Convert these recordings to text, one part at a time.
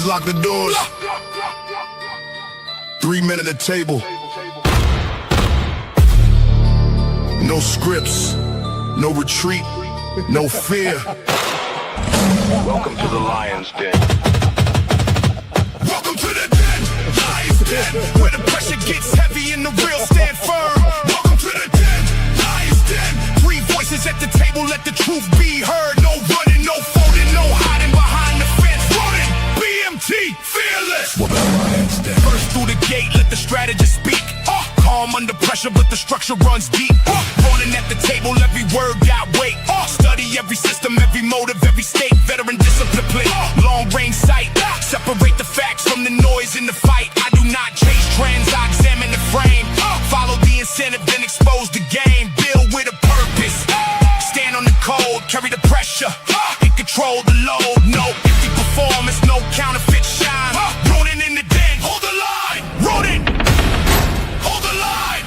Please lock the doors. 3 men at the table. No scripts, no retreat, no fear. Welcome to the Lion's Den. Welcome to the den, Lion's Den, where the pressure gets heavy and the real stand firm. Welcome to the den, Lion's Den. 3 voices at the table, let the truth be heard. No running, no folding, no hiding behind the fence. Ronin, BMT, fearless. Welcome to the Lion's Den. First through the gate, let the strategist speak. Calm under pressure, but the structure runs deep. Ronin at the table, every word got weight. Study every system, every motive, every state. Veteran discipline, long range sight. Separate the facts from the noise in the fight. I do not chase trends, I examine the frame. Follow the incentive, then expose the game. Build with a purpose. Stand on the code, carry the pressure. And control the load. No empty performance, no counterfeit shine. Ronin in the den, hold the line. Ronin, hold the line.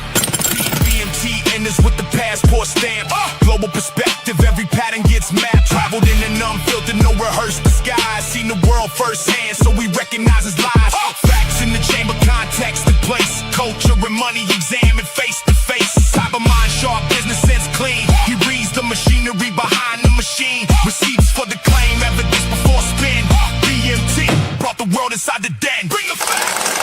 BMT enters with the passport stamp. Global perspective, every pattern gets mapped. Traveled in an unfiltered, no rehearsed disguise. Seen the world firsthand, so we recognize his lies. Facts in the chamber, context and place. Culture and money examined face to face. Cyber mind sharp, business sense clean. He reads the machinery behind the machine. Receipts for the claim, evidence before spin. BMT brought the world inside the den. Bring the facts.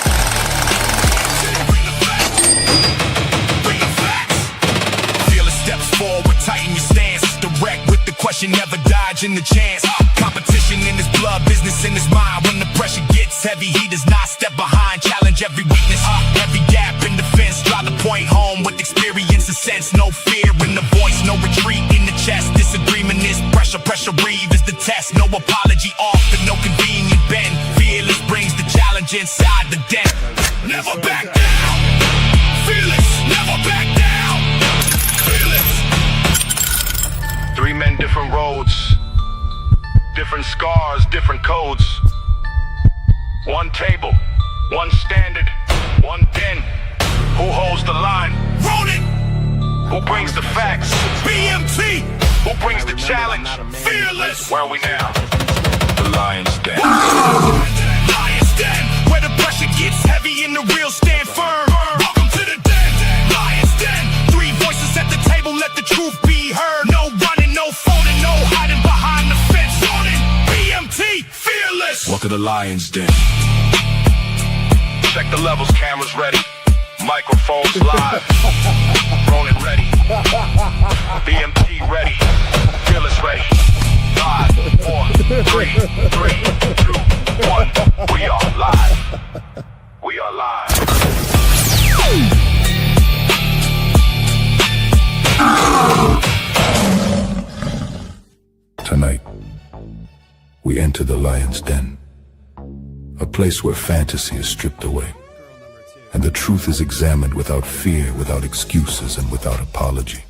Forward, tighten your stance. Direct with the question, never dodging the chance. Competition in his blood, business in his mind. When the pressure gets heavy, he does not step behind. Challenge every weakness, every gap in defense. Drive the point home with experience and sense. No fear in the voice, no retreat in the chest. Disagreement is pressure, pressure breathe is the test. No apology offered, no convenient bend. Fearless brings the challenge inside the den. Never back down. Fearless, never back down. 3 men, different roads, different scars, different codes. 1 table, 1 standard, 1 den. Who holds the line? Ronin! Who brings the facts? BMT! Who brings the challenge? Fearless! Where are we now? The Lion's Den. Lion's Den, where the pressure gets heavy and the real stand firm. Welcome to the den, Lion's Den. 3 voices at the table, let the truth be heard. No running, no folding, no hiding behind the fence. Ronin, BMT, fearless. Welcome to the Lion's Den. Check the levels, cameras ready. Microphones live. Ronin ready. BMT ready. Fearless ready. 5, 4, 3, 2, 1. We are live. We are live. Tonight, we enter the Lion's Den, a place where fantasy is stripped away, and the truth is examined without fear, without excuses, and without apology.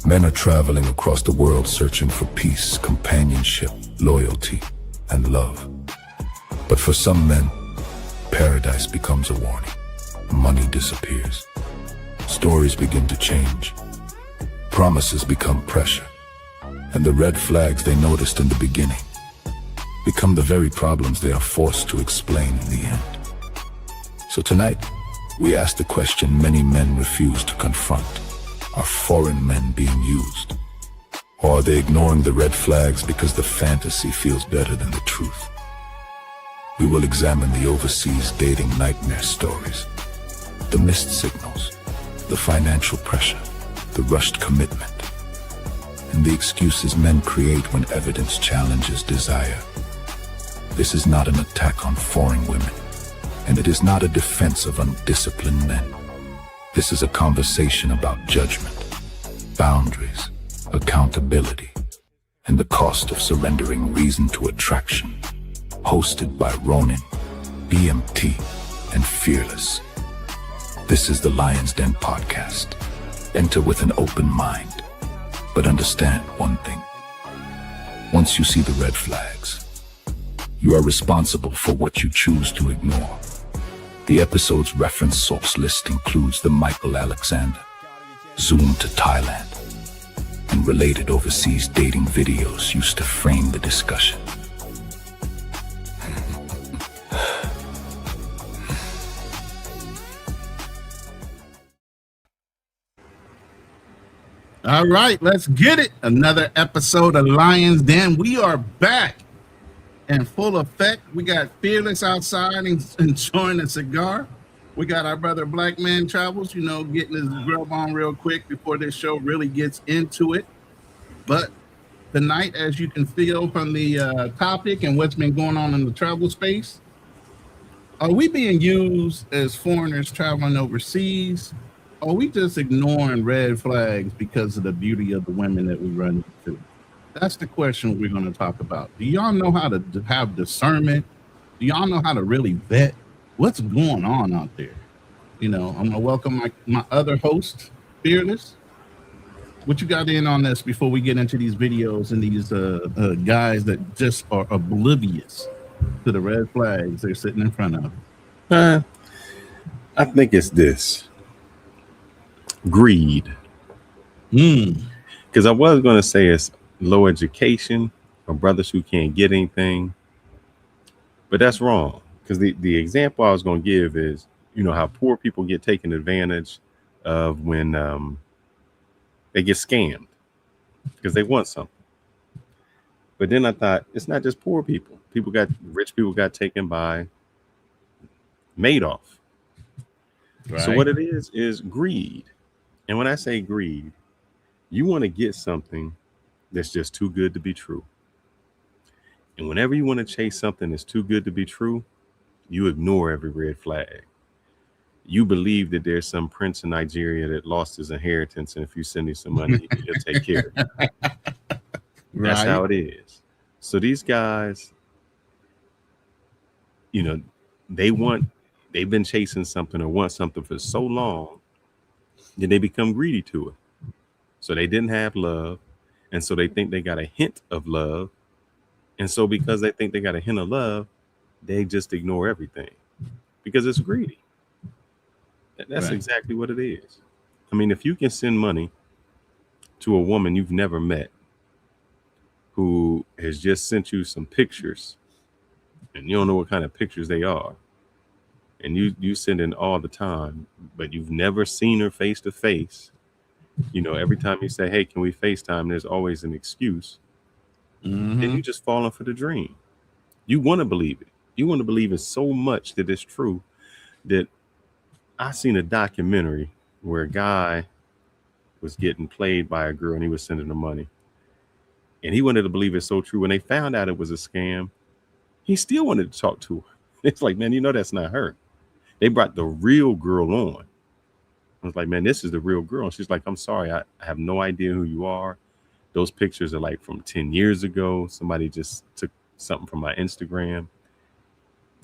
Men are traveling across the world searching for peace, companionship, loyalty, and love. But for some men, paradise becomes a warning. Money disappears. Stories begin to change. Promises become pressure. And the red flags they noticed in the beginning become the very problems they are forced to explain in the end. So tonight, we ask the question many men refuse to confront. Are foreign men being used? Or are they ignoring the red flags because the fantasy feels better than the truth? We will examine the overseas dating nightmare stories, the missed signals, the financial pressure, the rushed commitment, and the excuses men create when evidence challenges desire. This is not an attack on foreign women, and it is not a defense of undisciplined men. This is a conversation about judgment, boundaries, accountability, and the cost of surrendering reason to attraction. Hosted by Ronin, BMT, and Fearless. This is the Lion's Den podcast. Enter with an open mind, but understand one thing. Once you see the red flags, you are responsible for what you choose to ignore. The episode's reference source list includes the Michael Alexander, Zoom to Thailand, and related overseas dating videos used to frame the discussion. All right, let's get it. Another episode of Lions Den. We are back in full effect. We got Fearless outside and enjoying a cigar. We got our brother Black Man Travels, getting his grub on real quick before this show really gets into it. But tonight, as you can feel from the topic and what's been going on in the travel space, are we being used as foreigners traveling overseas? Or are we just ignoring red flags because of the beauty of the women that we run into? That's the question we're going to talk about. Do y'all know how to have discernment? Do y'all know how to really vet what's going on out there? I'm going to welcome my other host, Fearless. What you got in on this before we get into these videos and these guys that just are oblivious to the red flags they're sitting in front of? I think it's this. Greed. Because I was going to say it's low education or brothers who can't get anything, but that's wrong. Because the example I was going to give is, how poor people get taken advantage of when they get scammed because they want something. But then I thought it's not just poor people. Rich people got taken by Madoff. Right. So what it is greed. And when I say greed, you want to get something that's just too good to be true. And whenever you want to chase something that's too good to be true, you ignore every red flag. You believe that there's some prince in Nigeria that lost his inheritance, and if you send him some money, he'll take care of it. That's right. How it is. So these guys, they've been chasing something or want something for so long, then they become greedy to it. So they didn't have love. And so they think they got a hint of love. And so because they think they got a hint of love, they just ignore everything because it's greedy. That's right. Exactly what it is. I mean, if you can send money to a woman you've never met who has just sent you some pictures and you don't know what kind of pictures they are, and you send in all the time, but you've never seen her face to face. Every time you say, hey, can we FaceTime? There's always an excuse. Then you just falling for the dream. You want to believe it. You want to believe it so much that it's true. That I seen a documentary where a guy was getting played by a girl and he was sending her money. And he wanted to believe it's so true. When they found out it was a scam, he still wanted to talk to her. It's like, man, that's not her. They brought the real girl on. I was like, man, this is the real girl. And she's like, I'm sorry, I have no idea who you are. Those pictures are like from 10 years ago. Somebody just took something from my Instagram.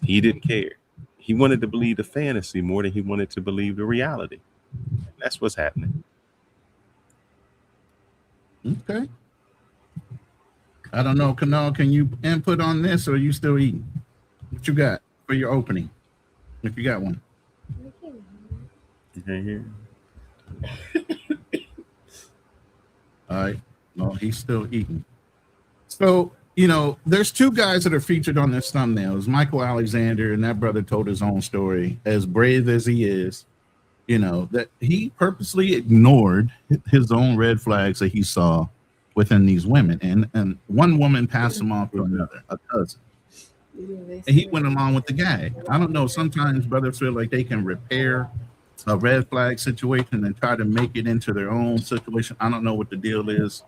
He didn't care. He wanted to believe the fantasy more than he wanted to believe the reality. That's what's happening. Okay. I don't know, Kanal, can you input on this or are you still eating? What you got for your opening? If you got one. You can't hear? All right. No, he's still eating. So, there's two guys that are featured on this thumbnail. It's Michael Alexander, and that brother told his own story. As brave as he is, that he purposely ignored his own red flags that he saw within these women. And one woman passed him off to another, a cousin. And he went along with the gag. I don't know. Sometimes brothers feel like they can repair a red flag situation and try to make it into their own situation. I don't know what the deal is,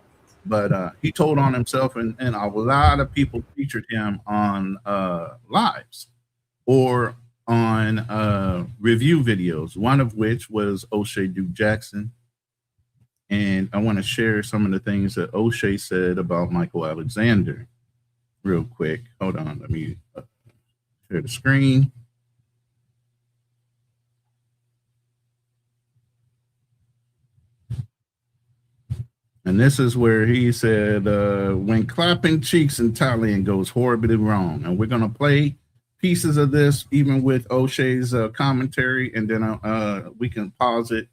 but he told on himself, and a lot of people featured him on lives or on review videos, one of which was O'Shea Duke Jackson. And I want to share some of the things that O'Shea said about Michael Alexander real quick. Hold on, let me share the screen. And this is where he said, when clapping cheeks in Thailand goes horribly wrong. And we're going to play pieces of this, even with O'Shea's commentary, and then we can pause it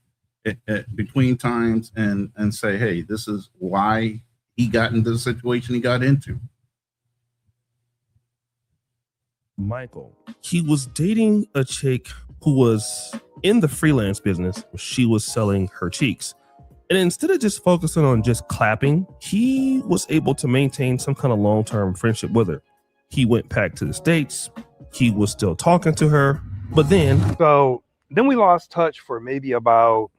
at between times and say, hey, this is why he got into the situation he got into. Michael, he was dating a chick who was in the freelance business. She was selling her cheeks. And instead of just focusing on just clapping, he was able to maintain some kind of long-term friendship with her. He went back to the States. He was still talking to her. But then we lost touch for maybe about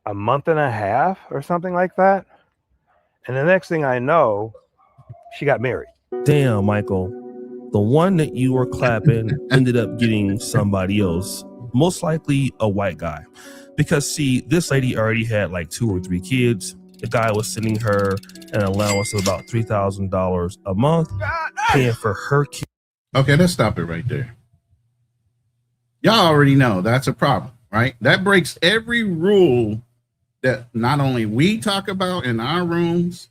a month and a half or something like that. And the next thing I know, she got married. damn, Michael, the one that you were clapping ended up getting somebody else, most likely a white guy. Because see, this lady already had like 2 or 3 kids. The guy was sending her an allowance of about $3,000 a month, paying for her kids. Okay, let's stop it right there. Y'all already know that's a problem, right? That breaks every rule that not only we talk about in our rooms,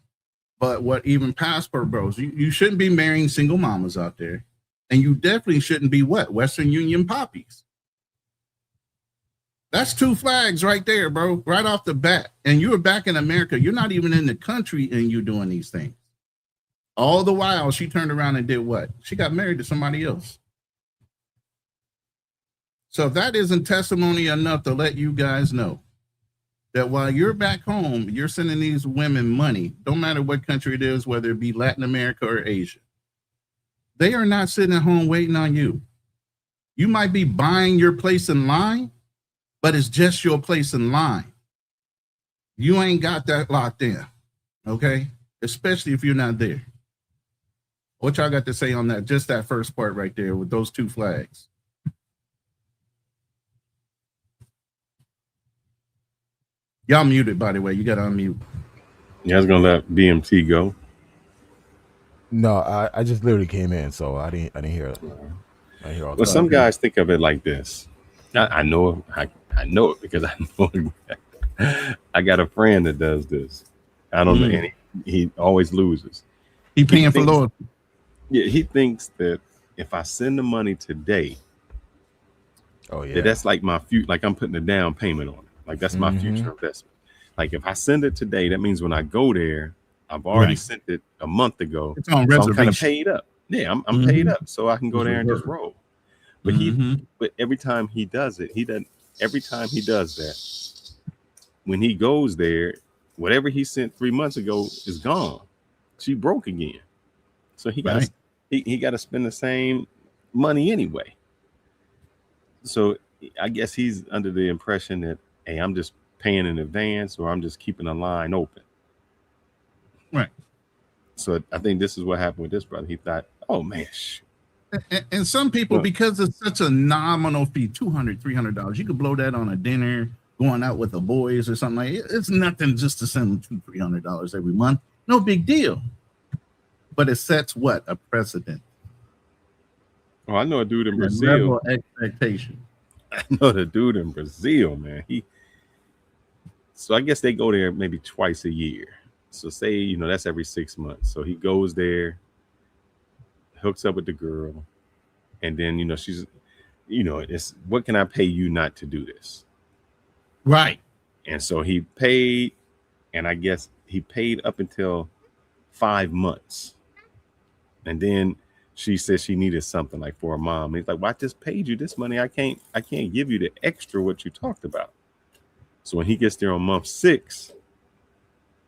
but what even passport bros. You shouldn't be marrying single mamas out there. And you definitely shouldn't be what? Western Union poppies. That's 2 flags right there, bro, right off the bat. And you're back in America. You're not even in the country and you're doing these things. All the while, she turned around and did what? She got married to somebody else. So if that isn't testimony enough to let you guys know that while you're back home, you're sending these women money, don't matter what country it is, whether it be Latin America or Asia. They are not sitting at home waiting on you. You might be buying your place in line, but it's just your place in line. You ain't got that locked in, okay? Especially if you're not there. What y'all got to say on that? Just that first part right there with those 2 flags. Y'all muted, by the way. You got to unmute. Yeah, I was gonna let BMT go. No, I just literally came in, so I didn't hear it. I hear all Well, some guys think of it like this. I know it because I know it. I got a friend that does this. I don't know, and he always loses. He paying for loyalty. Yeah, he thinks that if I send the money today, that's like my future. Like I'm putting a down payment on it. Like that's my future investment. Like if I send it today, that means when I go there, I've already sent it a month ago. It's on so reservation. I'm kind of paid up. Yeah, I'm paid up, so I can go there and just roll. But but every time he does it, every time he does that, when he goes there, whatever he sent 3 months ago is gone. She broke again. So he got he got to spend the same money anyway. So I guess he's under the impression that, hey, I'm just paying in advance or I'm just keeping a line open. Right. So I think this is what happened with this brother. He thought, oh man. And some people, because it's such a nominal fee, $200, $300, you could blow that on a dinner, going out with the boys or something like it. It's nothing just to send them $200, $300 every month. No big deal. But it sets what? A precedent. Oh, I know a dude in Brazil. Level expectation. I know the dude in Brazil, man. So I guess they go there maybe twice a year. So say, that's every 6 months. So he goes there, hooks up with the girl, and then, she's, it's what can I pay you not to do this? Right. And so he paid, and I guess he paid up until 5 months. And then she said she needed something like for her mom. And he's like, well, I just paid you this money. I can't give you the extra what you talked about. So when he gets there on month 6,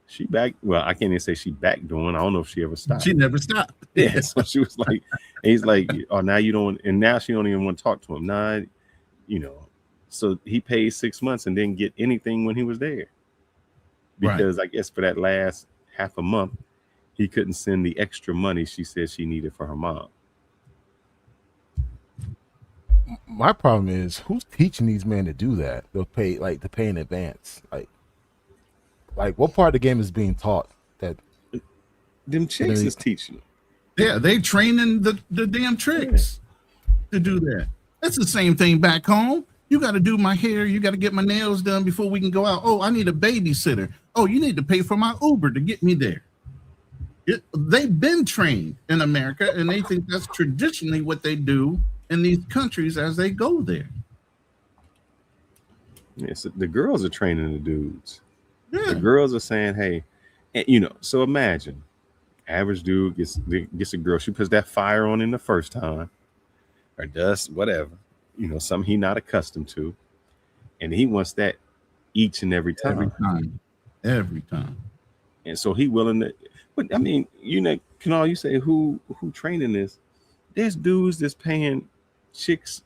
she back. Well, I can't even say she back doing. I don't know if she ever stopped. She never stopped. Yeah. So she was like, and he's like, oh, now you don't. And now she don't even want to talk to him. Nah, So he paid 6 months and didn't get anything when he was there. Because I guess for that last half a month, he couldn't send the extra money she said she needed for her mom. My problem is, who's teaching these men to do that? They'll pay to pay in advance. Like what part of the game is being taught that them chicks is teaching? Yeah, they training the damn tricks to do that. That's the same thing back home. You got to do my hair. You got to get my nails done before we can go out. Oh, I need a babysitter. Oh, you need to pay for my Uber to get me there. They've been trained in America, and they think that's traditionally what they do in these countries as they go there. Yes, the girls are training the dudes. Yeah. The girls are saying, hey, so imagine, average dude gets a girl. She puts that fire on in the first time, or does whatever, something he not accustomed to. And he wants that each and every time. Every time. And so he willing to. But I mean, can all you say who training this? There's dudes that's paying chicks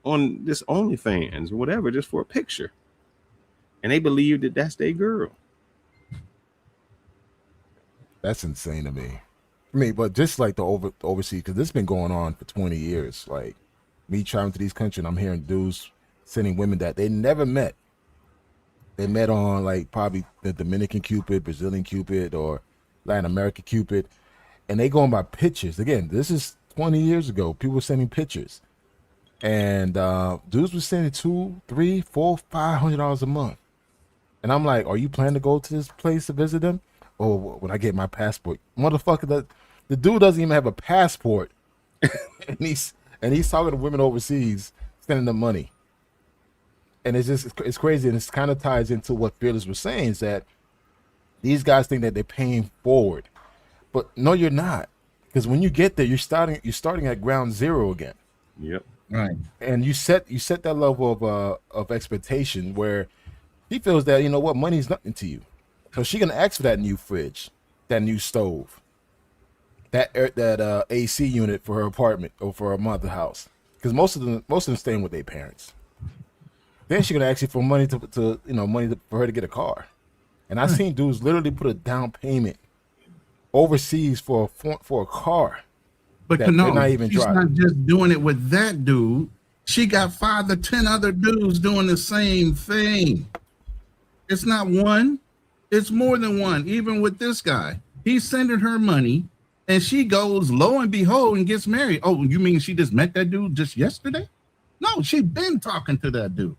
on this OnlyFans or whatever just for a picture, and they believe that that's their girl. That's insane to me. I mean, but just like the overseas, because this has been going on for 20 years. Like me traveling to these countries, and I'm hearing dudes sending women that they never met. They met on like probably the Dominican Cupid, Brazilian Cupid, or Latin America Cupid, and they going by pictures. Again, this is 20 years ago. People were sending pictures, and dudes were sending $200, $300, $400, $500 a month. And I'm like, are you planning to go to this place to visit them? Or when I get my passport, motherfucker, the dude doesn't even have a passport, and he's talking to women overseas, sending them money. And it's crazy, and it kind of ties into what Fearless was saying, is that these guys think that they're paying forward, but no, you're not, because when you get there, you're starting at ground zero again. Yep. Right. And you set that level of expectation where he feels that, you know what, money's nothing to you. So she gonna ask for that new fridge, that new stove, that AC unit for her apartment or for her mother's house, because most of them staying with their parents. Then she gonna ask you for money for her to get a car. And I've seen dudes literally put a down payment overseas for a car. But that no, they're not even she's driving. not just doing it with that dude. She got 5 to 10 other dudes doing the same thing. It's not one. It's more than one. Even with this guy, he's sending her money, and she goes, lo and behold, and gets married. Oh, you mean she just met that dude just yesterday? No, she's been talking to that dude.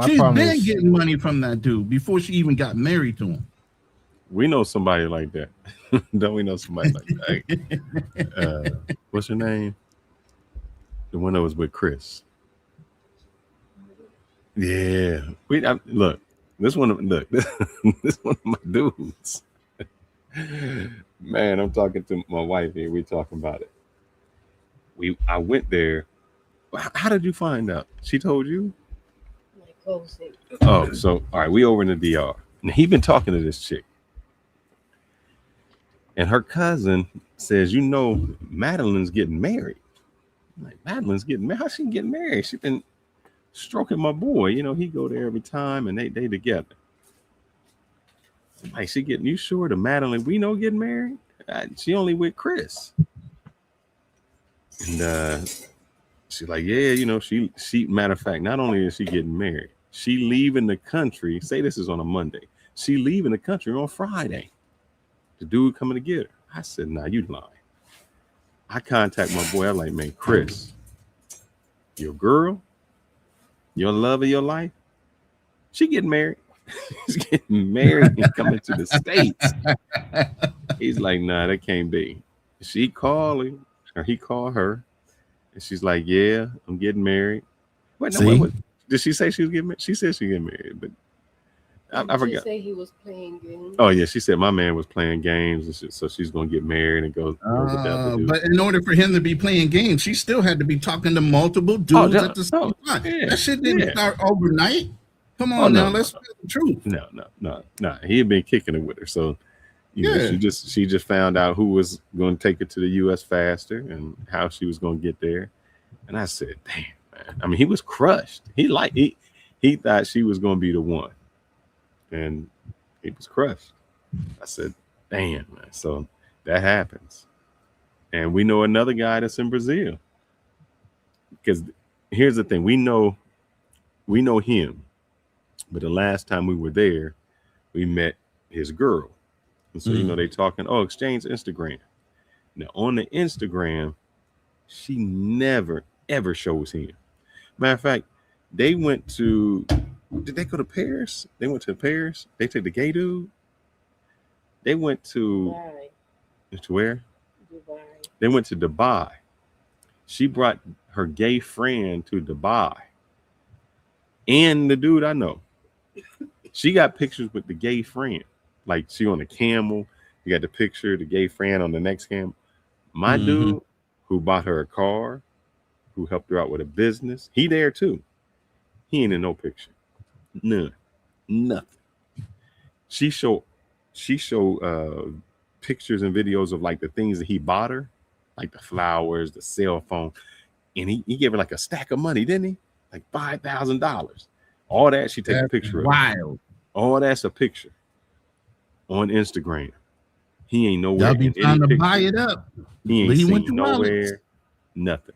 She's been getting money from that dude before she even got married to him. We know somebody like that. Don't we know somebody like that? What's her name? The one that was with Chris. Yeah. Look. This one of my dudes. Man, I'm talking to my wife here. We talking about it. I went there. How did you find out? She told you? Oh, so all right, we over in the DR. Now he been talking to this chick. And her cousin says, Madeline's getting married. I'm like, Madeline's getting married? How's she getting married? She been stroking my boy. He go there every time, and they together. Like, you sure the Madeline we know getting married? She only with Chris. And she's like, yeah, she matter of fact, not only is she getting married, she leaving the country. Say this is on a Monday. She leaving the country on Friday. The dude coming to get her. I said, nah, you lying. I contact my boy. I'm like, man, Chris, your girl, your love of your life, she getting married. She's getting married and coming to the States. He's like, nah, that can't be. She called him, or he called her, and she's like, yeah, I'm getting married. Wait, no, what? Did she say she was getting married? She said she getting married, but I forgot. She say he was playing games. Oh yeah, she said my man was playing games, and so she's gonna get married and go. But in order for him to be playing games, she still had to be talking to multiple dudes at the same time. Yeah, that shit didn't start overnight. Come on now, let's tell the truth. No. He had been kicking it with her, so she just found out who was going to take her to the U.S. faster and how she was going to get there. And I said, damn, man. I mean, he was crushed. He thought she was going to be the one, and he was crushed. I said, damn, man. So that happens, and we know another guy that's in Brazil. Because here's the thing: we know him. But the last time we were there, we met his girl. And so, they talking, exchange Instagram. Now, on the Instagram, she never, ever shows him. Matter of fact, they went to, did they go to Paris? They went to Paris. They took the gay dude. They went to, to where? Dubai. They went to Dubai. She brought her gay friend to Dubai. And the dude I know. She got pictures with the gay friend. Like she on a camel. You got the picture, the gay friend on the next camel. My dude who bought her a car, who helped her out with a business, he there too. He ain't in no picture. None. Nothing. She showed pictures and videos of like the things that he bought her, like the flowers, the cell phone, and he gave her like a stack of money, didn't he? Like $5,000. All that she take a That's picture of. wild. All that's a picture on Instagram. He ain't nowhere Y'all be in trying any to picture. buy it up. He ain't But he seen went to nowhere. wallets. Nothing.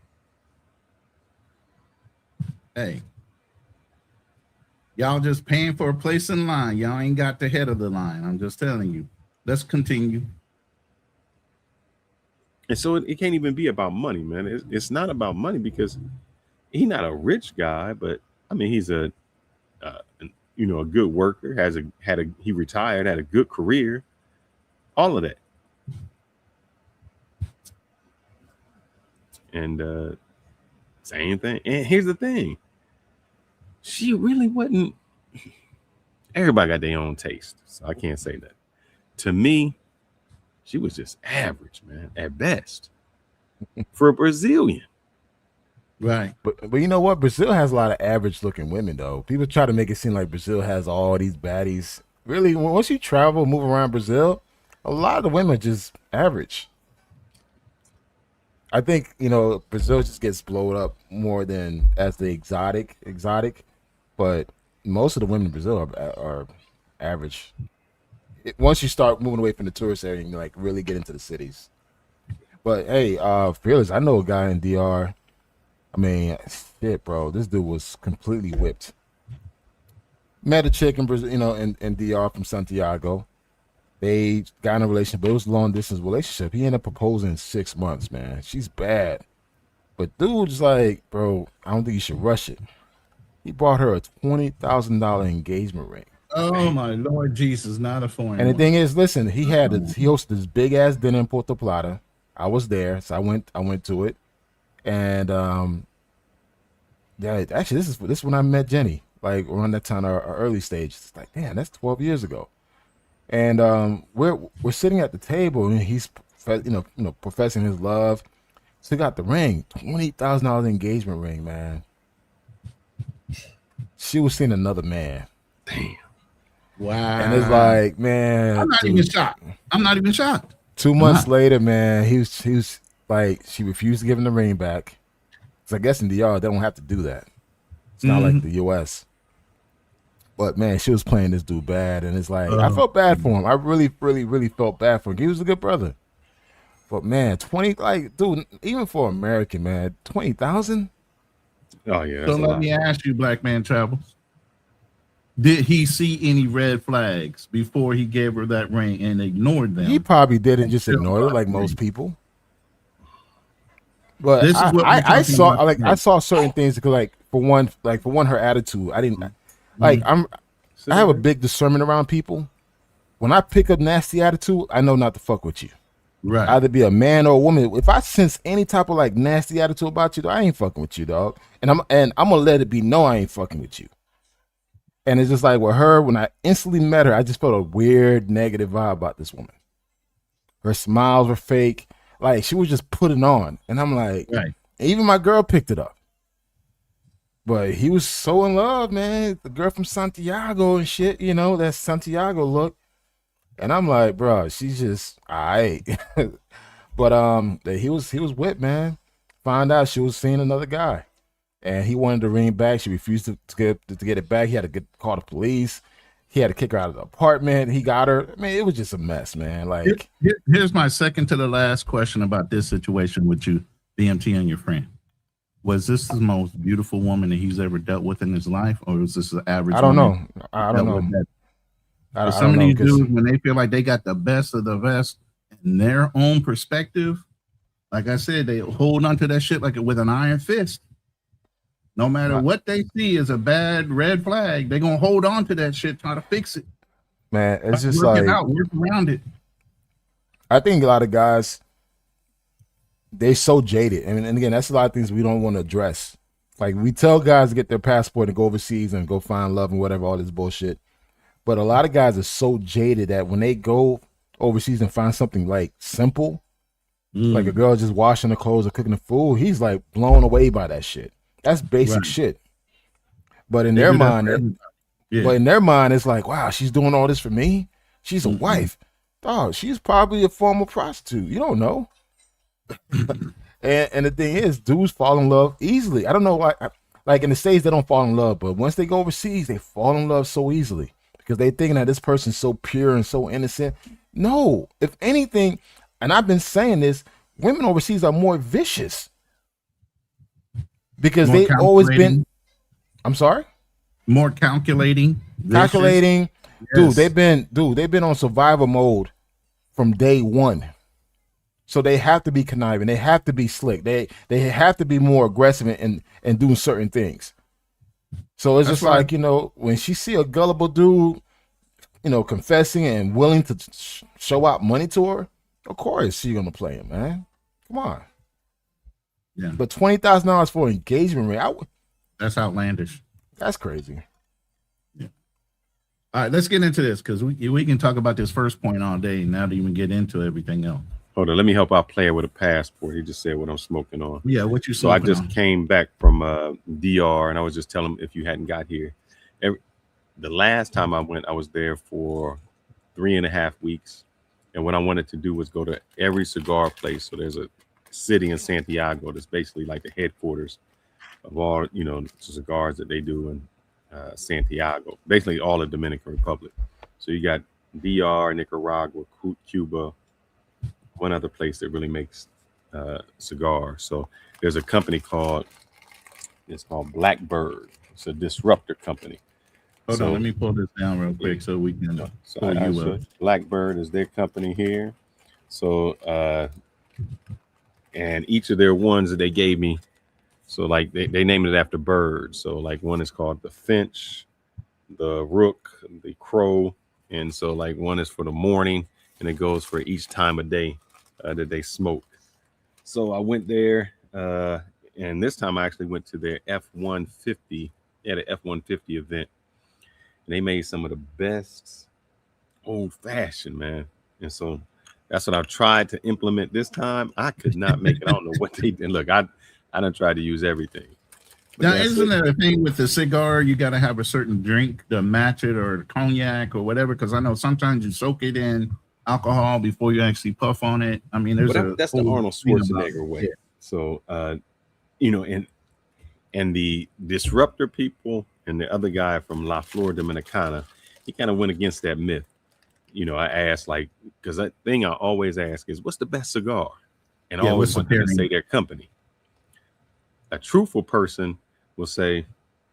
Hey, y'all just paying for a place in line. Y'all ain't got the head of the line. I'm just telling you. Let's continue. And so it can't even be about money, man. It's not about money because he's not a rich guy, but I mean he's a good worker. He retired, had a good career, all of that. And same thing. And here's the thing: she really wasn't. Everybody got their own taste, so I can't say that. To me, she was just average, man, at best, for a Brazilian. Right. But you know what? Brazil has a lot of average looking women though. People try to make it seem like Brazil has all these baddies. Really, once you travel, move around Brazil, a lot of the women are just average. I think Brazil just gets blown up more than as the exotic, but most of the women in Brazil are average. Once you start moving away from the tourist area and like really get into the cities. But hey, Fearless, I know a guy in DR. I mean, shit, bro, this dude was completely whipped. Met a chick in Brazil, in DR from Santiago. They got in a relationship, but it was a long distance relationship. He ended up proposing in 6 months, man. She's bad. But dude's like, bro, I don't think you should rush it. He bought her a $20,000 engagement ring. Oh my Lord Jesus, not a foreign. And the thing is, listen, he hosted this big ass dinner in Puerto Plata. I was there, so I went to it. And yeah, actually this is when I met Jenny, like around that time, our early stage. It's like, damn, that's 12 years ago. And we're sitting at the table, and he's professing his love. So he got the ring, $20,000 engagement ring, man. She was seeing another man. Damn. Wow. And it's like, man, I'm not even shocked. I'm not even shocked. 2 months later, man, he was like, she refused to give him the ring back. So I guess in DR they don't have to do that. It's not like the US. But man, she was playing this dude bad, and it's like I felt bad for him. I really, really, really felt bad for him. He was a good brother. But man, 20, like, dude, even for American, man, 20,000. Oh yeah. So let me ask you, Black Man Travels. Did he see any red flags before he gave her that ring and ignored them? He probably didn't just ignore it like most people. But This is what I saw, about like, today. I saw certain things because, like, for one, her attitude. I didn't like. I have a big discernment around people. When I pick up nasty attitude, I know not to fuck with you. Right. Either be a man or a woman. If I sense any type of like nasty attitude about you, I ain't fucking with you, dog. And I'm gonna let it be known I ain't fucking with you. And it's just like with her, when I instantly met her, I just felt a weird negative vibe about this woman. Her smiles were fake. Like, she was just putting on. And I'm like, Right. Even my girl picked it up. But he was so in love, man. The girl from Santiago and shit, that Santiago look. And I'm like, bro, she's just all right. But he was whipped, man. Found out she was seeing another guy. And he wanted the ring back. She refused to get it back. He had to call the police. He had to kick her out of the apartment. He got her. I mean, it was just a mess, man. Like, here's my second to the last question about this situation with you, BMT, and your friend. Was this the most beautiful woman that he's ever dealt with in his life, or was this an average? I don't woman know. I don't dealt know. with that? I Some don't of know, these 'cause- dudes, when they feel like they got the best of the best in their own perspective, like I said, they hold on to that shit like with an iron fist. No matter what they see as a bad red flag, they're gonna hold on to that shit, try to fix it. man, it's just work like, it out, work around it. I think a lot of guys, they're so jaded. And again, that's a lot of things we don't want to address. Like, we tell guys to get their passport and go overseas and go find love and whatever, all this bullshit. But a lot of guys are so jaded that when they go overseas and find something like simple, like a girl just washing the clothes or cooking the food, he's like blown away by that shit. That's basic shit. But in their mind, Yeah. But in their mind, it's like, wow, she's doing all this for me. She's a Mhm. wife. Dog, she's probably a former prostitute. You don't know. And the thing is, dudes fall in love easily. I don't know why. Like in the States, they don't fall in love, but once they go overseas, they fall in love so easily because they thinking that this person's so pure and so innocent. No, if anything, and I've been saying this, women overseas are more vicious because More they've always been. calculating. I'm sorry. More calculating. Vicious. Calculating, Yes. they've been on survival mode from day one. So they have to be conniving. They have to be slick. They have to be more aggressive and doing certain things. So it's That's just why- like, when she see a gullible dude, confessing and willing to show out money to her, of course she's gonna play him, man. Come on. Yeah. But $20,000 for an engagement ring, That's outlandish. that's crazy. All right, let's get into this because we can talk about this first point all day, not even get into everything else. Hold on, let me help our player with a passport. He just said what I'm smoking on. Yeah, what you So I smoking just on? came back from DR, and I was just telling him if you hadn't got here. The last time I went, I was there for 3.5 weeks, and what I wanted to do was go to every cigar place. So there's a city in Santiago that's basically like the headquarters of all cigars that they do in Santiago, basically all of Dominican Republic. So you got DR, Nicaragua, Cuba, one other place that really makes cigars. So there's a company called Blackbird. It's a disruptor company. Hold on, let me pull this down real quick so we can pull you up. Blackbird is their company here. So and each of their ones that they gave me, so like they named it after birds. So like one is called the finch, the rook, the crow, and so like one is for the morning, and it goes for each time of day that they smoke. So I went there, and this time I actually went to their F-150. They had an F-150 event, and they made some of the best old-fashioned, man. And so that's what I've tried to implement this time. I could not make it. I don't know what they did. Look, I done tried to use everything. But Now, that's isn't it. there a thing with the cigar? You got to have a certain drink to match it, or cognac, or whatever. Because I know sometimes you soak it in alcohol before you actually puff on it. I mean, there's That's the whole Arnold thing about Schwarzenegger it. way. Yeah. So, and the disruptor people and the other guy from La Flor Dominicana, he kind of went against that myth. I asked, like, because that thing I always ask is, what's the best cigar? And I Yeah, always what's the want them to pairing? say their company. A truthful person will say,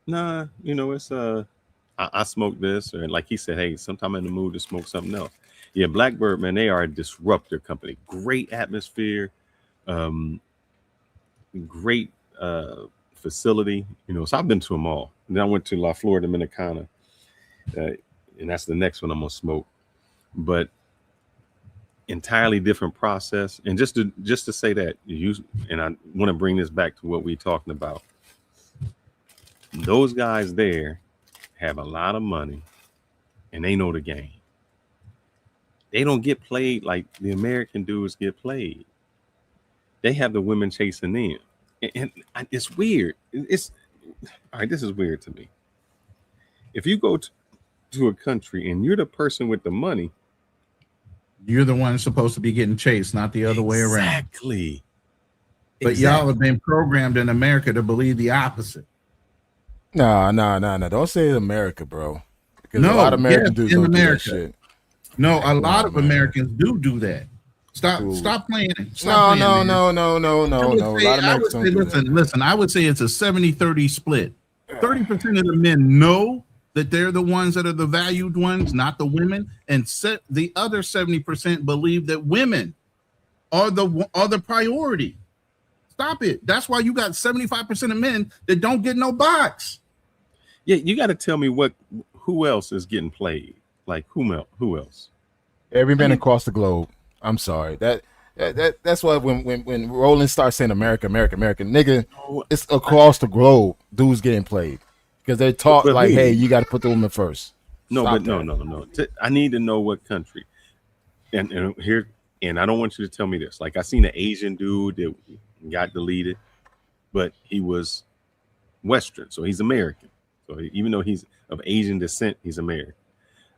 nah, it's I smoke this, or like he said, hey, sometime I'm in the mood to smoke something else. Yeah, Blackbird, man, they are a disruptor company. Great atmosphere, great facility. So I've been to them all. And then I went to La Flor Dominicana, and that's the next one I'm gonna smoke. But entirely different process. And just to say that and I want to bring this back to what we're talking about. Those guys there have a lot of money, and they know the game. They don't get played like the American dudes get played. They have the women chasing them, and it's weird. It's all right. This is weird to me. If you go to a country and you're the person with the money, You're the one supposed to be getting chased, not the other way around. exactly. But y'all have been programmed in America to believe the opposite. No. Don't say America, bro. Because No, a lot of American yes, dudes in don't America. do that shit. No, a lot of man. Americans do that. Stop playing it. Stop playing, No. man. A lot of Americans don't do that. Listen, I would say it's a 70-30 split. 30% of the men know that they're the ones that are the valued ones, not the women, and the other 70% believe that women are the priority. Stop it. That's why you got 75% of men that don't get no box. Yeah, you got to tell me who else is getting played. Like who else? Every man across the globe. I'm sorry. That's why when Roland starts saying America, nigga, it's across the globe. Dudes getting played because they're taught But like, who? hey, you got to put the woman first. No, Stop but that. no. I need to know what country. And here, and I don't want you to tell me this. Like I seen an Asian dude that got deleted, but he was Western, so he's American. So even though he's of Asian descent, he's American.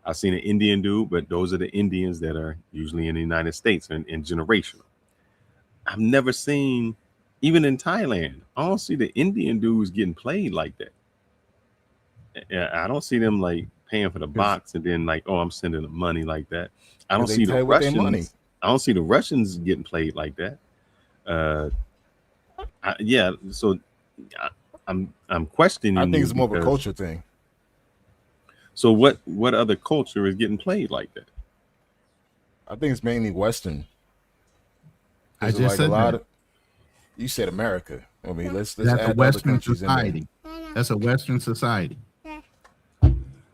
I've seen an Indian dude, but those are the Indians that are usually in the United States and generational. I've never seen, even in Thailand, I don't see the Indian dudes getting played like that. I don't see them like paying for the box and then like, oh, I'm sending them money like that. I don't see the Russians. I don't see the Russians getting played like that. So I'm questioning. I think it's more of a culture thing. So what other culture is getting played like that? I think it's mainly Western. I just said that. You said America. I mean, let's That's add a Western other society. That's a Western society.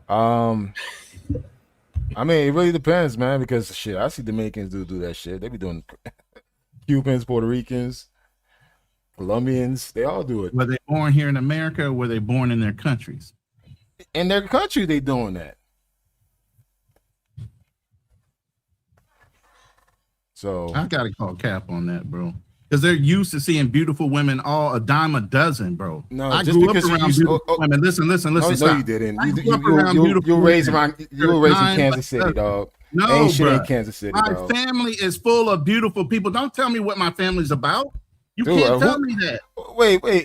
I mean, it really depends, man. Because shit, I see Dominicans do that shit. They be doing Cubans, Puerto Ricans, Colombians. They all do it. Were they born here in America, or were they born in their countries? In their country, they doing that. So I gotta call cap on that, bro. Because they're used to seeing beautiful women all a dime a dozen, bro. No, I just grew up because around beautiful women. Listen. No, you didn't. You were raised in Kansas City, dog. No, ain't shit bro. in Kansas City, My dog. family is full of beautiful people. Don't tell me what my family's about. You Dude, can't tell me that.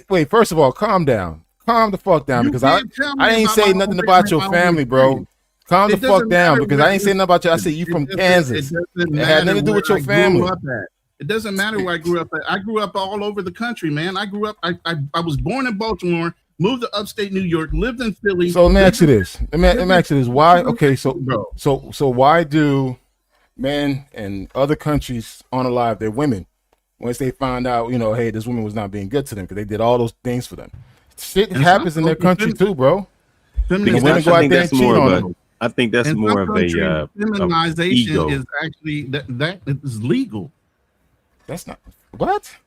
Wait. First of all, calm down. Calm the fuck down, because I ain't say nothing about your family, bro. Calm the fuck down, because I ain't say nothing about you. I said you from Kansas. It had nothing to do with your family. It doesn't matter where I grew up at. I grew up all over the country, man. I grew up. I was born in Baltimore, moved to upstate New York, lived in Philly. So let me ask you this. Let me ask you this. Why? Okay, so why do men in other countries unalive their women once they find out, hey, this woman was not being good to them because they did all those things for them? Shit happens in their country too, bro. Women go out there and cheat on them. I think that's more of a feminization is actually that is legal. That's not what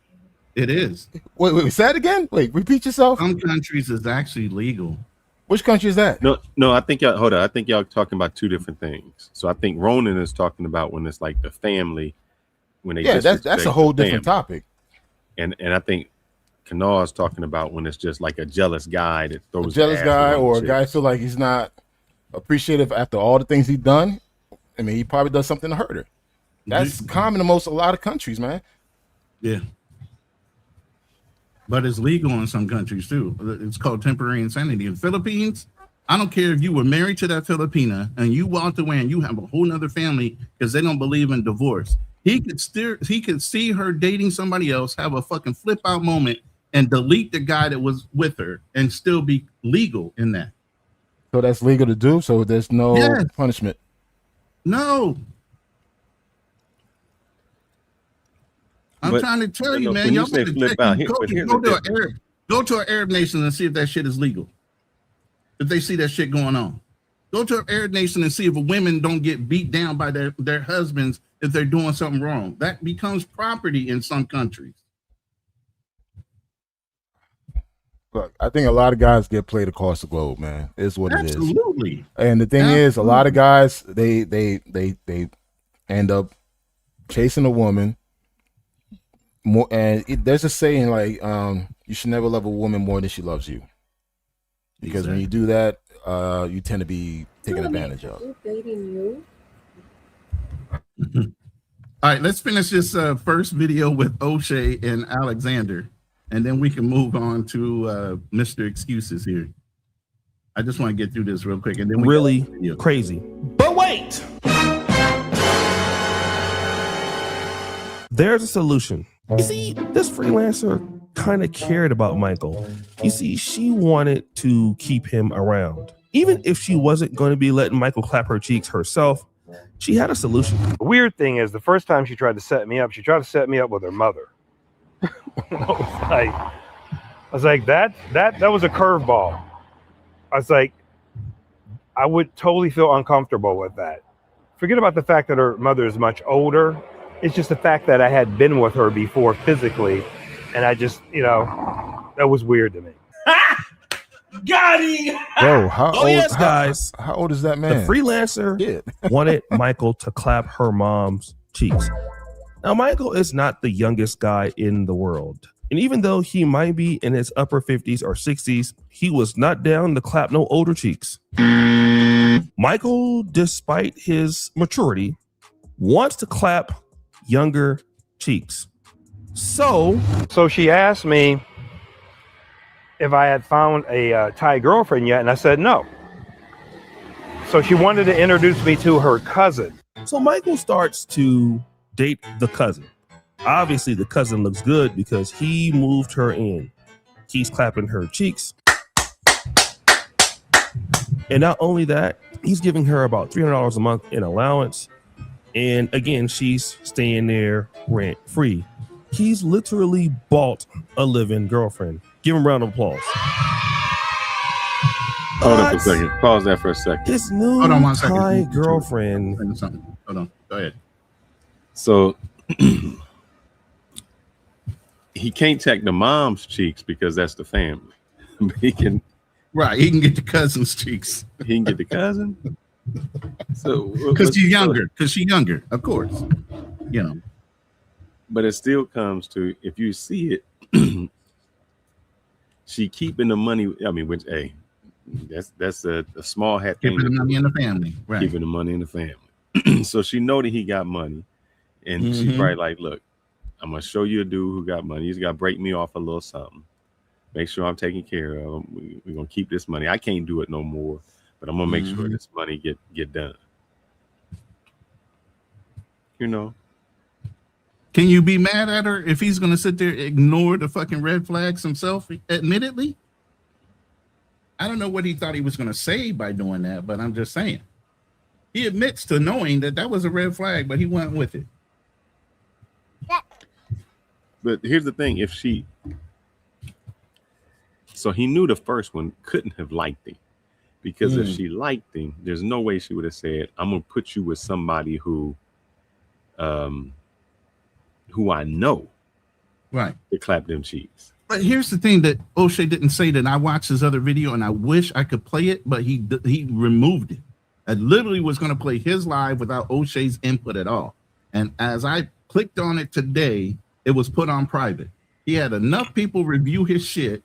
it is. Wait, say that again. Wait, repeat yourself. Some countries is actually legal. Which country is that? No. I think y'all hold on. I think y'all talking about two different things. So I think Ronin is talking about when it's like the family, when they that's a whole different topic. And I think Kanaw's talking about when it's just like a jealous guy that throws a jealous guy, or a guy feel like he's not appreciative after all the things he's done. I mean, he probably does something to hurt her. That's common in a lot of countries, man. Yeah. But it's legal in some countries too. It's called temporary insanity. In the Philippines, I don't care if you were married to that Filipina and you walked away and you have a whole nother family because they don't believe in divorce. He could see her dating somebody else, have a fucking flip out moment, and delete the guy that was with her and still be legal in that. So that's legal to do. So there's no punishment. No. I'm trying to tell you, man. Y'all go to an Arab nation and see if that shit is legal. If they see that shit going on, go to an Arab nation and see if women don't get beat down by their husbands if they're doing something wrong. That becomes property in some countries. Look, I think a lot of guys get played across the globe, man. It's what it is. Absolutely. And the thing is, a lot of guys they end up chasing a woman. More, and there's a saying like, you should never love a woman more than she loves you, because when you do that, you tend to be taken advantage of. Dating All right, let's finish this first video with O'Shea and Alexander, and then we can move on to Mr. Excuses here. I just want to get through this real quick, and then really crazy. But wait, there's a solution. You see, this freelancer kind of cared about Michael. You see, she wanted to keep him around. Even if she wasn't going to be letting Michael clap her cheeks herself, she had a solution. The weird thing is, the first time she tried to set me up, she tried to set me up with her mother. I was like, that was a curveball. I was like, I would totally feel uncomfortable with that. Forget about the fact that her mother is much older. It's just the fact that I had been with her before physically, and I just, that was weird to me. Got him! Bro, how old? Yes, guys. How old is that man? The freelancer wanted Michael to clap her mom's cheeks. Now, Michael is not the youngest guy in the world. And even though he might be in his upper 50s or 60s, he was not down to clap no older cheeks. Michael, despite his maturity, wants to clap younger cheeks. So she asked me if I had found a Thai girlfriend yet, and I said no. So she wanted to introduce me to her cousin. So Michael starts to date the cousin. Obviously, the cousin looks good because he moved her in. He's clapping her cheeks. And not only that, he's giving her about $300 a month in allowance. And again, she's staying there rent free. He's literally bought a living girlfriend. Give him a round of applause. Hold on for a second. Pause that for a second. His new Hold on 1 second. Thai girlfriend. Hold on. Go ahead. So he can't take the mom's cheeks because that's the family. He can get the cousin's cheeks. He can get the cousin. So because she's younger. Because she's younger, of course. You know. But it still comes to, if you see it, she keeping the money. I mean, which that's a small hat thing. Keeping the money in the family, right? Keeping the money in the family. So she know that he got money, and she's probably like, "Look, I'm gonna show you a dude who got money. He's got to break me off a little something. Make sure I'm taken care of. We're gonna keep this money. I can't do it no more, but I'm gonna make sure this money get done. You know." Can you be mad at her if he's going to sit there and ignore the fucking red flags himself, admittedly? I don't know what he thought he was going to say by doing that, but I'm just saying. He admits to knowing that that was a red flag, but he went with it. But here's the thing. So he knew the first one couldn't have liked him. Because if she liked him, there's no way she would have said, I'm going to put you with somebody who I know, right, to clap them cheeks. But here's the thing that O'Shea didn't say, that I watched his other video and I wish I could play it, but he removed it. I literally was going to play his live without O'Shea's input at all. And as I clicked on it today, it was put on private. He had enough people review his shit,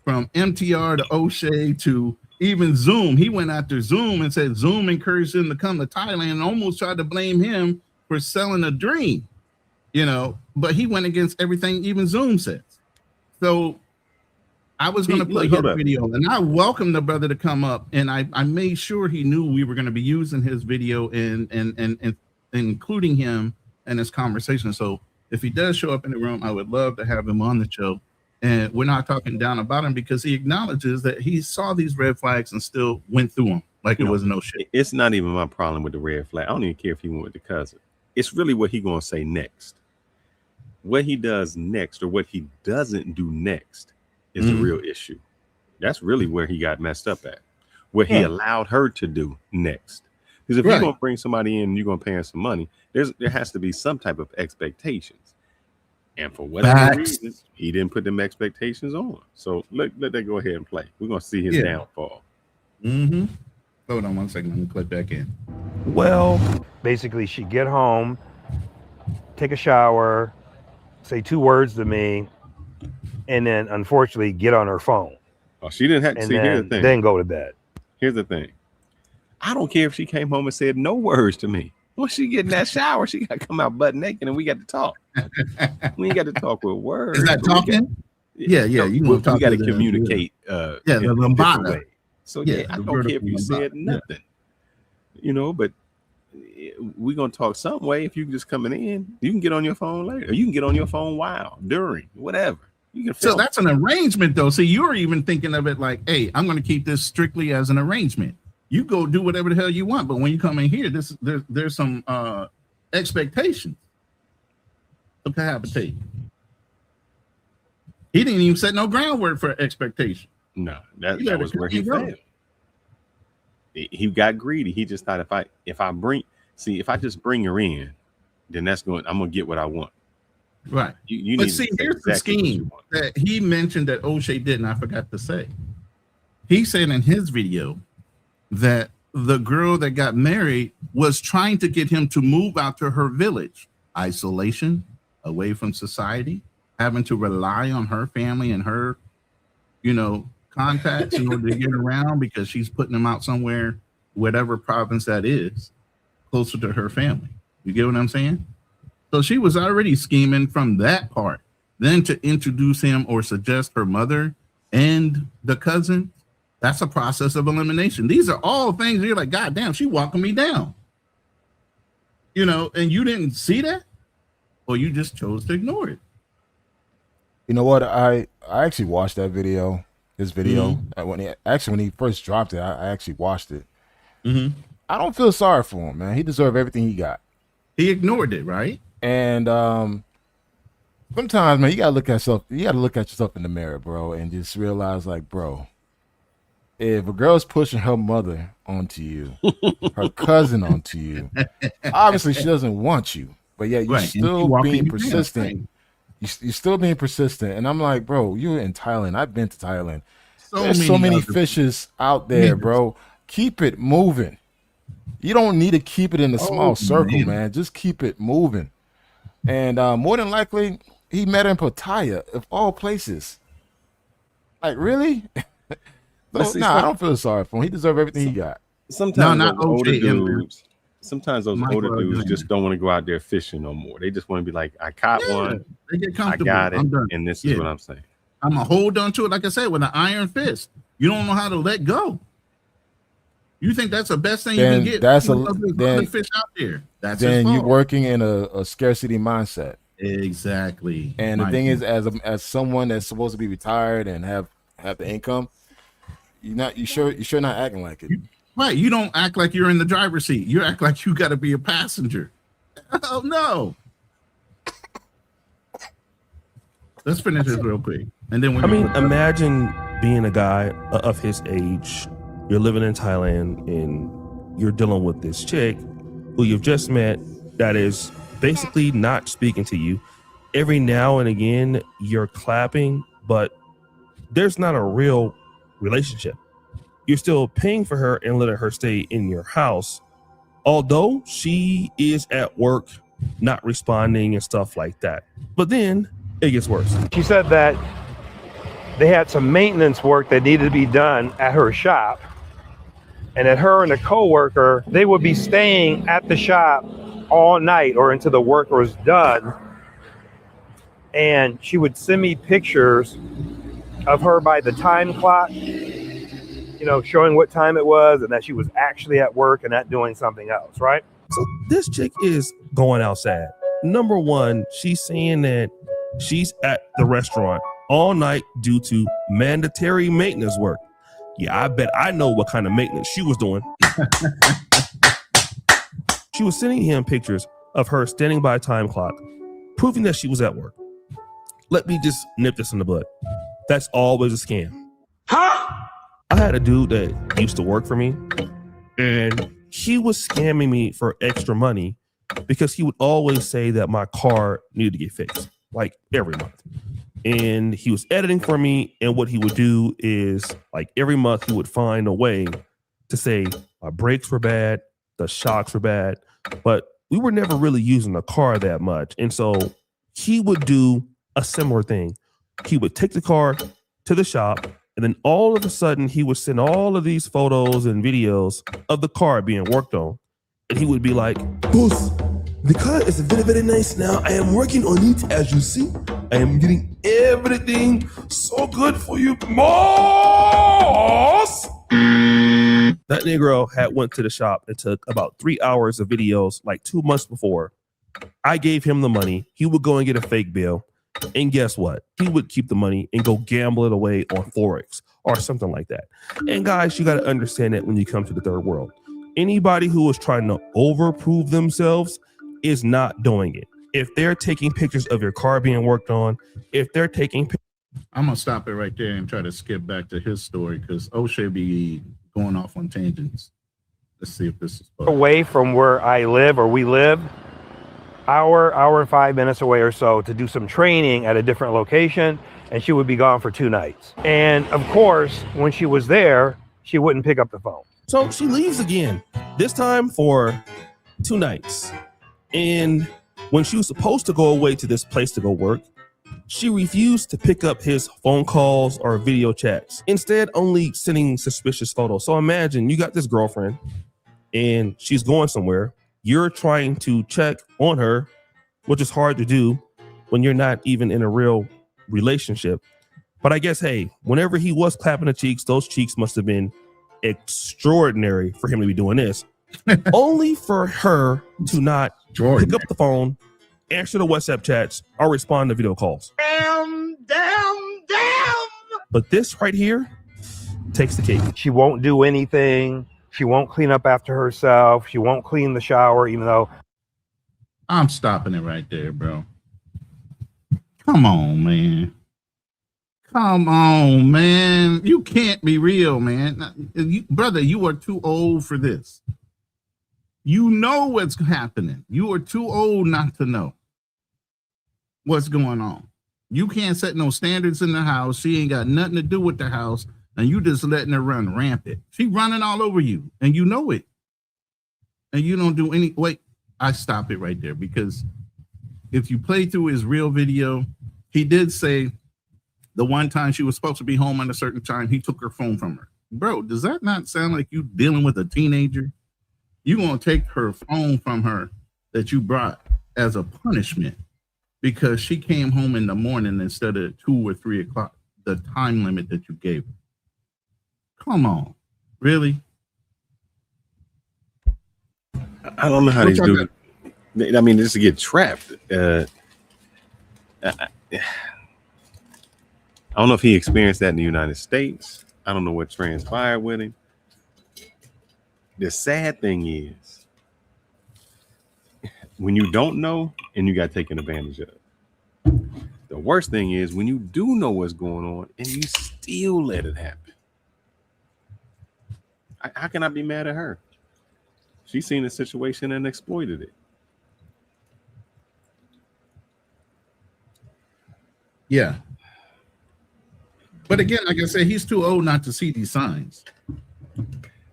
from MTR to O'Shea to even Zoom. He went after Zoom and said Zoom encouraged him to come to Thailand and almost tried to blame him for selling a dream. You know, but he went against everything even Zoom says. So I was going to play his video, and I welcomed the brother to come up, and I made sure he knew we were going to be using his video and including him in this conversation. So if he does show up in the room, I would love to have him on the show. And we're not talking down about him because he acknowledges that he saw these red flags and still went through them like it was no shit. It's not even my problem with the red flag. I don't even care if he went with the cousin. It's really what he going to say next. What he does next, or what he doesn't do next, is the real issue. That's really where he got messed up at. What he allowed her to do next. Because if you're going to bring somebody in and you're going to pay him some money, there has to be some type of expectations. And for whatever reason, he didn't put them expectations on. So let that go ahead and play. We're going to see his downfall. Hold on 1 second. Let me click back in. Well, basically, she'd get home, take a shower, say 2 words to me, and then unfortunately get on her phone. Oh, she didn't have to see. Here's the thing. Then go to bed. Here's the thing. I don't care if she came home and said no words to me. When she get in that shower, she got to come out butt naked and we got to talk. We ain't got to talk with words. Is that talking? Yeah. We got to communicate. The lambada. So I don't care if you said nothing. You know, but we're gonna talk some way. If you just coming in, you can get on your phone later, or you can get on your phone while, during, whatever. You can. So that's an arrangement, though. So you're even thinking of it like, hey, I'm going to keep this strictly as an arrangement. You go do whatever the hell you want, but when you come in here, there's some expectations. What can happen to you? He didn't even set no groundwork for expectation. No, that was where he failed. He got greedy. He just thought if I just bring her in, then I'm gonna get what I want. Right. You but need see, to say here's exactly the scheme that he mentioned that O'Shea didn't. I forgot to say. He said in his video that the girl that got married was trying to get him to move out to her village isolation, away from society, having to rely on her family and her, you know, contacts in order to get around because she's putting them out somewhere, whatever province that is, closer to her family. You get what I'm saying? So she was already scheming from that part. Then to introduce him or suggest her mother and the cousin, that's a process of elimination. These are all things you're like, God damn, she walking me down. You know, and you didn't see that, or you just chose to ignore it. You know what? I actually watched that video. His video when he first dropped it, I actually watched it. I don't feel sorry for him, man. He deserved everything he got. He ignored it, right? And sometimes, man, you gotta look at yourself in the mirror, bro, and just realize, like, bro, if a girl's pushing her mother onto you, her cousin onto you, obviously she doesn't want you, but yet you're still being persistent. You're still being persistent, and I'm like, bro, you're in Thailand. I've been to Thailand. There's so many fishes out there, bro. Keep it moving. You don't need to keep it in a small circle, man. Just keep it moving. And more than likely, he met her in Pattaya, of all places. Like, really? So, I don't feel sorry for him. He deserves everything he got. Sometimes those older dudes just don't want to go out there fishing no more. They just want to be like, I caught one, they get I comfortable. got it, I'm done. and this is what I'm saying. I'm gonna hold on to it, like I said, with an iron fist. You don't know how to let go. You think that's the best thing you can get? That's then fish out there. That's then you're working in a scarcity mindset. Exactly. And the thing is, as someone that's supposed to be retired and have the income, you sure not acting like it. Right. You don't act like you're in the driver's seat. You act like you got to be a passenger. Oh no. Let's finish this real quick, and then imagine being a guy of his age. You're living in Thailand and you're dealing with this chick who you've just met that is basically not speaking to you. Every now and again, you're clapping, but there's not a real relationship. You're still paying for her and letting her stay in your house, although she is at work, not responding and stuff like that. But then it gets worse. She said that they had some maintenance work that needed to be done at her shop, and that her and a coworker, they would be staying at the shop all night or until the work was done. And she would send me pictures of her by the time clock, you know, showing what time it was and that she was actually at work and not doing something else, right? So this chick is going outside. Number one, she's saying that she's at the restaurant all night due to mandatory maintenance work. Yeah, I bet I know what kind of maintenance she was doing. She was sending him pictures of her standing by a time clock, proving that she was at work. Let me just nip this in the bud. That's always a scam. Huh? I had a dude that used to work for me, and he was scamming me for extra money because he would always say that my car needed to get fixed, like every month. And he was editing for me, and what he would do is, like, every month he would find a way to say my brakes were bad, the shocks were bad, but we were never really using the car that much. And so he would do a similar thing. He would take the car to the shop, and then all of a sudden he would send all of these photos and videos of the car being worked on. And he would be like, "Boss, the car is very, very nice now. I am working on it, as you see. I am getting everything so good for you, boss." That Negro had went to the shop and took about 3 hours of videos like 2 months before. I gave him the money. He would go and get a fake bill. And guess what? He would keep the money and go gamble it away on Forex or something like that. And guys, you got to understand that when you come to the third world, anybody who is trying to overprove themselves is not doing it. If they're taking pictures of your car being worked on, if they're taking I'm going to stop it right there and try to skip back to his story because O'Shea be going off on tangents. Let's see if this is away from where I live or we live, hour and 5 minutes away or so to do some training at a different location, and she would be gone for 2 nights. And of course, when she was there, she wouldn't pick up the phone. So she leaves again, this time for 2 nights. And When she was supposed to go away to this place to go work, she refused to pick up his phone calls or video chats, instead only sending suspicious photos. So imagine you got this girlfriend and she's going somewhere. You're trying to check on her, which is hard to do when you're not even in a real relationship. But I guess, hey, whenever he was clapping the cheeks, those cheeks must have been extraordinary for him to be doing this. Only for her to not pick up the phone, answer the WhatsApp chats, or respond to video calls. Damn. But this right here takes the cake. She won't do anything. She won't clean up after herself. She won't clean the shower, even though. I'm stopping it right there, bro. Come on, man. Come on, man. You can't be real, man. Brother, you are too old for this. You know what's happening. You are too old not to know what's going on. You can't set no standards in the house. She ain't got nothing to do with the house, and you just letting her run rampant. She running all over you, and you know it. And you don't do any. Wait, I stop it right there, because if you play through his real video, he did say the one time she was supposed to be home at a certain time, he took her phone from her. Bro, does that not sound like you dealing with a teenager? You gonna take her phone from her that you brought as a punishment because she came home in the morning instead of 2 or 3 o'clock, the time limit that you gave her. Come on, really? I don't know how these dudes. I mean, just to get trapped. I don't know if he experienced that in the United States. I don't know what transpired with him. The sad thing is, when you don't know and you got taken advantage of. The worst thing is when you do know what's going on and you still let it happen. How can I be mad at her? She's seen the situation and exploited it. Yeah. But again, like I said, he's too old not to see these signs.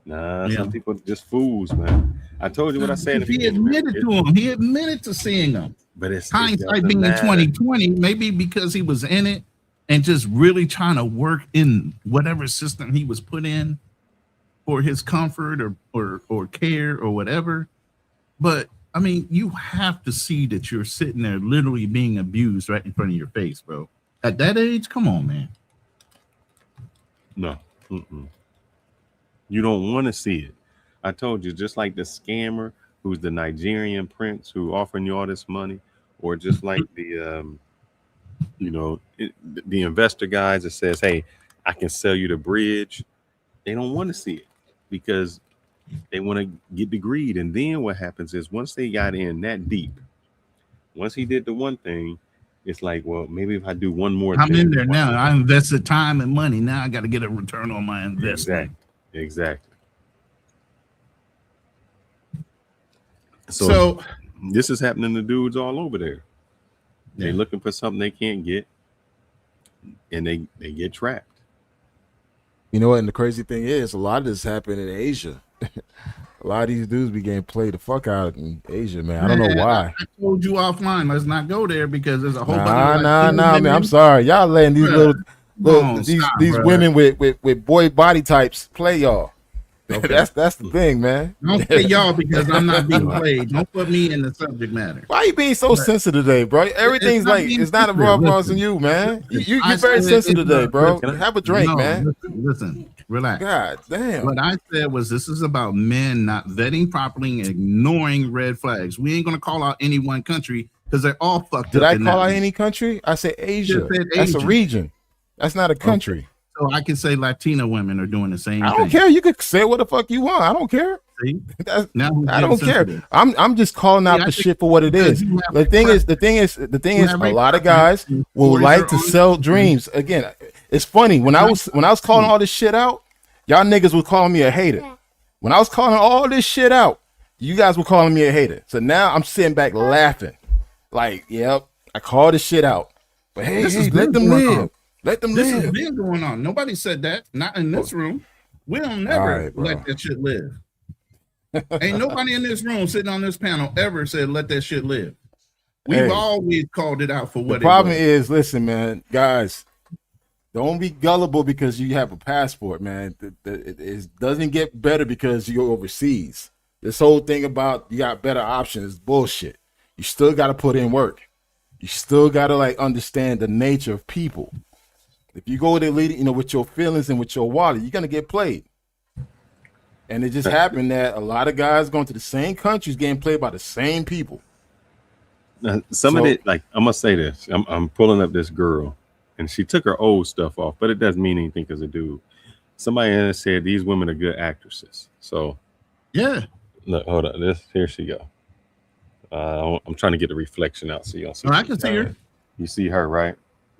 Nah, some people are just fools, man. I told you what I said. He admitted to him. He admitted to seeing them. But it's hindsight being in 2020, maybe because he was in it and just really trying to work in whatever system he was put in for his comfort or care or whatever. But I mean, you have to see that you're sitting there literally being abused right in front of your face, bro. At that age, come on, man. No. You don't want to see it. I told you, just like the scammer who's the Nigerian prince who offering you all this money, or just like the the investor guys that says, hey, I can sell you the bridge. They don't want to see it because they want to get the greed. And then what happens is once they got in that deep, once he did the one thing, it's like, well, maybe if I do one more I'm thing, in there now. I invested time and money. Now I got to get a return on my investment. Exactly. So this is happening to dudes all over there. They're looking for something they can't get, and they get trapped. You know what? And the crazy thing is, a lot of this happened in Asia. A lot of these dudes be getting played the fuck out in Asia, man. I don't know why. I told you offline, let's not go there because there's a whole bunch of man. I'm sorry. Y'all letting these these women with boy body types play y'all. Okay. That's the thing, man. Don't say y'all because I'm not being played. Don't put me in the subject matter. Why are you being so sensitive today, bro? Everything's it's not about us and you, man. You're very sensitive today, bro. Have a drink, man. Listen, relax. God damn. What I said was this is about men not vetting properly and ignoring red flags. We ain't gonna call out any one country because they're all fucked up. Did I call out any country? I said Asia. That's a region. That's not a country. So I can say Latina women are doing the same thing. I don't care. You can say what the fuck you want. I don't care. See? I don't care. I'm just calling out the shit for what it is. The thing is, a lot of guys will like to sell dreams. Again, it's funny when I was calling all this shit out, y'all niggas were calling me a hater. When I was calling all this shit out, you guys were calling me a hater. So now I'm sitting back laughing, like, yep, I called this shit out. But hey, let them live. Let them live. This has been going on. Nobody said that. Not in this room. We don't never let that shit live. Ain't nobody in this room sitting on this panel ever said let that shit live. We've Hey. always called it out for The what problem it was. is, listen, man, guys, don't be gullible because you have a passport, man. It doesn't get better because you're overseas. This whole thing about you got better options is bullshit. You still got to put in work. You still got to like understand the nature of people. If you go there, with your feelings and with your wallet, you're gonna get played. And it just happened that a lot of guys going to the same countries getting played by the same people. Some of it, like I'm gonna say this, I'm pulling up this girl, and she took her old stuff off, but it doesn't mean anything as a dude. Somebody said these women are good actresses. So Yeah. look, hold on, here she go. I'm trying to get the reflection out so y'all see. Oh, I can see her. You see her, right?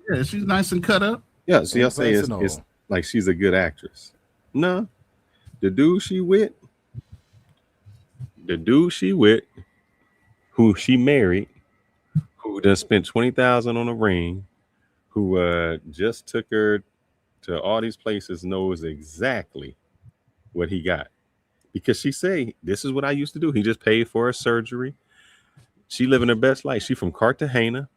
Yeah, she's nice and cut up. Yeah. So y'all say it's like she's a good actress. No, the dude she with, who she married, who just spent $20,000 on a ring, who just took her to all these places, knows exactly what he got. Because she say, this is what I used to do. He just paid for her surgery. She living her best life. She from Cartagena.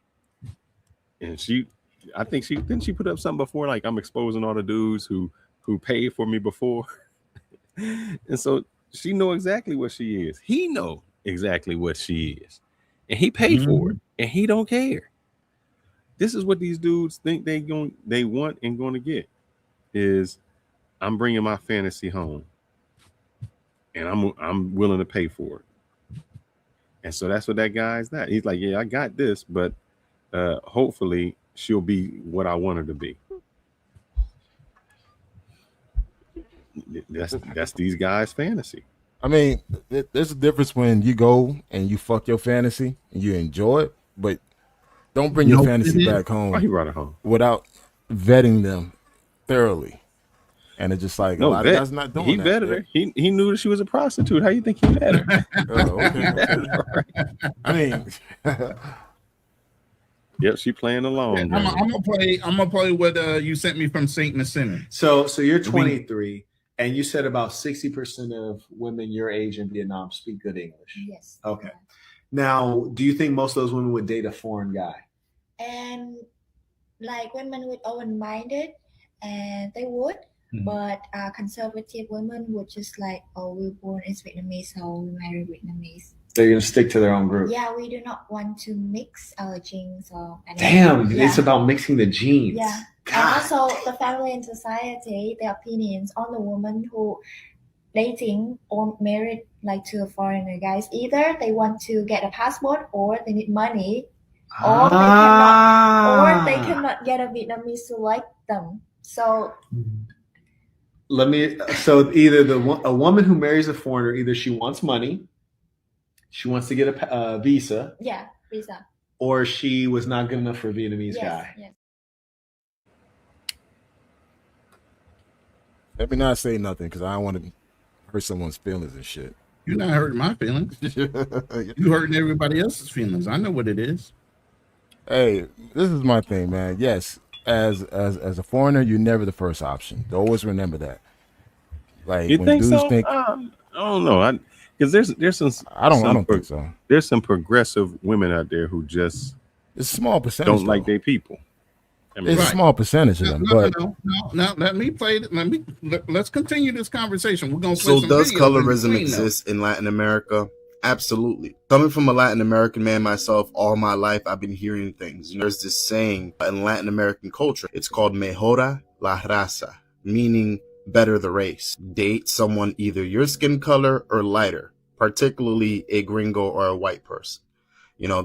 And I think she put up something before, like I'm exposing all the dudes who paid for me before. And so she know exactly what she is. He know exactly what she is. And he paid for it. And he don't care. This is what these dudes think they want and going to get is I'm bringing my fantasy home. And I'm willing to pay for it. And so that's what that guy's that. He's like, yeah, I got this, but hopefully she'll be what I want her to be. That's these guys' fantasy. I mean, there's a difference when you go and you fuck your fantasy and you enjoy it, but don't bring your fantasy back home. Why he brought it home without vetting them thoroughly. And it's just like a lot of guys not doing he that. He vetted her. He knew that she was a prostitute. How you think he vetted her? Okay. I mean, yep, she playing along. Yeah, I'm gonna play what you sent me from Saint Massena. So you're 23, and you said about 60% of women your age in Vietnam speak good English. Yes. Okay. Now, do you think most of those women would date a foreign guy? And like women with open-minded, and they would. But conservative women would just like, oh, we're born as Vietnamese, so we marry Vietnamese. They're going to stick to their own group. Yeah, we do not want to mix our genes or anything. Damn, it's about mixing the genes. Yeah. God. And also the family and society, their opinions on the woman who dating or married like to a foreigner guys. Either they want to get a passport or they need money, or they cannot get a Vietnamese to like them. So either a woman who marries a foreigner, either she wants money, she wants to get a visa. Yeah, visa. Or she was not good enough for a Vietnamese guy. Yes. Let me not say nothing because I don't want to hurt someone's feelings and shit. You're not hurting my feelings. You hurting everybody else's feelings. I know what it is. Hey, this is my thing, man. Yes, as a foreigner, you're never the first option. Always remember that. Like you when think dudes so? think, I don't know. Because there's some. I don't think so. There's some progressive women out there who just it's a small percentage don't like their people. I mean, it's a small percentage of them. No, let me play it. Let's continue this conversation. We're gonna. So does colorism exist in Latin America? Absolutely. Coming from a Latin American man myself, all my life I've been hearing things. There's this saying in Latin American culture. It's called "mejora la raza," meaning better the race. Date someone either your skin color or lighter, particularly a gringo or a white person.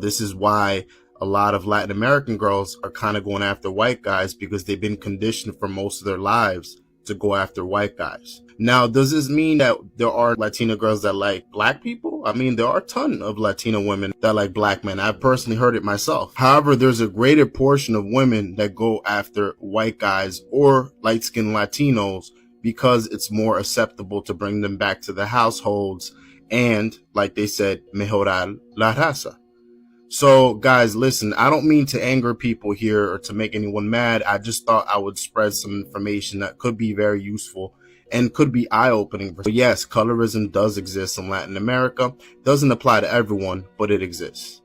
This is why a lot of Latin American girls are kind of going after white guys because they've been conditioned for most of their lives to go after white guys. Now, does this mean that there are Latina girls that like black people? I mean, there are a ton of Latina women that like black men. I've personally heard it myself. However, there's a greater portion of women that go after white guys or light-skinned Latinos because it's more acceptable to bring them back to the households and, like they said, mejorar la raza. So, guys, listen, I don't mean to anger people here or to make anyone mad. I just thought I would spread some information that could be very useful and could be eye-opening. But yes, colorism does exist in Latin America. Doesn't apply to everyone, but it exists.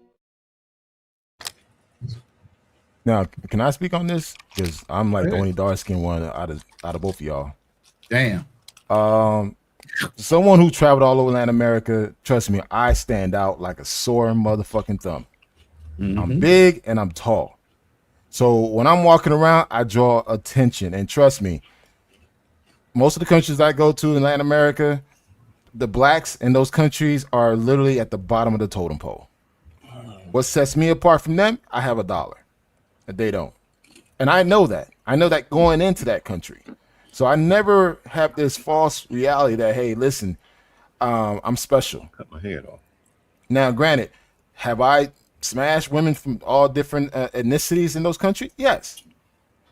Now, can I speak on this? Because I'm like the ahead. only dark skinned one out of both of y'all. Damn. Someone who traveled all over Latin America, trust me, I stand out like a sore motherfucking thumb. I'm big and I'm tall. So when I'm walking around, I draw attention. And trust me, most of the countries I go to in Latin America, the blacks in those countries are literally at the bottom of the totem pole. What sets me apart from them? I have $1. And they don't. And I know that. I know that going into that country. So I never have this false reality that, hey, listen, I'm special. Cut my head off. Now, granted, have I smashed women from all different ethnicities in those countries? Yes.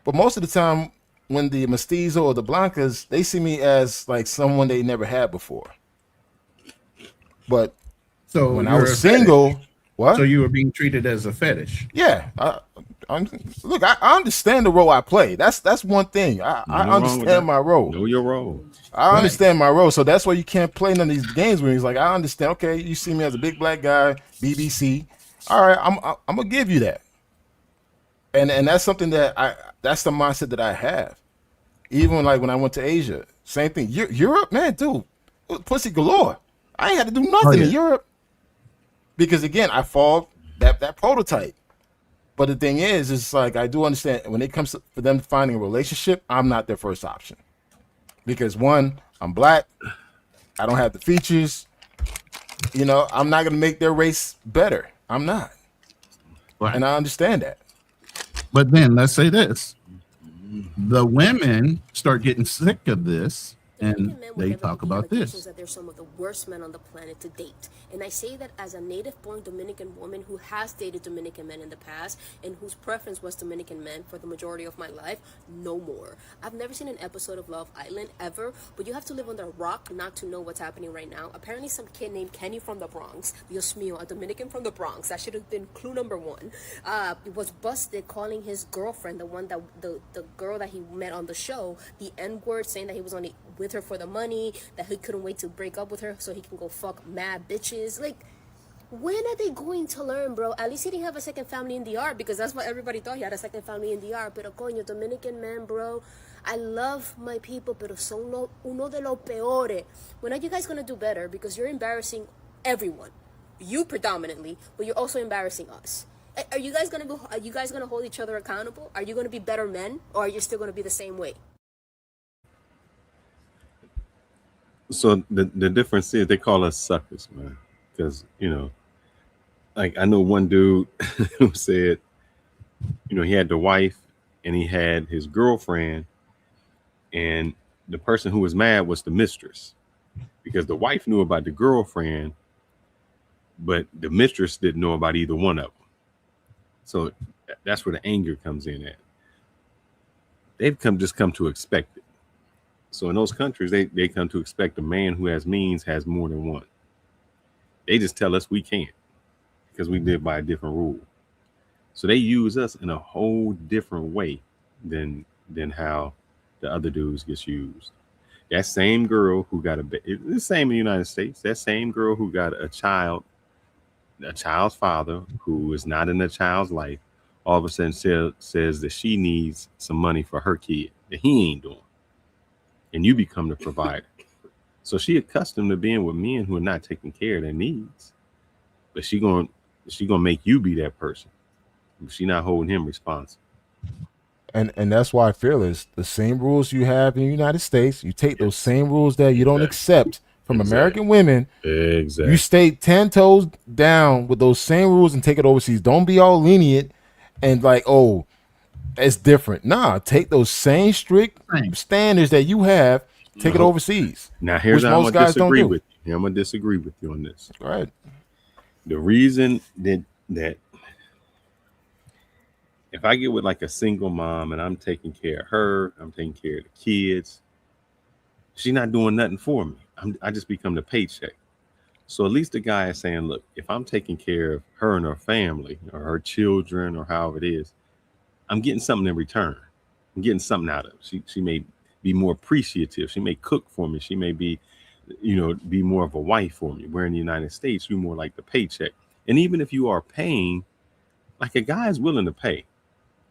But most of the time, when the mestizo or the blancas, they see me as like someone they never had before. But So when I you're was a single, fetish. what? So you were being treated as a fetish. Yeah, look, I understand the role I play. That's one thing. I Nothing wrong with that. understand my role. Know your role. I understand my role. So that's why you can't play none of these games with me. It's like, I understand. Okay, you see me as a big black guy, BBC. All right, I'm gonna give you that. And that's something that's the mindset that I have. Even like when I went to Asia, same thing. Europe, man, dude, pussy galore. I ain't had to do nothing in Europe. Because again, I fall that prototype. But the thing is, it's like I do understand when it comes to for them finding a relationship, I'm not their first option. Because one, I'm black, I don't have the features. You know, I'm not gonna make their race better. I'm not. Right. And I understand that. But then let's say this. The women start getting sick of this, and they talk about this. That they're some of the worst men on the planet to date. And I say that as a native-born Dominican woman who has dated Dominican men in the past and whose preference was Dominican men for the majority of my life, no more. I've never seen an episode of Love Island ever, but you have to live under a rock not to know what's happening right now. Apparently some kid named Kenny from the Bronx, Dios mío, a Dominican from the Bronx, that should have been clue number one, was busted calling his girlfriend, the one that the girl that he met on the show, the N-word, saying that he was only with her for the money, that he couldn't wait to break up with her so he can go fuck mad bitches. Like, when are they going to learn, bro? At least he didn't have a second family in DR, because that's what everybody thought, he had a second family in DR. Pero coño, Dominican man, bro, I love my people, pero son uno de los peores. When are you guys gonna do better? Because you're embarrassing everyone, you predominantly, but you're also embarrassing us. Are you guys gonna hold each other accountable? Are you gonna be better men, or are you still gonna be the same way? So the difference is they call us suckers, man. Because, you know, like I know one dude who said, you know, he had the wife and he had his girlfriend, and the person who was mad was the mistress, because the wife knew about the girlfriend, but the mistress didn't know about either one of them. So that's where the anger comes in at. They've come to expect it. So in those countries, they come to expect a man who has means has more than one. They just tell us we can't because we live by a different rule. So they use us in a whole different way than how the other dudes gets used. That same girl who got it's the same in the United States. That same girl who got a child's father who is not in the child's life, all of a sudden says that she needs some money for her kid that he ain't doing. And you become the provider. So she accustomed to being with men who are not taking care of their needs. But she gonna make you be that person. She not holding him responsible. And that's why Fearless, the same rules you have in the United States, you take those same rules that you don't accept from American women. Exactly. You stay 10 toes down with those same rules and take it overseas. Don't be all lenient and like, oh, it's different. Nah, take those same strict standards that you have, take it overseas. Now here's how I'm gonna disagree with you. I'm gonna disagree with you on this. All right. The reason that if I get with like a single mom and I'm taking care of her, I'm taking care of the kids, she's not doing nothing for me. I just become the paycheck. So at least the guy is saying, look, if I'm taking care of her and her family or her children or however it is, I'm getting something in return. I'm getting something out of it. She may be more appreciative. She may cook for me. She may be, be more of a wife for me. Where in the United States, you're more like the paycheck. And even if you are paying, like a guy is willing to pay.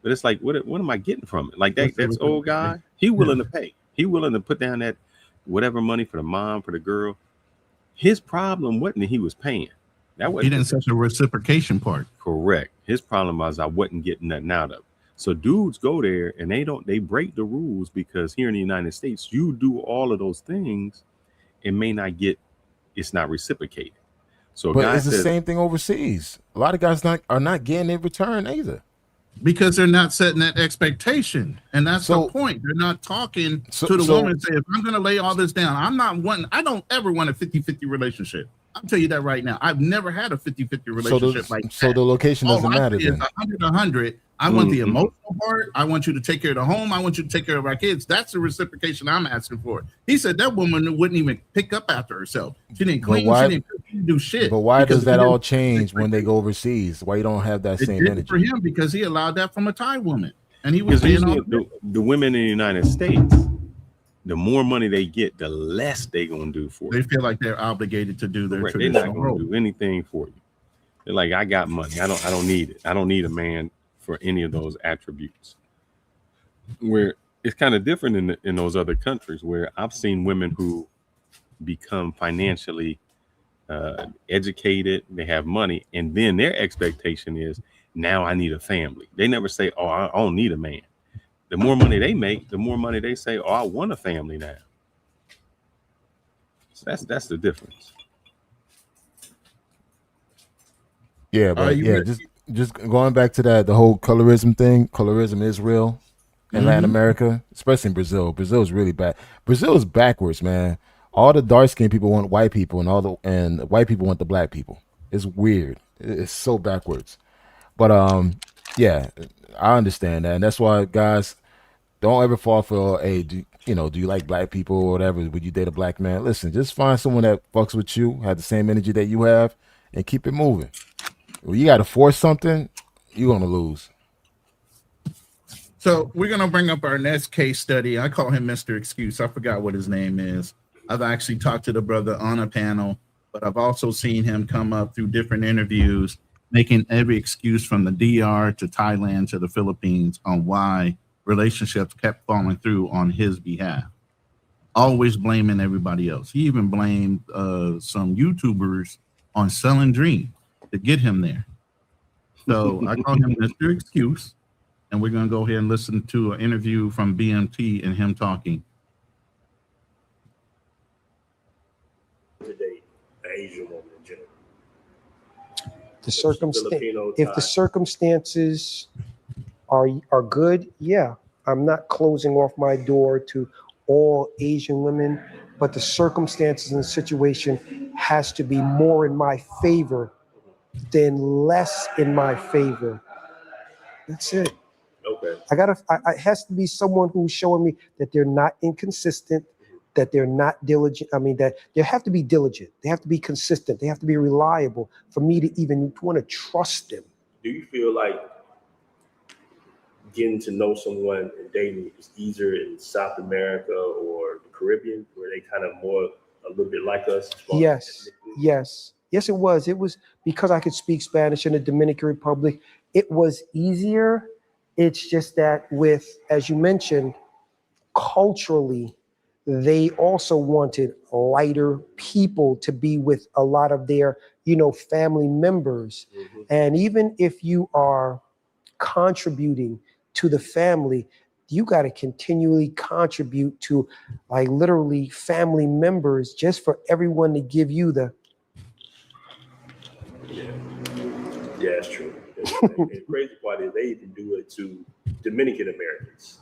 But it's like, what am I getting from it? Like What's the that's old reciprocation? guy. He willing Yeah. to pay. He willing to put down that whatever money for the mom, for the girl. His problem wasn't that he was paying. That He wasn't didn't set the reciprocation part. correct. His problem was I wasn't getting nothing out of it. So dudes go there and they break the rules because here in the United States, you do all of those things and may not get, it's not reciprocated. So a But guy it's the says, same thing overseas. A lot of guys are not getting in return either. Because they're not setting that expectation. And that's So- the point. They're not talking So- to the so- woman and say, if I'm going to lay all this down, I don't ever want a 50-50 relationship. I'll tell you that right now. I've never had a 50-50 relationship like that. So the location doesn't matter It's then. 100-100. I want the Mhm. emotional part. I want you to take care of the home. I want you to take care of our kids. That's the reciprocation I'm asking for. He said that woman wouldn't even pick up after herself. She didn't But clean. why- She didn't cook, she didn't do shit. But why because does that he all didn't- change when they go overseas? Why you don't have that It same did it energy? for him because he allowed that from a Thai woman, and he was because being usually all. the women in the United States, the more money they get, the less they gonna do for They you. feel like they're obligated to do their Correct. They're not traditional gonna role. do anything for you. They're like, I got money. I don't need it. I don't need a man for any of those attributes. Where it's kind of different in those other countries where I've seen women who become financially educated, they have money, and then their expectation is now I need a family. They never say, oh, I don't need a man. The more money they make, the more money they say, oh, I want a family now. So that's the difference. Yeah, but you yeah, ready? just going back to that, the whole colorism thing. Colorism is real in Latin America, especially in Brazil. Brazil is really bad. Brazil is backwards, man. All the dark skinned people want white people, and the white people want the black people. It's weird. It's so backwards. But yeah, I understand that, and that's why guys don't ever fall for do you like black people or whatever? Would you date a black man? Listen, just find someone that fucks with you, have the same energy that you have, and keep it moving. When you got to force something, you're gonna lose. So we're gonna bring up our next case study. I call him Mr. Excuse. I forgot what his name is. I've actually talked to the brother on a panel, but I've also seen him come up through different interviews, making every excuse from the DR to Thailand to the Philippines on why relationships kept falling through on his behalf. Always blaming everybody else. He even blamed some YouTubers on selling dreams to get him there. So I call him Mr. Excuse. And we're going to go ahead and listen to an interview from BMT and him talking. Today, an Asian woman in general. If the circumstances are good, yeah, I'm not closing off my door to all Asian women, but the circumstances and the situation has to be more in my favor than less in my favor. That's it. Okay. It has to be someone who's showing me that they're not inconsistent, that they're not diligent. I mean, that they have to be diligent. They have to be consistent. They have to be reliable for me to even want to trust them. Do you feel like getting to know someone and dating is easier in South America or the Caribbean, where they kind of more a little bit like us? Yes, it was. It was because I could speak Spanish in the Dominican Republic. It was easier. It's just that with, as you mentioned, culturally, they also wanted lighter people to be with a lot of their, family members. Mm-hmm. And even if you are contributing to the family, you got to continually contribute to, like, literally family members, just for everyone to give you the. Yeah, it's true. And the crazy part is they even do it to Dominican Americans.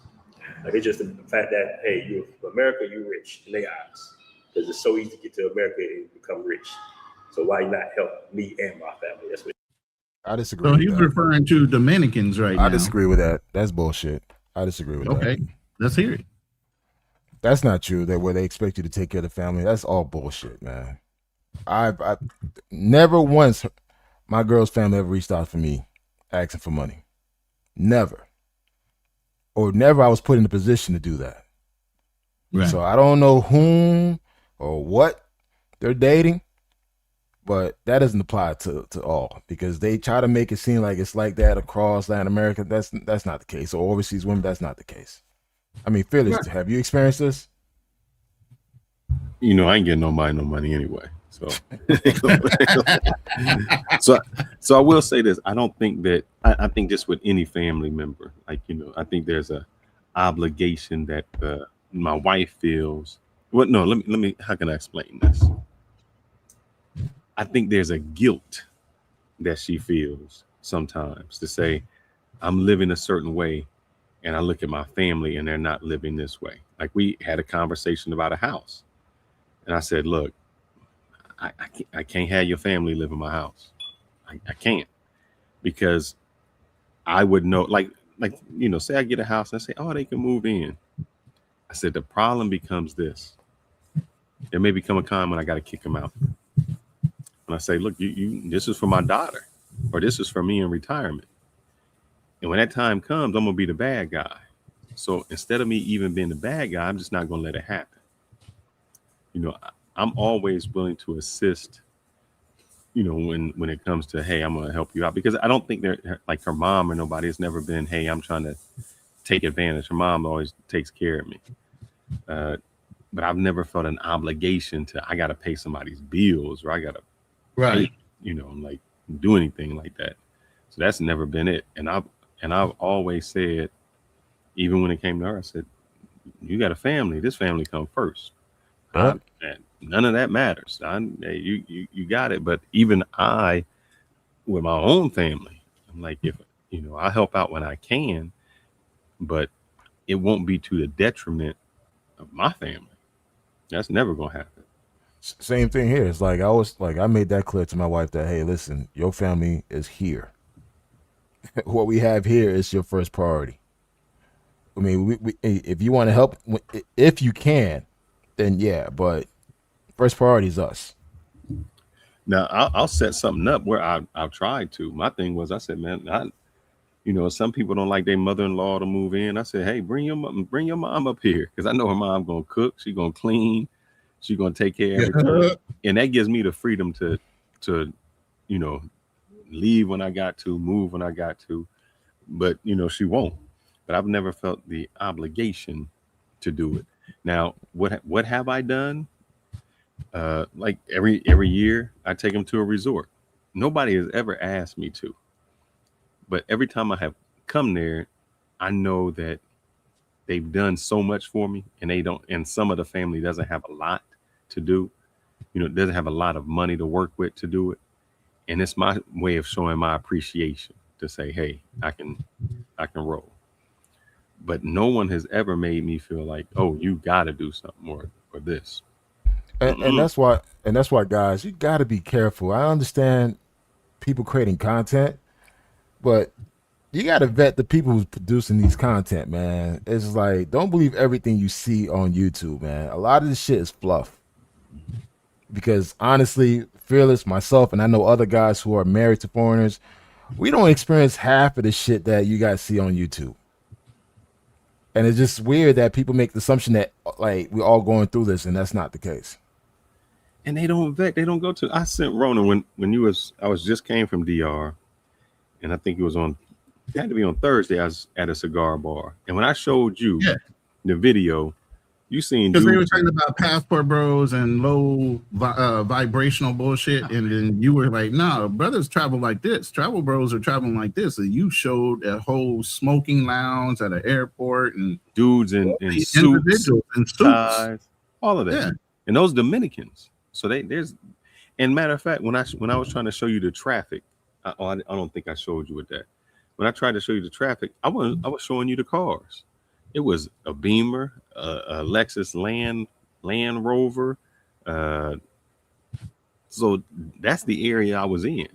Like, it's just the fact that, hey, you're from America, you're rich in their eyes, because it's so easy to get to America and become rich. So why not help me and my family? That's what. I disagree. So he's referring to Dominicans right now. I disagree with that. That's bullshit. I disagree with that. Okay, let's hear it. That's not true. That where they expect you to take care of the family. That's all bullshit, man. I never once my girl's family ever reached out for me asking for money. Never. Or never I was put in a position to do that. Right. So I don't know whom or what they're dating, but that doesn't apply to all, because they try to make it seem like it's like that across Latin America. That's not the case. Or overseas women, that's not the case. I mean, Phyllis, have you experienced this? You know, I ain't getting nobody no money anyway. So, so I will say this. I don't think that, I think just with any family member, like, you know, I think there's a obligation that my wife feels. Well, no, let me, how can I explain this? I think there's a guilt that she feels sometimes to say, I'm living a certain way, and I look at my family and they're not living this way. Like, we had a conversation about a house, and I said, look, I can't have your family live in my house. I can't, because I would know, like, you know, say I get a house and I say, oh, they can move in. I said, the problem becomes this. There may become a time when I got to kick them out. And I say, look, you, this is for my daughter, or this is for me in retirement. And when that time comes, I'm going to be the bad guy. So instead of me even being the bad guy, I'm just not going to let it happen. You know, I'm always willing to assist, you know, when it comes to, hey, I'm going to help you out, because I don't think they're like her mom or nobody has never been, hey, I'm trying to take advantage. Her mom always takes care of me. But I've never felt an obligation to, I got to pay somebody's bills, or I got to, Right. you know, like, do anything like that. So that's never been it. And I've always said, even when it came to her, I said, you got a family. This family come first. Right. And none of that matters. You got it. But even I, with my own family, I'm like, if, you know, I help out when I can, but it won't be to the detriment of my family. That's never gonna happen. Same thing here. It's like I made that clear to my wife that, hey, listen, your family is here. What we have here is your first priority. I mean, if you want to help, if you can, then yeah, but first priority is us. Now I'll set something up where I'll try to. My thing was, I said, man, you know, some people don't like their mother-in-law to move in. I said, hey, bring your mom up here, because I know her mom gonna cook, she gonna clean, she gonna take care of everything, and that gives me the freedom to, you know, leave when I got to, move when I got to. But you know, she won't. But I've never felt the obligation to do it. Now, what have I done? Like every year, I take them to a resort. Nobody has ever asked me to, but every time I have come there, I know that they've done so much for me, and they don't. And some of the family doesn't have a lot to do. You know, doesn't have a lot of money to work with to do it, and it's my way of showing my appreciation to say, hey, I can roll. But no one has ever made me feel like, oh, you got to do something or this. And that's why guys, you got to be careful. I understand people creating content, but you got to vet the people who's producing these content, man. It's like, don't believe everything you see on YouTube, man. A lot of this shit is fluff. Because honestly, Fearless, myself, and I know other guys who are married to foreigners, we don't experience half of the shit that you guys see on YouTube. And it's just weird that people make the assumption that, like, we're all going through this, and that's not the case. And they don't vet. They don't go to. I sent Ronin when I was just came from DR, and I think it had to be on Thursday. I was at a cigar bar, and when I showed you the video, you seen, because they were talking about passport bros and low vibrational bullshit, and then you were like, "No, brothers travel like this. Travel bros are traveling like this." And you showed a whole smoking lounge at an airport, and dudes in suits, ties, all of that. Yeah. And those Dominicans. So there's, and matter of fact, when I was trying to show you the traffic, I don't think I showed you with that. When I tried to show you the traffic, I was showing you the cars. It was a Beamer, a Lexus Land Rover. So that's the area I was in.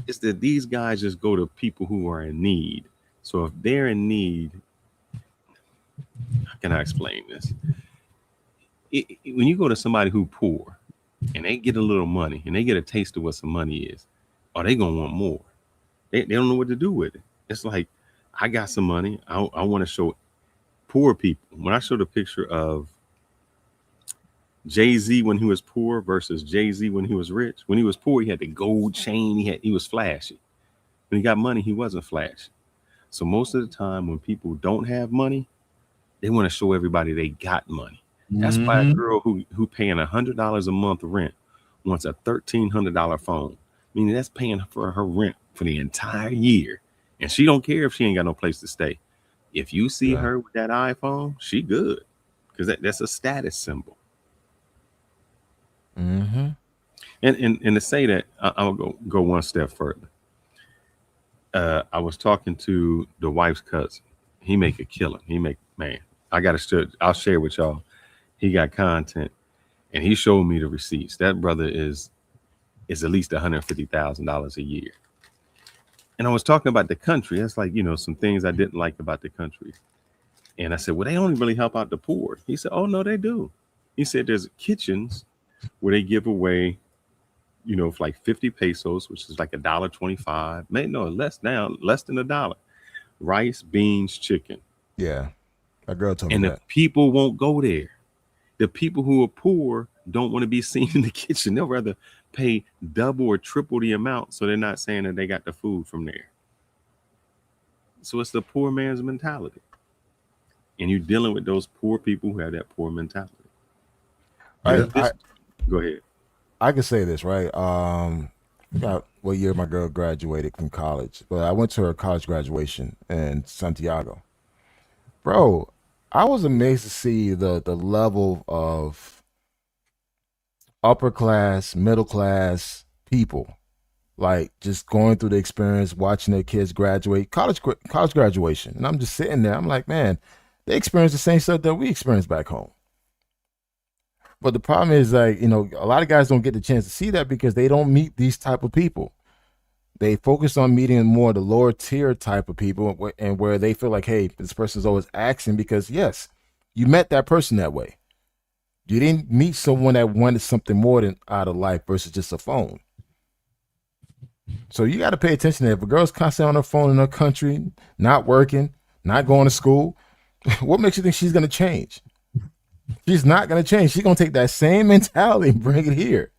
It's that these guys just go to people who are in need. So if they're in need, how can I explain this? When you go to somebody who poor and they get a little money and they get a taste of what some money is, are they gonna want more? They don't know what to do with it. It's like, I got some money. I want to show poor people. When I showed a picture of Jay-Z when he was poor versus Jay-Z when he was rich. When he was poor, he had the gold chain. He was flashy. When he got money, he wasn't flashy. So most of the time when people don't have money, they want to show everybody they got money. That's why a girl who paying $100 a month rent wants a $1,300 phone. Meaning that's paying for her rent for the entire year. And she don't care if she ain't got no place to stay. If you see her with that iPhone, she good. Because that's a status symbol. Mm-hmm. And to say that, I'll go one step further. I was talking to the wife's cousin. He make a killing. I'll share with y'all. He got content, and he showed me the receipts. That brother is at least $150,000 a year. And I was talking about the country. That's like, some things I didn't like about the country. And I said, well, they only really help out the poor. He said, oh no, they do. He said there's kitchens where they give away, for like 50 pesos, which is like $1.25. Less than $1. Rice, beans, chicken. Yeah. That girl told me and that. the people won't go there. The people who are poor don't want to be seen in the kitchen. They'll rather pay double or triple the amount, so they're not saying that they got the food from there. So it's the poor man's mentality. And you're dealing with those poor people who have that poor mentality. Go ahead. I can say this, right? I forgot what year my girl graduated from college, but I went to her college graduation in Santiago. Bro, I was amazed to see the level of upper class, middle class people, like just going through the experience, watching their kids graduate, college graduation. And I'm just sitting there. I'm like, man, they experience the same stuff that we experience back home. But the problem is, like, a lot of guys don't get the chance to see that because they don't meet these type of people. They focus on meeting more the lower tier type of people, and where they feel like, hey, this person's always asking because, yes, you met that person that way. You didn't meet someone that wanted something more than out of life versus just a phone. So you got to pay attention to that. If a girl's constantly on her phone in her country, not working, not going to school, what makes you think she's going to change? She's not going to change. She's going to take that same mentality and bring it here.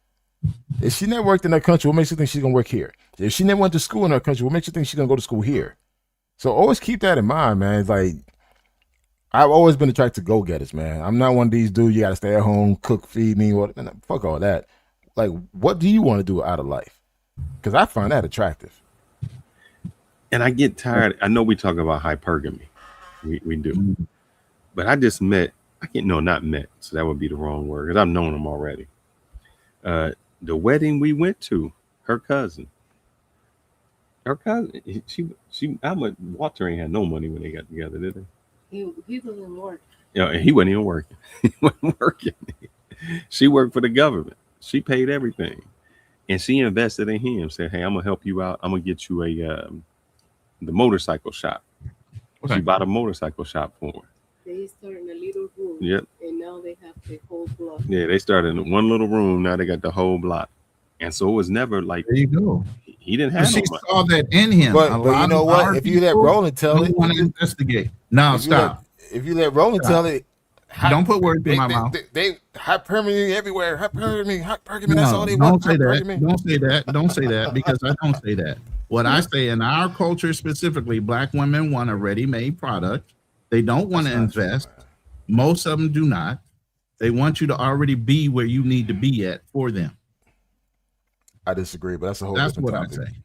If she never worked in her country, what makes you think she's going to work here? If she never went to school in her country, what makes you think she's going to go to school here? So always keep that in mind, man. It's like, I've always been attracted to go-getters, man. I'm not one of these dudes, you got to stay at home, cook, feed me. Fuck all that. Like, what do you want to do out of life? Because I find that attractive. And I get tired. I know we talk about hypergamy. We do. But I just met, not met, so that would be the wrong word, because I've known them already. The wedding we went to, her cousin, Walter ain't had no money when they got together, did they? He doesn't work. Yeah, and he wasn't even working. He wasn't working. She worked for the government. She paid everything. And she invested in him, said, hey, I'm going to help you out. I'm going to get you the motorcycle shop. Okay. She bought a motorcycle shop for her. They started in a little room. Yep. And now they have the whole block. Yeah, they started in one little room. Now they got the whole block. And so it was never like, there you go. He didn't have she no money. saw that in him. But you know what? If you let Ronin tell it, want to investigate. No, stop. If you let Ronin tell it, don't put words in my mouth. They hypergamy everywhere. Hypergamy. No, That's all they don't want. say that. Don't say that. Don't say that, because I don't say that. What I say, in our culture specifically, Black women want a ready-made product. They don't want to invest. Most of them do not. They want you to already be where you need to be at for them. I disagree, but that's a whole That's different what topic. I say.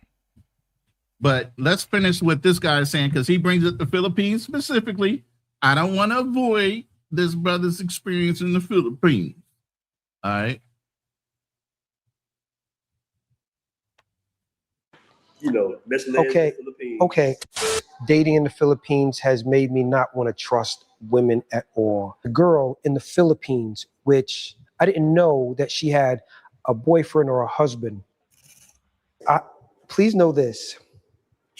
But let's finish with this guy saying, because he brings up the Philippines specifically. I don't want to avoid this brother's experience in the Philippines. All right. Okay. Dating in the Philippines has made me not want to trust women at all. The girl in the Philippines, which I didn't know that she had a boyfriend or a husband. Please know this.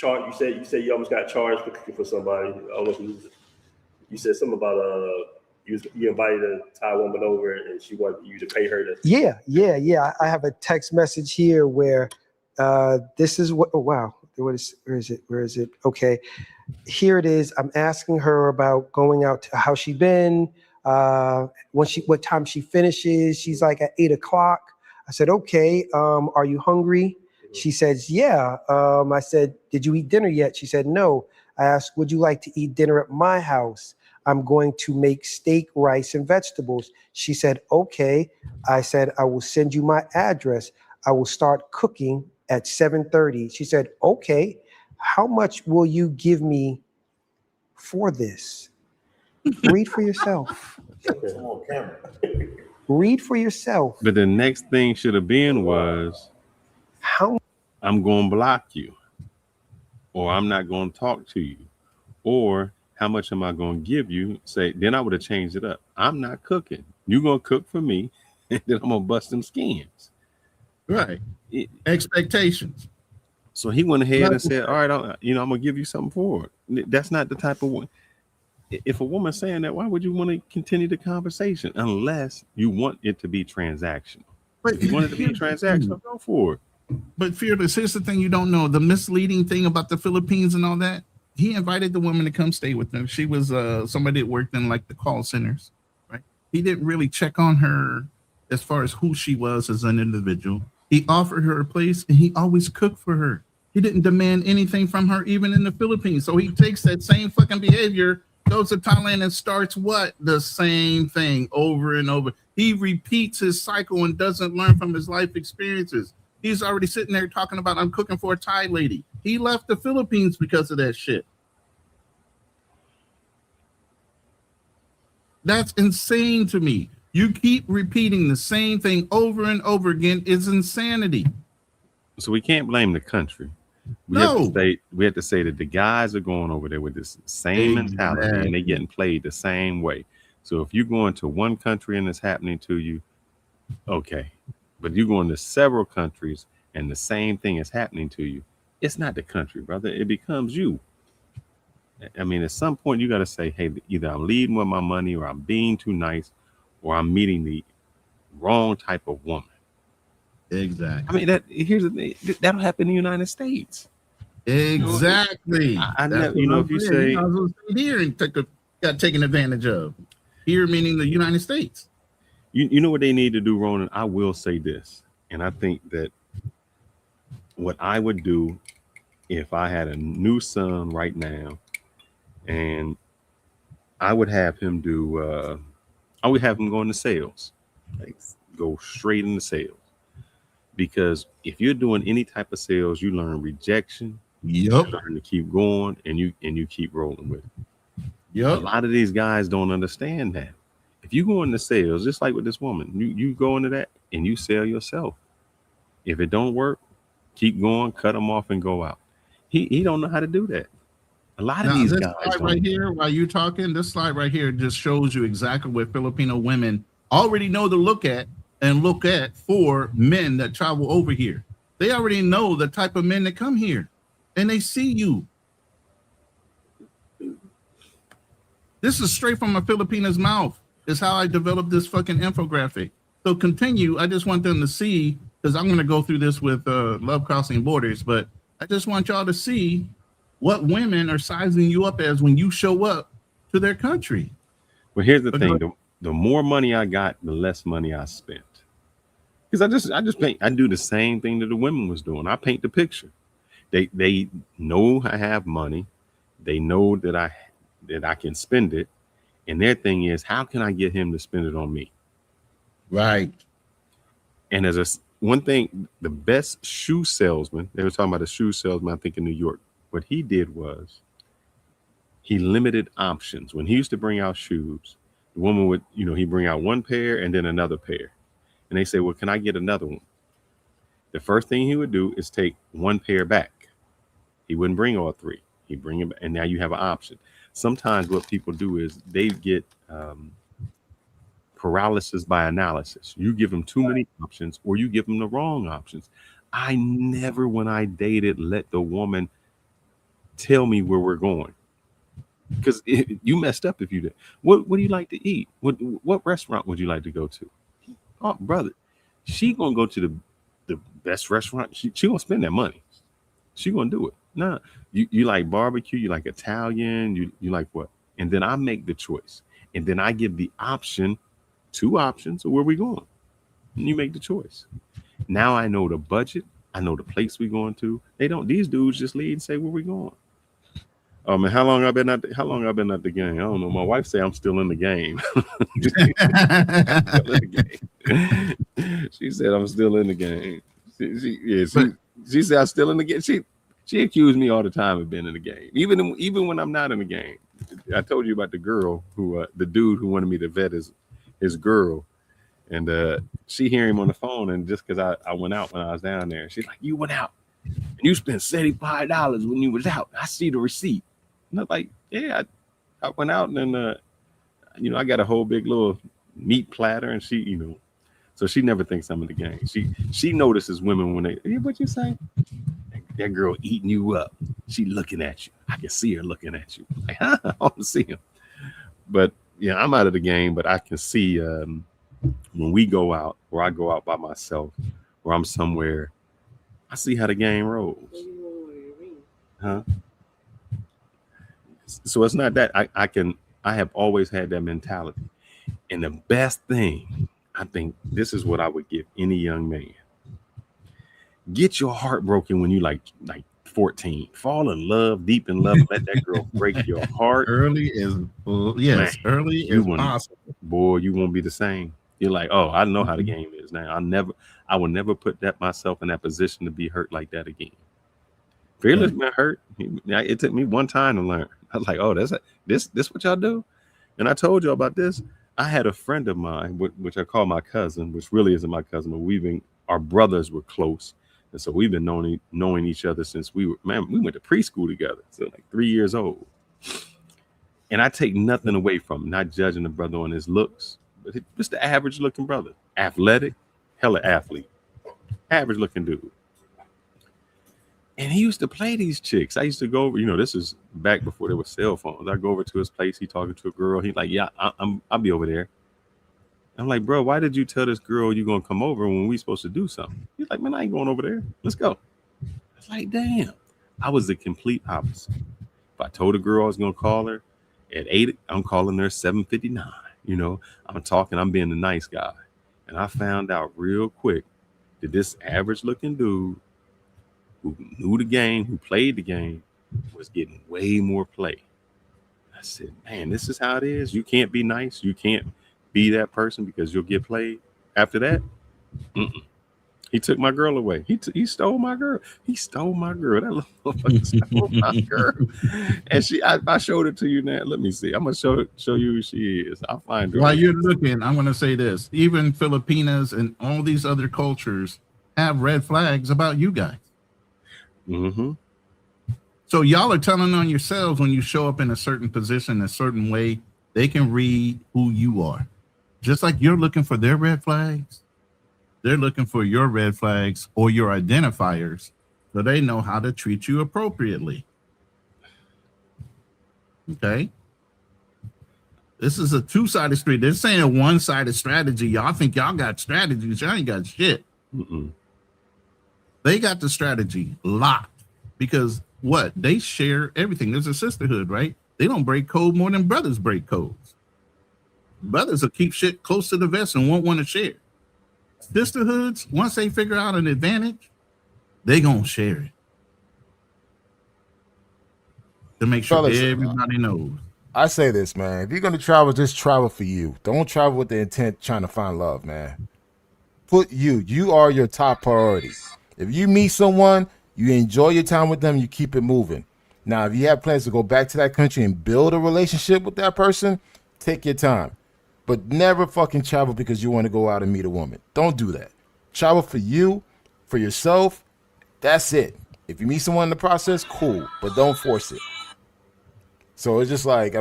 You said you almost got charged for cooking for somebody. You said something about you invited a Thai woman over and she wanted you to pay her to. Yeah. I have a text message here where this is what. Oh wow, where is it? Okay, here it is. I'm asking her about going out to how she been, What time she finishes. She's like at 8 o'clock. I said, okay, are you hungry? She says, yeah. I said, did you eat dinner yet? She said, no. I asked, would you like to eat dinner at my house? I'm going to make steak, rice, and vegetables. She said, okay. I said, I will send you my address. I will start cooking at 7:30. She said, okay. How much will you give me for this? Read for yourself. Read for yourself. But the next thing should have been was, how I'm going to block you, or I'm not going to talk to you, or how much am I going to give you? Say, then I would have changed it up. I'm not cooking. You're going to cook for me, and then I'm going to bust them skins. Right. Expectations. So he went ahead and said, all right, I'm going to give you something for it. That's not the type of one. If a woman's saying that, why would you want to continue the conversation unless you want it to be transactional? But if you want it to be transactional, go for it. But Fearless, here's the thing you don't know. The misleading thing about the Philippines and all that, he invited the woman to come stay with him. She was somebody that worked in like the call centers, right? He didn't really check on her as far as who she was as an individual. He offered her a place and he always cooked for her. He didn't demand anything from her, even in the Philippines. So he takes that same fucking behavior, goes to Thailand and starts what? The same thing over and over. He repeats his cycle and doesn't learn from his life experiences. He's already sitting there talking about, I'm cooking for a Thai lady. He left the Philippines because of that shit. That's insane to me. You keep repeating the same thing over and over again. It's insanity. So we can't blame the country. We have to say that the guys are going over there with this same mentality and they're getting played the same way. So if you go into one country and it's happening to you, okay. But you go into several countries and the same thing is happening to you. It's not the country, brother. It becomes you. I mean, at some point you got to say, hey, either I'm leading with my money or I'm being too nice or I'm meeting the wrong type of woman. Exactly. I mean, here's the thing. That'll happen in the United States. Exactly. I never, if you say here and got taken advantage of. Here meaning the United States. You know what they need to do, Ronin? I will say this, and I think that what I would do if I had a new son right now, and I would have him do, I would have him go into sales, like go straight into sales. Because if you're doing any type of sales, you learn rejection. Yep. You learn to keep going, and you keep rolling with it. Yep. A lot of these guys don't understand that. If you go into sales, just like with this woman, you go into that and you sell yourself. If it don't work, keep going, cut them off, and go out. He don't know how to do that. A lot of these guys slide right here, while you talking, this slide right here just shows you exactly what Filipino women already know to look at for men that travel over here. They already know the type of men that come here, and they see you. This is straight from a Filipina's mouth. Is how I developed this fucking infographic. So continue. I just want them to see, because I'm going to go through this with Love Crossing Borders, but I just want y'all to see what women are sizing you up as when you show up to their country. Well, here's the thing. The more money I got, the less money I spent. Because I just paint. I do the same thing that the women was doing. I paint the picture. They know I have money. They know that I can spend it. And their thing is, how can I get him to spend it on me? Right. And as one thing, the best shoe salesman, they were talking about a shoe salesman, I think in New York. What he did was he limited options. When he used to bring out shoes, the woman would, he'd bring out one pair and then another pair. And they say, well, can I get another one? The first thing he would do is take one pair back. He wouldn't bring all three. He'd bring it back, and now you have an option. Sometimes what people do is they get paralysis by analysis. You give them too many options or you give them the wrong options. I never, when I dated, let the woman tell me where we're going. Because you messed up if you did. What do you like to eat? What restaurant would you like to go to? Oh, brother, she gonna go to the best restaurant. She gonna spend that money. She gonna do it. Nah, you like barbecue, you like Italian, you like what? And then I make the choice. And then I give the option, 2 options of where we going. And you make the choice. Now I know the budget. I know the place we going to. These dudes just lead and say where we going. Oh man, how long I've been at the game? I don't know. My wife say I'm still in the game. She said I'm still in the game. She said I'm still in the game. She accused me all the time of being in the game, even when I'm not in the game. I told you about the girl the dude who wanted me to vet his girl, and she hear him on the phone, and just because I went out when I was down there, she's like, "You went out and you spent $75 when you was out. I see the receipt." And I'm like, "Yeah, I went out and then I got a whole big little meat platter," and she, so she never thinks I'm in the game. She notices women when what you say? That girl eating you up. She looking at you. I can see her looking at you. Like, I don't see him. But yeah, I'm out of the game. But I can see when we go out, or I go out by myself, or I'm somewhere, I see how the game rolls. Huh? So it's not that I have always had that mentality. And the best thing, I think this is what I would give any young man. Get your heart broken when you like 14. Fall in love, deep in love, let that girl break your heart. Early is possible. Boy, you won't be the same. You're like, oh, I know how the game is now. I will never put myself in that position to be hurt like that again. Fearless been hurt. It took me one time to learn. I was like, oh, this what y'all do? And I told you about this. I had a friend of mine, which I call my cousin, which really isn't my cousin, but our brothers were close. And so we've been knowing each other since we went to preschool together. So like 3 years old. And I take nothing away from him, not judging the brother on his looks, but just the average looking brother. Athletic, hella athlete. Average looking dude. And he used to play these chicks. I used to go over, this is back before there were cell phones. I go over to his place. He talking to a girl. He like, yeah, I'll be over there. I'm like, bro, why did you tell this girl you're going to come over when we supposed to do something? He's like, man, I ain't going over there. Let's go. It's like, damn. I was the complete opposite. If I told a girl I was going to call her at 8, I'm calling her 7:59. I'm talking, I'm being the nice guy. And I found out real quick that this average looking dude who knew the game, who played the game, was getting way more play. I said, man, this is how it is. You can't be nice. You can't be that person because you'll get played. After that, he took my girl away. He stole my girl. He stole my girl. That little motherfucker stole my girl. And I showed it to you now. Let me see. I'm gonna show you who she is. I'll find her. While you're looking, I'm gonna say this. Even Filipinas and all these other cultures have red flags about you guys. Mm-hmm. So y'all are telling on yourselves when you show up in a certain position, a certain way, they can read who you are. Just like you're looking for their red flags, they're looking for your red flags or your identifiers so they know how to treat you appropriately. Okay? This is a two-sided street. This ain't a one-sided strategy. Y'all think y'all got strategies. Y'all ain't got shit. They got the strategy locked because what? They share everything. There's a sisterhood, right? They don't break code more than brothers break codes. Brothers will keep shit close to the vest and won't want to share. Sisterhoods, once they figure out an advantage, they gonna share it to make sure everybody knows. I say this, man. If you're gonna travel, just travel for you. Don't travel with the intent trying to find love, man. You are your top priority. If you meet someone, you enjoy your time with them, you keep it moving. Now, if you have plans to go back to that country and build a relationship with that person, take your time. But never fucking travel because you want to go out and meet a woman. Don't do that. Travel for you, for yourself. That's it. If you meet someone in the process, cool. But don't force it. So it's just like,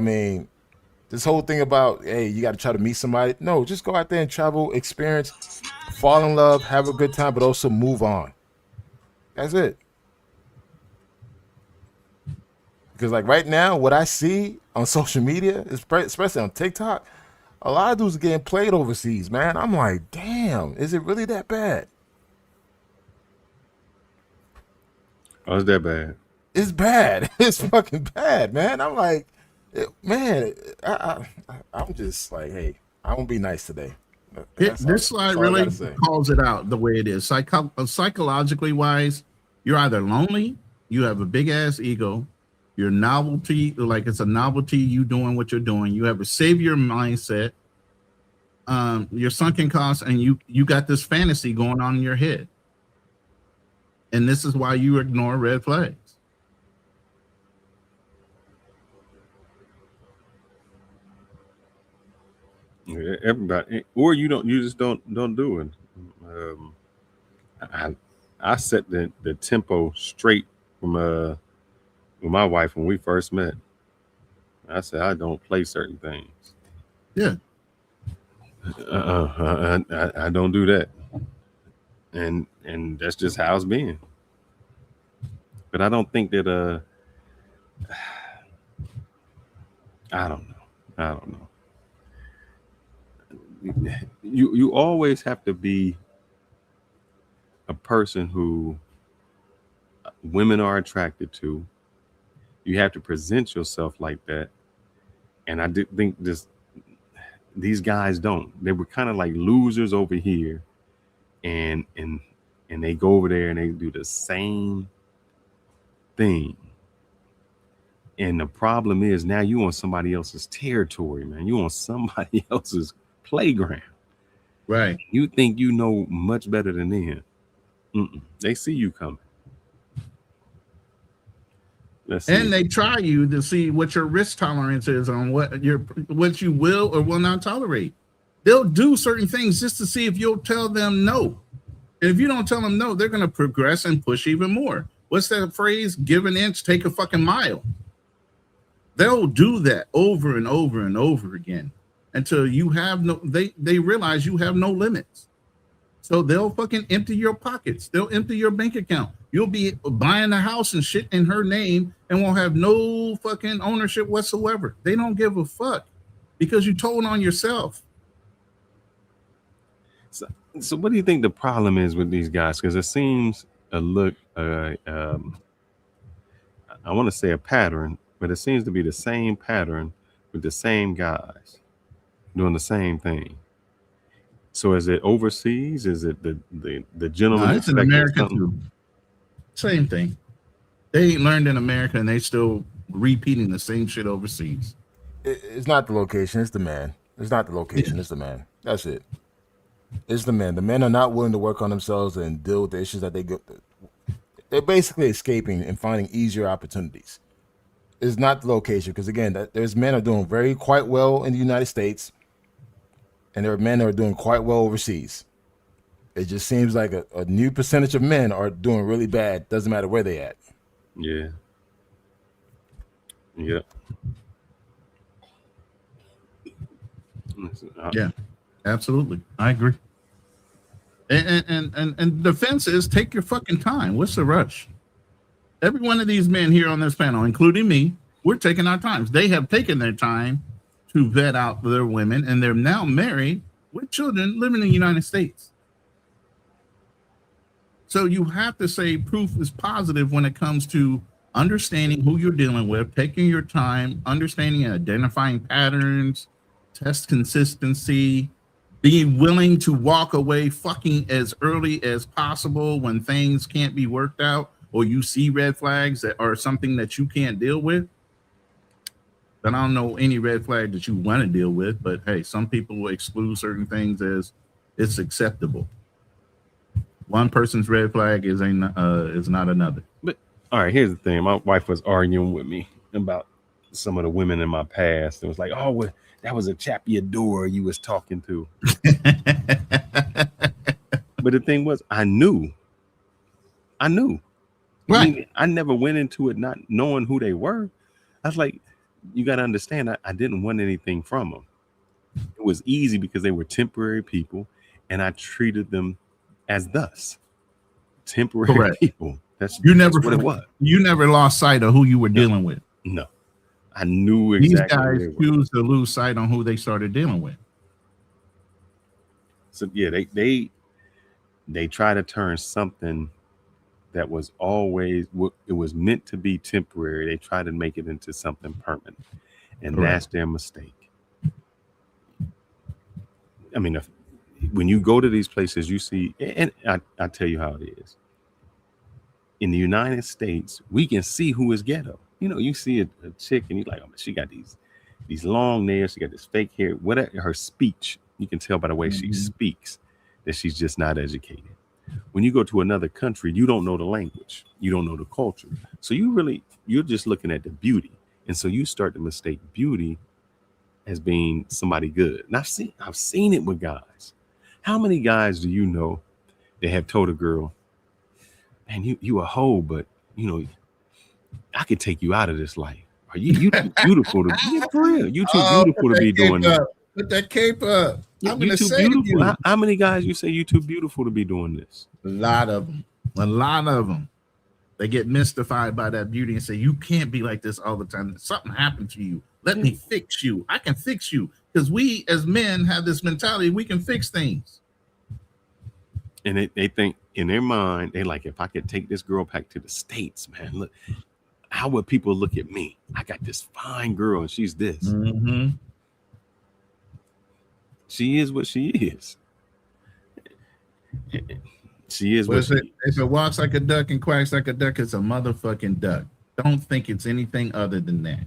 this whole thing about, hey, you got to try to meet somebody. No, just go out there and travel, experience, fall in love, have a good time, but also move on. That's it. Because like right now, what I see on social media, especially on TikTok, a lot of dudes are getting played overseas, man. I'm like, damn, is it really that bad? Oh, it's that bad. It's bad. It's fucking bad, man. I'm like, Man, I'm just like, hey, I'm gonna be nice today. This slide That's all I really gotta say. calls it out the way it is. Psychologically wise, you're either lonely, you have a big ass ego, you're novelty, like it's a novelty, you doing what you're doing, you have a savior mindset, you're sunken costs, and you got this fantasy going on in your head. And this is why you ignore red flags. Everybody, or you just don't do it. I set the tempo straight from with my wife when we first met. I said I don't play certain things. Yeah. I don't do that, and that's just how it's been. But I don't think that I don't know. You always have to be a person who women are attracted to. You have to present yourself like that, and I did think these guys don't. They were kind of like losers over here, and they go over there and they do the same thing. And the problem is now you on somebody else's territory, man. You on somebody else's playground. Right. You think you know much better than them. They see you coming. And they try you to see what your risk tolerance is on what you will or will not tolerate. They'll do certain things just to see if you'll tell them no. And if you don't tell them no, they're going to progress and push even more. What's that phrase? Give an inch, take a fucking mile. They'll do that over and over and over again until you have they realize you have no limits. So they'll fucking empty your pockets. They'll empty your bank account. You'll be buying a house and shit in her name and won't have no fucking ownership whatsoever. They don't give a fuck because you told on yourself. So what do you think the problem is with these guys? Because it seems I want to say a pattern, but it seems to be the same pattern with the same guys doing the same thing. So is it overseas? Is it the gentleman? No, it's in America too. Same thing. They ain't learned in America and they still repeating the same shit overseas. It's not the location, it's the man. It's not the location, it's the man. That's it. It's the men. The men are not willing to work on themselves and deal with the issues that they go. They're basically escaping and finding easier opportunities. It's not the location because again, there's men are doing quite well in the United States, and there are men that are doing quite well overseas. It just seems like a new percentage of men are doing really bad. Doesn't matter where they at. Yeah. Yeah, absolutely. I agree. And the defense is take your fucking time. What's the rush? Every one of these men here on this panel, including me, we're taking our times. They have taken their time to vet out their women, and they're now married with children living in the United States. So you have to say proof is positive when it comes to understanding who you're dealing with, taking your time, understanding and identifying patterns, test consistency, being willing to walk away fucking as early as possible when things can't be worked out or you see red flags that are something that you can't deal with. But I don't know any red flag that you want to deal with, but hey, some people will exclude certain things as it's acceptable. One person's red flag is not another. But all right, here's the thing. My wife was arguing with me about some of the women in my past. It was like, oh, well, that was a chappy adore you was talking to. But the thing was, I knew. Right. I mean, I never went into it not knowing who they were. I was like, you got to understand, I didn't want anything from them. It was easy because they were temporary people, and I treated them as thus temporary Correct. people. That's what it was. You never lost sight of who you were dealing with. No, I knew exactly. These guys choose to lose sight on who they started dealing with. So yeah, they try to turn something that was always it was meant to be temporary. They try to make it into something permanent, And Correct. that's their mistake. I mean, when you go to these places, you see, and I tell you how it is. In the United States, we can see who is ghetto. You know, you see a chick and you're like, oh, she got these long nails, she got this fake hair, whatever. Her speech, you can tell by the way she speaks that she's just not educated. When you go to another country, you don't know the language, you don't know the culture. So you're just looking at the beauty. And so you start to mistake beauty as being somebody good. And I've seen it with guys. How many guys do you know that have told a girl, man, you a hoe, but you know, I could take you out of this life. Are you too beautiful to be for real? You too beautiful to be doing this. Put that cape up. I'm You gonna too say to beautiful. you. How many guys you say you too beautiful to be doing this? A lot of them. They get mystified by that beauty and say, you can't be like this all the time. Something happened to you. Let me fix you. I can fix you. Because we as men have this mentality, we can fix things. And they think in their mind, they like, if I could take this girl back to the States, man, look, how would people look at me? I got this fine girl and she's this. Mm-hmm. She is what she is. She is what she is. If it walks like a duck and quacks like a duck, it's a motherfucking duck. Don't think it's anything other than that.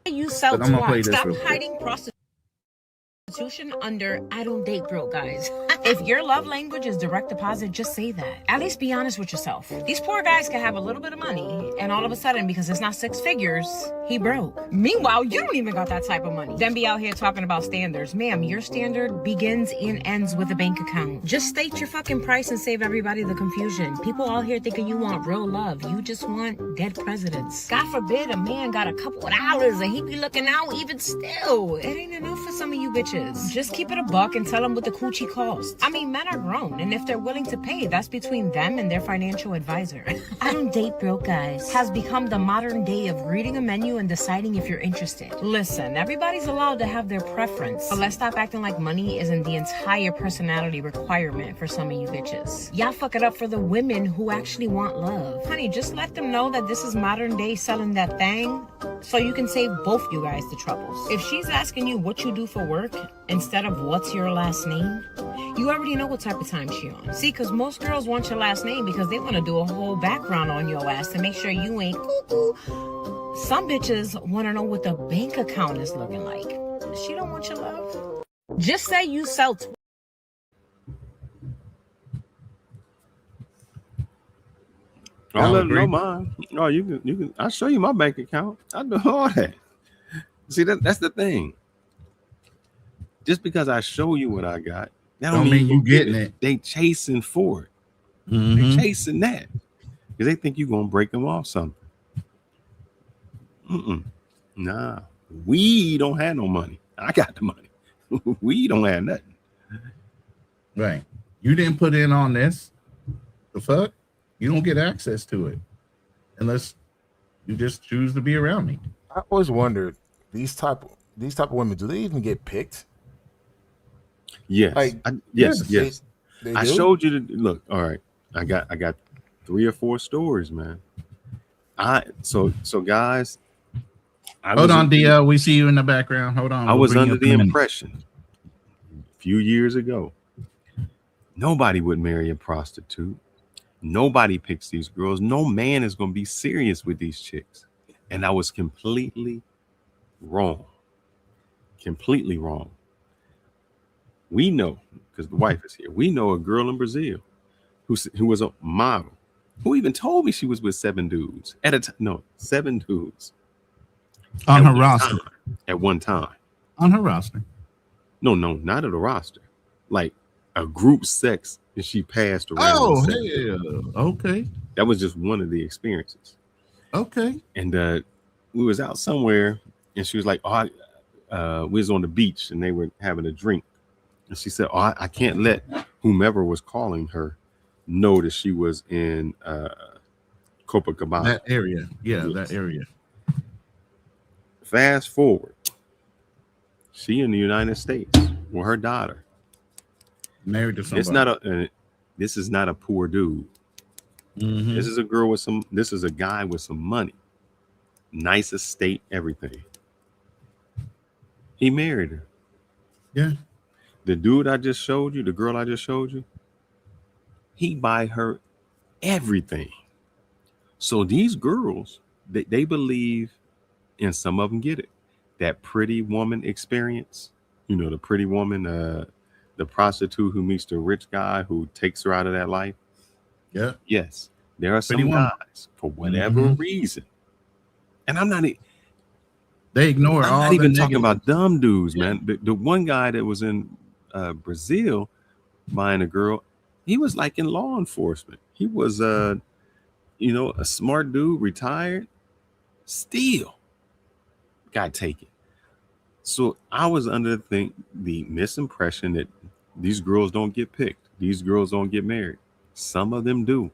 You sell But I'm gonna play twat. this Stop real quick. hiding prostitution under I don't date broke guys. If your love language is direct deposit, just say that. At least be honest with yourself. These poor guys can have a little bit of money, and all of a sudden, because it's not 6 figures, he broke. Meanwhile, you don't even got that type of money. Then be out here talking about standards. Ma'am, your standard begins and ends with a bank account. Just state your fucking price and save everybody the confusion. People out here thinking you want real love. You just want dead presidents. God forbid a man got a couple of dollars and he be looking out even still. It ain't enough for some of you bitches. Just keep it a buck and tell them what the coochie costs. I mean, men are grown, and if they're willing to pay, that's between them and their financial advisor. I don't date broke guys has become the modern day of reading a menu and deciding if you're interested. Listen, everybody's allowed to have their preference, but let's stop acting like money isn't the entire personality requirement for some of you bitches. Y'all fuck it up for the women who actually want love. Honey, just let them know that this is modern day selling that thing, so you can save both you guys the troubles. If she's asking you what you do for work instead of what's your last name, you already know what type of time she on. See, because most girls want your last name because they want to do a whole background on your ass to make sure you ain't cuckoo. Some bitches want to know what the bank account is looking like. She don't want your love. Just say you sell I'll let her know mine. Oh, you can. I'll show you my bank account. I do all that. See, that's the thing. Just because I show you what I got, that don't mean you getting it. They chasing for it. Mm-hmm. They chasing that because they think you're gonna break them off something. Nah, we don't have no money. I got the money. We don't have nothing. Right. You didn't put in on this. The fuck? You don't get access to it unless you just choose to be around me. I always wondered these type of women, do they even get picked? Yes. Yes. They I do? showed you the look. All right. I got 3 or 4 stories, man. So guys. Hold on, DL. We see you in the background. Hold on. I was under the impression a few years ago, nobody would marry a prostitute. Nobody picks these girls. No man is going to be serious with these chicks. And I was completely wrong. Completely wrong. We know, because the wife is here, we know a girl in Brazil who was a model, who even told me she was with 7 dudes at a time. No, 7 dudes. On her roster. At one time. On her roster. No, not at a roster. Like a group sex, and she passed around. Oh, hell. Okay. That was just one of the experiences. Okay. And we was out somewhere, and she was like, we was on the beach, and they were having a drink. And she said, I can't let whomever was calling her know that she was in Copacabana. That area. Yeah, Yes. that area. Fast forward. She in the United States with her daughter. Married to somebody. This is not a poor dude. Mm-hmm. This is a guy with some money. Nice estate, everything. He married her. Yeah. The dude I just showed you, the girl I just showed you, he buy her everything. So these girls, they believe, and some of them get it, that pretty woman experience. You know, the pretty woman, the prostitute who meets the rich guy who takes her out of that life. Yeah. Yes, there are Pretty some woman. guys for whatever reason, and I'm not all even the talking about negatives. dumb dudes, man. The one guy that was in Brazil buying a girl, he was like in law enforcement. He was a smart dude, retired, still got taken. So I was under the misimpression that these girls don't get picked. These girls don't get married. Some of them do.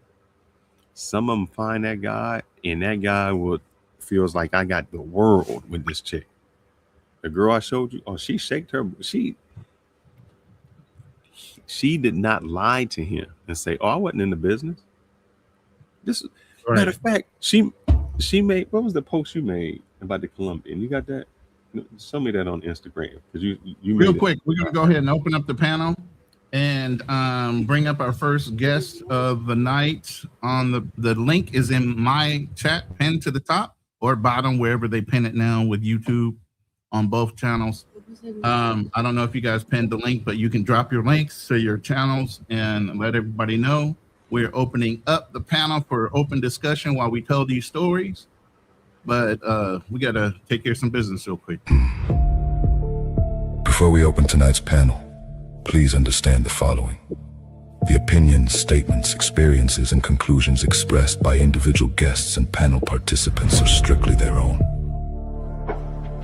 Some of them find that guy, and that guy feels like I got the world with this chick. The girl I showed you, she shaked her. She did not lie to him and say, "Oh, I wasn't in the business." Matter of fact, she made, what was the post you made about the Colombian? You got that? Show me that on Instagram, because you Real made quick, we're gonna go ahead and open up the panel and bring up our first guest of the night. On the link is in my chat, pinned to the top or bottom, wherever they pin it now with YouTube on both channels. I don't know if you guys pinned the link, but you can drop your links to your channels and let everybody know. We're opening up the panel for open discussion while we tell these stories. But we got to take care of some business real quick. Before we open tonight's panel, please understand the following. The opinions, statements, experiences, and conclusions expressed by individual guests and panel participants are strictly their own.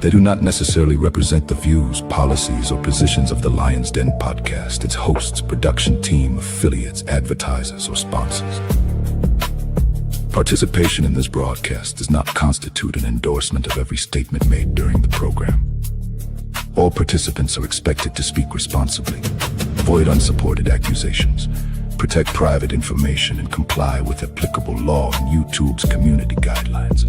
They do not necessarily represent the views, policies, or positions of the Lion's Den podcast, its hosts, production team, affiliates, advertisers, or sponsors. Participation in this broadcast does not constitute an endorsement of every statement made during the program. All participants are expected to speak responsibly, avoid unsupported accusations, protect private information, and comply with applicable law and YouTube's community guidelines.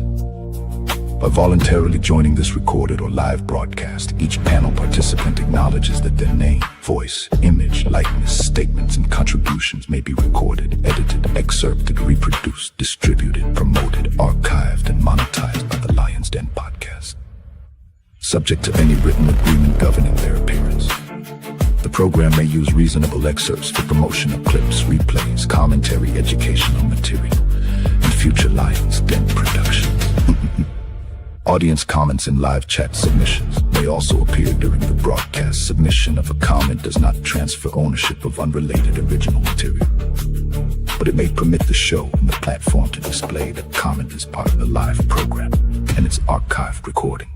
By voluntarily joining this recorded or live broadcast, each panel participant acknowledges that their name, voice, image, likeness, statements, and contributions may be recorded, edited, excerpted, reproduced, distributed, promoted, archived, and monetized by the Lion's Den podcast, subject to any written agreement governing their appearance. The program may use reasonable excerpts for promotional clips, replays, commentary, educational material, and future Lion's Den productions. Audience comments and live chat submissions may also appear during the broadcast. Submission of a comment does not transfer ownership of unrelated original material, but it may permit the show and the platform to display that comment is part of the live program and its archived recording.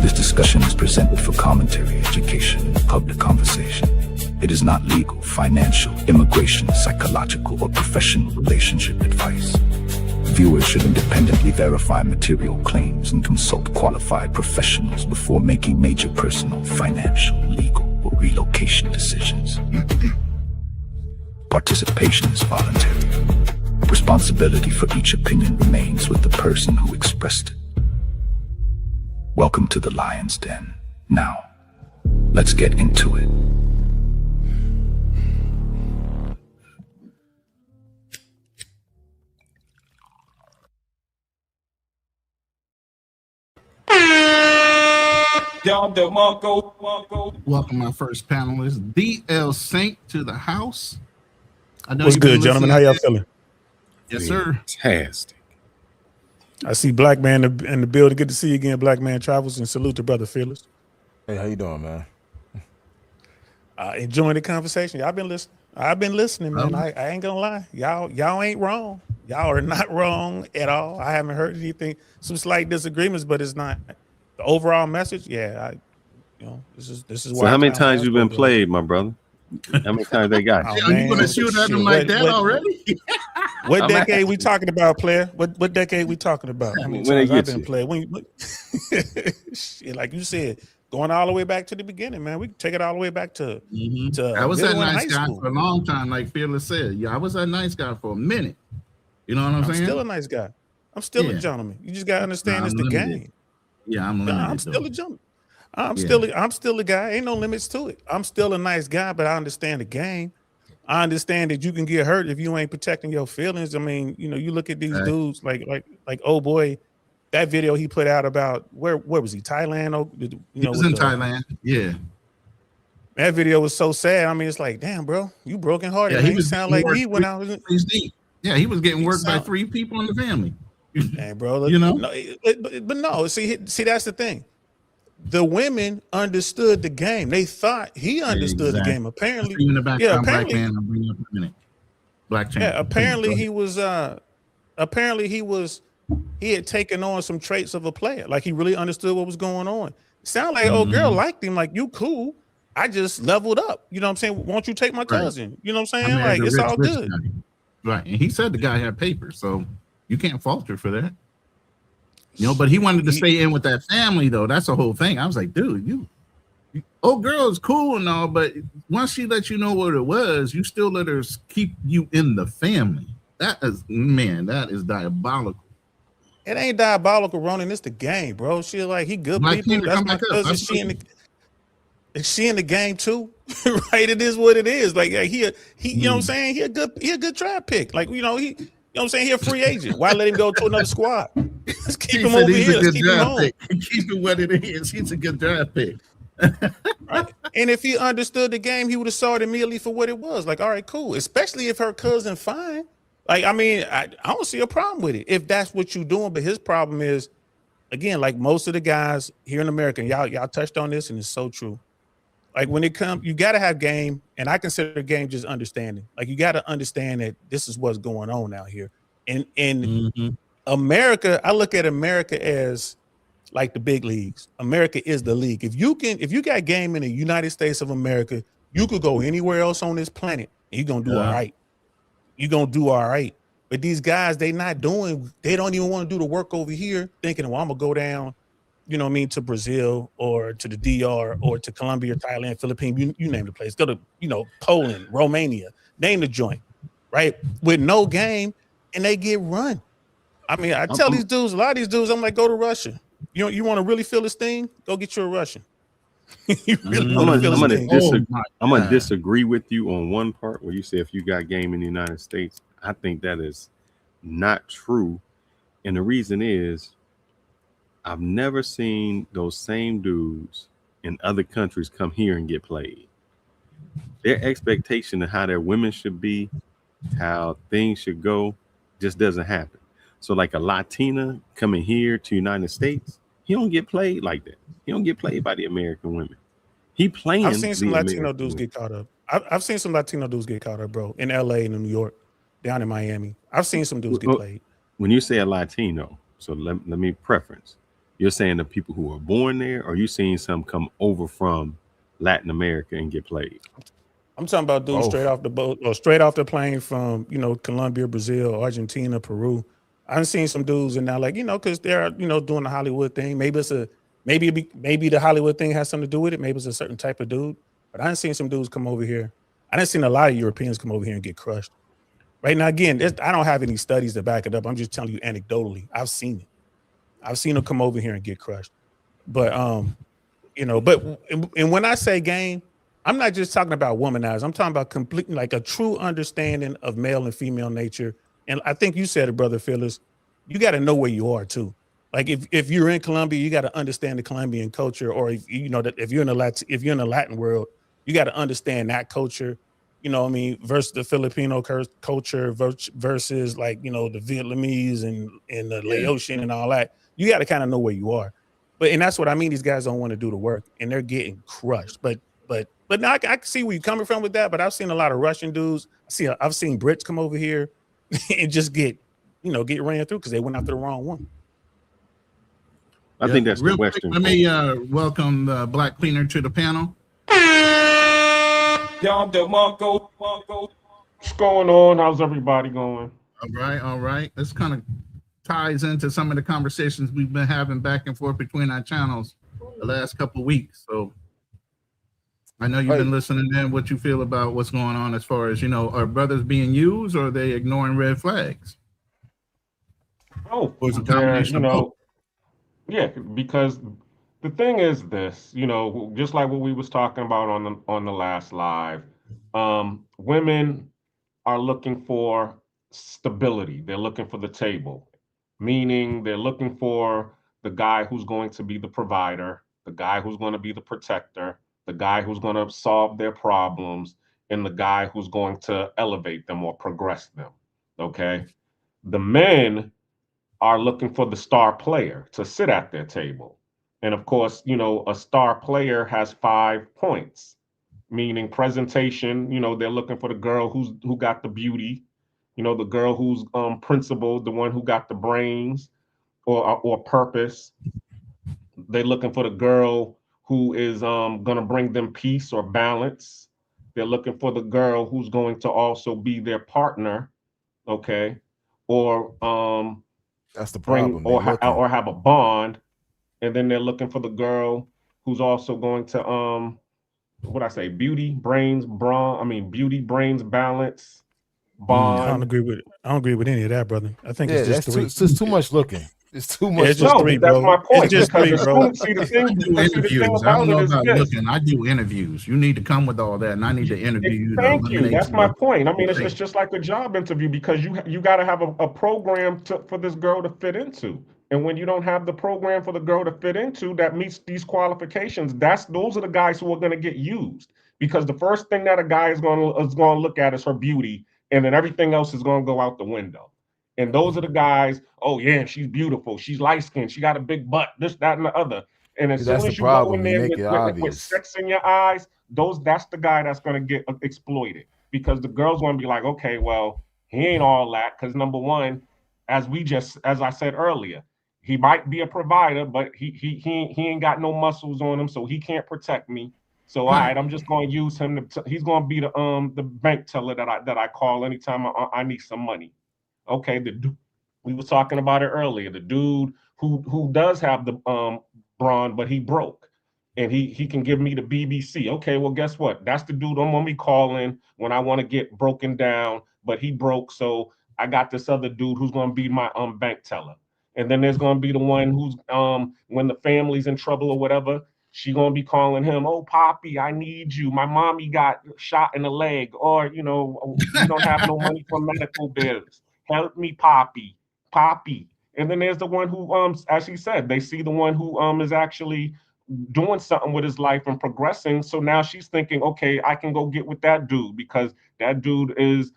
This discussion is presented for commentary, education, and public conversation. It is not legal, financial, immigration, psychological, or professional relationship advice. Viewers should independently verify material claims and consult qualified professionals before making major personal, financial, legal, or relocation decisions. Participation is voluntary. Responsibility for each opinion remains with the person who expressed it. Welcome to the Lion's Den. Now, let's get into it. Welcome my first panelist, DL Saint, to the house. I know What's you've been good, gentlemen? How listening y'all to- feeling? Yes, sir. Fantastic. I see Black Man in the building. Good to see you again, Black Man Travels, and salute to Brother Fearless. Hey, how you doing, man? Enjoying the conversation. Y'all been listening. I've been listening, man. I ain't gonna lie. Y'all ain't wrong. Y'all are not wrong at all. I haven't heard anything. Some slight disagreements, but it's not the overall message. Yeah, this is why. So how many times you been played, my brother? How many times they got you? Are you gonna shoot at them like that already? What decade we talking about, player? What decade we talking about? How many times I've been played? Shit, like you said, going all the way back to the beginning, man. We can take it all the way back to. I was that middle and nice high guy school. for a long time, like Fearless said. Yeah, I was that nice guy for a minute. You know what I'm saying? I'm still a nice guy. I'm still a gentleman. You just gotta understand it's the game. Yeah, I'm Nah, limited. I'm still a gentleman. I'm still a guy. Ain't no limits to it. I'm still a nice guy, but I understand the game. I understand that you can get hurt if you ain't protecting your feelings. I mean, you know, you look at these dudes like oh boy, that video he put out about where was he? Thailand? Oh, he was in Thailand. Yeah. That video was so sad. I mean, it's like, damn, bro, you broken hearted. Yeah, man. You sound like me when I was in. Yeah, he was getting worked by 3 people in the family. Hey, bro, you know, but no, see, that's the thing. The women understood the game. They thought he understood the game. Apparently, in the background, apparently, black man. I'm bringing up a minute. Black champ. Yeah, apparently he was. He had taken on some traits of a player. Like he really understood what was going on. Sound like old girl liked him. Like, you cool. I just leveled up. You know what I'm saying? Won't you take my cousin? You know what I'm saying? Like, it's all good. Right. And he said the guy had papers, so you can't falter for that. You know, but he wanted to stay in with that family, though. That's the whole thing. I was like, dude, you old girl is cool and all, but once she let you know what it was, you still let her keep you in the family. That is diabolical. It ain't diabolical, Ronin. It's the game, bro. She like, he good people. That's my cousin. She in the game too, right? It is what it is. Like he you know what I'm saying? He a good draft pick. Like, you know, you know what I'm saying? He a free agent. Why let him go to another squad? Let's keep him over here. Let's keep him home. Keep it what it is. He's a good draft pick. Right? And if he understood the game, he would have saw it immediately for what it was. Like, all right, cool. Especially if her cousin fine. Like, I mean, I don't see a problem with it if that's what you're doing. But his problem is, again, like most of the guys here in America, and y'all touched on this, and it's so true. Like when it comes, you got to have game, and I consider game just understanding. Like you got to understand that this is what's going on out here. And in America, I look at America as like the big leagues. America is the league. If you got game in the United States of America, you could go anywhere else on this planet, and you're gonna do all right. You're gonna do all right. But these guys, they don't even want to do the work over here, thinking, well, I'm gonna go down, you know what I mean, to Brazil or to the DR or to Colombia, Thailand, Philippines, you name the place. Go to, you know, Poland, Romania, name the joint, right? With no game, and they get run. I mean, I tell these dudes, a lot of these dudes, I'm like, go to Russia. You want to really feel this thing? Go get you a Russian. I'm gonna disagree with you on one part where you say if you got game in the United States. I think that is not true, and the reason is I've never seen those same dudes in other countries come here and get played. Their expectation of how their women should be, how things should go, just doesn't happen. So like a Latina coming here to United States, he don't get played like that. He don't get played by the American women. He playing. I've seen some Latino dudes get caught up. I've seen some Latino dudes get caught up, bro, in LA and in New York, down in Miami. I've seen some dudes get played. When you say a Latino, so let me preference. You're saying the people who are born there, or you seeing some come over from Latin America and get played? I'm talking about dudes straight off the boat or straight off the plane from, you know, Colombia, Brazil, Argentina, Peru. I've seen some dudes and now, like, you know, because they're, you know, doing the Hollywood thing. Maybe the Hollywood thing has something to do with it. Maybe it's a certain type of dude. But I done seen some dudes come over here. I done seen a lot of Europeans come over here and get crushed. Right now, again, I don't have any studies to back it up. I'm just telling you anecdotally. I've seen it. I've seen them come over here and get crushed. But you know, and when I say game, I'm not just talking about womanizer. I'm talking about completely like a true understanding of male and female nature. And I think you said it, brother Phyllis. You got to know where you are too. Like if you're in Colombia, you got to understand the Colombian culture, or if you know that if you're in the Latin world, you got to understand that culture. You know what I mean, versus the Filipino culture versus like, you know, the Vietnamese and the Laotian and all that. You got to kind of know where you are. And that's what I mean. These guys don't want to do the work and they're getting crushed. But now I can see where you're coming from with that. But I've seen a lot of Russian dudes. I've seen Brits come over here and just get ran through because they went after the wrong one. I think that's the Western. Let me welcome the Black Cleaner to the panel. What's going on? How's everybody going? All right. This kind of ties into some of the conversations we've been having back and forth between our channels the last couple of weeks. So I know you've been listening in. What you feel about what's going on as far as, you know, are brothers being used or are they ignoring red flags? Oh, yeah, you know, yeah, because the thing is this, just like what we was talking about on the last live, women are looking for stability. They're looking for the table, meaning they're looking for the guy who's going to be the provider, the guy who's going to be the protector, the guy who's going to solve their problems, and the guy who's going to elevate them or progress them. Okay. The men are looking for the star player to sit at their table. And of course, a star player has 5 points, meaning presentation. They're looking for the girl who got the beauty, the girl who's principled, the one who got the brains or purpose. They're looking for the girl who is gonna bring them peace or balance. They're looking for the girl who's going to also be their partner, okay, or That's the bring problem. They're looking. or have a bond. And then they're looking for the girl who's also going to what I say, beauty, brains, beauty, brains, balance, bond. I don't agree with any of that, brother. I think it's just three. It's just too much looking. It's too much. It's just three, that's bro. my point. It's just three, bro. See the thing Interviews. I about don't know it is about this. looking. I do interviews. You need to come with all that, and I need to interview you. To Thank you. eliminate That's some my of- point. I mean, it's just like a job interview because you got to have a program for this girl to fit into. And when you don't have the program for the girl to fit into that meets these qualifications, those are the guys who are going to get used. Because the first thing that a guy is going to look at is her beauty, and then everything else is going to go out the window. And those are the guys. Oh yeah, she's beautiful. She's light skinned. She got a big butt. This, that, and the other. And as That's soon the as you go in problem. You there make it with obvious. sex in your eyes, that's the guy that's going to get exploited because the girl's going to be like, okay, well, he ain't all that. Because number one, as I said earlier, he might be a provider, but he ain't got no muscles on him, so he can't protect me. So all right, I'm just going to use him. He's going to be the bank teller that I call anytime I need some money. Okay, we were talking about it earlier. The dude who does have the brawn, but he broke, and he can give me the BBC. Okay, well, guess what? That's the dude I'm gonna be calling when I want to get broken down, but he broke, so I got this other dude who's gonna be my bank teller. And then there's gonna be the one who's when the family's in trouble or whatever, she gonna be calling him, oh Poppy, I need you. My mommy got shot in the leg, or we don't have no money for medical bills. Help me, Poppy. And then there's the one who, as he said, they see the one who is actually doing something with his life and progressing. So now she's thinking, okay, I can go get with that dude because that dude is,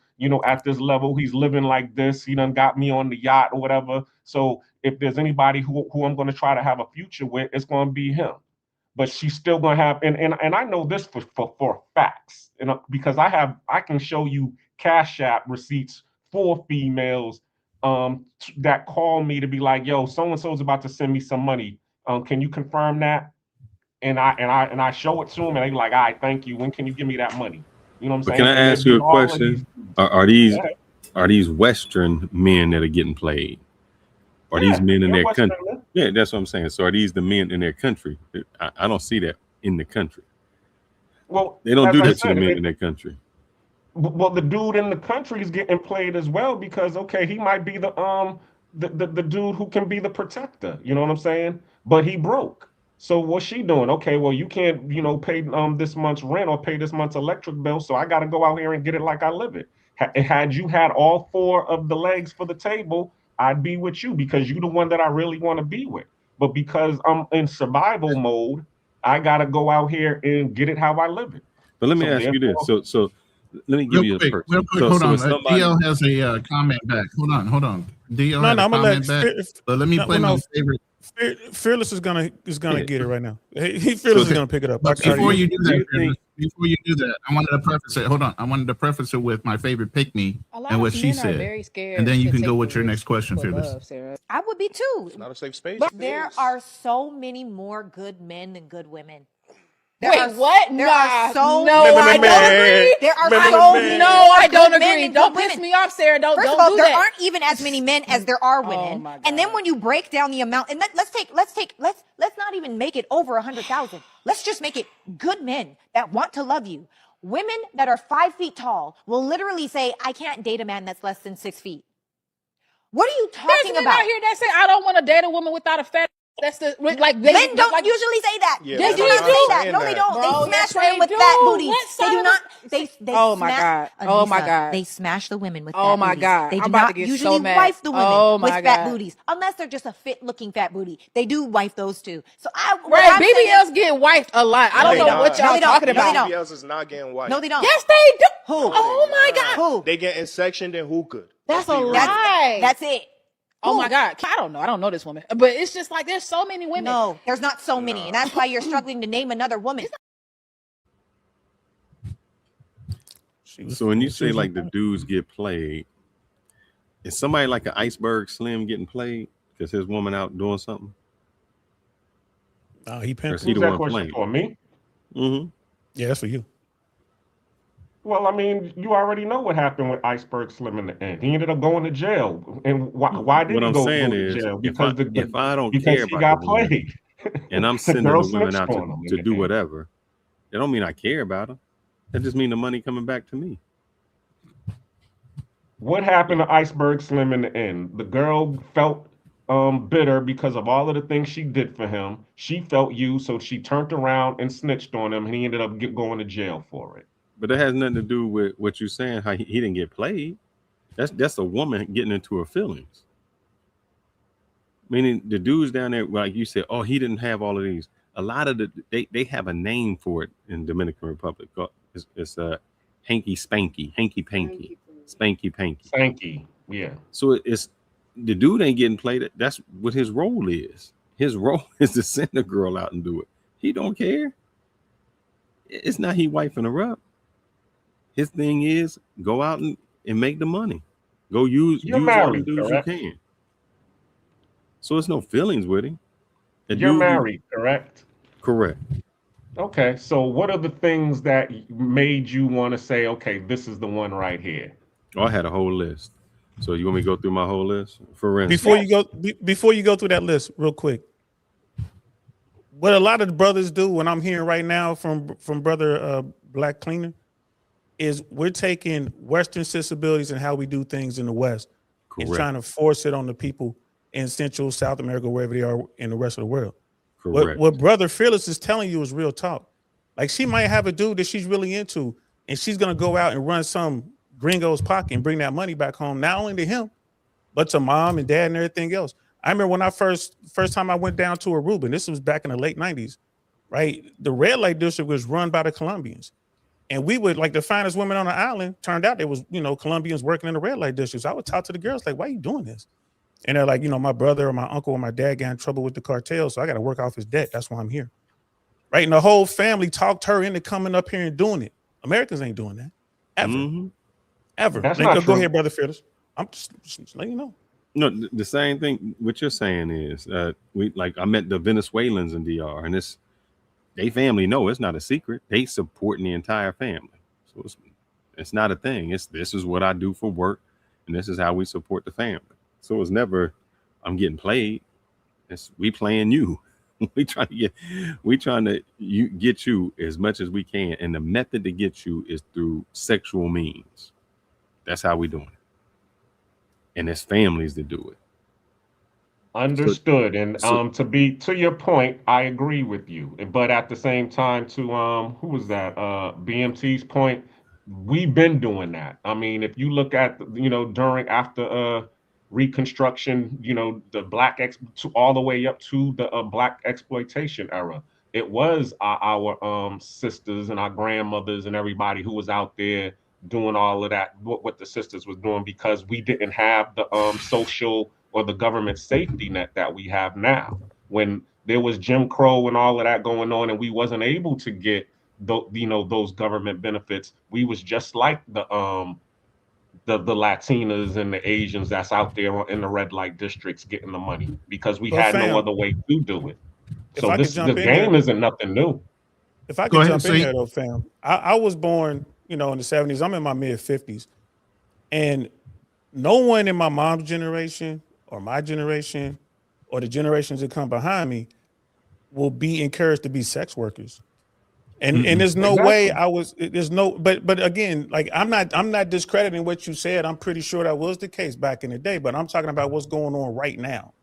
at this level. He's living like this. He done got me on the yacht or whatever. So if there's anybody who I'm going to try to have a future with, it's going to be him. But she's still going to have, and I know this for facts, because I can show you Cash App receipts for females that call me to be like, yo, so and so's about to send me some money. Can you confirm that? And I show it to them, and they be like, all right, thank you. When can you give me that money? You know what I'm But saying? can I ask you a question? Are these Western men that are getting played? Are these men in their country? Yeah, that's what I'm saying. So are these the men in their country? I don't see that in the country. Well, they don't do that to the men in their country. Well, the dude in the country is getting played as well because okay, he might be the dude who can be the protector. You know what I'm saying? But he broke. So what's she doing? Okay, well you can't pay this month's rent or pay this month's electric bill, so I got to go out here and get it like I live it. Had you had all 4 of the legs for the table, I'd be with you because you're the one that I really want to be with. But because I'm in survival mode, I got to go out here and get it how I live it. But let me ask you this. So let me give you a person. Real quick, hold on. DL has a comment back. Hold on. DL has a comment back. But let me play my favorite. Fearless is gonna get it right now. Fearless is gonna pick it up. But before you do that, I wanted to preface it. Hold on. I wanted to preface it with my favorite pick me and what she said. And then you can go with your next question, Fearless. I would be too. It's not a safe space. There are so many more good men than good women. Wait, what? There are so no, I don't agree. There are so many. No, I don't agree. Don't piss me off, Sarah. Don't First don't of all, do there that. aren't even as many men as there are women. And then when you break down the amount, and let's not even make it over 100,000. Let's just make it good men that want to love you. Women that are 5 feet tall will literally say, I can't date a man that's less than 6 feet. What are you talking There's men about? out here that say, I don't want to date a woman without a fat. That's the like Men don't usually say that. Yeah, They but do I'm not not say that. saying No, they that. don't. Bro, They yes, smash women they with do. fat booties. What They side do of not. the- They Oh my smash. God. Oh my Anissa, God. They smash the women with Oh fat my booties. God. They I'm do about to not get usually so mad. wife the women Oh with my fat God. booties, unless they're just a fit-looking fat booty. They do wife those too. So what Right, I'm saying BBLs get wiped a lot. I No, don't they know don't. what No, y'all they don't. talking No, they about. don't. BBLs is not getting white. No, they don't. Yes, they do. Who? Oh my God. Who? They getting sectioned and who could? That's a be real. lie. That's it. Oh Who? my God. I don't know. I don't know this woman. But it's just like there's so many women. No, there's not so many, and that's why you're struggling to name another woman. So when you say like the dudes get played, is somebody like an Iceberg Slim getting played because his woman out doing something? Oh, he Or is pimping. he the Who's that one question playing? for me? Mm-hmm. Yeah, that's for you. Well, I mean, you already know what happened with Iceberg Slim in the end. He ended up going to jail. And why did What he I'm go saying to is, jail? if Because I don't because care he about the got woman played. and I'm The sending girl the women snitched out on him in to the do end. whatever, it don't mean I care about her. That just mean the money coming back to me. What happened to Iceberg Slim in the end? The girl felt bitter because of all of the things she did for him. She felt used, so she turned around and snitched on him, and he ended up going to jail for it. But that has nothing to do with what you're saying. How he didn't get played. That's a woman getting into her feelings. Meaning the dudes down there, like you said, oh, he didn't have all of these. A lot of they have a name for it in Dominican Republic. It's hanky spanky, hanky panky, spanky panky. Spanky, yeah. So it's the dude ain't getting played. That's what his role is. His role is to send the girl out and do it. He don't care. It's not he wifing her up. His thing is go out and make the money. Go use You're all the married, dudes correct? you can. So it's no feelings with him. You're married, correct? Correct. Okay, so what are the things that made you want to say, okay, this is the one right here? Oh, I had a whole list. So you want me to go through my whole list? For instance, Before you go through that list, real quick. What a lot of the brothers do, when I'm hearing right now from brother Black Cleaner, is we're taking Western sensibilities and how we do things in the West and Correct. trying to force it on the people in Central, South America, wherever they are in the rest of the world. Correct. What Brother Fearless is telling you is real talk. Like she might have a dude that she's really into, and she's gonna go out and run some gringo's pocket and bring that money back home, not only to him, but to mom and dad and everything else. I remember when I first time I went down to Aruba, and this was back in the late 90s, right? The red light district was run by the Colombians. And we would, like, the finest women on the island, turned out there was, Colombians working in the red light districts. I would talk to the girls like, why are you doing this? And they're like, my brother or my uncle or my dad got in trouble with the cartel, so I got to work off his debt. That's why I'm here. Right? And the whole family talked her into coming up here and doing it. Americans ain't doing that. Ever. Mm-hmm. Ever. That's Like, not go true. ahead, Brother Fearless. I'm just letting you know. No, the same thing. What you're saying is, I met the Venezuelans in DR, and they family know it's not a secret. They supporting the entire family, so it's not a thing. This is what I do for work, and this is how we support the family. So it's never I'm getting played. It's we playing you. we trying to get you as much as we can, and the method to get you is through sexual means. That's how we doing it, and it's families that do it. Understood. And to your point, I agree with you. But at the same time, to who was that? BMT's point, we've been doing that. I mean, if you look at after Reconstruction, the all the way up to the Black exploitation era, it was our sisters and our grandmothers and everybody who was out there doing all of that. What the sisters was doing, because we didn't have the social or the government safety net that we have now. When there was Jim Crow and all of that going on, and we wasn't able to get those government benefits, we was just like the Latinas and the Asians that's out there in the red light districts getting the money, because we Well, had no fam, other way to do it. if So I could this jump in game there, isn't nothing new. If I Go could ahead, jump in Saint. there though, fam, I was born, in the 70s. I'm in my mid 50s, and no one in my mom's generation or my generation or the generations that come behind me will be encouraged to be sex workers. And there's no way but again, like I'm not discrediting what you said. I'm pretty sure that was the case back in the day, but I'm talking about what's going on right now.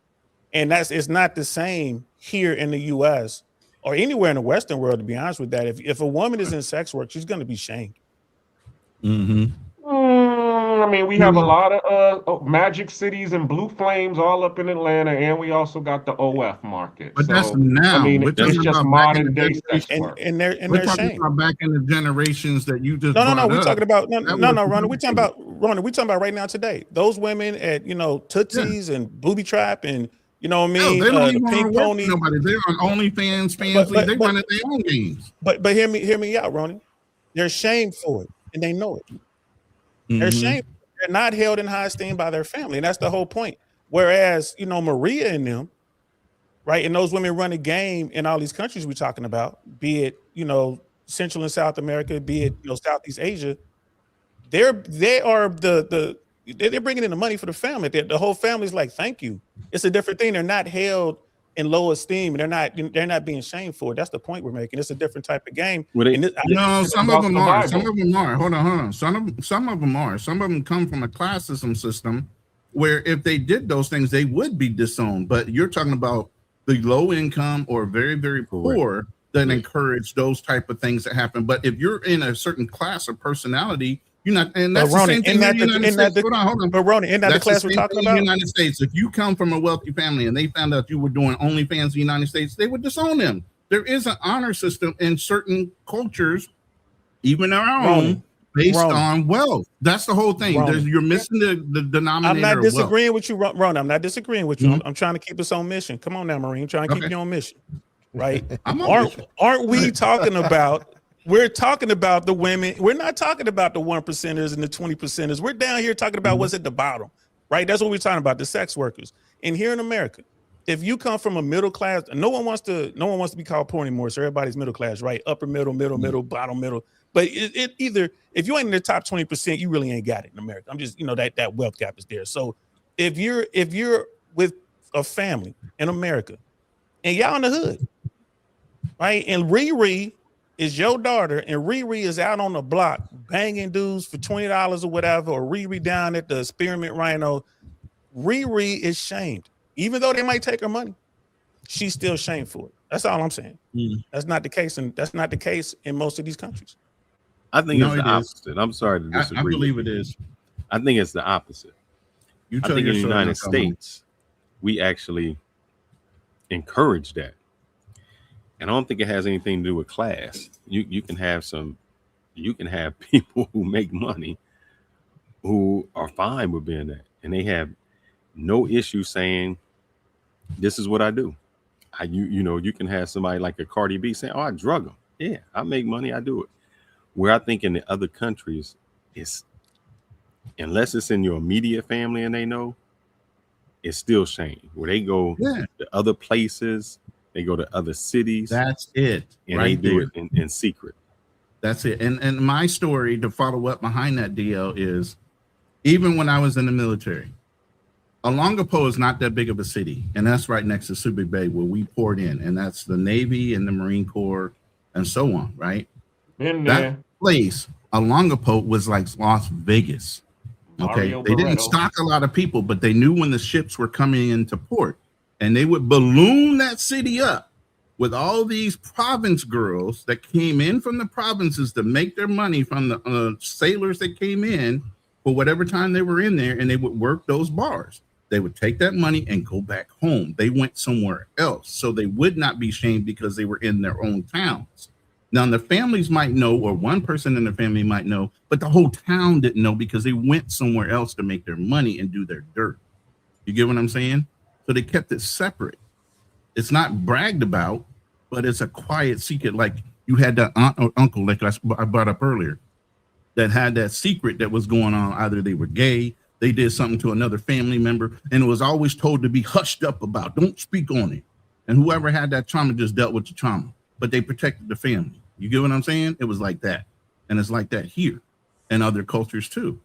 And it's not the same here in the US or anywhere in the Western world, to be honest with that. If a woman is in sex work, she's going to be shamed. I mean, we have a lot of Magic Cities and Blue Flames all up in Atlanta, and we also got the OF market. But that's So, now. I mean, We're it's talking just about back in modern the day sex generation. work. And We're they're talking shamed. about back in the generations that you just No, brought we're up. talking about That no, was Ronnie. We're talking complicated. about right now today. Those women at Tootsie's and Booby Trap and you know what I No, mean, they don't the even want to Pink work Pony. for nobody. They're on OnlyFans, But Fansly. They running their own games. but hear me out, Ronnie. They're shamed for it, and they know it. They're shamed. They're not held in high esteem by their family, and that's the whole point. Whereas Maria and them, right, and those women run a game in all these countries we're talking about, be it Central and South America, be it Southeast Asia. They're bringing in the money for the family. The whole family's like, thank you. It's a different thing. They're not held in low esteem, and they're not being shamed for it. That's the point we're making. It's a different type of game. No, some of them are. Some of them are. Hold on. Some of them are. Some of them come from a classism system where if they did those things, they would be disowned. But you're talking about the low income or very, very poor that encourage those type of things that happen. But if you're in a certain class of personality, you're not, and that's the same thing in the United States. Hold on. But Ronnie, isn't that the class we're talking about? In the United States, if you come from a wealthy family and they found out you were doing OnlyFans in the United States, they would disown them. There is an honor system in certain cultures, even our own, based on wealth. That's the whole thing. You're missing the denominator. I'm not disagreeing with you, Ron. I'm not disagreeing with you. I'm trying to keep us on mission. Come on now, Marine. I'm trying to keep you on mission. Right? Aren't we talking about? We're talking about the women. We're not talking about the 1%ers and the 20%ers. We're down here talking about what's at the bottom, right? That's what we're talking about, the sex workers. And here in America, if you come from a middle class, no one wants to be called poor anymore. So everybody's middle class, right? Upper middle, bottom middle. But it either, if you ain't in the top 20%, you really ain't got it in America. I'm just, that wealth gap is there. So if you're with a family in America and y'all in the hood, right? And Riri is your daughter, and Riri is out on the block banging dudes for $20 or whatever, or Riri down at the Spearmint Rhino. Riri is shamed. Even though they might take her money, she's still shamed for it. That's all I'm saying. That's not the case, and that's not the case in most of these countries. I think it's the opposite. I'm sorry to disagree. I believe it is. I think it's the opposite. I think in the United States, we actually encourage that. And I don't think it has anything to do with class. You can have people who make money who are fine with being that, and they have no issue saying, "This is what I do." You can have somebody like a Cardi B saying, "Oh, I drug them. Yeah, I make money. I do it." Where I think in the other countries, it's unless it's in your immediate family and they know, it's still shame. Where they go to other places. They go to other cities. That's it. And they do it in secret. That's it. And my story to follow up behind that deal is even when I was in the military, Olongapo is not that big of a city. And that's right next to Subic Bay where we poured in. And that's the Navy and the Marine Corps and so on, right? That place, Olongapo, was like Las Vegas. Okay. They didn't stock a lot of people, but they knew when the ships were coming into port. And they would balloon that city up with all these province girls that came in from the provinces to make their money from the sailors that came in for whatever time they were in there, and they would work those bars. They would take that money and go back home. They went somewhere else, so they would not be shamed because they were in their own towns. Now, the families might know, or one person in the family might know, but the whole town didn't know because they went somewhere else to make their money and do their dirt. You get what I'm saying? So they kept it separate. It's not bragged about, but it's a quiet secret. Like you had that aunt or uncle, like I brought up earlier, that had that secret that was going on. Either they were gay, they did something to another family member, and it was always told to be hushed up about. Don't speak on it. And whoever had that trauma just dealt with the trauma, but they protected the family. You get what I'm saying? It was like that. And it's like that here and other cultures too.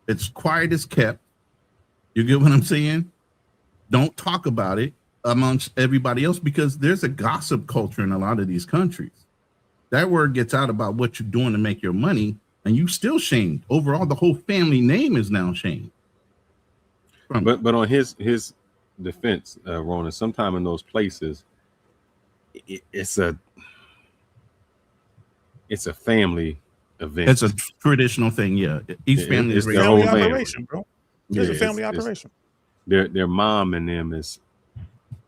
It's quiet as kept. You get what I'm saying? Don't talk about it amongst everybody else because there's a gossip culture in a lot of these countries. That word gets out about what you're doing to make your money, and you still shamed. Overall, the whole family name is now shamed. But on his defense, Ronan, sometime in those places, it's a family event. It's a traditional thing. Yeah, each family is It's raised their whole family. operation, bro. It's a family operation. Their mom and them is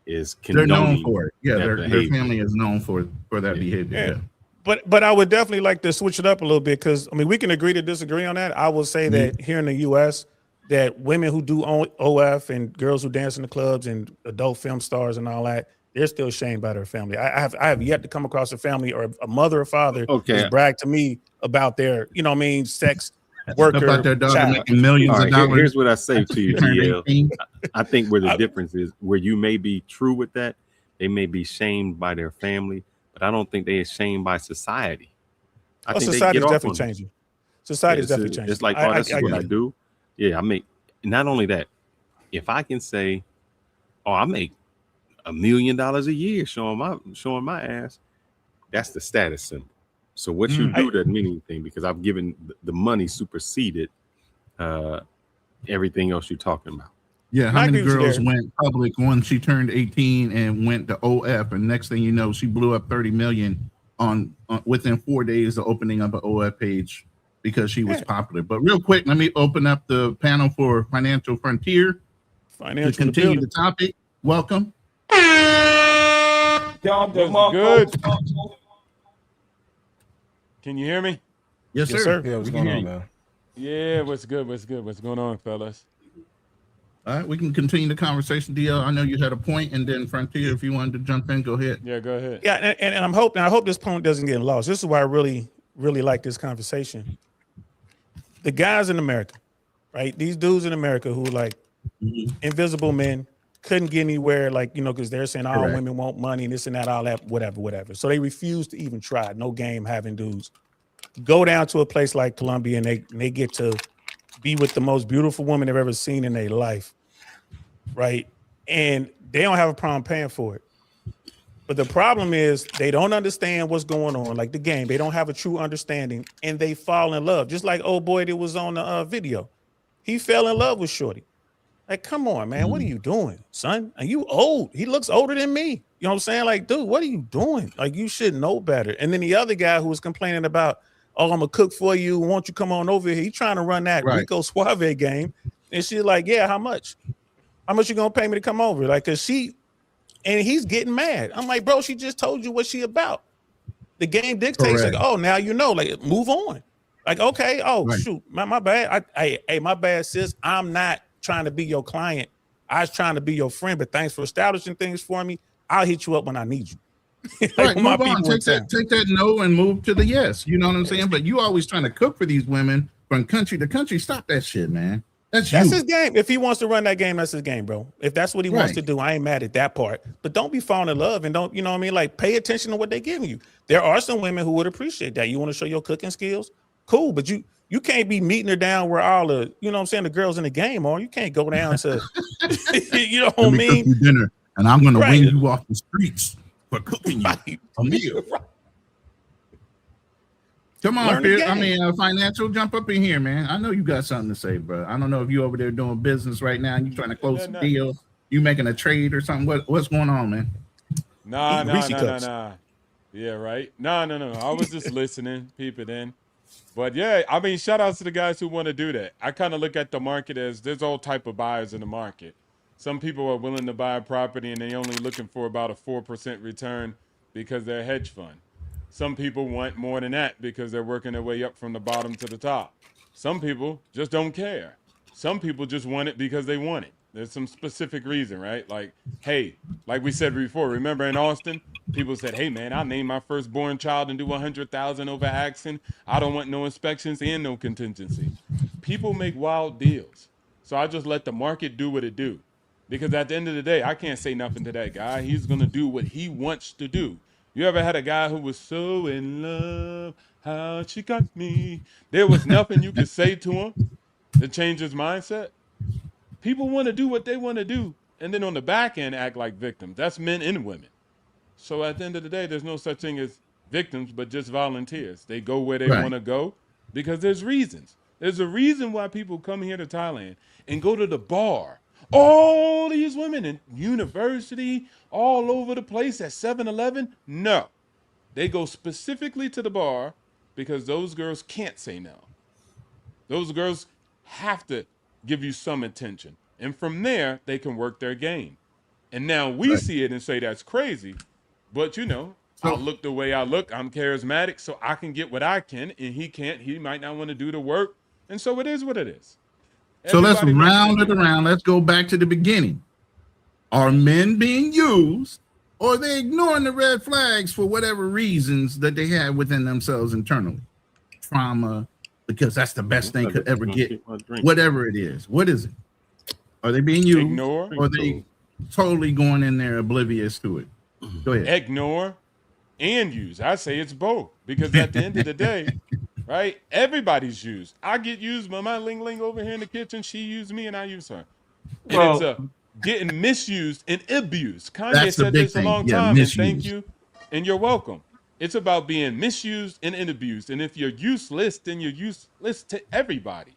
They're known condoning for it. Yeah, that their behavior. family is known for that behavior. Yeah. Yeah. But I would definitely like to switch it up a little bit because I mean we can agree to disagree on that. I will say that here in the U.S. that women who do OF and girls who dance in the clubs and adult film stars and all that, they're still shamed by their family. I have yet to come across a family or a mother or father who's bragged to me about their sex worker about their daughter child. making millions All of right, dollars. here's what I say to you, Turned DL. 18. I think where the difference is, where you may be true with that, they may be shamed by their family, but I don't think they are shamed by society. I think Society they is get off definitely on it. changing. Society is definitely changing. It's like, oh, this is what I get it. do. Yeah, I make. Not only that, if I can say, oh, I make $1 million a year showing my ass, that's the status symbol. So what you do doesn't mean anything because I've given the money superseded everything else you're talking about. Yeah, how many girls went public when she turned 18 and went to OF, and next thing you know, she blew up 30 million on within 4 days of opening up an OF page because she was popular. But real quick, let me open up the panel for Financial Frontier to continue the topic. Welcome. What's good? Can you hear me? Yes, sir. Yeah, what's going on, man? Yeah, what's good? What's good? What's going on, fellas? All right, we can continue the conversation. DL, I know you had a point, and then Frontier, if you wanted to jump in, go ahead. Yeah, go ahead. Yeah, and I hope this point doesn't get lost. This is why I really like this conversation. The guys in America, right? These dudes in America who like invisible men couldn't get anywhere, like, because they're saying all women want money and this and that, all that, whatever. So they refuse to even try. No game having dudes go down to a place like Colombia and they get to be with the most beautiful woman they've ever seen in their life, right? And they don't have a problem paying for it. But the problem is they don't understand what's going on, like the game. They don't have a true understanding, and they fall in love. Just like old boy that was on the video. He fell in love with Shorty. Like, come on, man, what are you doing, son? And you old. He looks older than me. You know what I'm saying? Like, dude, what are you doing? Like, you should know better. And then the other guy who was complaining about, oh, I'm gonna cook for you. Won't you come on over here? He trying to run that Rico Suave game. And she's like, yeah, how much? How much you gonna pay me to come over? Like, cause and he's getting mad. I'm like, bro, she just told you what she about. The game dictates, like, oh, now you know, like, move on. Like, okay, shoot, my bad. Hey, my bad, sis. I'm not trying to be your client. I was trying to be your friend, but thanks for establishing things for me. I'll hit you up when I need you. Like, move on. Take that no and move to the yes. You know what I'm saying? But you always trying to cook for these women from country to country. Stop that shit, man. That's his game. If he wants to run that game, that's his game, bro. If that's what he wants to do, I ain't mad at that part. But don't be falling in love and don't, you know what I mean? Like, pay attention to what they're giving you. There are some women who would appreciate that. You want to show your cooking skills? Cool, but you can't be meeting her down where all the, you know what I'm saying, the girls in the game are. You can't go down to, you know what I mean? Cook you dinner, and I'm going to win you off the streets for cooking you a meal. Come on, Phil. I mean, Financial, jump up in here, man. I know you got something to say, bro. I don't know if you over there doing business right now and you trying to close some deal. You making a trade or something? What's going on, man? Nah. Yeah, right. No. I was just listening, peeping in. But yeah, I mean, shout outs to the guys who want to do that. I kind of look at the market as there's all type of buyers in the market. Some people are willing to buy a property and they only looking for about a 4% return because they're a hedge fund. Some people want more than that because they're working their way up from the bottom to the top. Some people just don't care. Some people just want it because they want it. There's some specific reason, right? Like, hey, like we said before, remember in Austin, people said, hey, man, I'll name my firstborn child and do $100,000 over Axon. I don't want no inspections and no contingency. People make wild deals. So I just let the market do what it do. Because at the end of the day, I can't say nothing to that guy. He's going to do what he wants to do. You ever had a guy who was so in love, how she got me? There was nothing you could say to him to change his mindset. People want to do what they want to do, and then on the back end act like victims. That's men and women. So at the end of the day, there's no such thing as victims, but just volunteers. They go where they want to go because there's reasons. There's a reason why people come here to Thailand and go to the bar All these women in university, all over the place at 7-Eleven. No, they go specifically to the bar because those girls can't say no. Those girls have to give you some attention. And from there, they can work their game. And now we Right. see it and say that's crazy. But you know, I So look the way I look. I'm charismatic, so I can get what I can, and he can't. He might not want to do the work. And so it is what it is. so let's Everybody makes their round it deal. around. Let's go back to the beginning. Are men being used, or are they ignoring the red flags for whatever reasons that they have within themselves internally? Trauma, because that's the best they could ever get. Whatever it is. What is it? Are they being used, Ignore. or are they totally going in there oblivious to it? Go ahead. Ignore and use. I say it's both because at the end of the day, right? Everybody's used. I get used by my Ling Ling over here in the kitchen. She used me and I use her. And it's Well, getting misused and abused. Kanye That's the said big this a thing. long Yeah, time, and thank misuse. you, and you're welcome. It's about being misused and abused. And if you're useless, then you're useless to everybody.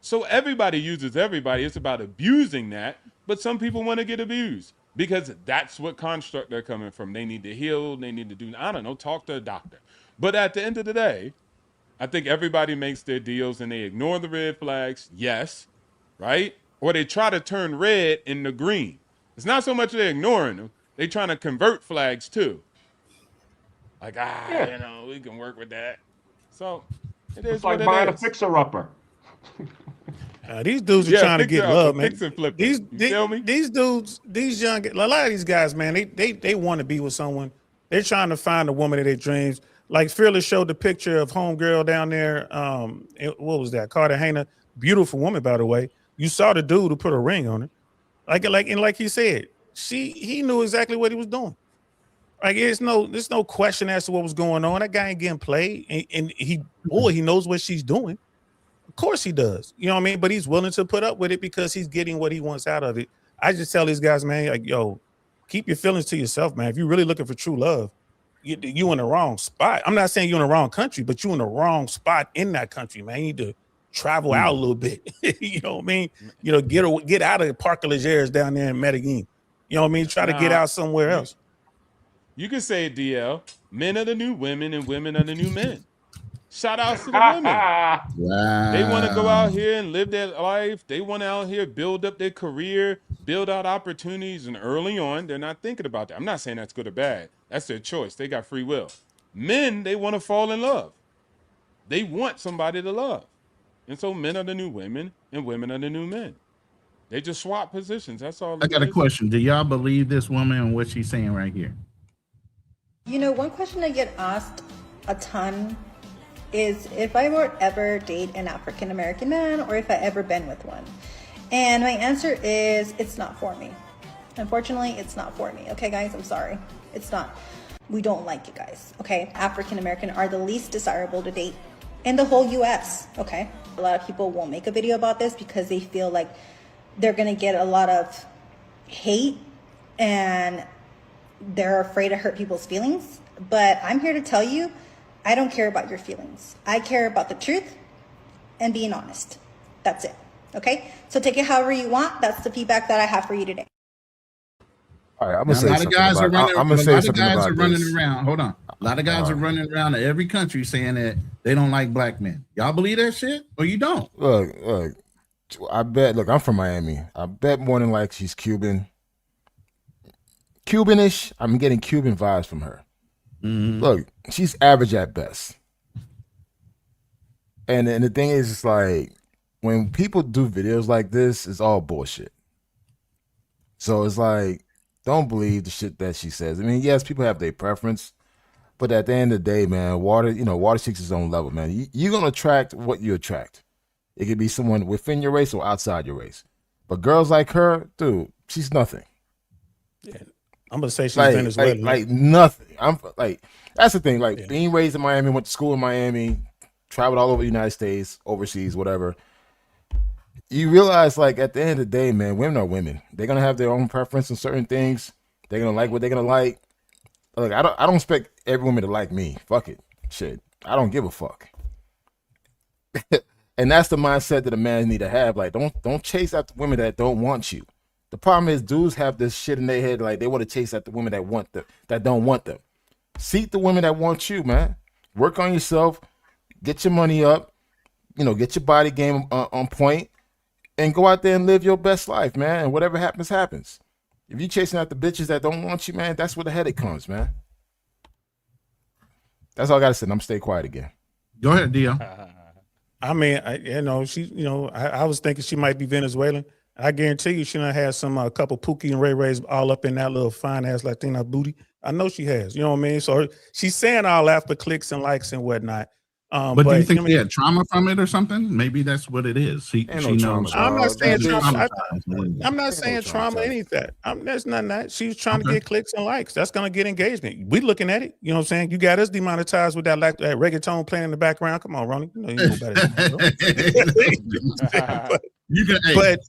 So everybody uses everybody. It's about abusing that. But some people want to get abused because that's what construct they're coming from. They need to heal. They need to do, I don't know, talk to a doctor. But at the end of the day, I think everybody makes their deals and they ignore the red flags. Yes. Right? Or they try to turn red into green. It's not so much they're ignoring them. They trying to convert flags too. Like, yeah, you know, we can work with that. So it it's is what like it buying a is. fixer-upper. These dudes are Yeah, trying to fixer get upper, love, man. fix and flip. These You feel me? these dudes, these young, a lot of these guys, man, they want to be with someone. They're trying to find the woman of their dreams. Like Fearless showed the picture of homegirl down there. What was that? Cartagena, beautiful woman, by the way. You saw the dude who put a ring on her. Like he said, he knew exactly what he was doing. Like there's no question as to what was going on. That guy ain't getting played, and he knows what she's doing. Of course he does. You know what I mean? But he's willing to put up with it because he's getting what he wants out of it. I just tell these guys, man, like, yo, keep your feelings to yourself, man. If you're really looking for true love, you in the wrong spot. I'm not saying you're in the wrong country, but you in the wrong spot in that country, man. You need to travel out a little bit. You know what I mean? You know, get out of Parque Lejeres down there in Medellin. You know what I mean? Try to get out somewhere else. You can say it, DL. Men are the new women and women are the new men. Shout outs to the women. Wow. They want to go out here and live their life. They want to out here build up their career, build out opportunities, and early on, they're not thinking about that. I'm not saying that's good or bad. That's their choice. They got free will. Men, they want to fall in love. They want somebody to love. And so men are the new women and women are the new men. They just swap positions. That's all. I got a question. Do y'all believe this woman and what she's saying right here? You know, one question I get asked a ton is if I would ever date an African American man or if I ever been with one. And my answer is it's not for me. Unfortunately, it's not for me. Okay, guys, I'm sorry. It's not. We don't like you guys. Okay, African American are the least desirable to date in the whole US. Okay, a lot of people won't make a video about this because they feel like they're gonna get a lot of hate and they're afraid to hurt people's feelings. But I'm here to tell you, I don't care about your feelings. I care about the truth and being honest. That's it. Okay? So take it however you want. That's the feedback that I have for you today. All right, I'm Now, gonna say a lot of something guys are about. running. I'm A gonna say lot of something guys about are running this. around. Hold on. A lot of guys are running around to every country saying that they don't like black men. Y'all believe that shit, or you don't? Look. I bet. Look, I'm from Miami. I bet more than like she's Cuban. Cubanish. I'm getting Cuban vibes from her. Look, she's average at best. And the thing is, it's like when people do videos like this, it's all bullshit. So it's like, don't believe the shit that she says. I mean, yes, people have their preference, but at the end of the day, man, water seeks its own level, man. You're gonna attract what you attract. It could be someone within your race or outside your race. But girls like her, dude, she's nothing. Yeah. I'm gonna say she's like, Venezuelan. like nothing. I'm like, that's the thing. Like being raised in Miami, went to school in Miami, traveled all over the United States, overseas, whatever. You realize, like, at the end of the day, man, women are women. They're gonna have their own preference in certain things. They're gonna like what they're gonna like. Like, I don't expect every woman to like me. Fuck it, shit. I don't give a fuck. And that's the mindset that a man need to have. Like, don't chase after women that don't want you. The problem is dudes have this shit in their head, like they want to chase at the women that want them, that don't want them. Seek the women that want you, man. Work on yourself, get your money up, get your body game on point, and go out there and live your best life, man. And whatever happens, happens. If you're chasing out the bitches that don't want you, man, that's where the headache comes, man. That's all I gotta say. I'm stay quiet again. Go ahead, Dio. I mean, I was thinking she might be Venezuelan. I guarantee you she done had a couple Pookie and Ray Rays all up in that little fine ass Latina booty. I know she has. You know what I mean? So she's saying all that for clicks and likes and whatnot. But do you think she had trauma from it or something? Maybe that's what it is. She knows. I'm not saying trauma. I'm not saying trauma, anything. There's nothing that. She was trying to get clicks and likes. That's going to get engagement. We looking at it. You know what I'm saying? You got us demonetized with that reggaeton playing in the background. Come on, Ronin. You know better.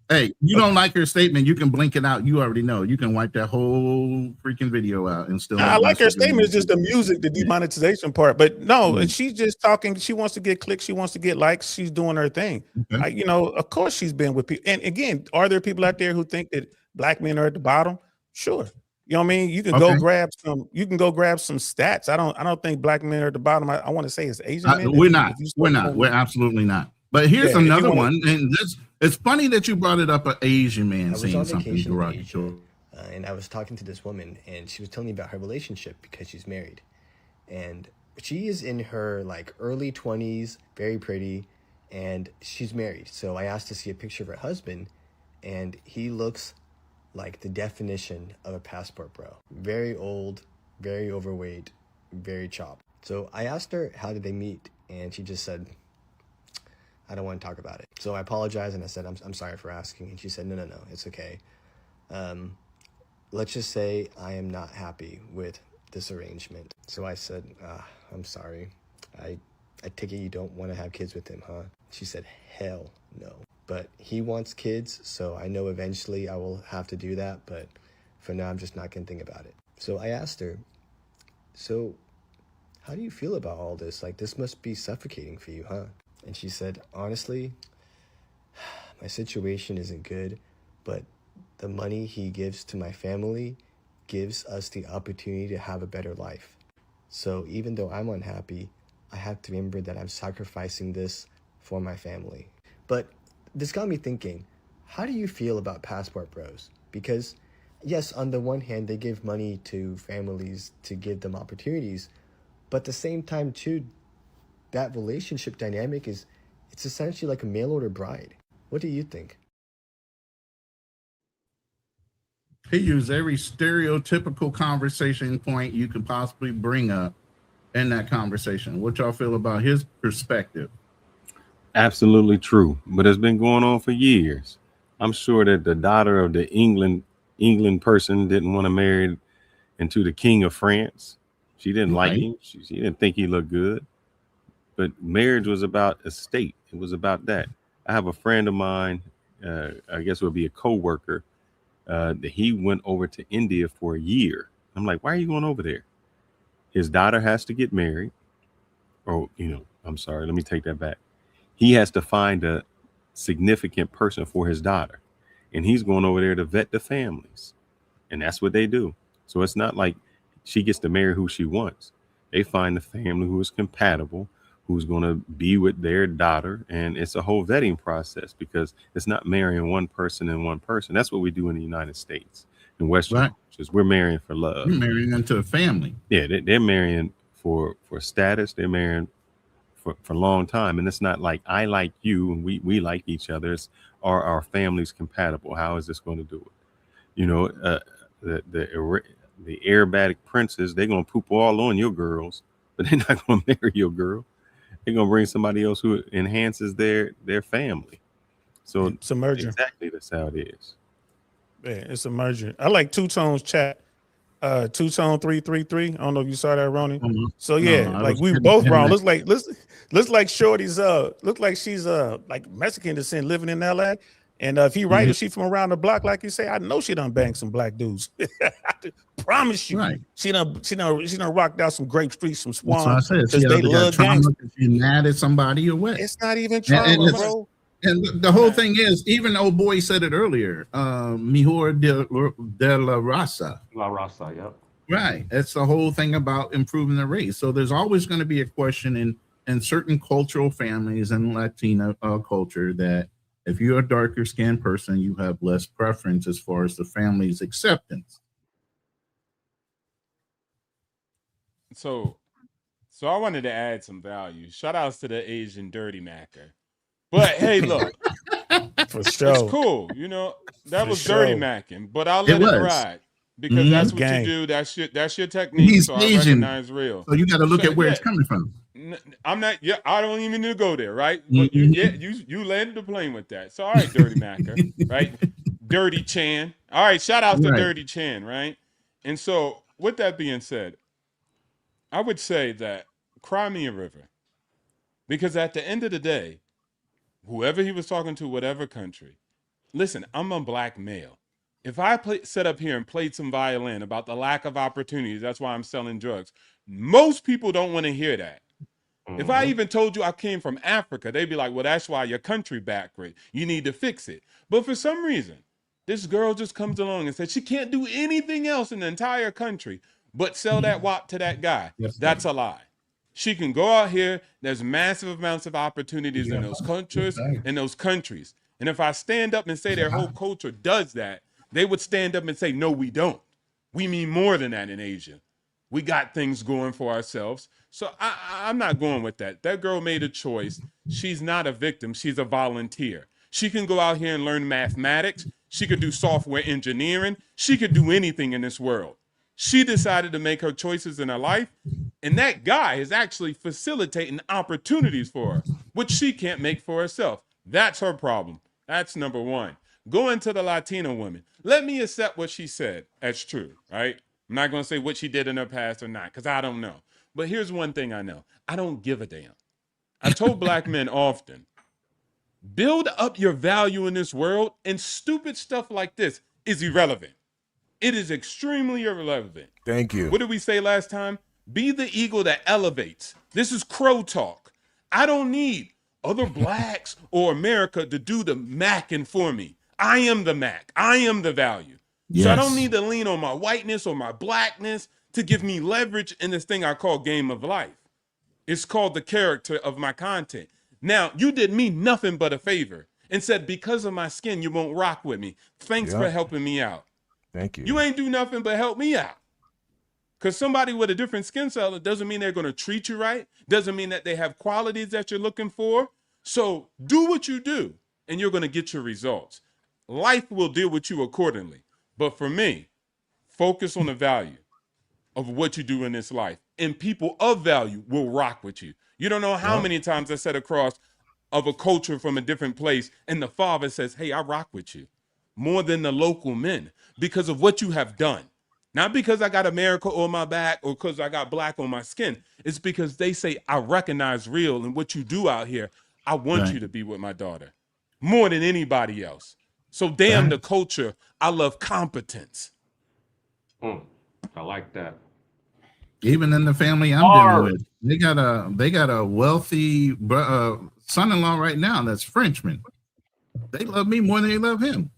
Hey, you don't like her statement, you can blink it out. You already know. You can wipe that whole freaking video out and still. I like her statement. It's just the music, the demonetization part. But no, she's just talking. She wants to get clicks. She wants to get likes. She's doing her thing. Okay. Of course she's been with people. And again, are there people out there who think that black men are at the bottom? Sure. You know what I mean? You can go grab some. You can go grab some stats. I don't think black men are at the bottom. I want to say it's Asian men. We're not. We're absolutely not. But here's another one, and it's funny that you brought it up. An Asian man saying something derogatory. And I was talking to this woman, and she was telling me about her relationship because she's married, and she is in her early 20s, very pretty, and she's married. So I asked to see a picture of her husband, and he looks like the definition of a passport bro. Very old, very overweight, very chopped. So I asked her, how did they meet? And she just said, I don't want to talk about it. So I apologized and I said, I'm sorry for asking. And she said, no, it's okay. Let's just say I am not happy with this arrangement. So I said, I'm sorry. I take it you don't want to have kids with him, huh? She said, hell no. But he wants kids, so I know eventually I will have to do that. But for now, I'm just not going to think about it. So I asked her, so how do you feel about all this? This must be suffocating for you, huh? And she said, honestly, my situation isn't good, but the money he gives to my family gives us the opportunity to have a better life. So even though I'm unhappy, I have to remember that I'm sacrificing this for my family. But this got me thinking, how do you feel about passport bros? Because yes, on the one hand, they give money to families to give them opportunities, but at the same time too, that relationship dynamic it's essentially like a mail order bride. What do you think? He used every stereotypical conversation point you could possibly bring up in that conversation. What y'all feel about his perspective? Absolutely true, but it's been going on for years. I'm sure that the daughter of the England person didn't want to marry into the king of France. She didn't like him. She didn't think he looked good. But marriage was about estate. It was about that. I have a friend of mine, I guess it would be a coworker, that he went over to India for a year. I'm like, why are you going over there? His daughter has to get married. I'm sorry, let me take that back. He has to find a significant person for his daughter. And he's going over there to vet the families. And that's what they do. So it's not like she gets to marry who she wants. They find the family who is compatible, who's going to be with their daughter. And it's a whole vetting process because it's not marrying one person and one person. That's what we do in the United States. In Western cultures, we're marrying for love. You're marrying into a family. Yeah, they're marrying for status. They're marrying for a long time. And it's not like I like you and we like each other. It's, are our families compatible? How is this going to do it? The Arabic princes, they're going to poop all on your girls, but they're not going to marry your girl. They're going to bring somebody else who enhances their family. So it's a merger. Exactly, that's how it is. Yeah, it's a merger. I like Two Tones chat. Two Tone 333. I don't know if you saw that, Ronin. Mm-hmm. So yeah, we both wrong. Looks like Shorty's look like she's like Mexican descent living in LA. And if he right, if she from around the block, like you say, I know she done banged some black dudes. I promise you, she done rocked out some Grape Street, some Swan. That's what I said. She they love trauma. She mad at somebody or what? It's not even trauma, bro. And the whole thing is, even old boy said it earlier, mejor de la raza. La raza, yep. Right. That's the whole thing about improving the race. So there's always going to be a question in certain cultural families and Latina culture that if you're a darker skinned person, you have less preference as far as the family's acceptance. So I wanted to add some value. Shout outs to the Asian Dirty Macker. But hey, look, For sure. it's cool. You know, that For was sure. dirty macking, but I'll let it ride because that's what you do. That's your technique. He's so I Asian, recognize real. so you got to look at where it's coming from. I'm not. Yeah, I don't even need to go there, right? But Mhm. you landed the plane with that. So all right, Dirty Macker, right? Dirty Chan. All right, shout outs to Right. Dirty Chan, right? And so with that being said, I would say that cry me a river, because at the end of the day, whoever he was talking to, whatever country, listen, I'm a black male. If I set up here and played some violin about the lack of opportunities, that's why I'm selling drugs. Most people don't want to hear that. If I even told you I came from Africa, they'd be like, well, that's why your country backward. You need to fix it. But for some reason, this girl just comes along and says she can't do anything else in the entire country but sell that WAP to that guy. Yes, That's a lie. She can go out here. There's massive amounts of opportunities in those cultures, in those countries. And if I stand up and say their whole culture does that, they would stand up and say, no, we don't. We mean more than that in Asia. We got things going for ourselves. So I'm not going with that. That girl made a choice. She's not a victim. She's a volunteer. She can go out here and learn mathematics. She could do software engineering. She could do anything in this world. She decided to make her choices in her life. And that guy is actually facilitating opportunities for her, which she can't make for herself. That's her problem. That's number one. Going to the Latino woman. Let me accept what she said as true, right? I'm not going to say what she did in her past or not, because I don't know. But here's one thing I know. I don't give a damn. I told black men often, build up your value in this world, and stupid stuff like this is irrelevant. It is extremely irrelevant. Thank you. What did we say last time? Be the eagle that elevates. This is crow talk. I don't need other blacks or America to do the macking for me. I am the Mac. I am the value. Yes. So I don't need to lean on my whiteness or my blackness to give me leverage in this thing I call game of life. It's called the character of my content. Now, you did me nothing but a favor and said, because of my skin, you won't rock with me. Thanks for helping me out. Thank you. You ain't do nothing but help me out. Because somebody with a different skin color doesn't mean they're going to treat you right. Doesn't mean that they have qualities that you're looking for. So do what you do, and you're going to get your results. Life will deal with you accordingly. But for me, focus on the value of what you do in this life. And people of value will rock with you. You don't know how many times I sat across of a culture from a different place, and the father says, hey, I rock with you more than the local men because of what you have done. Not because I got America on my back or because I got black on my skin. It's because they say, I recognize real and what you do out here. I want you to be with my daughter more than anybody else. So damn the culture. I love competence. I like that. Even in the family I'm dealing with, they got a wealthy son-in-law right now that's Frenchman. They love me more than they love him,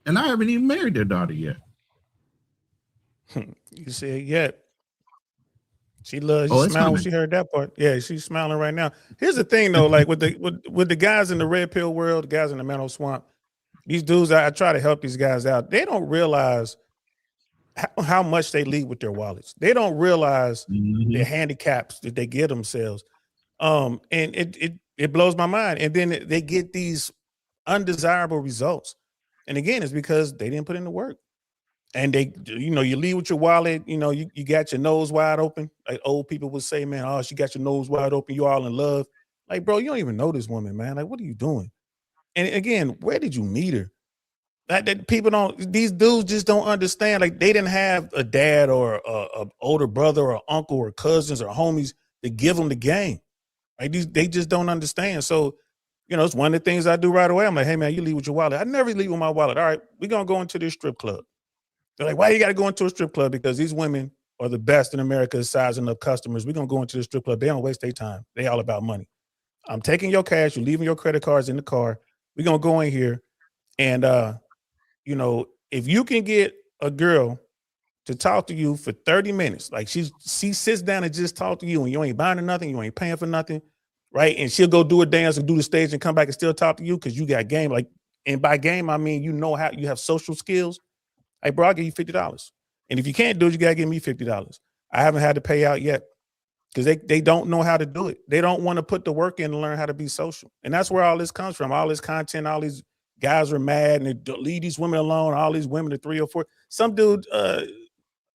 and I haven't even married their daughter yet. You said yet. She loves. She smiled when she heard that part. Yeah, she's smiling right now. Here's the thing, though. Like with the guys in the red pill world, the guys in the mental swamp, these dudes, I try to help these guys out. They don't realize how much they lead with their wallets. They don't realize the handicaps that they give themselves. And it blows my mind. And then they get these undesirable results. And again, it's because they didn't put in the work. And they, you lead with your wallet, you got your nose wide open. Like old people would say, man, oh, she got your nose wide open. You all in love. Like, bro, you don't even know this woman, man. Like, what are you doing? And again, where did you meet her? That people these dudes just don't understand. Like, they didn't have a dad or a older brother or uncle or cousins or homies to give them the game. Like, they just don't understand. So, it's one of the things I do right away. I'm like, hey, man, you leave with your wallet. I never leave with my wallet. All right, we're going to go into this strip club. They're like, why you got to go into a strip club? Because these women are the best in America, sizing up customers. We're going to go into the strip club. They don't waste their time. They all about money. I'm taking your cash. You're leaving your credit cards in the car. We're gonna go in here, and you know, if you can get a girl to talk to you for 30 minutes, like she sits down and just talk to you, and you ain't buying her nothing, you ain't paying for nothing, right? And she'll go do a dance and do the stage and come back and still talk to you because you got game. Like, and by game, I mean you know how you have social skills. Hey, bro, I'll give you $50. And if you can't do it, you gotta give me $50. I haven't had to pay out yet because they don't know how to do it. They don't want to put the work in to learn how to be social. And that's where all this comes from. All this content, all these guys are mad and they leave these women alone. All these women are 3 or 4. Some dude,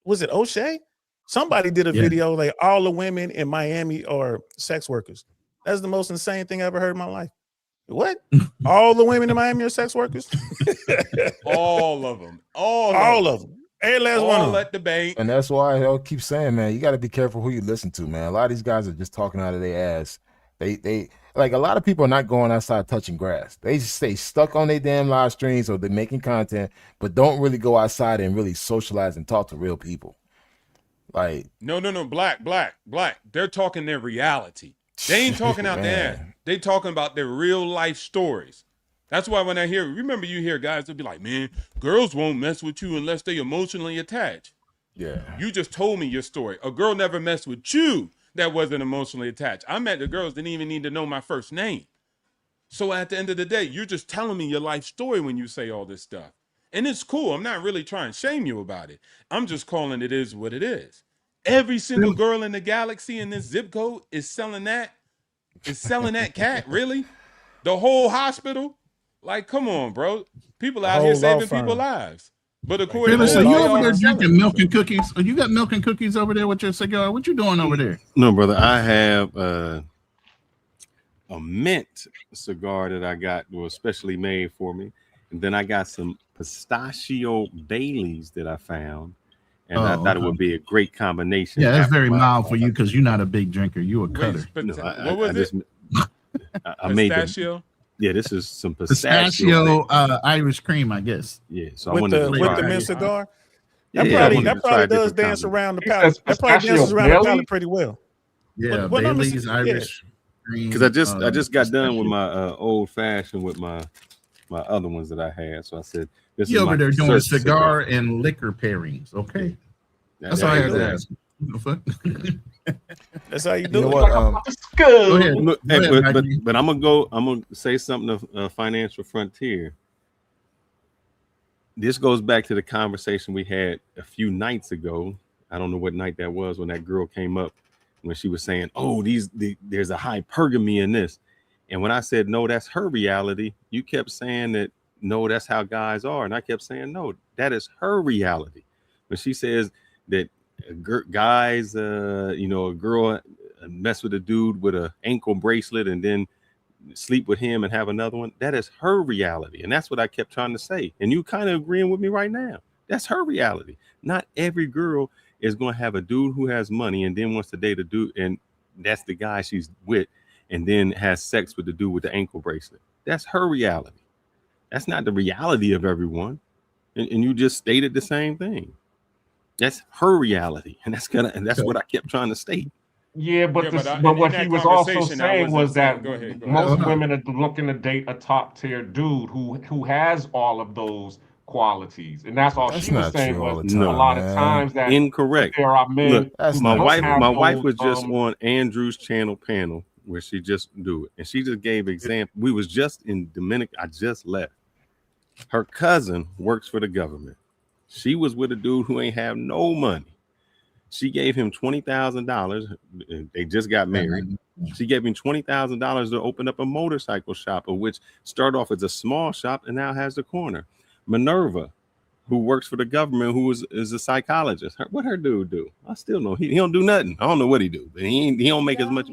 was it O'Shea? Somebody did a video like all the women in Miami are sex workers. That's the most insane thing I ever heard in my life. What? All the women in Miami are sex workers? All of them. All of them. Every last one of them. At the bank. And that's why I keep saying, man, you got to be careful who you listen to, man. A lot of these guys are just talking out of their ass. They like, a lot of people are not going outside touching grass. They just stay stuck on their damn live streams or they're making content, but don't really go outside and really socialize and talk to real people. Like, no, black. They're talking their reality. They ain't talking out there. They talking about their real life stories. That's why when I hear, remember you hear guys, they'll be like, man, girls won't mess with you unless they emotionally attached. Yeah. You just told me your story. A girl never messed with you that wasn't emotionally attached. I met the girls didn't even need to know my first name. So at the end of the day, you're just telling me your life story when you say all this stuff. And it's cool. I'm not really trying to shame you about it. I'm just calling it is what it is. Every single girl in the galaxy in this zip code is selling that. Is selling that cat, really? The whole hospital? Like, come on, bro. People out here saving people's lives. But according Fearless, to are them, you they over there all drinking milk and cookies? Are you got milk and cookies over there with your cigar? What you doing over there? No, brother. I have a mint cigar that I got was specially made for me. And then I got some pistachio Baileys that I found. And I thought it would be a great combination. Yeah, that's very mild for you because you're not a big drinker. You a cutter. What was it? I made pistachio? Yeah, this is some pistachio Irish cream, I guess. Yeah, so with I the mint cigar. That I probably does dance around the palate. That probably dances around the palate pretty well. Yeah, what Bailey's Irish cream. Because I just got done with my old fashioned with my other ones that I had. So I said, this you is over there doing search cigar and liquor pairings. Okay. That's all I had to ask. That's how you do You know it. what? Go ahead. Look, Go ahead, but I'm gonna say something of Financial Frontier. This goes back to the conversation we had a few nights ago. I don't know what night that was when that girl came up when she was saying, "Oh, there's a hypergamy in this," and when I said no, that's her reality. You kept saying that no, that's how guys are, and I kept saying no, that is her reality. When she says that guys, a girl mess with a dude with an ankle bracelet and then sleep with him and have another one, that is her reality. And that's what I kept trying to say. And you kind of agreeing with me right now. That's her reality. Not every girl is going to have a dude who has money and then wants to date a dude, and that's the guy she's with, and then has sex with the dude with the ankle bracelet. That's her reality. That's not the reality of everyone. And you just stated the same thing. That's her reality, and that's what I kept trying to state. Yeah, but what he was also saying was that most women are looking to date a top tier dude who has all of those qualities, and that's all she was saying was a lot of times that incorrect. There are men. Look, my wife was just on Andrew's channel panel where she just do it, and she just gave example. We was just in Dominican. I just left. Her cousin works for the government. She was with a dude who ain't have no money. She gave him $20,000. They just got married. She gave him $20,000 to open up a motorcycle shop, of which started off as a small shop and now has the corner. Minerva, who works for the government, who is a psychologist. What her dude do? I still know he don't do nothing. I don't know what he do, but he don't make as much.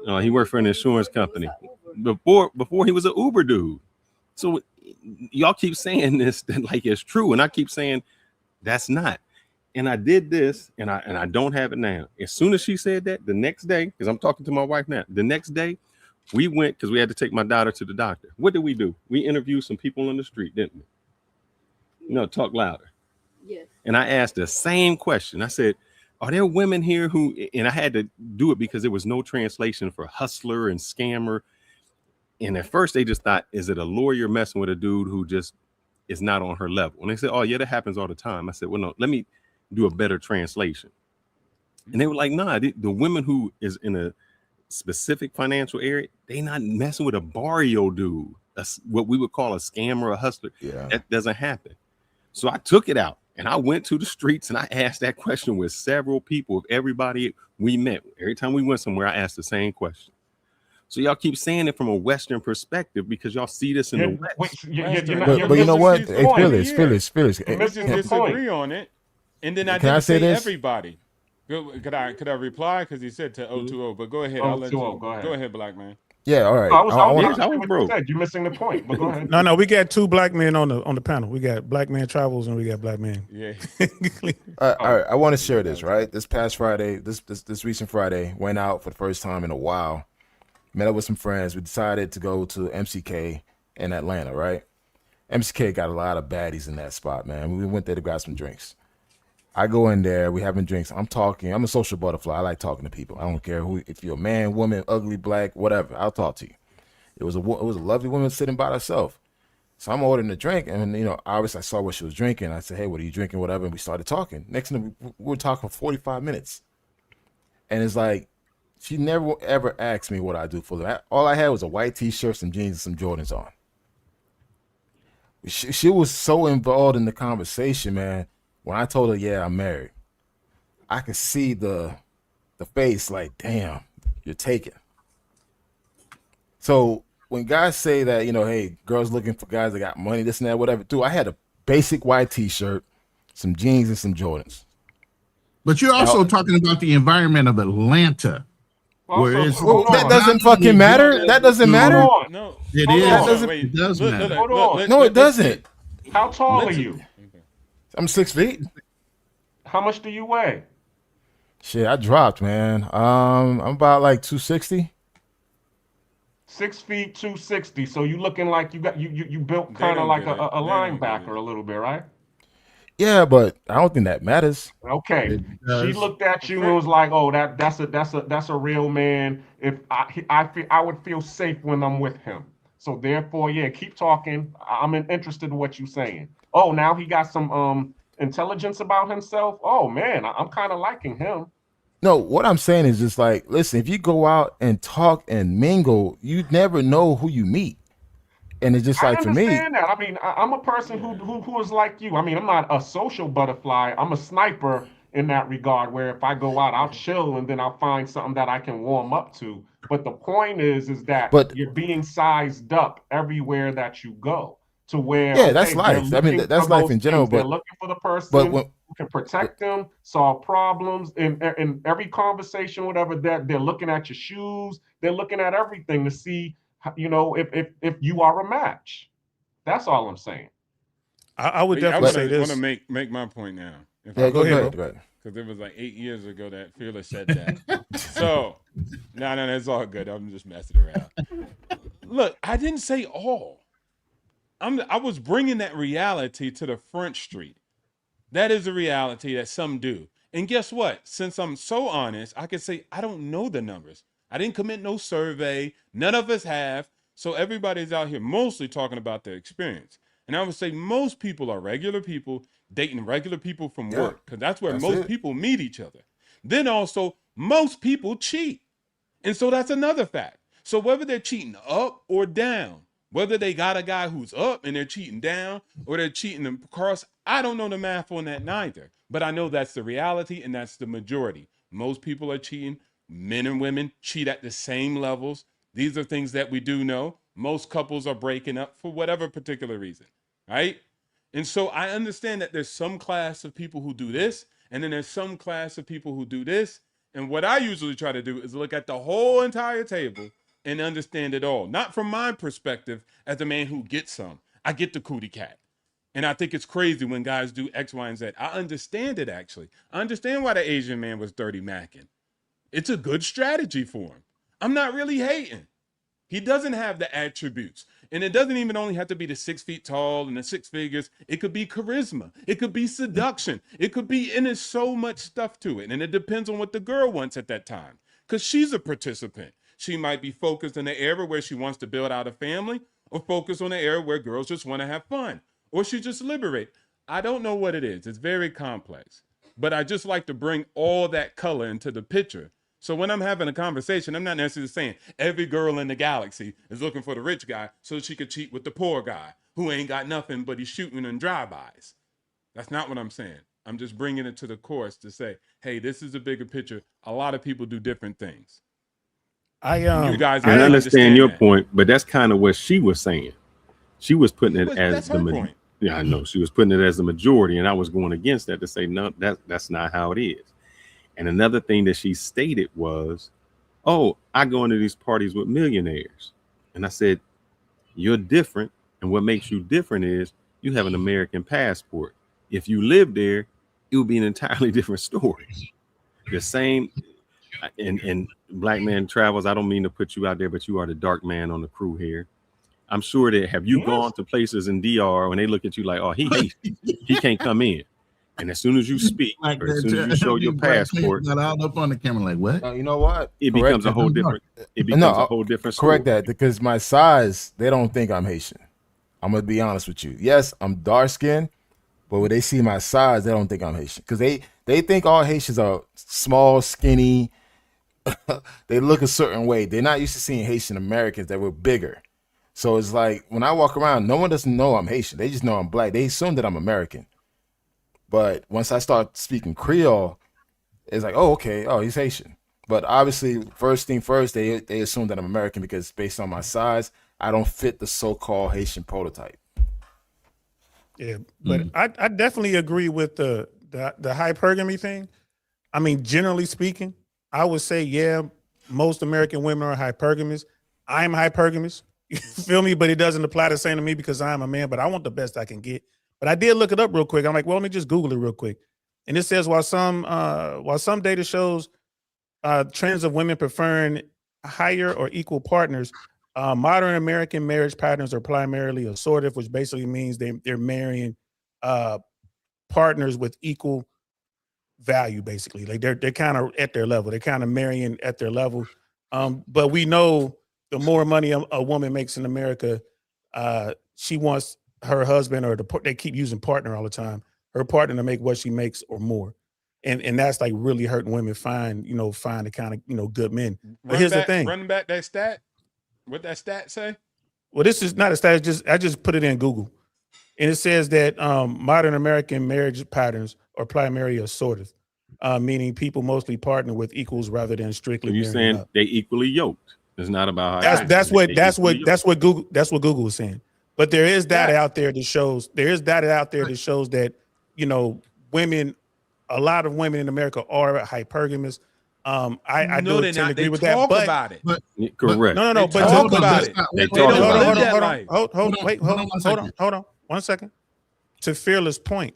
No, he worked for an insurance company before he was an Uber dude. So y'all keep saying this like it's true, and I keep saying that's not. And I did this, and I don't have it now. As soon as she said that, the next day, because I'm talking to my wife now, the next day, we went because we had to take my daughter to the doctor. What did we do? We interviewed some people on the street, didn't we? No, talk louder. Yes. And I asked the same question. I said, Are there women here who, and I had to do it because there was no translation for hustler and scammer. And at first they just thought, is it a lawyer messing with a dude who just is not on her level? And they said, oh yeah, that happens all the time. I said, well, no, let me do a better translation. And they were like, nah, the women who is in a specific financial area, they not messing with a barrio dude, what we would call a scammer or a hustler. Yeah. That doesn't happen. So I took it out and I went to the streets and I asked that question with several people, of everybody we met. Every time we went somewhere, I asked the same question. So y'all keep saying it from a Western perspective because y'all see this in the West. But you know what? Hey, Phyllis. We just disagree on it, and then I Can I didn't say say this? everybody. Could I reply? Because he said to 020, but go ahead. I'll let you. Go ahead, black man. Yeah, all right. I was broke. You're missing the point, but go ahead. No, we got two black men on the panel. We got Black Man Travels and we got Black Man. Yeah. All right. I want to share this, right? This past Friday, this recent Friday, went out for the first time in a while. Met up with some friends. We decided to go to MCK in Atlanta, right? MCK got a lot of baddies in that spot, man. We went there to grab some drinks. I go in there, we having drinks. I'm talking. I'm a social butterfly. I like talking to people. I don't care who, if you're a man, woman, ugly, black, whatever. I'll talk to you. It was a lovely woman sitting by herself. So I'm ordering a drink, and obviously I saw what she was drinking. I said, "Hey, what are you drinking?" Whatever, and we started talking. Next thing we were talking for 45 minutes, and it's like she never ever asked me what I do for them. All I had was a white T-shirt, some jeans, and some Jordans on. She was so involved in the conversation, man. When I told her, "Yeah, I'm married," I could see the face like, "Damn, you're taken." So when guys say that, hey, girls looking for guys that got money, this and that, whatever, dude, I had a basic white T-shirt, some jeans, and some Jordans. But you're also talking about the environment of Atlanta. That doesn't fucking matter. That doesn't matter. No, it is. It does matter. Hold on. No, it doesn't. How tall are you? I'm 6 feet. How much do you weigh? Shit, I dropped, man. I'm about like 260. 6 feet, 260. So you looking like you built kind of like a linebacker a little bit, right? Yeah, but I don't think that matters. Okay. She looked at you and was like, "Oh, that's a real man. If I would feel safe when I'm with him." So therefore, yeah, keep talking. I'm interested in what you're saying. Oh, now he got some intelligence about himself. Oh man, I'm kind of liking him. No, what I'm saying is just like, listen, if you go out and talk and mingle, you never know who you meet. And it's just like, for me, I understand that. I mean, I'm a person who is like you. I mean, I'm not a social butterfly. I'm a sniper in that regard, where if I go out, I'll chill and then I'll find something that I can warm up to. But the point is that you're being sized up everywhere that you go, to where that's life. I mean, that's life in general. They're But looking for the person who can protect them, solve problems, in every conversation, whatever. They're looking at your shoes. They're looking at everything to see, if you are a match. That's all I'm saying. I would definitely say this. I want to make my point now. Go ahead. Because it was like 8 years ago that Fearless said that. So, no, it's all good. I'm just messing around. Look, I didn't say all. I was bringing that reality to the front street. That is a reality that some do. And guess what? Since I'm so honest, I can say I don't know the numbers. I didn't commit no survey. None of us have. So everybody's out here mostly talking about their experience. And I would say most people are regular people dating regular people from work, because that's where most people meet each other. Then also, most people cheat. And so that's another fact. So whether they're cheating up or down, whether they got a guy who's up and they're cheating down or they're cheating across, I don't know the math on that neither. But I know that's the reality and that's the majority. Most people are cheating. Men and women cheat at the same levels. These are things that we do know. Most couples are breaking up for whatever particular reason, right? And so I understand that there's some class of people who do this, and then there's some class of people who do this. And what I usually try to do is look at the whole entire table and understand it all. Not from my perspective as a man who gets some. I get the cootie cat. And I think it's crazy when guys do X, Y, and Z. I understand it, actually. I understand why the Asian man was dirty macking. It's a good strategy for him. I'm not really hating. He doesn't have the attributes. And it doesn't even only have to be the 6 feet tall and the 6 figures. It could be charisma. It could be seduction. It could be, and there's so much stuff to it. And it depends on what the girl wants at that time. Because she's a participant. She might be focused in the area where she wants to build out a family, or focus on the area where girls just want to have fun, or she just liberate. I don't know what it is. It's very complex. But I just like to bring all that color into the picture. So when I'm having a conversation, I'm not necessarily saying every girl in the galaxy is looking for the rich guy so she could cheat with the poor guy who ain't got nothing but he's shooting in drive-bys. That's not what I'm saying. I'm just bringing it to the course to say, hey, this is a bigger picture. A lot of people do different things. You guys I understand your that. point, but that's kind of what she was saying. She was putting it as the point. Yeah, I know. She was putting it as the majority, and I was going against that to say, no, that's not how it is. And another thing that she stated was, oh, I go into these parties with millionaires. And I said, you're different. And what makes you different is you have an American passport. If you live there, it would be an entirely different story. The same, and Black Man Travels, I don't mean to put you out there, but you are the dark man on the crew here. I'm sure that have you gone to places in DR when they look at you like, oh, he hates, he can't come in. And as soon as you speak, Like or as soon as you show your passport, got all up on the camera like, what? You know what? it Correct becomes a that. whole different. It becomes a whole different story. Correct that, because my size, they don't think I'm Haitian. I'm gonna be honest with you. Yes, I'm dark skinned, but when they see my size, they don't think I'm Haitian, because they think all Haitians are small, skinny. They look a certain way. They're not used to seeing Haitian Americans that were bigger. So it's like when I walk around, no one doesn't know I'm Haitian. They just know I'm Black. They assume that I'm American. But once I start speaking Creole, it's like, oh, okay, oh, he's Haitian. But obviously, first thing first, they assume that I'm American because based on my size, I don't fit the so-called Haitian prototype. Yeah, but I definitely agree with the hypergamy thing. I mean, generally speaking, I would say, yeah, most American women are hypergamous. I'm hypergamous. You feel me? But it doesn't apply the same to me because I'm a man, but I want the best I can get. But I did look it up real quick. I'm like, well, let me just Google it real quick. And it says while some data shows trends of women preferring higher or equal partners, modern American marriage patterns are primarily assortive, which basically means they're marrying partners with equal value, basically. Like they're kind of at their level. They're kind of marrying at their level. But we know the more money a woman makes in America, she wants her husband, or they keep using partner all the time, her partner to make what she makes or more. And that's like really hurting women find the kind of, good men. But here's the thing. Running back that stat. What that stat say? Well, this is not a stat. I just put it in Google. And it says that modern American marriage patterns are primarily assortive, meaning people mostly partner with equals rather than strictly. So you're saying they equally yoked. It's not about how that's what Google is saying. But there is data out there that shows that women, a lot of women in America are hypergamous. I No, do tend to agree with that. Talk But about it. Correct. No. They But talk about it. They They don't live that life. Hold on. 1 second. To Fearless' point,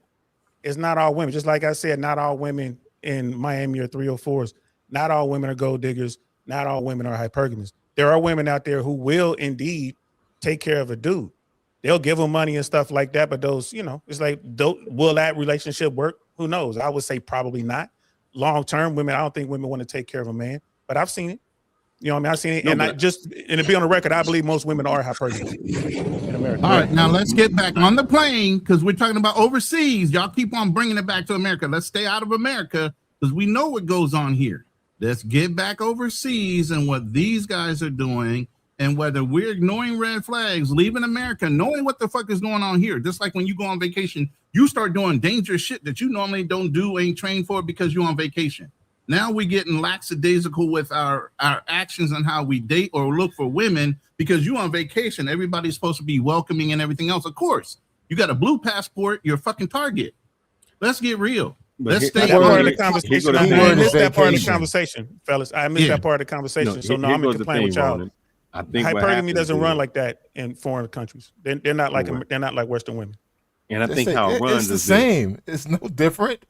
it's not all women. Just like I said, not all women in Miami are 304s. Not all women are gold diggers. Not all women are hypergamous. There are women out there who will indeed take care of a dude. They'll give him money and stuff like that. But those, it's like, will that relationship work? Who knows? I would say probably not. Long term, women, I don't think women want to take care of a man. But I've seen it. You know what I mean? I've seen it. And to be on the record, I believe most women are hypergamous in America. All right, now let's get back on the plane because we're talking about overseas. Y'all keep on bringing it back to America. Let's stay out of America because we know what goes on here. Let's get back overseas and what these guys are doing, and whether we're ignoring red flags, leaving America, knowing what the fuck is going on here. Just like when you go on vacation, you start doing dangerous shit that you normally don't do, ain't trained for because you're on vacation. Now we're getting lackadaisical with our actions and how we date or look for women because you're on vacation. Everybody's supposed to be welcoming and everything else. Of course, you got a blue passport, you're a fucking target. Let's get real. Let's stay part of the conversation. I missed that part of the conversation, fellas. I missed that part of the conversation. So no, I'm in complaint with y'all. I think hypergamy doesn't run like that in foreign countries. They're not like Western women. And I think how it runs it's the is same. It's no different.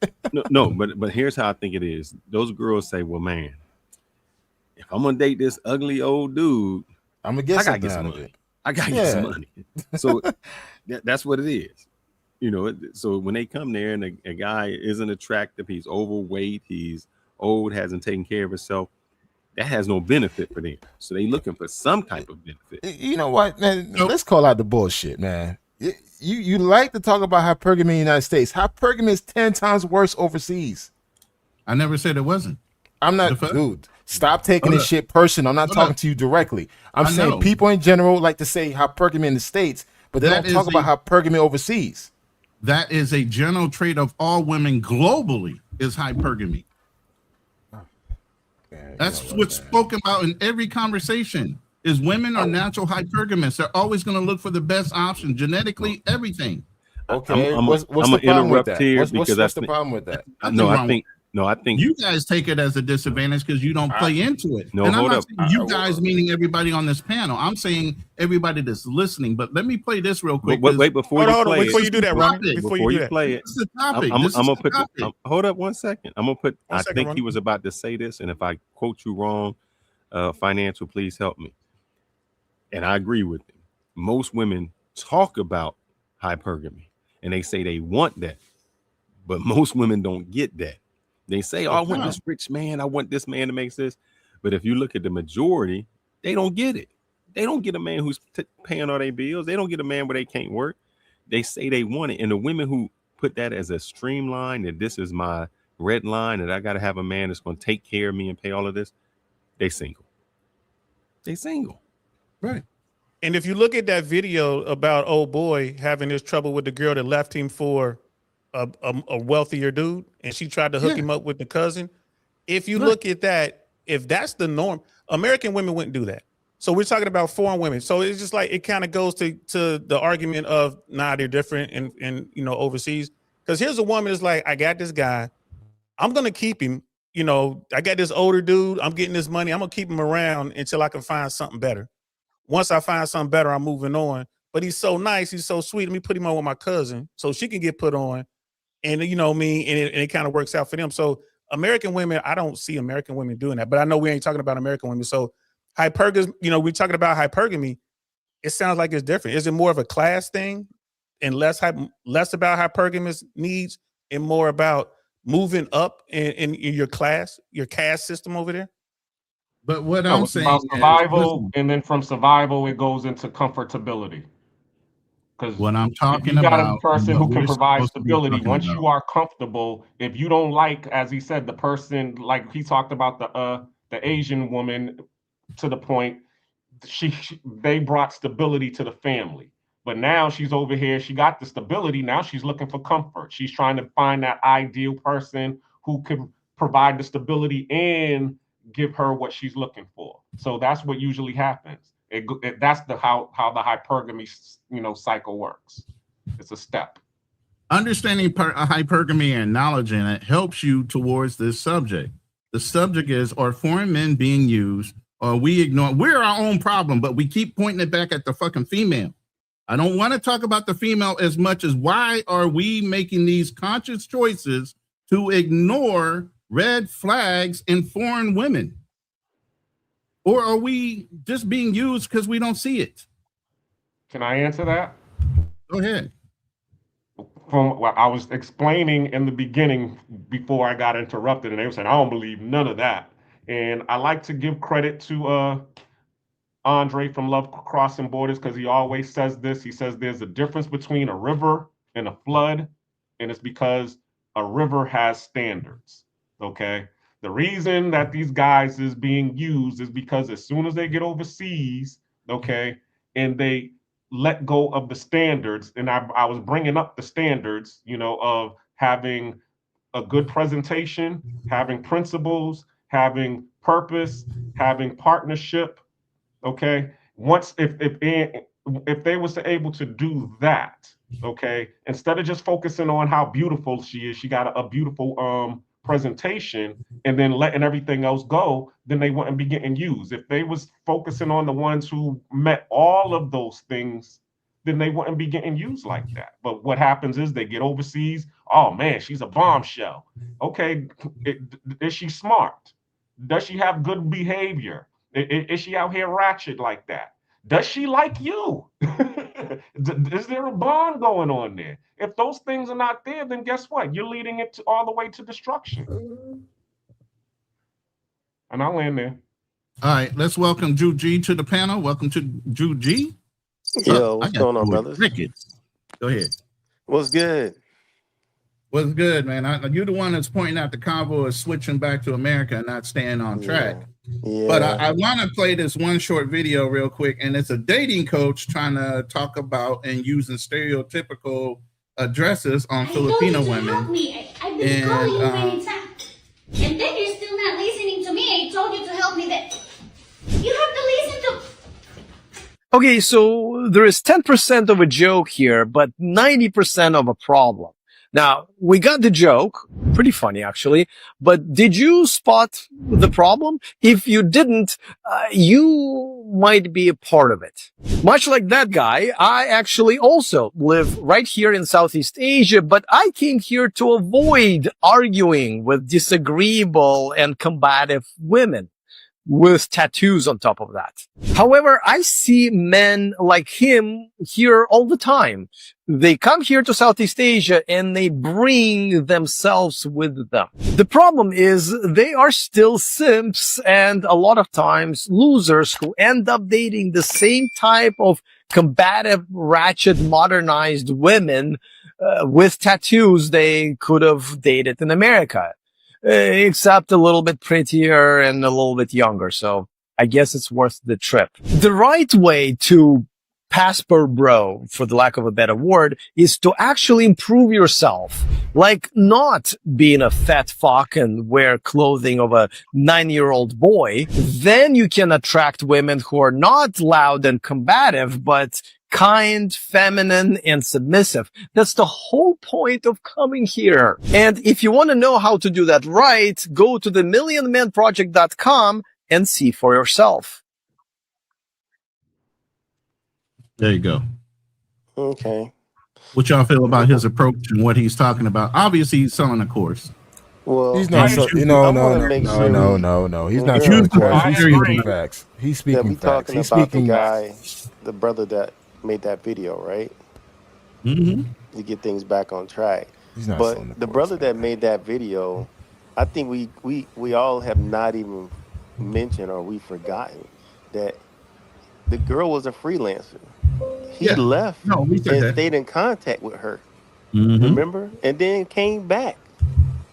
No, but here's how I think it is. Those girls say, well, man, if I'm gonna date this ugly old dude, I'm gonna get some something out money. of it. I gotta get some money. So that's what it is. You know, so when they come there and a guy isn't attractive, he's overweight, he's old, hasn't taken care of himself, that has no benefit for them. So they looking for some type of benefit. You know what, man? Let's call out the bullshit, man. You like to talk about hypergamy in the United States. Hypergamy is 10 times worse overseas. I never said it wasn't. I'm not, dude. Stop taking this shit personal. I'm not talking to you directly. I'm saying people in general like to say hypergamy in the States, but they don't talk about hypergamy overseas. That is a general trait of all women globally is hypergamy. That's what's spoken about in every conversation. Is women are natural hypergamists. They're always going to look for the best option, genetically, everything. Okay, what's the problem with that? What's the problem with that? I think you guys take it as a disadvantage because you don't play into it. No, and I'm hold not up. saying you guys meaning everybody on this panel. I'm saying everybody that's listening. But let me play this real quick. Wait, before you do that, Ronin. Before you play it, this is the topic. I'm gonna put. Hold up 1 second. I'm gonna put. I think he was about to say this, and if I quote you wrong, financial, please help me. And I agree with him. Most women talk about hypergamy, and they say they want that, but most women don't get that. They say, "Oh, I want this rich man. I want this man to make this." But if you look at the majority, they don't get it. They don't get a man who's paying all their bills. They don't get a man where they can't work. They say they want it. And the women who put that as a streamline, that this is my red line, that I got to have a man that's going to take care of me and pay all of this, they single. They single. Right. And if you look at that video about old boy having this trouble with the girl that left him for a wealthier dude, and she tried to hook him up with the cousin. If you look at that, if that's the norm, American women wouldn't do that. So we're talking about foreign women. So it's just like, it kind of goes to the argument of, they're different and overseas. Because here's a woman that's like, I got this guy, I'm going to keep him. I got this older dude, I'm getting this money, I'm going to keep him around until I can find something better. Once I find something better, I'm moving on. But he's so nice, he's so sweet, let me put him on with my cousin so she can get put on. And and it kind of works out for them. So American women, I don't see American women doing that. But I know we ain't talking about American women. So hypergamy, we're talking about hypergamy. It sounds like it's different. Is it more of a class thing and less about hypergamous needs and more about moving up in your class, your caste system over there? But what I'm saying about survival, and then from survival, it goes into comfortability. Because what I'm talking you got about, a person who can provide stability. Once about. you are comfortable, if you don't like, as he said, the person, like he talked about the Asian woman, to the point, they brought stability to the family. But now she's over here, she got the stability, now she's looking for comfort. She's trying to find that ideal person who could provide the stability and give her what she's looking for. So that's what usually happens. That's how the hypergamy cycle works. It's a step. Understanding hypergamy and knowledge in it helps you towards this subject. The subject is, are foreign men being used, or we ignore? We're our own problem, but we keep pointing it back at the fucking female. I don't want to talk about the female as much as why are we making these conscious choices to ignore red flags in foreign women? Or are we just being used because we don't see it? Can I answer that? Go ahead. From what I was explaining in the beginning before I got interrupted, and they were saying, I don't believe none of that. And I like to give credit to Andre from Love Crossing Borders, because he always says this. He says there's a difference between a river and a flood, and it's because a river has standards, okay? The reason that these guys is being used is because as soon as they get overseas, okay, and they let go of the standards, and I was bringing up the standards, of having a good presentation, having principles, having purpose, having partnership, okay? Once if they was able to do that, okay, instead of just focusing on how beautiful she is, she got a beautiful presentation, and then letting everything else go, then they wouldn't be getting used. If they was focusing on the ones who met all of those things, then they wouldn't be getting used like that. But what happens is they get overseas. Oh man, she's a bombshell. Okay, is she smart? Does she have good behavior? Is she out here ratchet like that? Does she like you? Is there a bond going on there? If those things are not there, then guess what? You're leading it all the way to destruction. And I'll end there. All right, let's welcome Drew G to the panel. Welcome to Drew G. Yo, I what's got going on, you with brothers? crickets. Go ahead. What's good? What's good, man? You're the one that's pointing out the convo is switching back to America and not staying on track. Yeah. But I want to play this one short video real quick, and it's a dating coach trying to talk about and using stereotypical addresses on Filipino women. I've been calling you many times, and then you're still not listening to me. I told you to help me. That you have to listen to. Okay, so there is 10% of a joke here, but 90% of a problem. Now, we got the joke, pretty funny actually, but did you spot the problem? If you didn't, you might be a part of it. Much like that guy, I actually also live right here in Southeast Asia, but I came here to avoid arguing with disagreeable and combative women with tattoos on top of that. However, I see men like him here all the time. They come here to Southeast Asia and they bring themselves with them. The problem is they are still simps and a lot of times losers who end up dating the same type of combative, ratchet, modernized women with tattoos they could have dated in America. Except a little bit prettier and a little bit younger. So I guess it's worth the trip. The right way to pass per bro, for the lack of a better word, is to actually improve yourself. Like not being a fat fuck and wear clothing of a 9-year-old boy. Then you can attract women who are not loud and combative, but kind, feminine, and submissive. That's the whole point of coming here. And if you want to know how to do that right, go to the millionmanproject.com and see for yourself. There you go. Okay. What y'all feel about his approach and what he's talking about? Obviously, he's selling a course. Well, He's not. No. He's not selling a course. He's speaking facts. He's speaking facts. Talking He's about speaking. the guy, the brother that made that video, right? Mm-hmm. To get things back on track. He's not selling But the brother that made that video, I think we all have not even mentioned or we've forgotten that the girl was a freelancer. He left and stayed in contact with her. Mm-hmm. Remember? And then came back.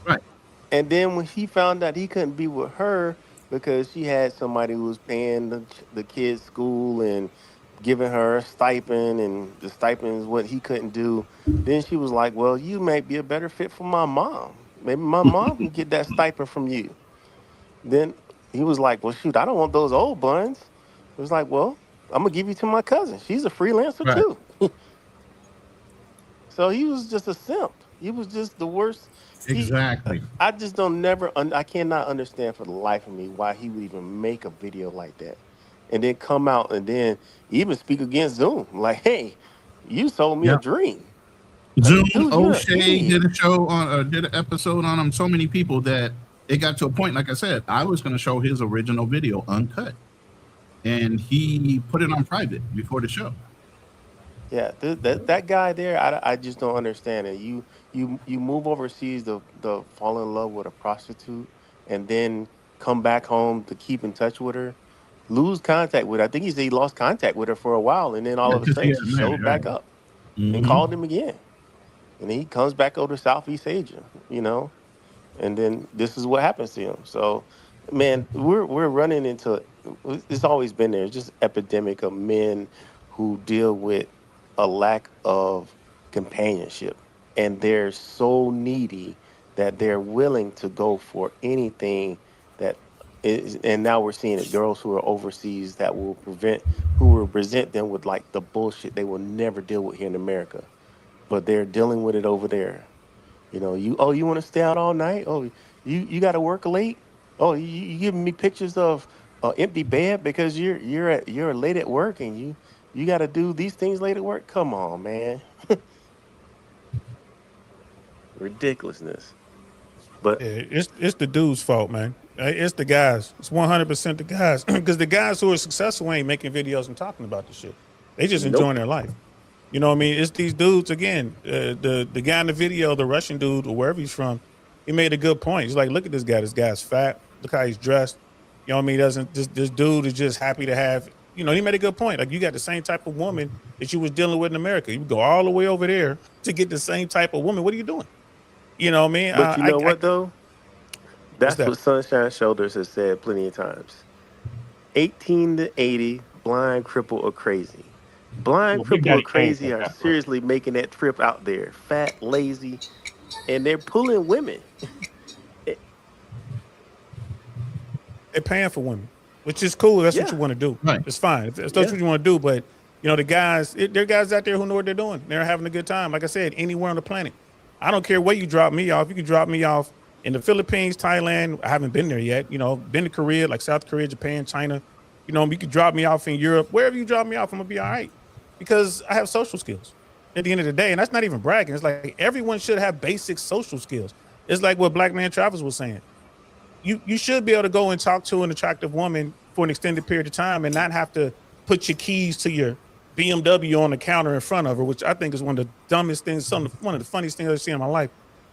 Right. And then when he found out he couldn't be with her because she had somebody who was paying the kids' school and giving her a stipend, and the stipend is what he couldn't do, then she was like, well, you might be a better fit for my mom. Maybe my mom can get that stipend from you. Then he was like, well, shoot, I don't want those old buns. It was like, well, I'm going to give you to my cousin. She's a freelancer too. So he was just a simp. He was just the worst. Exactly. I just don't I cannot understand for the life of me why he would even make a video like that. And then come out and then even speak against Zoom. Like, hey, you sold me a dream. Zoom, Dude, you're an O'Shea idiot. did a show on, did an episode on him. So many people that it got to a point, like I said, I was going to show his original video uncut. And he put it on private before the show. Yeah, that guy there, I just don't understand it. You move overseas to fall in love with a prostitute and then come back home to keep in touch with her, lose contact with her. I think he said he lost contact with her for a while, and then all of a sudden she showed back up and called him again. And he comes back over to Southeast Asia, and then this is what happens to him. So, man, we're running into, it's always been there. It's just epidemic of men who deal with a lack of companionship, and they're so needy that they're willing to go for anything that is. And now we're seeing it, girls who are overseas that will present them with like the bullshit they will never deal with here in America, but they're dealing with it over there. You want to stay out all night? Oh, you got to work late? Oh, you giving me pictures of empty bed because you're late at work and you got to do these things late at work? Come on, man. Ridiculousness. But it's the dude's fault, man. It's the guys. It's 100% the guys. Because the guys who are successful ain't making videos and talking about the shit. They just Nope. enjoying their life. You know what I mean? It's these dudes again. The guy in the video, the Russian dude or wherever he's from, he made a good point. He's like, look at this guy. This guy's fat. Look how he's dressed. You know what I mean? This dude is just happy to have. You know, he made a good point. Like, you got the same type of woman that you was dealing with in America. You go all the way over there to get the same type of woman. What are you doing? You know what I mean? But you know what though? That's that? what Sunshine Shoulders has said plenty of times. 18 to 80, blind, crippled, or crazy. Blind, Well, Big crippled, or Daddy Kane crazy said are that, bro. seriously making that trip out there. Fat, lazy, and they're pulling women. They're paying for women, which is cool. That's what Yeah. you want to do. Right. It's fine. If that's what you want to do. But you know, the guys, there are guys out there who know what they're doing. They're having a good time. Like I said, anywhere on the planet. I don't care where you drop me off. You can drop me off in the Philippines, Thailand. I haven't been there yet. You know, been to Korea, like South Korea, Japan, China. You know, you could drop me off in Europe. Wherever you drop me off, I'm gonna be all right because I have social skills. At the end of the day, and that's not even bragging. It's like everyone should have basic social skills. It's like what Black Man Travels was saying. You should be able to go and talk to an attractive woman for an extended period of time and not have to put your keys to your BMW on the counter in front of her, which I think is one of the dumbest things, one of the funniest things I've seen in my life.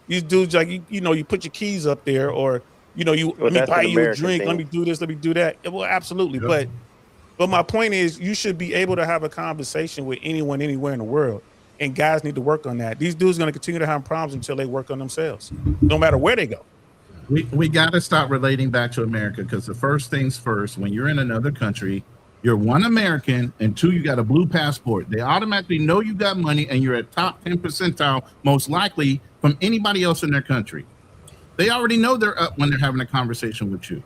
These dudes, like, you know, you put your keys up there, or, you know, let me that's buy an you a American drink, thing. let me do this, let me do that. Well, absolutely. Yep. But my point is, you should be able to have a conversation with anyone, anywhere in the world. And guys need to work on that. These dudes are going to continue to have problems until they work on themselves, no matter where they go. We got to stop relating back to America, because the first things first, when you're in another country, you're one, American, and two, you got a blue passport. They automatically know you got money and you're at top 10 percentile, most likely from anybody else in their country. They already know they're up when they're having a conversation with you.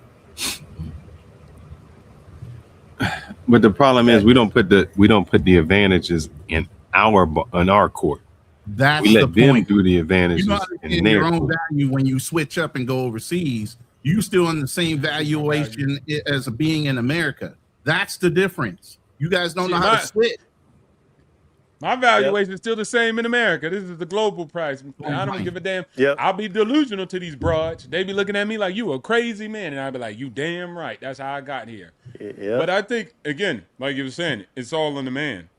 But the problem is we don't put the advantages in our court. That's we let the them point. do the advantages You know, in in their your own court. value when you switch up and go overseas, you still in the same valuation as being in America. That's the difference. You guys don't know how to split. My valuation is still the same in America. This is the global price. I don't give a damn. Yep. I'll be delusional to these broads. They be looking at me like, you a crazy man. And I'll be like, you damn right. That's how I got here. Yep. But I think, again, like you were saying, it's all on the man.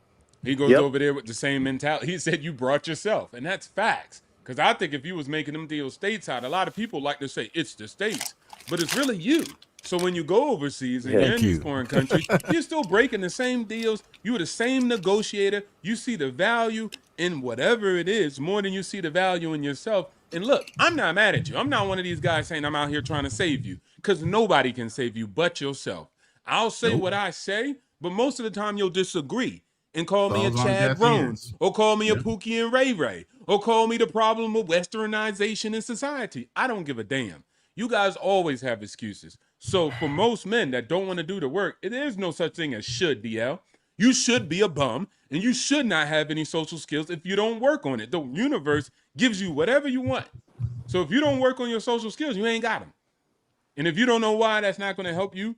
He goes Yep. over there with the same mentality. He said, you brought yourself. And that's facts. Because I think if you was making them deals stateside, a lot of people like to say it's the states. But it's really you. So when you go overseas and you're in these foreign countries, you're still breaking the same deals. You're the same negotiator. You see the value in whatever it is more than you see the value in yourself. And look, I'm not mad at you. I'm not one of these guys saying I'm out here trying to save you, because nobody can save you but yourself. I'll say what I say, but most of the time you'll disagree and call me a Falls on Chad deaf Roan, ears. or call me a Yeah. Pookie and Ray Ray, or call me the problem of westernization in society. I don't give a damn. You guys always have excuses. So for most men that don't want to do the work, it is no such thing as should, DL. You should be a bum, and you should not have any social skills if you don't work on it. The universe gives you whatever you want. So if you don't work on your social skills, you ain't got them. And if you don't know why that's not going to help you,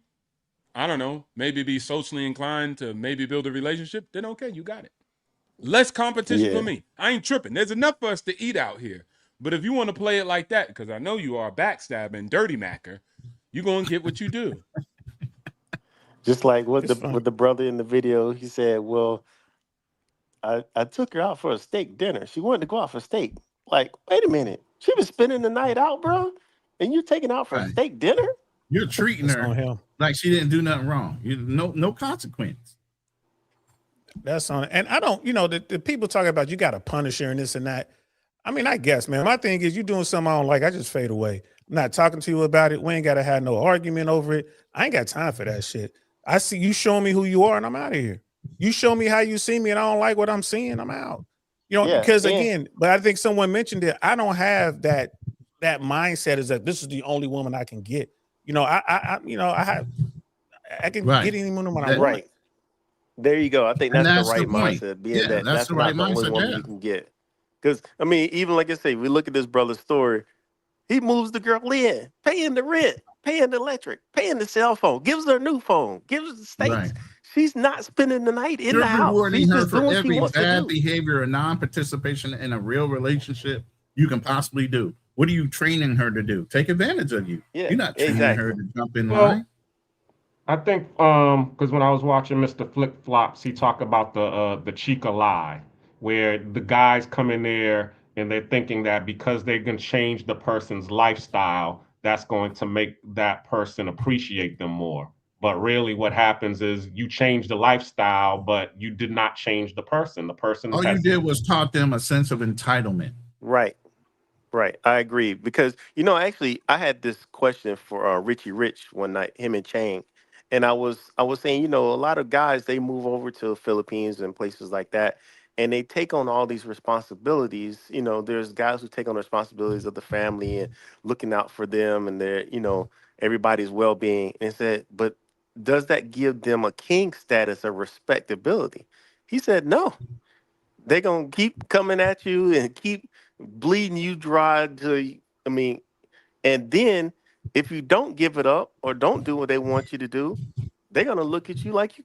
I don't know, maybe be socially inclined to maybe build a relationship, then okay, you got it. Less competition for me. I ain't tripping. There's enough for us to eat out here. But if you want to play it like that, because I know you are a backstabbing, dirty macker, you're going to get what you do. Just like with the brother in the video, he said, well, I took her out for a steak dinner. She wanted to go out for steak. Like, wait a minute. She was spending the night out, bro, and you're taking out for a steak dinner? You're treating her like she didn't do nothing wrong. No consequence. That's on. And I don't, the people talking about you got to punish her and this and that. I mean, I guess, man, my thing is you doing something I don't like, I just fade away. I'm not talking to you about it. We ain't got to have no argument over it. I ain't got time for that shit. I see you showing me who you are and I'm out of here. You show me how you see me and I don't like what I'm seeing, I'm out. Because again, but I think someone mentioned it. I don't have that mindset is that this is the only woman I can get. I can get any woman I want. Right. There you go. I think that's the right point. mindset. Being that's the right not the only woman you can get. Because I mean, even like I say, we look at this brother's story. He moves the girl in, paying the rent, paying the electric, paying the cell phone, gives her a new phone, gives her the states. Right. She's not spending the night in You're the house. rewarding She's her just for doing what she every wants to bad do. behavior or non-participation in a real relationship you can possibly do. What are you training her to do? Take advantage of you. Yeah, You're not training her to jump in Well, line. I think because when I was watching Mr. Flip Flops, he talked about the Chica lie, where the guys come in there and they're thinking that because they can change the person's lifestyle, that's going to make that person appreciate them more. But really, what happens is you change the lifestyle, but you did not change the person. The person All you has did was taught them a sense of entitlement. Right. Right, I agree because actually, I had this question for Richie Rich one night, him and Chang, and I was saying, a lot of guys they move over to the Philippines and places like that, and they take on all these responsibilities. There's guys who take on the responsibilities of the family and looking out for them and their, everybody's well being. And said, but does that give them a king status of respectability? He said, no. They're gonna keep coming at you and keep bleeding you dry I mean, and then if you don't give it up or don't do what they want you to do, they're gonna look at you like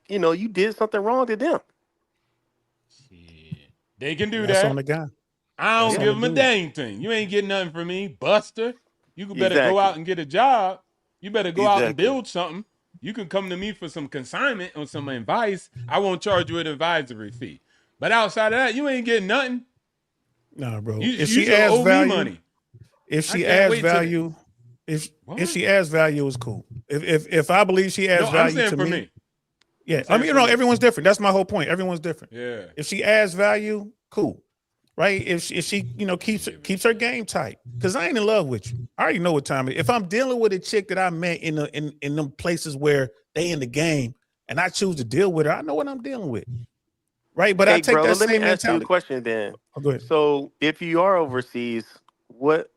you did something wrong to them. They can do That's on that. the guy. I That's don't on give the them a dude. dang thing. You ain't getting nothing from me, Buster. You could better go out Exactly. and get a job. You better go out and Exactly. build something. You can come to me for some consignment or some advice. I won't charge you an advisory fee. But outside of that, you ain't getting nothing. Nah, bro. You should owe me money. If I she can't adds wait till value, if What? she adds value, it's cool. If I believe she adds No, I'm value saying to for me, me. yeah. I'm saying for me. Everyone's different. That's my whole point. Everyone's different. Yeah. If she adds value, cool. Right? If she keeps her game tight. Because I ain't in love with you. I already know what time it is. If I'm dealing with a chick that I met in them places where they in the game and I choose to deal with her, I know what I'm dealing with. Right? But I Hey, take brother, that let me same ask you a mentality. question then. Oh, go ahead. So, if you are overseas, what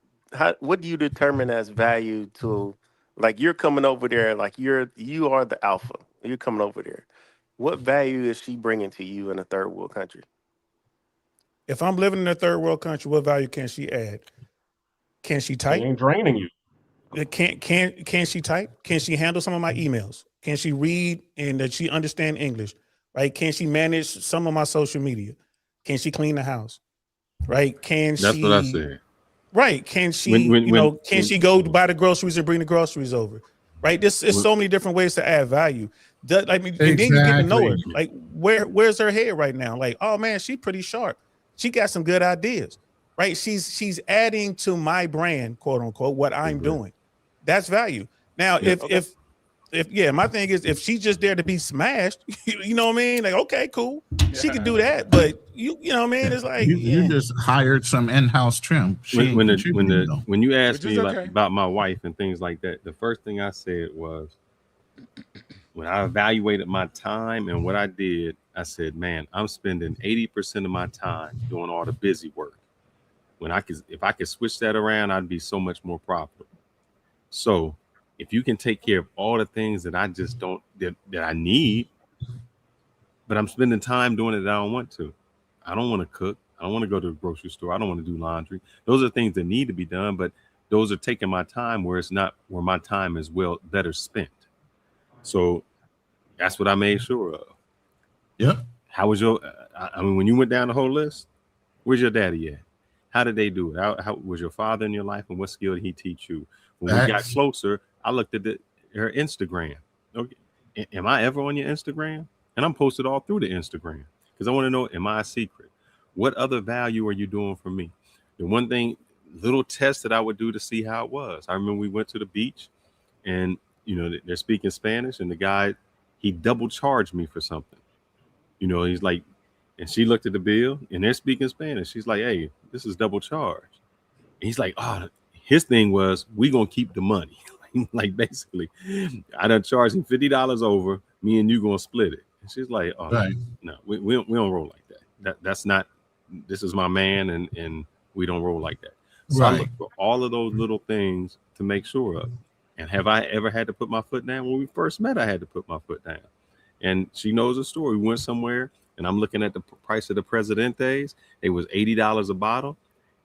what do you determine as value to, like, you're coming over there, like you are the alpha. You're coming over there. What value is she bringing to you in a third world country? If I'm living in a third world country, what value can she add? Can she she type? ain't draining you. Can she type? Can she handle some of my emails? Can she read and that she understand English? Right? Can she manage some of my social media? Can she clean the house? Right? Can That's what I she said. right? Can she, can she go buy the groceries and bring the groceries over? Right? There's so many different ways to add value. And then you get to know her. Exactly. Like, where's her head right now? Like, oh man, she's pretty sharp. She got some good ideas. Right? She's adding to my brand, quote unquote, what I'm doing. That's value. Now, Yeah. if my thing is if she's just there to be smashed, you know what I mean? Like, okay, cool. She can do that, but you know what I mean? It's like You just hired some in-house trim. She ain't contributing though. When you asked Which is me okay. about my wife and things like that, the first thing I said was when I evaluated my time and what I did, I said, man, I'm spending 80% of my time doing all the busy work. If I could switch that around, I'd be so much more profitable. So if you can take care of all the things that I just don't that I need, but I'm spending time doing it that I don't want to. I don't want to cook. I don't want to go to the grocery store. I don't want to do laundry. Those are things that need to be done, but those are taking my time where it's not where my time is better spent. So that's what I made sure of. Yep. How was your? I mean, when you went down the whole list, where's your daddy at? How did they do it? How was your father in your life, and what skill did he teach you? When we got closer, I looked at her Instagram. Okay, am I ever on your Instagram? And I'm posted all through the Instagram because I want to know: am I a secret? What other value are you doing for me? The one thing, little test that I would do to see how it was. I remember we went to the beach, and they're speaking Spanish, and the guy he double charged me for something. He's like, and she looked at the bill, and they're speaking Spanish. She's like, "Hey, this is double charge." And he's like, "Oh." His thing was, we gonna keep the money. Like basically, I done charged him $50 over. Me and you gonna split it. And she's like, "Oh Right. no, we don't roll like that. That's not. This is my man, and we don't roll like that." So I Right. look for all of those little things to make sure of. And have I ever had to put my foot down? When we first met, I had to put my foot down. And she knows the story. We went somewhere, and I'm looking at the price of the Presidentes. It was $80 a bottle,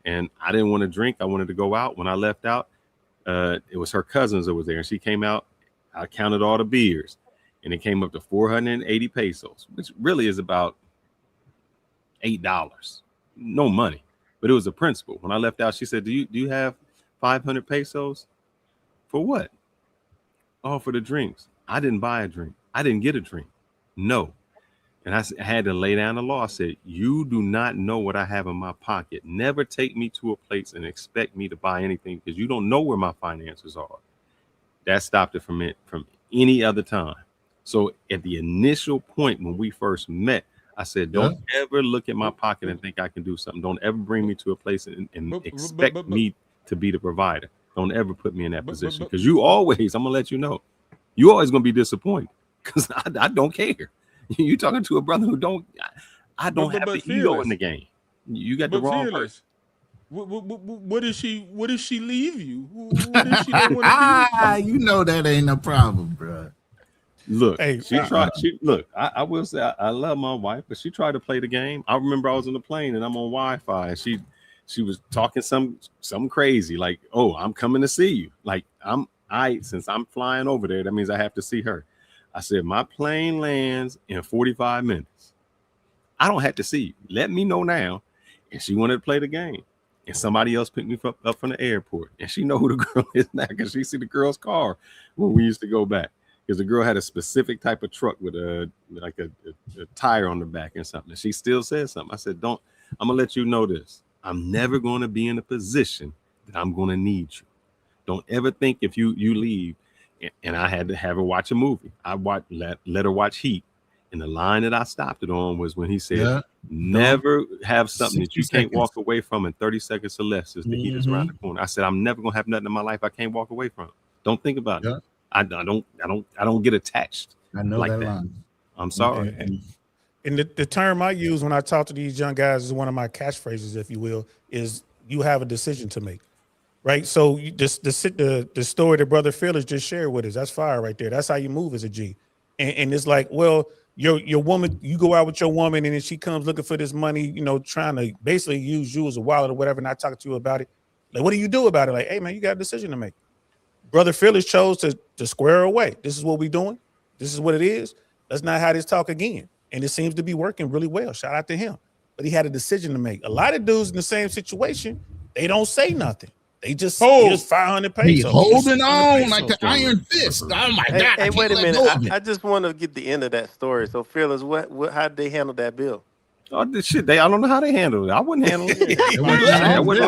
and I didn't want to drink. I wanted to go out. When I left out, it was her cousins that was there, and she came out. I counted all the beers, and it came up to 480 pesos, which really is about $8. No money. but it was a principle. When I left out, she said, do you have 500 pesos? For what? Oh, for the drinks. I didn't buy a drink. I didn't get a drink. No. And I had to lay down the law. I said, you do not know what I have in my pocket. Never take me to a place and expect me to buy anything because you don't know where my finances are. That stopped it from any other time. So at the initial point when we first met, I said, don't ever look at my pocket and think I can do something. Don't ever bring me to a place and expect me to be the provider. Don't ever put me in that position because you always, I'm going to let you know, you always going to be disappointed because I don't care. You talking to a brother who I don't have the ego in the game. You got the wrong person. What did she leave you? What did she don't want to be with you? You know that ain't no problem, bro. Look, she tried. I will say I love my wife, but she tried to play the game. I remember I was on the plane and I'm on Wi-Fi, and she was talking some crazy like, "Oh, I'm coming to see you." Like since I'm flying over there, that means I have to see her. I said, my plane lands in 45 minutes. I don't have to see you. Let me know now. And she wanted to play the game. And somebody else picked me up from the airport. And she know who the girl is now because she see the girl's car when we used to go back. Because the girl had a specific type of truck with a tire on the back and something. And she still says something. I said, I'm going to let you know this. I'm never going to be in a position that I'm going to need you. Don't ever think if you leave. And I had to have her watch a movie. I let her watch Heat. And the line that I stopped it on was when he said, never have something that you can't walk away from in 30 seconds or less as the heat is around the corner. I said, I'm never going to have nothing in my life I can't walk away from. Don't think about it. I don't get attached. I know like that that. line. I'm sorry. And the term I use when I talk to these young guys is one of my catchphrases, if you will, is you have a decision to make. Right. So the story that Brother Fearless just shared with us, that's fire right there. That's how you move as a G. And it's like, well, your woman, you go out with your woman and then she comes looking for this money, trying to basically use you as a wallet or whatever, not talking to you about it. Like, what do you do about it? Like, hey, man, you got a decision to make. Brother Fearless chose to square her away. This is what we're doing. This is what it is. Let's not have this talk again. And it seems to be working really well. Shout out to him. But he had a decision to make. A lot of dudes in the same situation, they don't say nothing. They just 500 pesos. He holding on like the iron fist. Oh my God! Hey, wait a minute. I just want to get the end of that story. So, Fearless, how did they handle that bill? Oh, this shit! I don't know how they handle it. I wouldn't handle it.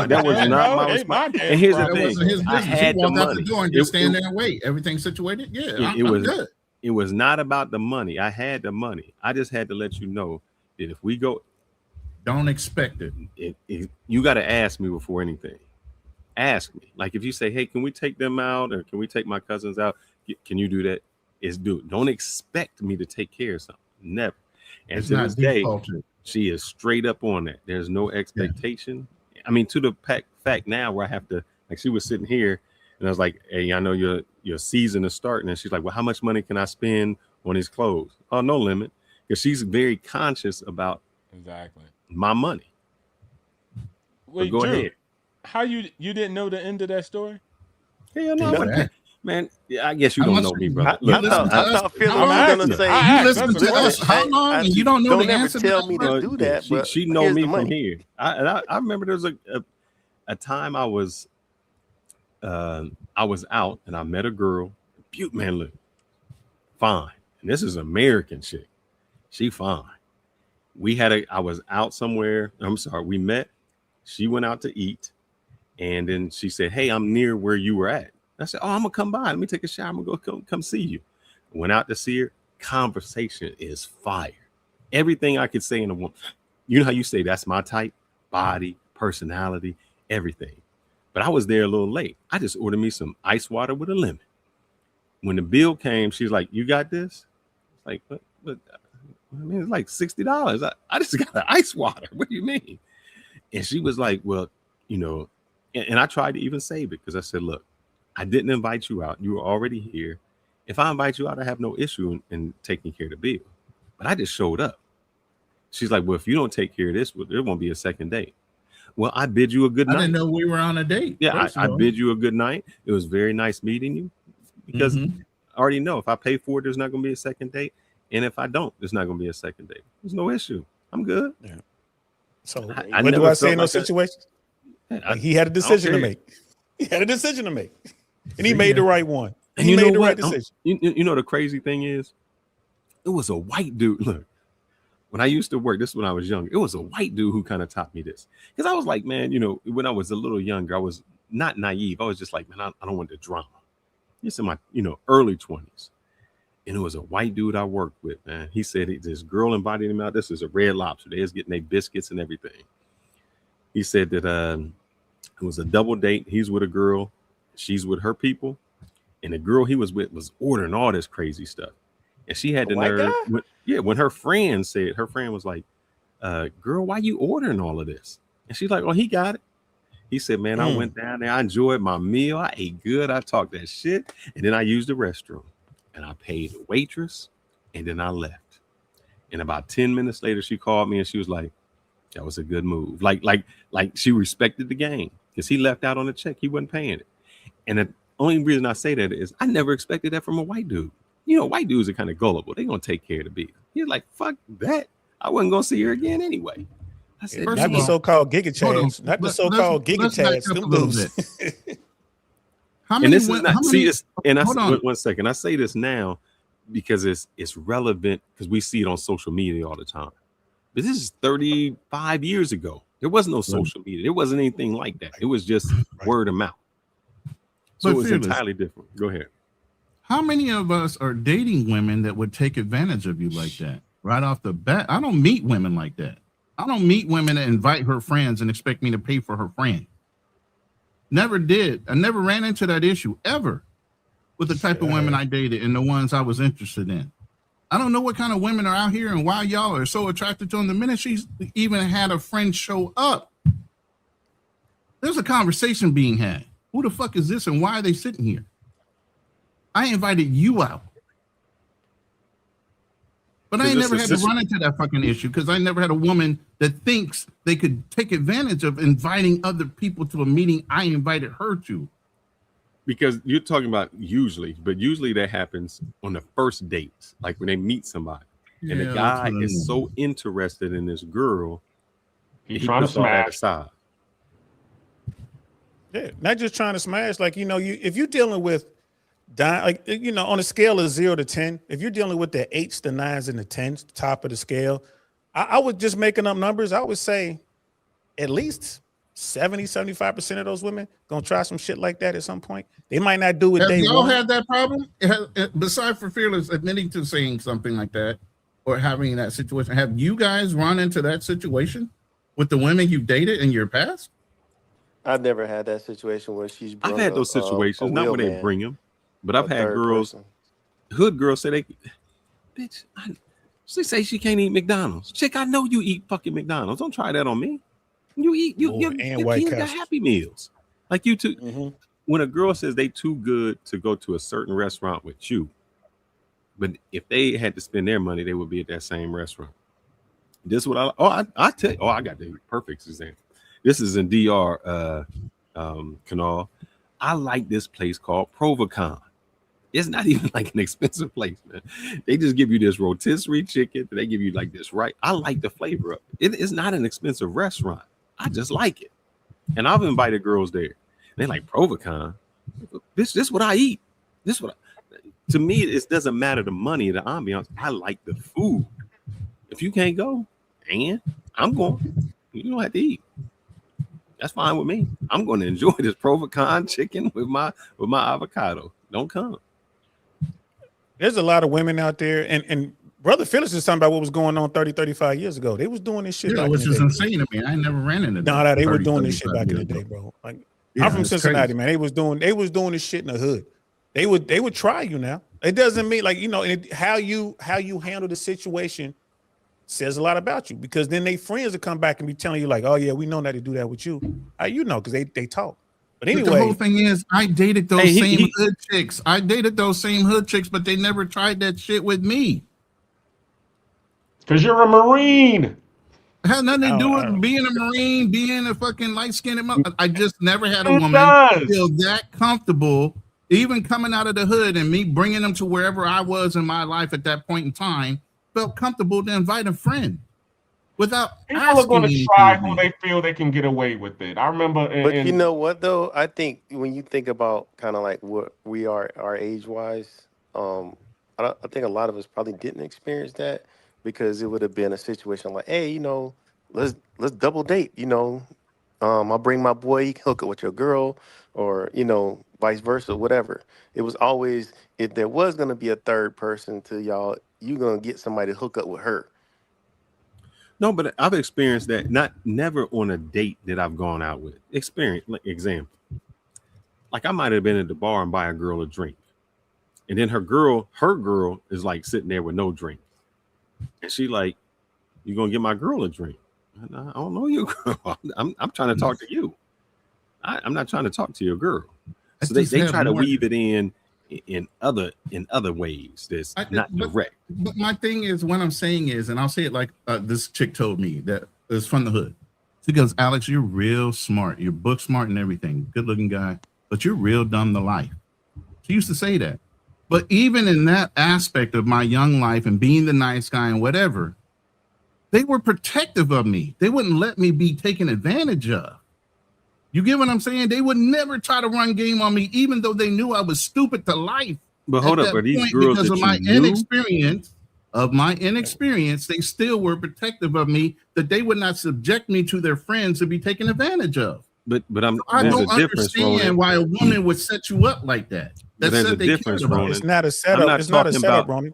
That was not my response. And here's the thing: I had the money. And just stand there and wait. Everything situated. Yeah, it was good. It was not about the money. I had the money. I just had to let you know that if we go, don't expect it. You got to ask me before anything. Ask me. Like if you say, hey, can we take them out or can we take my cousins out? Can you do that? Don't expect me to take care of something. Never. And to this day, she is straight up on that. There's no expectation. Yeah. I mean, to the fact now where I have to, like she was sitting here and I was like, hey, I know your season is starting. And she's like, well, how much money can I spend on his clothes? Oh, no limit. Because she's very conscious about my money. Wait, go ahead. How you didn't know the end of that story? Hell no, man. Yeah, I guess you don't know me, brother. I thought Philip was gonna say you listen to us how long and you don't know the answer. Don't ever tell me to do that. But she know me from here. I remember there was a time I was out and I met a girl. Beaut, man, look fine. And this is American chick. She fine. I was out somewhere. I'm sorry. We met. She went out to eat. And then she said, hey, I'm near where you were at. I said, oh, I'm going to come by. Let me take a shower. I'm going to come see you. Went out to see her. Conversation is fire. Everything I could say in a woman. You know how you say that's my type? Body, personality, everything. But I was there a little late. I just ordered me some ice water with a lemon. When the bill came, she's like, you got this? Like, but I mean, it's like $60. I just got an ice water. What do you mean? And she was like, well, and I tried to even save it because I said, look, I didn't invite you out. You were already here. If I invite you out, I have no issue in taking care of the bill. But I just showed up. She's like, well, if you don't take care of this, there won't be a second date. Well, I bid you a good night. I didn't know we were on a date. Yeah, I bid you a good night. It was very nice meeting you because I already know if I pay for it, there's not going to be a second date. And if I don't, there's not going to be a second date. There's no issue. I'm good. Yeah. So I what do never I say felt in those like that. situations? I He had a don't decision to care. make. He had a decision to make, and he See, made the right one. And He you know made the right what? decision. You know the crazy thing is, it was a white dude. Look, when I used to work, this is when I was young. It was a white dude who kind of taught me this, because I was like, man, when I was a little younger, I was not naive. I was just like, man, I don't want the drama. This in my early 20s, and it was a white dude I worked with. Man, he said this girl invited him out. This is a Red Lobster. They was getting their biscuits and everything. He said that it was a double date. He's with a girl, she's with her people, and the girl he was with was ordering all this crazy stuff. And she had the nerve. When her friend was like, girl, why you ordering all of this? And she's like, oh, he got it. He said, man, I went down there. I enjoyed my meal. I ate good. I talked that shit. And then I used the restroom. And I paid the waitress. And then I left. And about 10 minutes later, she called me and she was like, that was a good move. Like she respected the game. Because he left out on the check. He wasn't paying it. And the only reason I say that is I never expected that from a white dude. White dudes are kind of gullible. They're going to take care of the bill. He's like, fuck that. I wasn't going to see her again anyway. I said, not the so-called Giga Chads. Not the so-called Giga Chads. Them dudes. How many? Hold on 1 second. I say this now because it's relevant because we see it on social media all the time. But this is 35 years ago. There was no social media. There wasn't anything like that. It was just word of mouth. So it was entirely different. Go ahead. How many of us are dating women that would take advantage of you like that right off the bat? I don't meet women like that. I don't meet women that invite her friends and expect me to pay for her friend. Never did. I never ran into that issue ever with the type of women I dated and the ones I was interested in. I don't know what kind of women are out here and why y'all are so attracted to them. The minute she's even had a friend show up, there's a conversation being had. Who the fuck is this and why are they sitting here? I invited you out. But I ain't never had to run into that fucking issue because I never had a woman that thinks they could take advantage of inviting other people to a meeting I invited her to. Because you're talking about usually, but usually that happens on the first dates, like when they meet somebody. And the guy is so interested in this girl, he puts all that aside. Yeah, not just trying to smash. Like, if you're dealing with on a scale of 0 to 10, if you're dealing with the 8s, the 9s, and the 10s, top of the scale, I was just making up numbers. I would say at least 70-75% of those women gonna try some shit like that at some point. They might not do it. Have y'all had that problem? Besides for Fearless admitting to saying something like that or having that situation, have you guys run into that situation with the women you dated in your past? I've never had that situation where she's. I've had those situations, not where they bring them, but I've had girls, hood girls say bitch, she say she can't eat McDonald's. Chick, I know you eat fucking McDonald's. Don't try that on me. You eat you got Happy Meals. Like you two. Mm-hmm. When a girl says they too good to go to a certain restaurant with you, but if they had to spend their money, they would be at that same restaurant. This is what I tell you. I got the perfect example. This is in DR Canal. I like this place called Provocon. It's not even like an expensive place, man. They just give you this rotisserie chicken. They give you like this, right? I like the flavor of it. It is not an expensive restaurant. I just like it. And I've invited girls there. They're like, Provocon? This is what I eat. To me, it doesn't matter the money, the ambiance. I like the food. If you can't go, and I'm going. You don't have to eat. That's fine with me. I'm going to enjoy this Provocon chicken with my avocado. Don't come. There's a lot of women out there, and Brother Phyllis is talking about what was going on 30, 35 years ago. They was doing this shit. Yeah, which is insane to me. I never ran into that. No, they were doing this shit back in the day, bro. Like, I'm from Cincinnati, man. They was doing this shit in the hood. They would try you now. It doesn't mean like, how you handle the situation says a lot about you, because then they friends will come back and be telling you like, oh yeah, we know not to do that with you. How you know? Because they talk. But anyway, the whole thing is I dated those same hood chicks. I dated those same hood chicks, but they never tried that shit with me. Because you're a Marine. It has nothing to do with being a Marine, being a fucking light-skinned. I just never had a woman feel that comfortable, even coming out of the hood and me bringing them to wherever I was in my life at that point in time, felt comfortable to invite a friend. without People are asking going to anything try of who me. they feel they can get away with it. I remember, But you know what though? I think when you think about kind of like what we are our age wise, I think a lot of us probably didn't experience that because it would have been a situation like, hey, let's double date. I'll bring my boy, you can hook up with your girl, or vice versa, whatever. It was always if there was gonna be a third person to y'all, you gonna get somebody to hook up with her. No, but I've experienced that. Never on a date that I've gone out with. Experience, like example. Like I might have been at the bar and buy a girl a drink, and then her girl is like sitting there with no drink, and she like, "You gonna get my girl a drink?" I don't know you, girl. I'm trying to talk to you. I'm not trying to talk to your girl. So they try to weave it in other ways that's not direct. But my thing is, what I'm saying is, and I'll say it like this chick told me that is from the hood. She goes, Alex, you're real smart. You're book smart and everything. Good looking guy, but you're real dumb to life. She used to say that. But even in that aspect of my young life and being the nice guy and whatever, they were protective of me. They wouldn't let me be taken advantage of. You get what I'm saying? They would never try to run game on me, even though they knew I was stupid to life. But hold up, are these girls because that of my you knew? inexperience, they still were protective of me, that they would not subject me to their friends to be taken advantage of. But I there's don't a difference, Ronin. understand why a woman would set you up like that. But there's a difference, Ronin. It's not a setup. It's not a setup, Ronin.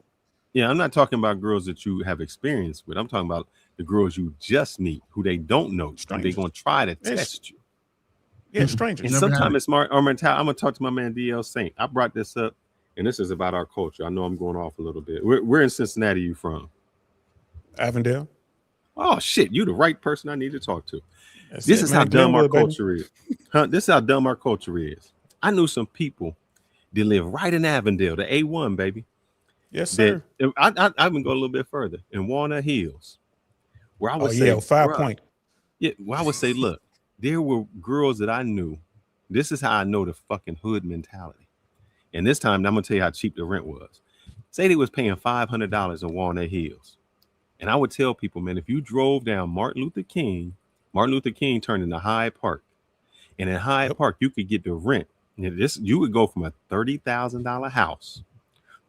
Yeah, I'm not talking about girls that you have experience with. I'm talking about the girls you just meet, who they don't know. They're going to try to test you. Yeah, strangers. And sometimes it's smart. I'm going to talk to my man DL Saint. I brought this up, and this is about our culture. I know I'm going off a little bit. Where in Cincinnati you from? Avondale. Oh shit, you the right person I need to talk to. That's This it, is man. how dumb our Glenwood, baby. culture is. This is how dumb our culture is. I knew some people that live right in Avondale, the A1, baby. Yes, sir. I even go a little bit further in Walnut Hills, where I would say, 5 Point. Yeah, well, I would say, look, there were girls that I knew. This is how I know the fucking hood mentality. And this time, I'm gonna tell you how cheap the rent was. Say they was paying $500 in Walnut Hills, and I would tell people, man, if you drove down Martin Luther King turned into Hyde Park, and in Hyde Park you could get the rent. And you would go from a $30,000 house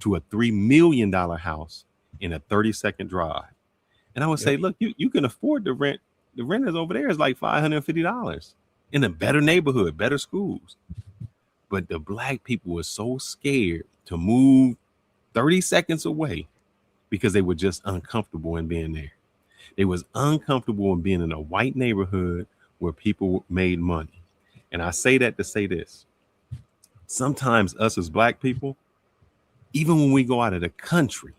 to a $3 million house in a 30-second drive. And I would say, look, you can afford the rent. The rent is over there is like $550 in a better neighborhood, better schools. But the black people were so scared to move 30 seconds away because they were just uncomfortable in being there. They was uncomfortable in being in a white neighborhood where people made money. And I say that to say this. Sometimes us as black people, even when we go out of the country,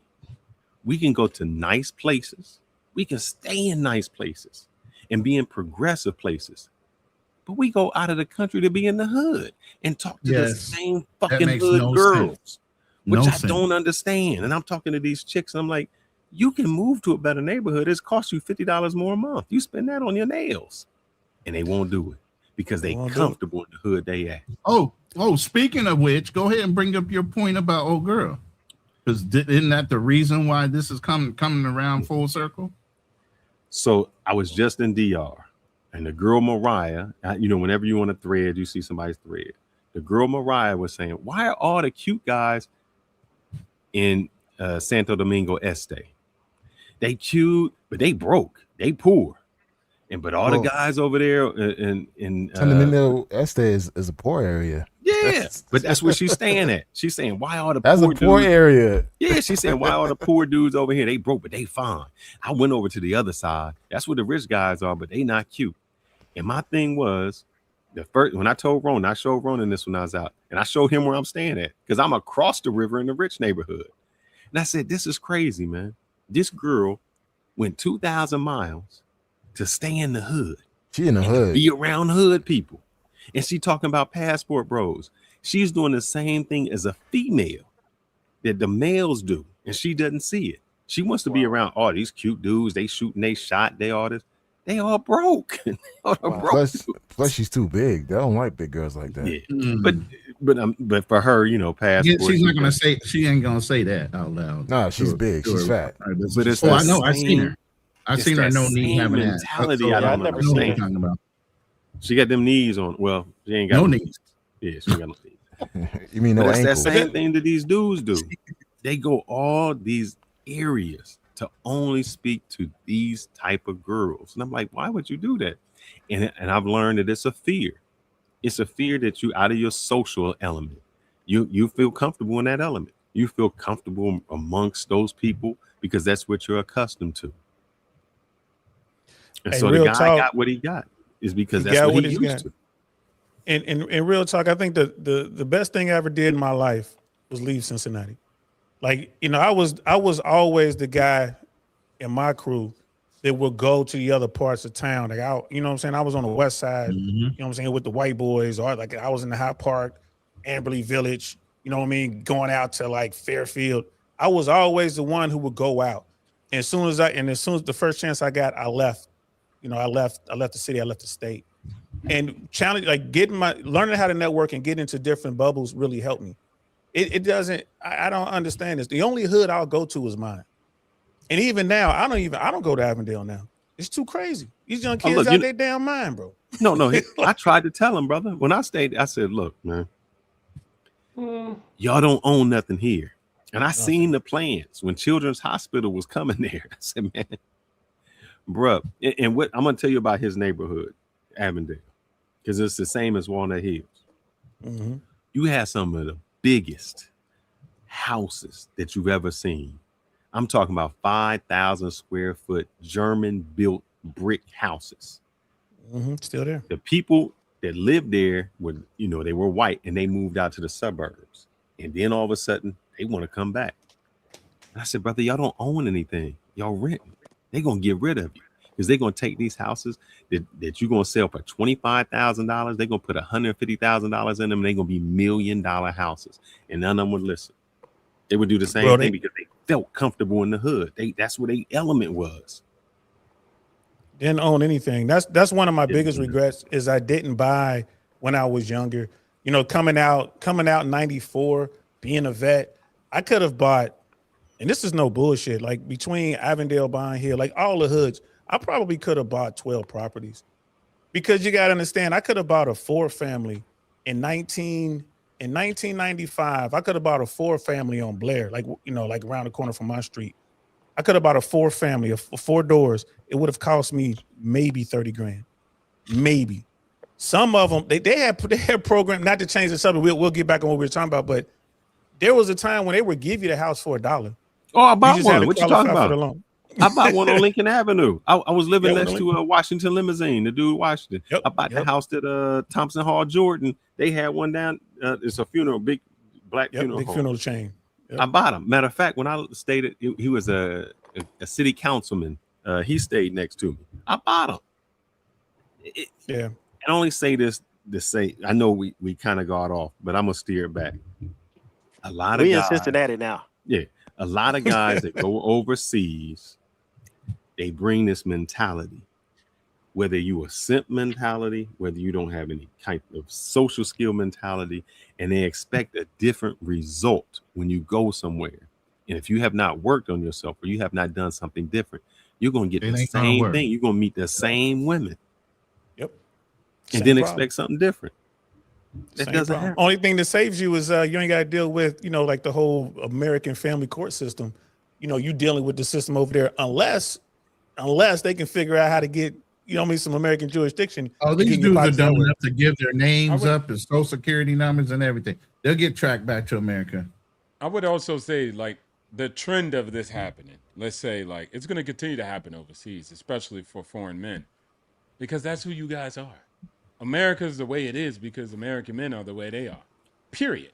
we can go to nice places. We can stay in nice places and be in progressive places. But we go out of the country to be in the hood and talk to the same fucking hood girls, which I don't understand. And I'm talking to these chicks and I'm like, you can move to a better neighborhood. It's cost you $50 more a month. You spend that on your nails. And they won't do it because they comfortable in the hood they at. Oh, speaking of which, go ahead and bring up your point about old girl. Because isn't that the reason why this is coming around full circle? So I was just in DR, and the girl Mariah, whenever you want a thread, you see somebody's thread. The girl Mariah was saying, why are all the cute guys in Santo Domingo Este? They cute, but they broke. They poor. But all the guys over there in Santo Domingo Este is a poor area. Yeah, but that's where she's staying at. She's saying, why all the That's poor a poor dudes? area. Yeah, she's saying, why all the poor dudes over here? They broke, but they fine. I went over to the other side. That's where the rich guys are, but they not cute. And my thing was, when I told Ronin, I showed Ronin this when I was out, and I showed him where I'm staying at because I'm across the river in the rich neighborhood. And I said, this is crazy, man. This girl went 2,000 miles to stay in the hood. She in the hood. Be around hood people. And she talking about passport bros. She's doing the same thing as a female that the males do. And she doesn't see it. She wants to be around all these cute dudes. They shooting, they shot, they all this. They all broke. Plus she's too big. They don't like big girls like that. Yeah. But for her, passport. Yeah, she's not gonna say. She ain't gonna say that out loud. No, she's big. She's fat. But it's I know. I've seen her. I've It's seen her that no knee same having ass. mentality. I Yeah, I don't never I know what seen you're it. understand. talking about. She got them knees on. Well, she ain't got No no knees. knees. Yeah, she ain't got no knees. You mean But no that's that ankles? same thing that these dudes do. They go all these areas to only speak to these type of girls. And I'm like, why would you do that? And I've learned that it's a fear. It's a fear that you out of your social element. You feel comfortable in that element. You feel comfortable amongst those people because that's what you're accustomed to. And Hey, so the real guy talk. got what he got is because He that's got what he what he's used got. to. In real talk, I think the best thing I ever did in my life was leave Cincinnati. Like, I was always the guy in my crew that would go to the other parts of town. Like, you know what I'm saying? I was on the west side, you know what I'm saying, with the white boys, or like I was in the High Park, Amberley Village, you know what I mean, going out to like Fairfield. I was always the one who would go out. And as soon as the first chance I got, I left. I left the city, I left the state. And challenge, like learning how to network and get into different bubbles really helped me. It doesn't, I don't understand this. The only hood I'll go to is mine. And even now, I don't go to Avondale now. It's too crazy. These young Oh, kids look, out their damn mind, bro. No, I tried to tell him, brother. When I stayed, I said, look, man, y'all don't own nothing here. And I seen the plans when Children's Hospital was coming there. I said, man, bruh, and what I'm gonna tell you about his neighborhood, Avondale, because it's the same as Walnut Hills. Mm-hmm. You have some of the biggest houses that you've ever seen. I'm talking about 5,000 square foot German built brick houses. Mm-hmm. Still there. The people that lived there were, they were white and they moved out to the suburbs. And then all of a sudden they want to come back. And I said, brother, y'all don't own anything. Y'all renting. They're going to get rid of you because they're going to take these houses that you're going to sell for $25,000. They're going to put $150,000 in them. And they're going to be $1 million houses. And none of them would listen. They would do the same thing because they felt comfortable in the hood. That's where their element was. Didn't own anything. That's one of my biggest regrets is I didn't buy when I was younger. Coming out in 94, being a vet, I could have bought, and this is no bullshit, like between Avondale, Bond Hill, like all the hoods, I probably could have bought 12 properties. Because you got to understand, I could have bought a 4-family in 1995. I could have bought a 4-family on Blair, like around the corner from my street. I could have bought a 4-family of 4 doors. It would have cost me maybe 30 grand, maybe. Some of them they had programmed, not to change the subject. We'll get back on what we were talking about, but there was a time when they would give you the house for $1. Oh, I bought You just had one. to What you talking qualify for about? the loan. I bought one on Lincoln Avenue. I was living Yeah, next to Washington Limousine, the dude Washington. I bought the house that Thompson Hall Jordan. They had one down. It's a funeral, big black funeral big home. funeral chain. Yep. I bought him. Matter of fact, when I stayed, he was a city councilman. He stayed next to me. I bought him. Yeah. I only say this to say I know we kind of got off, but I'm gonna steer it back. A lot of We guys, in Cincinnati now. yeah, a lot of guys that go overseas, they bring this mentality. Whether you a simp mentality, whether you don't have any kind of social skill mentality, and they expect a different result when you go somewhere. And if you have not worked on yourself or you have not done something different, you're going to get the same thing. You're going to meet the same women. Yep. And Same then problem. expect something different. That Same doesn't problem. happen. Only thing that saves you is you ain't got to deal with, like the whole American family court system. You dealing with the system over there unless they can figure out how to get, some American jurisdiction. Oh, these dudes are dumb enough to give their names up and social security numbers and everything. They'll get tracked back to America. I would also say, like, the trend of this happening, let's say, like, it's going to continue to happen overseas, especially for foreign men, because that's who you guys are. America's the way it is because American men are the way they are, period.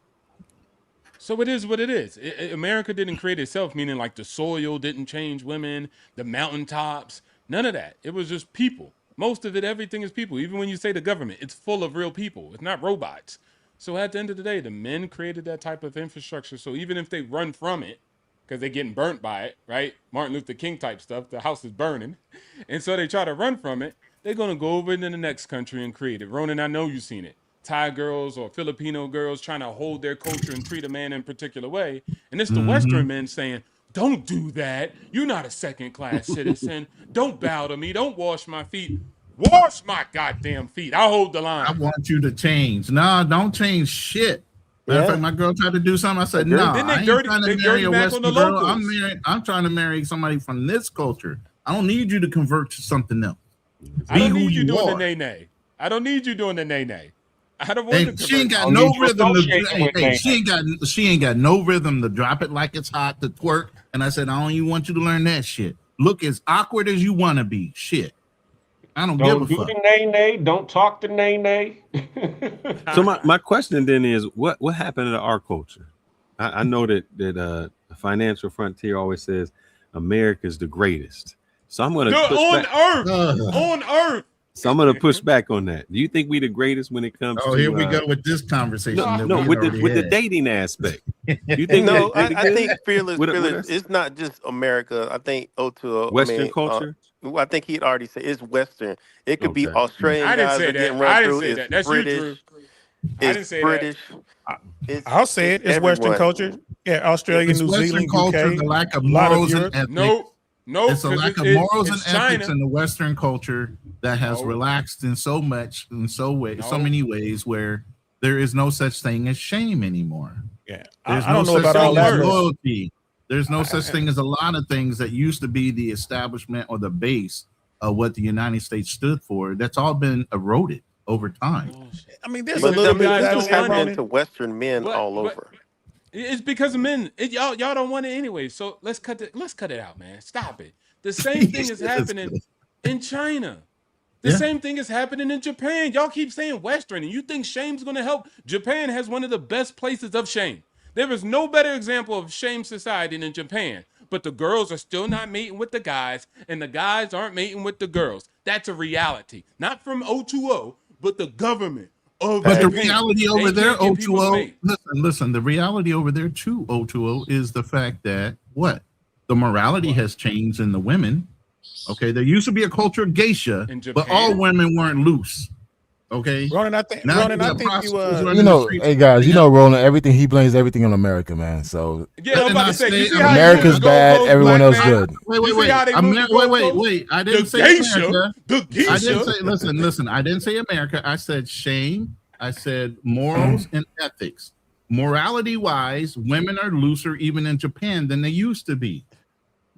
So it is what it is. America didn't create itself, meaning like the soil didn't change women, the mountaintops, none of that. It was just people. Most of it, everything is people. Even when you say the government, it's full of real people. It's not robots. So at the end of the day, the men created that type of infrastructure. So even if they run from it, because they're getting burnt by it, right? Martin Luther King type stuff, the house is burning. And so they try to run from it. They're going to go over into the next country and create it. Ronin, I know you've seen it. Thai girls or Filipino girls trying to hold their culture and treat a man in a particular way. And it's the Western men saying, Don't do that. You're not a second-class citizen. Don't bow to me. Don't wash my feet. Wash my goddamn feet. I'll hold the I line. want you to change. No, don't change shit. Matter of fact, my girl tried to do something. I said, no, Then they I ain't dirty. trying They to marry dirty a back on the Western girl. locals. I'm trying to marry somebody from this culture. I don't need you to convert to something else. I don't Be who need you doing the are. nay-nay. I don't need you doing the nay-nay. I don't want And to she ain't convert got you. no rhythm to she ain't got no rhythm to drop it like it's hot to twerk. And I said, I don't even want you to learn that shit. Look as awkward as you want to be. Shit. I don't give a do fuck. the nay-nay. Don't talk the nay-nay. So my question then is, what happened to our culture? I know that the Financial Frontier always says America's the greatest. So I'm gonna push on back. earth. On earth. So I'm gonna push back on that. Do you think we the greatest when it comes to? Here we go with this conversation. No, with the dating aspect. You think No, we the I think fearless. With It's not just America. I think O2O. Western culture? I think he'd already said it's Western. It could be Okay. Australian I didn't guys say that getting that. run I didn't through. say It's that. That's British. you, Drew. I It's didn't say British. that. I'll say it. It's Western everyone. culture. Yeah, Australia, It's New Western Zealand, culture, UK, the lack of a lot of morals and Europe. ethics. No, It's a lack of morals and ethics in the Western culture that has relaxed in so many ways where there is no such thing as shame anymore. Yeah, There's I don't know such about all thing as that. loyalty. There's no such thing as a lot of things that used to be the establishment or the base of what the United States stood for. That's all been eroded over time. I mean, there's But a little bit of that's that just shit, happening Ronin. to Western men all but over. it's because of men. Y'all don't want it anyway. So let's cut it out, man. Stop it. The same thing is happening in China. The same thing is happening in Japan. Y'all keep saying Western, and you think shame's going to help? Japan has one of the best places of shame. There is no better example of shame society than Japan. But the girls are still not mating with the guys, and the guys aren't mating with the girls. That's a reality. Not from O2O, but the government of But Japan. the reality over They there, can't get people to O2O, mate. listen, the reality over there too, O2O, is the fact that the morality has changed in the women. Okay, there used to be a culture of geisha, but all women weren't loose. Okay, Ronin, I think hey guys, Roland, everything he blames everything on America, man. So Yeah, I'm about to say, you see how America's bad, everyone else good. Wait. I didn't say America. I didn't say. Listen. I didn't say America. I said shame. I said morals and ethics. Morality wise, women are looser even in Japan than they used to be.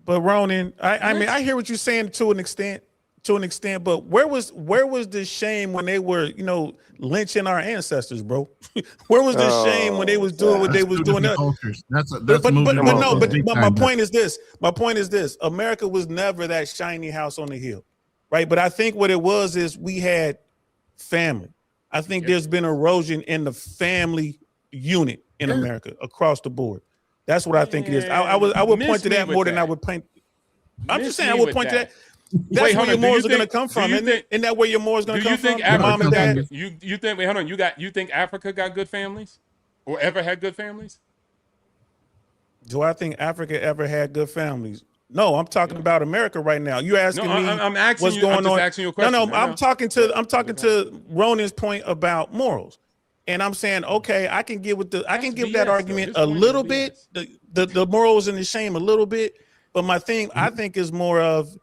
But Ronin, I mean, I hear what you're saying to an extent. But where was the shame when they were, lynching our ancestors, bro? Where was the shame when they was doing what they was doing? But my point is this: America was never that shiny house on the hill, right? But I think what it was is we had family. I think there's been erosion in the family unit in America across the board. That's what I think it is. I would point to that more than I would point. I'm just saying I would point to that. That's where your morals are going to come from, isn't that where your morals going to come from? Your mom and dad. You think? Wait, hold on. You think Africa got good families, or ever had good families? Do I think Africa ever had good families? No, I'm talking about America right now. You're asking me I'm asking what's you, going I'm just on. asking you a question. No, right I'm talking to Ronin's point about morals. And I'm saying, okay, I can give that argument a little bit, the morals and the shame a little bit. But my thing, I think, is more of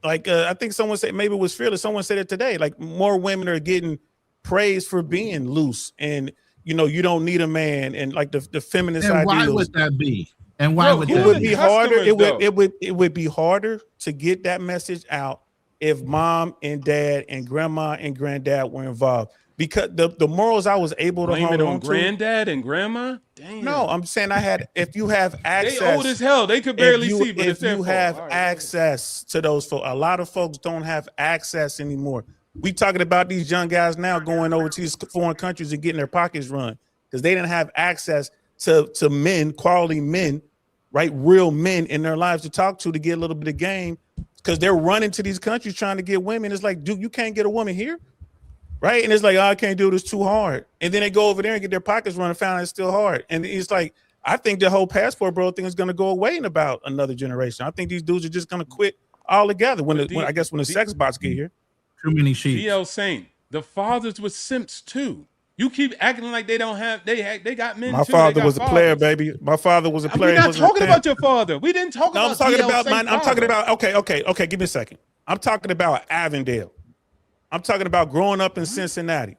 like I think someone said, maybe it was Fearless. Someone said it today. Like more women are getting praised for being loose, and you don't need a man, and like the feminist ideals. Why would that be? And why would it would be harder? It would be harder to get that message out if mom and dad and grandma and granddad were involved. Because the morals I was able to blame hold it on on to, granddad and grandma. Damn. No, I'm saying if you have access, they old as hell. They could barely see. But if you have access to those folks, a lot of folks don't have access anymore. We talking about these young guys now going over to these foreign countries and getting their pockets run because they didn't have access to men, quality men, right? Real men in their lives to talk to get a little bit of game because they're running to these countries trying to get women. It's like, dude, you can't get a woman here. Right. And it's like, I can't do this, too hard. And then they go over there and get their pockets run and find out it's still hard. And it's like, I think the whole passport bro thing is going to go away in about another generation. I think these dudes are just going to quit altogether when the sex bots get here. Too many sheep. DL Saint, the fathers were simps too. You keep acting like they don't have. They got men My too. They father got was a player, fathers. baby. My father was a player. We're He not wasn't a talking pimp. about your father. We didn't talk No, I'm about talking about DLC I'm talking father. about okay. Give me a second. I'm talking about Avondale. I'm talking about growing up in Cincinnati.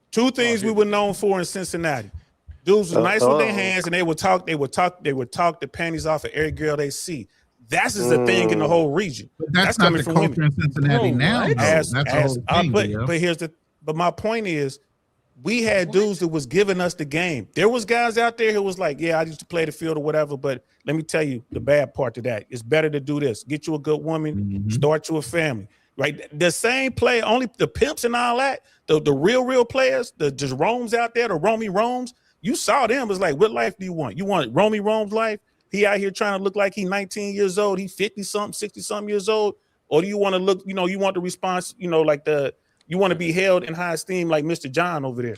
Two things we were known for in Cincinnati. Dudes was nice with their hands, and they would talk the panties off of every girl they see. That's just the thing in the whole region. But that's not coming the from culture women. in Cincinnati now, though. That's the whole thing, But my point is, we had dudes that was giving us the game. There was guys out there who was like, yeah, I used to play the field or whatever, but let me tell you the bad part to that. It's better to do this. Get you a good woman, start you a family. Right? The same play, only the pimps and all that, the real players, the Jeromes out there, the Romy Romes, you saw them. It's like, what life do you want? You want Romy Rome's life? He out here trying to look like he 19 years old, he 50-something, 60-something years old? Or do you want to look, you want the response, like you want to be held in high esteem like Mr. John over there?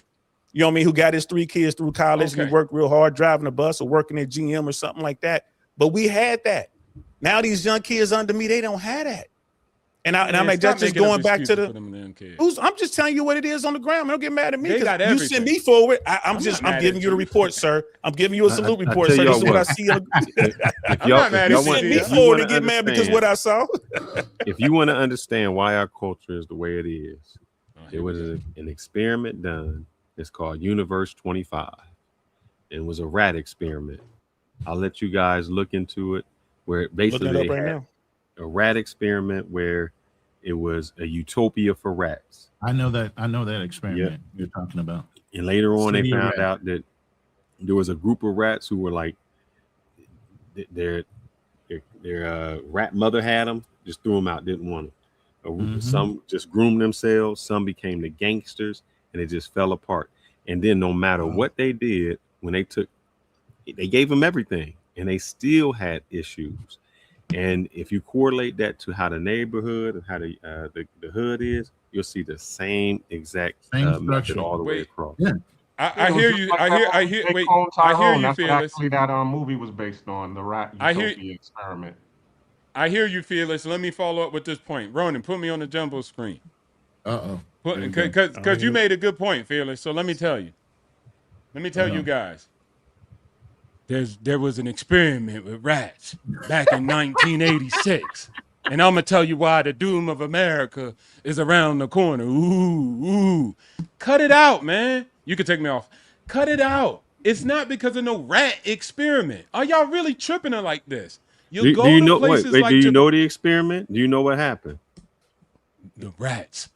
You know what I mean? Who got his 3 kids through college and he worked real hard driving a bus or working at GM or something like that. But we had that. Now these young kids under me, they don't have that. And I'm like, that's just going back to I'm just telling you what it is on the ground. Don't get mad at me because you send me forward. I'm giving you the report, sir. I'm giving you a salute report, sir. This is what I see. If y'all send me forward and get mad because what I saw. If you want to understand why our culture is the way it is, there was an experiment done. It's called Universe 25. It was a rat experiment. I'll let you guys look into it, where basically they had a rat experiment where it was a utopia for rats. I know that experiment you're talking about. And later on, they found out that there was a group of rats who were like, their rat mother had them, just threw them out, didn't want them. Some just groomed themselves. Some became the gangsters, and it just fell apart. And then no matter what they did, when they gave them everything, and they still had issues. And if you correlate that to how the neighborhood and how the hood is, you'll see the same exact method all the way across. Yeah. I hear you. I hear. Wait. I hear you, Fearless. Actually, that movie was based on the rat utopia experiment. I hear you, Fearless. Let me follow up with this point. Ronin, put me on the jumbo screen. Because you made a good point, Fearless. So let me tell you. Let me tell you guys. There was an experiment with rats back in 1986. And I'm going to tell you why the doom of America is around the corner. Ooh. Cut it out, man. You can take me off. Cut it out. It's not because of no rat experiment. Are y'all really tripping it like this? Do you know the experiment? Do you know what happened? The rats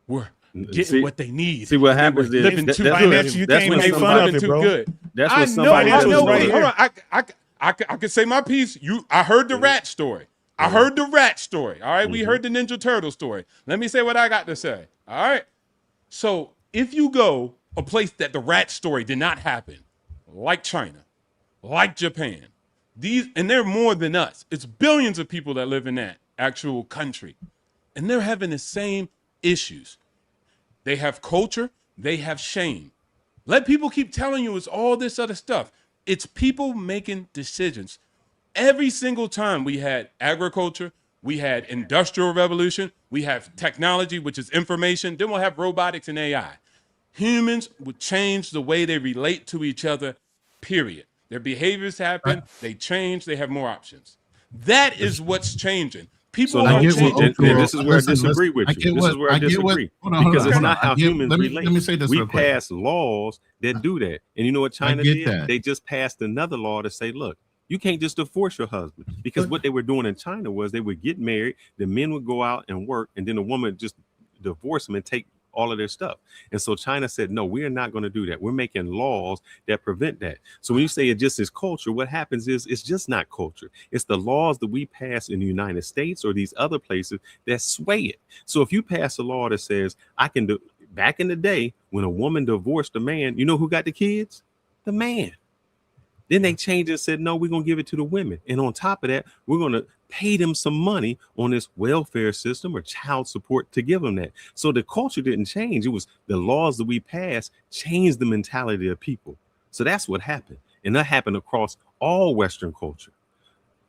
were getting what they need. See what happens is living too good. You can't make fun of it, bro. That's what somebody know. Right. Hold on. I can say my piece. I heard the rat story. I heard the rat story. All right. We heard the Ninja Turtle story. Let me say what I got to say. All right. So if you go a place that the rat story did not happen, like China, like Japan, and they're more than us. It's billions of people that live in that actual country, and they're having the same issues. They have culture. They have shame. Let people keep telling you it's all this other stuff. It's people making decisions. Every single time we had agriculture, we had industrial revolution, we have technology, which is information, then we'll have robotics and AI. Humans would change the way they relate to each other, period. Their behaviors happen, they change, they have more options. That is what's changing. People are changing. And this is where I disagree with you. This is where I disagree. Because it's not how humans relate. Let me say this we real quick. pass laws that do that. And you know what China did? That. They just passed another law to say, look, you can't just divorce your husband. Because what they were doing in China was they would get married, the men would go out and work, and then the woman would just divorce them and take all of their stuff. And so China said, no, we are not going to do that. We're making laws that prevent that. So when you say it just is culture, what happens is it's just not culture. It's the laws that we pass in the United States or these other places that sway it. So if you pass a law that says I can do, back in the day when a woman divorced a man, you know who got the kids? The man. Then they changed and said, no, we're going to give it to the women. And on top of that, we're going to pay them some money on this welfare system or child support to give them that. So the culture didn't change. It was the laws that we passed changed the mentality of people. So that's what happened. And that happened across all Western culture.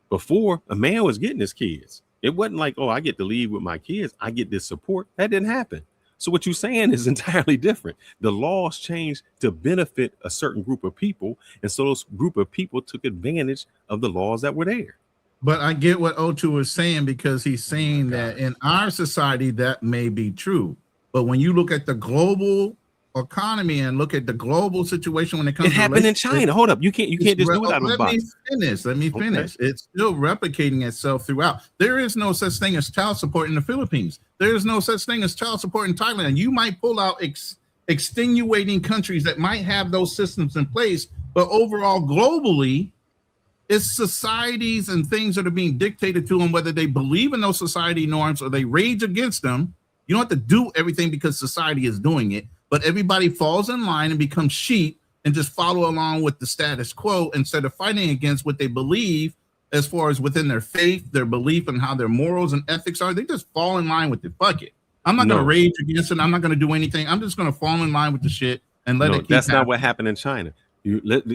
Before, a man was getting his kids. It wasn't like, oh, I get to leave with my kids. I get this support. That didn't happen. So what you're saying is entirely different. The laws changed to benefit a certain group of people, and so those group of people took advantage of the laws that were there. But I get what Otu is saying, because he's saying that in our society that may be true. But when you look at the global economy and look at the global situation when it comes It happened in China. Hold up. You can't just do it out of the box. Let me finish. It's still replicating itself throughout. There is no such thing as child support in the Philippines. There is no such thing as child support in Thailand. You might pull out extenuating countries that might have those systems in place, but overall, globally, it's societies and things that are being dictated to them, whether they believe in those society norms or they rage against them. You don't have to do everything because society is doing it, but everybody falls in line and becomes sheep and just follow along with the status quo instead of fighting against what they believe as far as within their faith, their belief, and how their morals and ethics are. They just fall in line with it. Fuck it. I'm not going to rage against it. I'm not going to do anything. I'm just going to fall in line with the shit and let it keep that's happening. not what happened in China.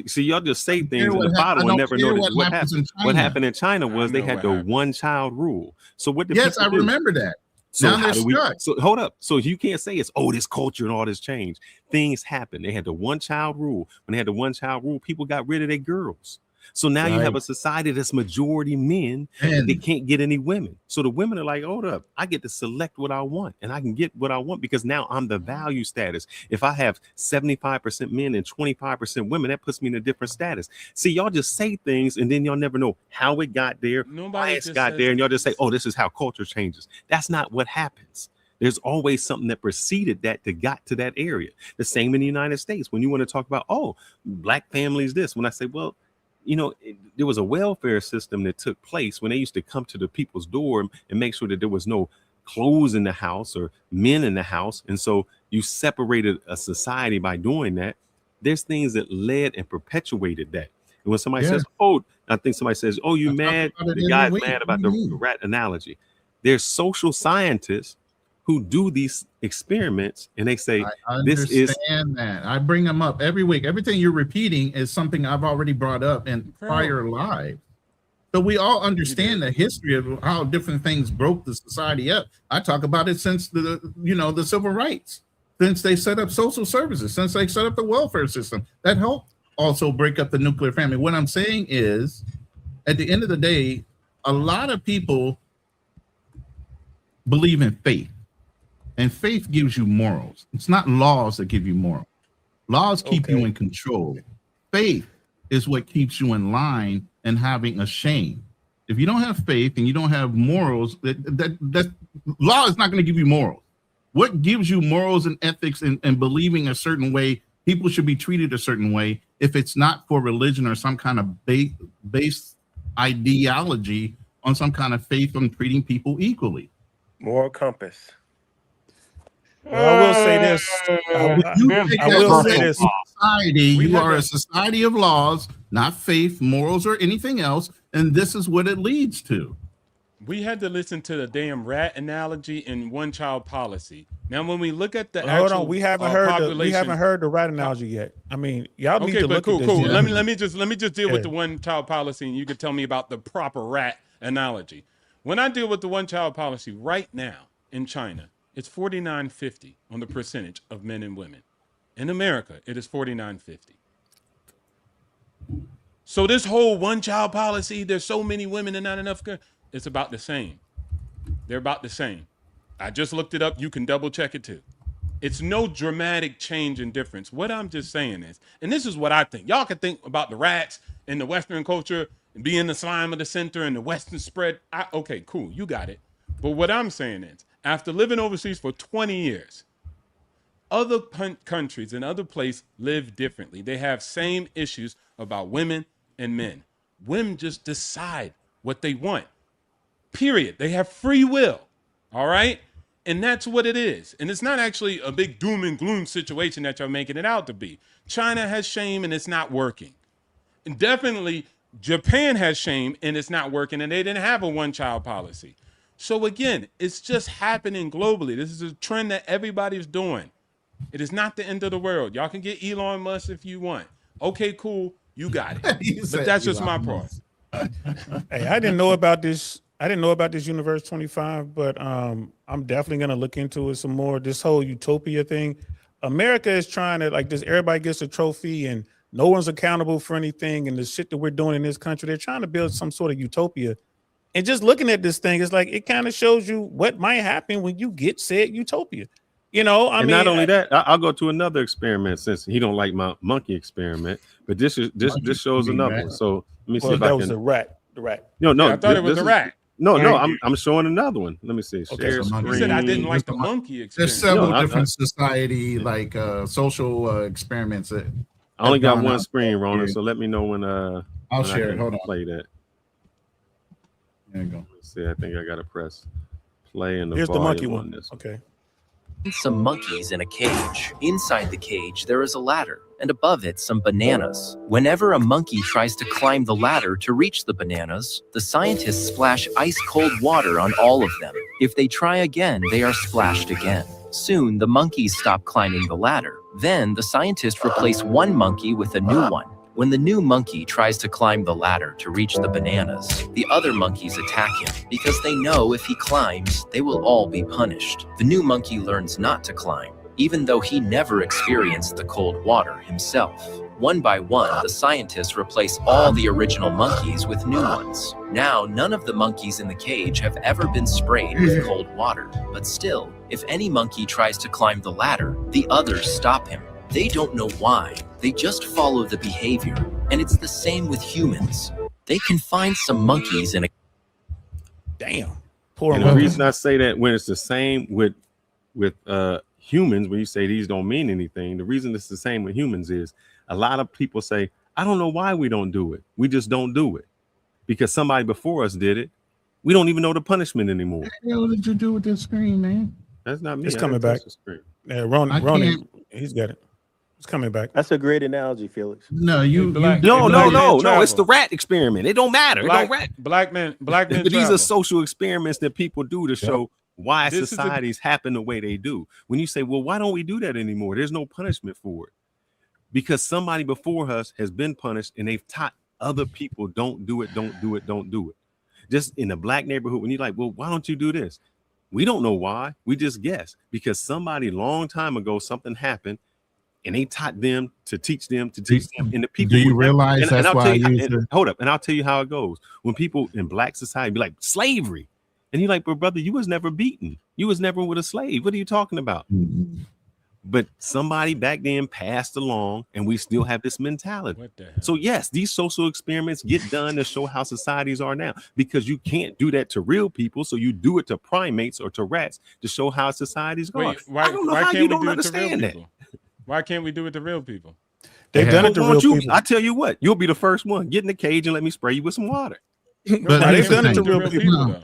See, y'all just say things in the bottom and never notice what happened. What happened in China was they had the one-child rule. So what did Yes, I people do? remember that. So now they're stuck. So hold up. So you can't say it's this culture and all this change. Things happen. They had the one-child rule. When they had the one-child rule, people got rid of their girls. So now you have a society that's majority men, and they can't get any women. So the women are like, hold up, I get to select what I want, and I can get what I want because now I'm the value status. If I have 75% men and 25% women, that puts me in a different status. See, y'all just say things, and then y'all never know how it got there, why it's got there, and y'all just say, this is how culture changes. That's not what happens. There's always something that preceded that got to that area. The same in the United States. When you want to talk about, black families, this, when I say, there was a welfare system that took place when they used to come to the people's door and make sure that there was no clothes in the house or men in the house. And so you separated a society by doing that. There's things that led and perpetuated that. And when somebody says, I think somebody says, you mad? The guy's mad about the rat analogy. There's social scientists who do these experiments and they say, that. I bring them up every week. Everything you're repeating is something I've already brought up in prior lives. So we all understand the history of how different things broke the society up. I talk about it since the civil rights, since they set up social services, since they set up the welfare system. That helped also break up the nuclear family. What I'm saying is, at the end of the day, a lot of people believe in faith. And faith gives you morals. It's not laws that give you morals. Laws keep you in control. Faith is what keeps you in line and having a shame. If you don't have faith and you don't have morals, that law is not going to give you morals. What gives you morals and ethics and believing a certain way, people should be treated a certain way, if it's not for religion or some kind of base ideology on some kind of faith on treating people equally? Moral compass. Well, I will say this. I will say this. Society, you are a society of laws, not faith, morals, or anything else, and this is what it leads to. We had to listen to the damn rat analogy and one-child policy. Now, when we look at the hold on, we haven't heard the rat analogy yet. I mean, y'all need to look at this. Cool. Let me just deal with the one-child policy, and you can tell me about the proper rat analogy. When I deal with the one-child policy right now in China, it's 49.50 on the percentage of men and women. In America, it is 49.50. So this whole one-child policy, there's so many women and not enough, it's about the same. They're about the same. I just looked it up. You can double check it too. It's no dramatic change in difference. What I'm just saying is, and this is what I think. Y'all can think about the rats in the Western culture and being the slime of the center and the Western spread. Okay, cool. You got it. But what I'm saying is, after living overseas for 20 years, other countries and other places live differently. They have same issues about women and men. Women just decide what they want. Period. They have free will. All right? And that's what it is. And it's not actually a big doom and gloom situation that you're making it out to be. China has shame and it's not working. And definitely Japan has shame and it's not working, and they didn't have a one-child policy. So again, it's just happening globally. This is a trend that everybody's doing. It is not the end of the world. Y'all can get Elon Musk if you want. Okay, cool. You got it. But that's just my part. Hey, I didn't know about this I didn't know about this Universe 25, but I'm definitely gonna look into it some more. This whole utopia thing, America is trying to like this. Everybody gets a trophy, and no one's accountable for anything. And the shit that we're doing in this country, they're trying to build some sort of utopia. And just looking at this thing, it's like it kind of shows you what might happen when you get said utopia. You know, I and mean, not only that, I'll go to another experiment since he don't like my monkey experiment. But this shows another one. So let me see if I that can. was a rat. The rat. No, Yeah, I thought it was a rat. No, I'm showing another one. Let me see. Okay, Share so You said I didn't screen. like the monkey experience. There's several No, different society like social experiments that I only have got gone one out screen, Ronan. here. So let me know when I'll when share I it. can Hold on. play that. There you go. Let's see, I think I gotta press play and the Here's the volume monkey on one. this. Okay. Some monkeys in a cage. Inside the cage, there is a ladder, and above it, some bananas. Whenever a monkey tries to climb the ladder to reach the bananas, the scientists splash ice-cold water on all of them. If they try again, they are splashed again. Soon, the monkeys stop climbing the ladder. Then, the scientists replace one monkey with a new one. When the new monkey tries to climb the ladder to reach the bananas, the other monkeys attack him because they know if he climbs, they will all be punished. The new monkey learns not to climb, even though he never experienced the cold water himself. One by one, the scientists replace all the original monkeys with new ones. Now, none of the monkeys in the cage have ever been sprayed with cold water. But still, if any monkey tries to climb the ladder, the others stop him. They don't know why. They just follow the behavior. And it's the same with humans. They can find some monkeys in a... Damn. Poor And the monkey. reason I say that when it's the same with humans, when you say these don't mean anything, the reason it's the same with humans is a lot of people say, I don't know why we don't do it. We just don't do it because somebody before us did it. We don't even know the punishment anymore. What the hell did you do with this screen, man? That's not me. It's I coming didn't touch back. the screen. Yeah, I Ronin, can't- he's got it. It's coming back. That's a great analogy, Felix. No, you Black- No, Black no, man no, no. travel. It's the rat experiment. It don't matter. It don't rat. Black men But these travel. are social experiments that people do to show why This is a- societies happen the way they do. When you say, well, why don't we do that anymore? There's no punishment for it. Because somebody before us has been punished and they've taught other people don't do it, don't do it, don't do it. Just in a black neighborhood, when you're like, well, why don't you do this? We don't know why. We just guess. Because somebody long time ago, something happened and they taught them to teach them to teach them. And the people Do you realize and that's I'll why tell I you, use and the... hold up, and I'll tell you how it goes. When people in black society be like slavery, and you're like, but brother, you was never beaten. You was never with a slave. What are you talking about? But somebody back then passed along, and we still have this mentality. What the hell? So yes, these social experiments get done to show how societies are now, because you can't do that to real people. So you do it to primates or to rats to show how societies go. Wait, why, I don't know why how can't you we don't do it to real understand that. people? Why can't we do it to real people? They've done it to real people. I tell you what, you'll be the first one. Get in the cage and let me spray you with some water. But No, here's they've the done it to thing. real people. No.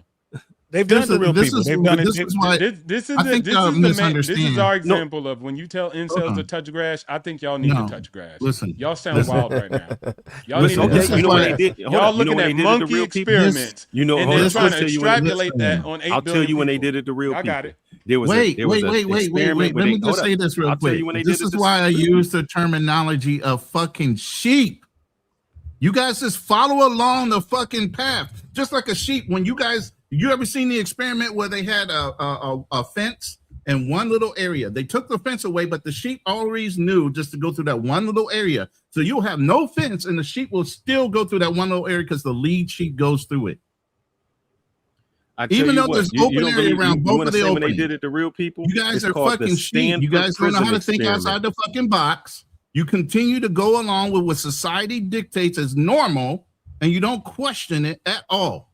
They've done it to real This people. is- They've done it. this is why This is I think this y'all is the this misunderstand. is our No. example of when you tell Hold incels to on. touch grass. I think y'all need No. to touch grass. Listen. Y'all sound Listen. wild right now. Y'all Listen, need to this touch is You know what why- they did? Hold Y'all up. You know looking when at they did it to monkey real people? experiments, You know, and hold then up. trying I'll to tell you when they- extrapolate that on 8 I'll tell billion you when they people. did it to real I people. got it. There was Wait. an Let experiment where me they- just hold say up. this real I'll tell quick. you when they This did it is to why I real use the terminology of fucking sheep. You guys just follow along the fucking path, just like a sheep. When you ever seen the experiment where they had a fence in one little area? They took the fence away, but the sheep always knew just to go through that one little area. So you'll have no fence, and the sheep will still go through that one little area because the lead sheep goes through it. I tell Even you though what, there's you open don't area believe, around you both want of to the say when they openings. did it to real people? You guys It's are called the fucking sheep. You Stanford guys don't know how to prison think experiment. outside the fucking box. You continue to go along with what society dictates as normal, and you don't question it at all.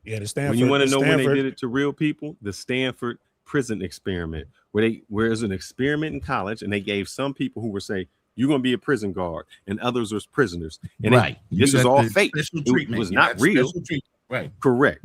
Yeah, the Stanford. When you want to know when they Stanford- did it to real people, the Stanford prison experiment, where it was an experiment in college, and they gave some people who were say, you're going to be a prison guard, and others was prisoners. And Right. this You is got all the fake. special It treatment. was You not got real. special treatment. Right. Correct.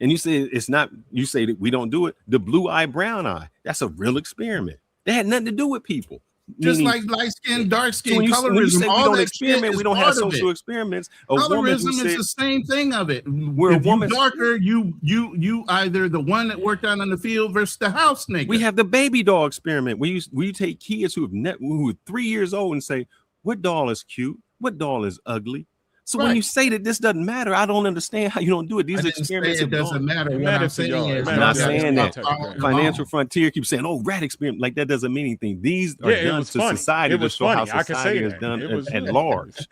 And you say it's not, you say that we don't do it. The blue eye, brown eye, that's a real experiment. They had nothing to do with people. Just Meaning- like light skin, dark So skin, when you colorism, say we all don't that experiment, shit we is don't have part of social it. experiments. A woman who Colorism is said, the same thing of it. Where a If you woman- darker, you either the one that worked out in the field versus the house nigga. we have the baby doll experiment. We take kids who are 3 years old and say, what doll is cute? What doll is ugly? So when you say that this doesn't matter, I don't understand how you don't do it. These I didn't say experiments it doesn't matter. It What I'm matters to saying y'all. It is, I'm matters not to y'all. saying Y'all that. take it crazy. Financial Frontier keeps saying, "Oh, rat experiment." Like that doesn't mean anything. These are Yeah, it done was to funny. society It to was show how funny. I could say society is that. done It was at large.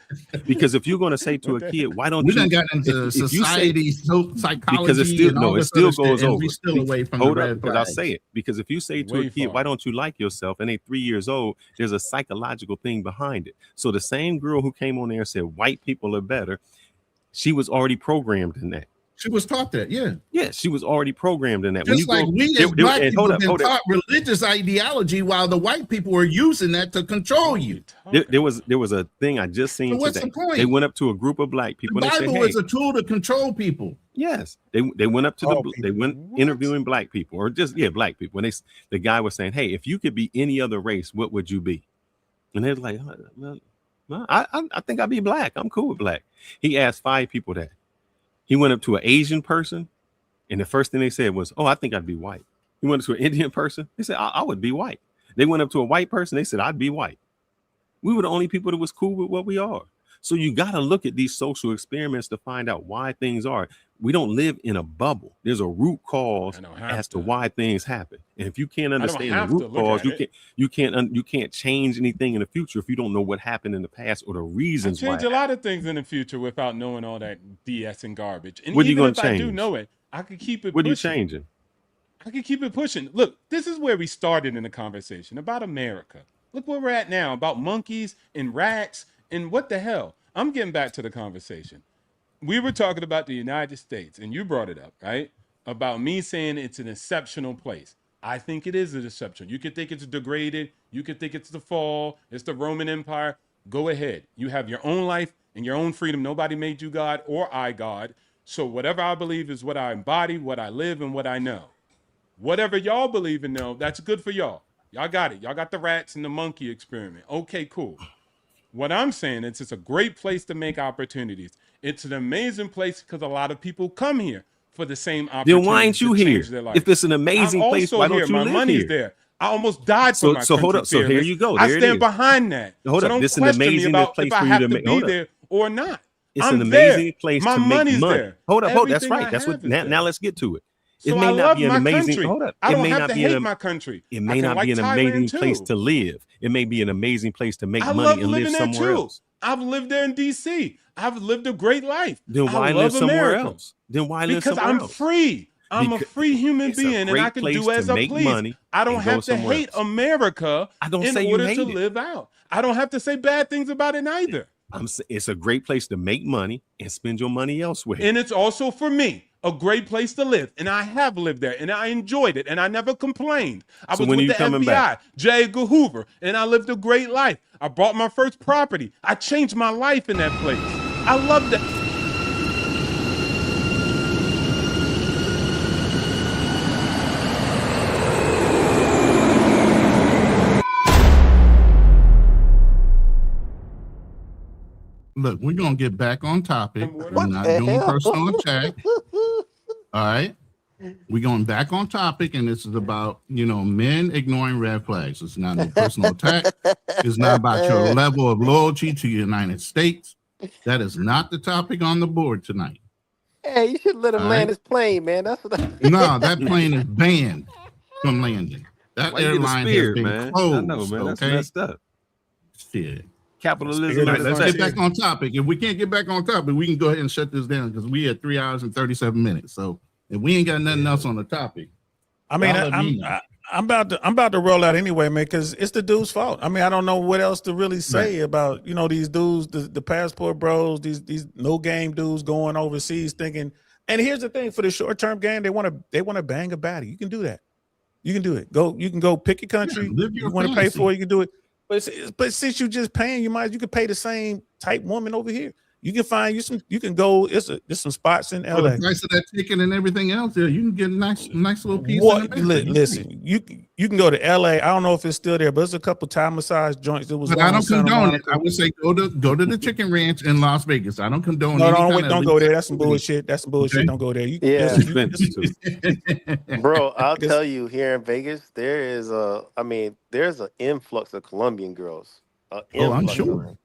Because if you're going to say to a kid, "Why don't we you?" done got into if you say society, because it psychology, still and all no, it this still other shit, goes and over. we still away from the Hold up, red because I'll say flags. it. Because if you say to Way a kid, far. "Why don't you like yourself?" and they 3 years old, there's a psychological thing behind it. So the same girl who came on there and said white people are better, she was already programmed in that. She was taught that, yeah. Yeah, she was already programmed in that. Just like we as black people have been hold up. taught religious ideology while the white people were using that to control you. There was a thing I just seen So what's today. the point? They went up to a group of black people The and they said, Bible "Hey, is a tool to control people. yes." They went up to they went interviewing black people, or just black people. And the guy was saying, "Hey, if you could be any other race, what would you be?" And they're like, well, I think I'd be black. I'm cool with black." He asked 5 people that. He went up to an Asian person, and the first thing they said was, "Oh, I think I'd be white." He went up to an Indian person. They said, I would be white." They went up to a white person. They said, "I'd be white." We were the only people that was cool with what we are. So you got to look at these social experiments to find out why things are. We don't live in a bubble. There's a root cause as to why things happen. And if you can't understand the have to root look cause, at you can't change anything in the future if you don't know what happened in the past or the I reasons why. change a lot of things in the future without knowing all that BS and garbage. And What are you even gonna if I do change? know it, I could keep it What are you pushing. changing? I could keep it pushing. Look, this is where we started in the conversation about America. Look where we're at now about monkeys and rats and what the hell. I'm getting back to the conversation. We were talking about the United States, and you brought it up, right? About me saying it's an exceptional place. I think it is a deception. You could think it's degraded. You could think it's the fall. It's the Roman Empire. Go ahead. You have your own life and your own freedom. Nobody made you God or I God. So whatever I believe is what I embody, what I live, and what I know. Whatever y'all believe in, though, that's good for y'all. Y'all got it. Y'all got the rats and the monkey experiment. Okay, cool. What I'm saying is it's a great place to make opportunities. It's an amazing place because a lot of people come here for the same Then opportunities why ain't you to here? change their life. If it's an I'm amazing place, also why don't here. you My live money's here? there. I almost died for my So country. hold up. So here Fearless. you go. I There it stand is. behind that. Hold so up. don't This is an question me amazing about place if I for you have to to make. be Hold up. there or not. It's I'm an amazing there. place My to make money's money. there. Hold up. That's Everything I right. That's have what. is Now, there. now let's get to it. It So may I not love be an my amazing. country. Hold up. I It don't may have not to be hate an. my country. It I may can not like be an Thailand amazing place too. to live. It may be an amazing place to make I money love and live living there somewhere too. else. I've lived there in DC. I've lived a great life. Then I why live love somewhere America else? Then why live because somewhere I'm else? free. I'm a Because free human it's a being and I great can place do to as I make please. money I don't and go have to somewhere hate else. America I don't in say you order to hate it. live out. I don't have to say bad things about it either. It's a great place to make money and spend your money elsewhere. And it's also for me a great place to live. And I have lived there and I enjoyed it and I never complained. I So was when are with you the coming FBI, back? J. Edgar Hoover, and I lived a great life. I bought my first property. I changed my life in that place. I love that. Look, we're gonna get back on topic. We're What not the doing hell? personal attack. All right. We're going back on topic, and this is about, men ignoring red flags. It's not no personal attack. It's not about your level of loyalty to the United States. That is not the topic on the board tonight. Hey, you should let him All land right. his plane, man. That's what. No, that plane is banned from landing. That Why you get a airline has spirit, been man? closed. I know, man. That's Okay. messed up. Shit. Capitalism All at right, its let's get best. back on topic. If we can't get back on topic, we can go ahead and shut this down because we at 3 hours and 37 minutes. So if we ain't got nothing else on the topic, I mean, y'all let me know. I'm about to roll out anyway, man, because it's the dude's fault. I mean, I don't know what else to really say about these dudes, the passport bros, these no game dudes going overseas thinking. And here's the thing: for the short term game, they want to bang a baddie. You can do that. You can do it. You can go pick your country. live your You want to pay fantasy. for it, you can do it. But since you just paying, you can pay the same type woman over here. You can find you can go. There's some spots in For LA. the price of that ticket and everything else, you can get a nice little piece. What? In America. Listen, you can go to LA. I don't know if it's still there, but there's a couple Thai massage joints. There was But one I in don't Santa condone it. Monica. I would say go to the Chicken Ranch in Las Vegas. I don't condone. No, any no, kind wait, of don't go there. That's some illegal bullshit. That's some bullshit. Okay. Don't go there. Yeah. Bro, I'll It's- tell you, here in Vegas, there's an influx of Colombian girls. Oh, I'm Influx of sure. them.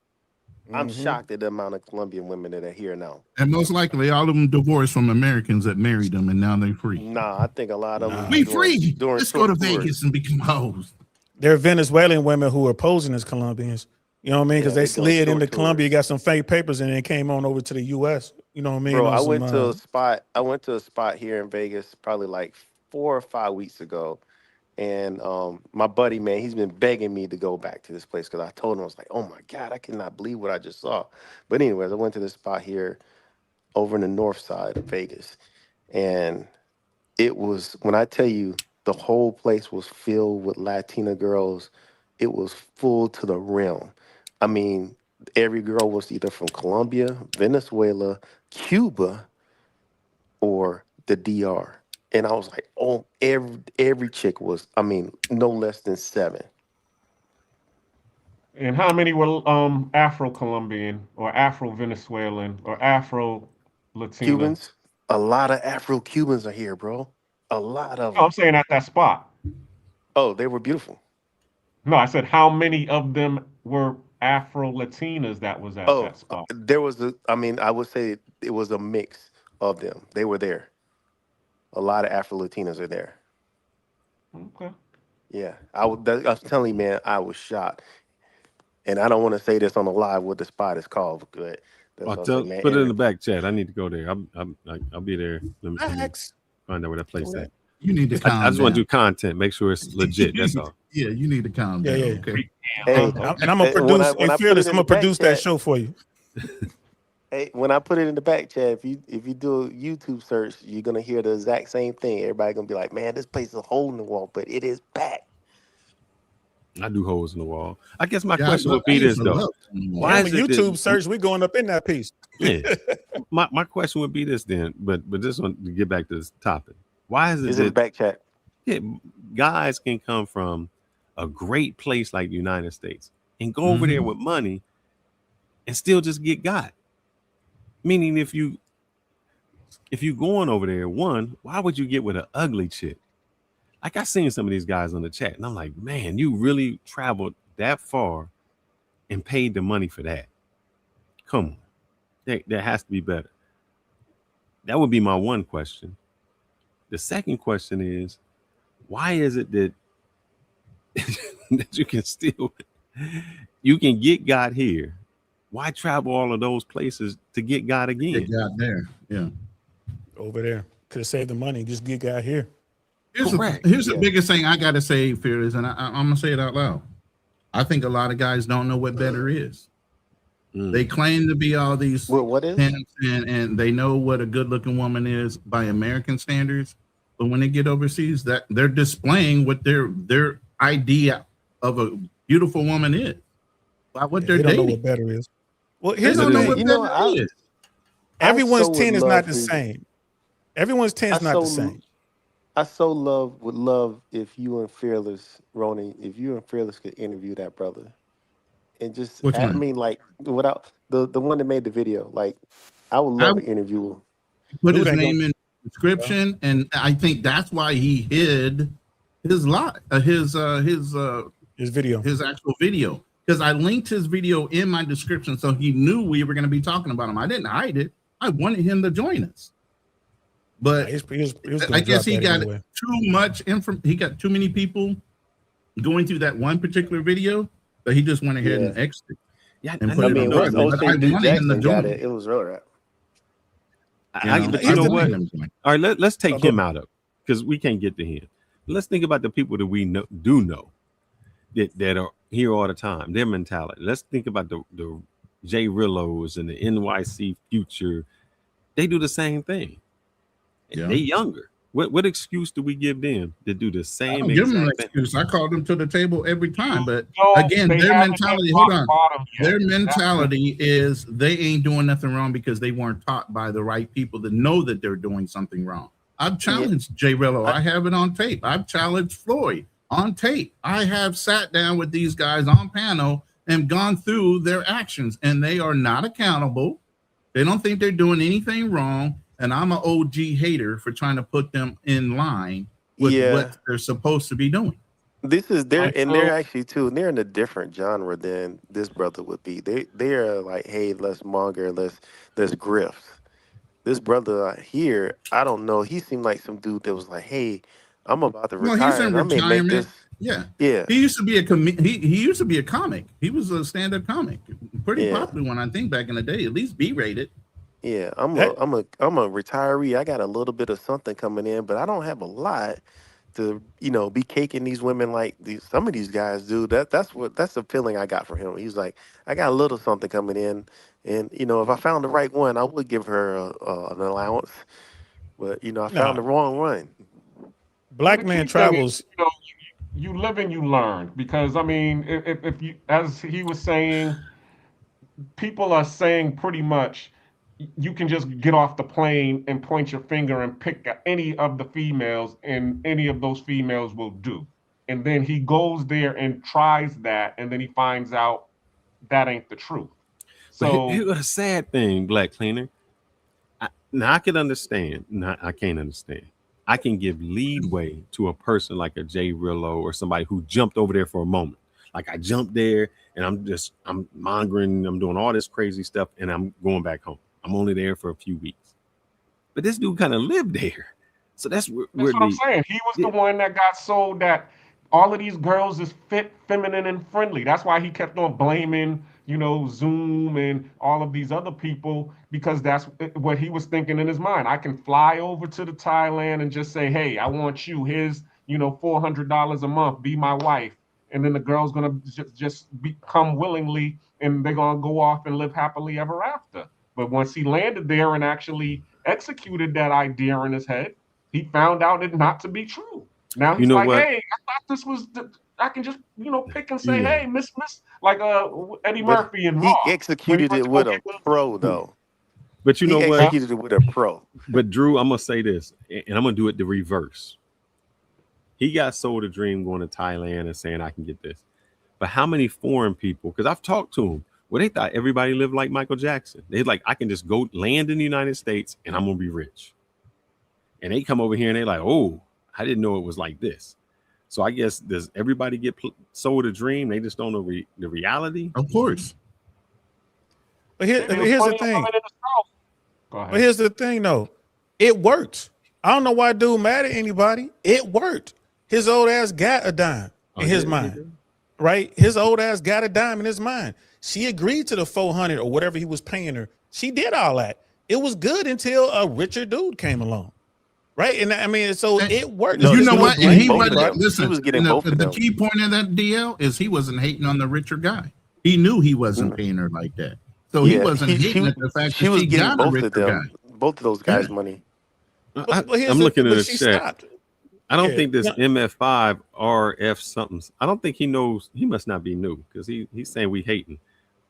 I'm shocked at the amount of Colombian women that are here now. And most likely, all of them divorced from Americans that married them, and now they're free. Nah, I think a lot of them We doing, free. doing Let's go short to tours. Vegas and become hoes. There are Venezuelan women who are posing as Colombians. You know what I mean? Because Yeah, they they doing slid into short Colombia, got some fake papers, and then came on over to the U.S. You know what I mean? Bro, On I some, went to a spot. I went to a spot here in Vegas probably like 4 or 5 weeks ago, and my buddy, man, he's been begging me to go back to this place because I told him, I was like, oh my God, I cannot believe what I just saw. But anyways, I went to this spot here over in the north side of Vegas, and it was, when I tell you, the whole place was filled with Latina girls. It was full to the rim. I mean, every girl was either from Colombia, Venezuela, Cuba, or the DR. And I was like, oh, every chick was, I mean, no less than 7. And how many were Afro-Colombian or Afro-Venezuelan or Afro-Latina? Cubans, a lot of Afro-Cubans are here, bro. A lot of No, I'm them. saying at that spot. Oh, they were beautiful. No, I said how many of them were Afro-Latinas that was at that spot? There was I mean, I would say it was a mix of them. They were there. A lot of Afro-Latinas are there. Okay. Yeah, I was telling you, man, I was shocked. And I don't want to say this on the live what the spot is called, but that's what I say, man. Put it in the back chat. I need to go there. I'll be there. Let me find out where that place at. You need to calm I just want to down. do content. Make sure it's legit. That's all. Yeah, you need to calm down. Okay. Hey, and I'm gonna produce. when I put Fearless, it I'm in gonna the back produce that chat- show for you. Hey, when I put it in the back chat, if you do a YouTube search, you're gonna hear the exact same thing. Everybody gonna be like, "Man, this place is a hole in the wall," but it is packed. I do holes in the wall. I guess my Yeah, question would be this though: Why is it YouTube that, search? We going up in that piece. Yeah. My question would be this then, but this one to get back to this topic. Why is it It's in the that back chat. yeah, guys can come from a great place like the United States and go over there with money and still just get got? Meaning if you going over there, one, why would you get with an ugly chick? Like I seen some of these guys on the chat, and I'm like, man, you really traveled that far and paid the money for that. Come on. There has to be better. That would be my one question. The second question is, why is it that that you can get God here? Why travel all of those places to get God again? Get God there. Yeah. Over there. Could have saved the money. Just get God here. Here's the biggest thing I got to say, Fearless, and I'm going to say it out loud. I think a lot of guys don't know what better is. They claim to be all these what is? pimps and they know what a good-looking woman is by American standards, but when they get overseas, that they're displaying what their idea of a beautiful woman is. By what they're They don't know dating. what better is. Well, They here's the don't know thing. what better is. Everyone's I so 10 is would not love the to- same. Everyone's 10 is I not the so- same. I would love if you and Fearless, Ronin, if you and Fearless could interview that brother. And just, Which I one? mean, like, without the one that made the video, like, I would love to interview him. Put his Dude, I name don't- in the description, and I think that's why he hid his video, his actual video, because I linked his video in my description, so he knew we were going to be talking about him. I didn't hide it. I wanted him to join us, but I guess he got too much info. He got too many people going through that one particular video, but he just went ahead and exited. Yeah, and I put it mean, on once Friday. But I OJ wanted him to Jackson got join. it, it was real rap. You know what? All right, let's take go him out of because we can't get to him. Let's think about the people that we know that are here all the time. Their mentality. Let's think about the J Rillos and the NYC Future. They do the same thing. Yeah. They younger. What excuse do we give them to do the I same don't give them an exact thing? excuse. I called them to the table every time, but No, again, they their haven't mentality. hit Hold rock on. bottom yet. Their mentality is they ain't doing nothing wrong because they weren't taught by the right people to know that they're doing something wrong. I've challenged Jay Rillo. I have it on tape. I've challenged Floyd on tape. I have sat down with these guys on panel and gone through their actions, and they are not accountable. They don't think they're doing anything wrong. And I'm an OG hater for trying to put them in line with what they're supposed to be doing. This is Like, they're so, actually too. They're in a different genre than this brother would be. They're like, hey, let's monger, let's grift. This brother here, I don't know. He seemed like some dude that was like, hey, I'm about to Well, he's retire in and I may make this. retirement. Yeah. Yeah, He used to be he used to be a comic. He was a stand-up comic. Pretty yeah, popular one, I think, back in the day, at least B-rated. yeah. That I'm a retiree. I got a little bit of something coming in, but I don't have a lot to be caking these women like some of these guys do. That's the feeling I got from him. He's like, I got a little something coming in, and if I found the right one, I would give her an allowance. But I found nah. the wrong one. Well, Black the man key thing is, travels. you live and you learn. Because I mean, if you, as he was saying, people are saying pretty much you can just get off the plane and point your finger and pick any of the females, and any of those females will do. And then he goes there and tries that, and then he finds out that ain't the truth. But So here's a sad thing, Black Cleaner. Now I can understand. Now I can't understand. I can give leadway to a person like a Jay Rillo or somebody who jumped over there for a moment. Like I jumped there and I'm mongering, I'm doing all this crazy stuff, and I'm going back home. I'm only there for a few weeks. But this dude kind of lived there. So that's where that's what I'm the saying. He was the one that got sold that all of these girls is fit, feminine, and friendly. That's why he kept on blaming, Zoom and all of these other people, because that's what he was thinking in his mind. I can fly over to the Thailand and just say, hey, I want you. Here's, $400 a month. Be my wife. And then the girl's gonna just come willingly, and they're gonna go off and live happily ever after. But once he landed there and actually executed that idea in his head, he found out it not to be true. Now you he's know like, what? hey, I thought this was, I can just, pick and say, Yeah. hey, Miss, like Eddie But Murphy in Raw he when he executed went it to go with get a Lil pro, Dude. though. But you He know what? executed it with a pro. But Drew, I'm gonna say this, and I'm gonna do it the reverse. He got sold a dream going to Thailand and saying I can get this. But how many foreign people? Because I've talked to them. Well, they thought everybody lived like Michael Jackson. They're like, I can just go land in the United States and I'm gonna be rich. And they come over here and they're like, oh, I didn't know it was like this. So I guess does everybody get sold a dream? They just don't know the reality. Of course. But Hey, there was here's the plenty of thing. women in the South. Go But ahead. here's the thing, though. It worked. I don't know why dude mad at anybody. It worked. His old ass got a dime in his mind, right? His old ass got a dime in his mind. She agreed to the 400 or whatever he was paying her. She did all that. It was good until a richer dude came along, right? And I mean, so it worked. No, You There's know she no was what? And getting blame he both was of them. anybody. She listen. was getting both of The them. key point of that DL is he wasn't hating on the richer guy. He knew he wasn't paying her like that, so he Yeah, wasn't hating at the fact she that was she getting got a both of richer guy. them, both of those guys' money. But here's I'm looking at but the she chat. stopped. I don't Yeah. think this No, MF5 RF something. I don't think he knows. He must not be new because he's saying we hating.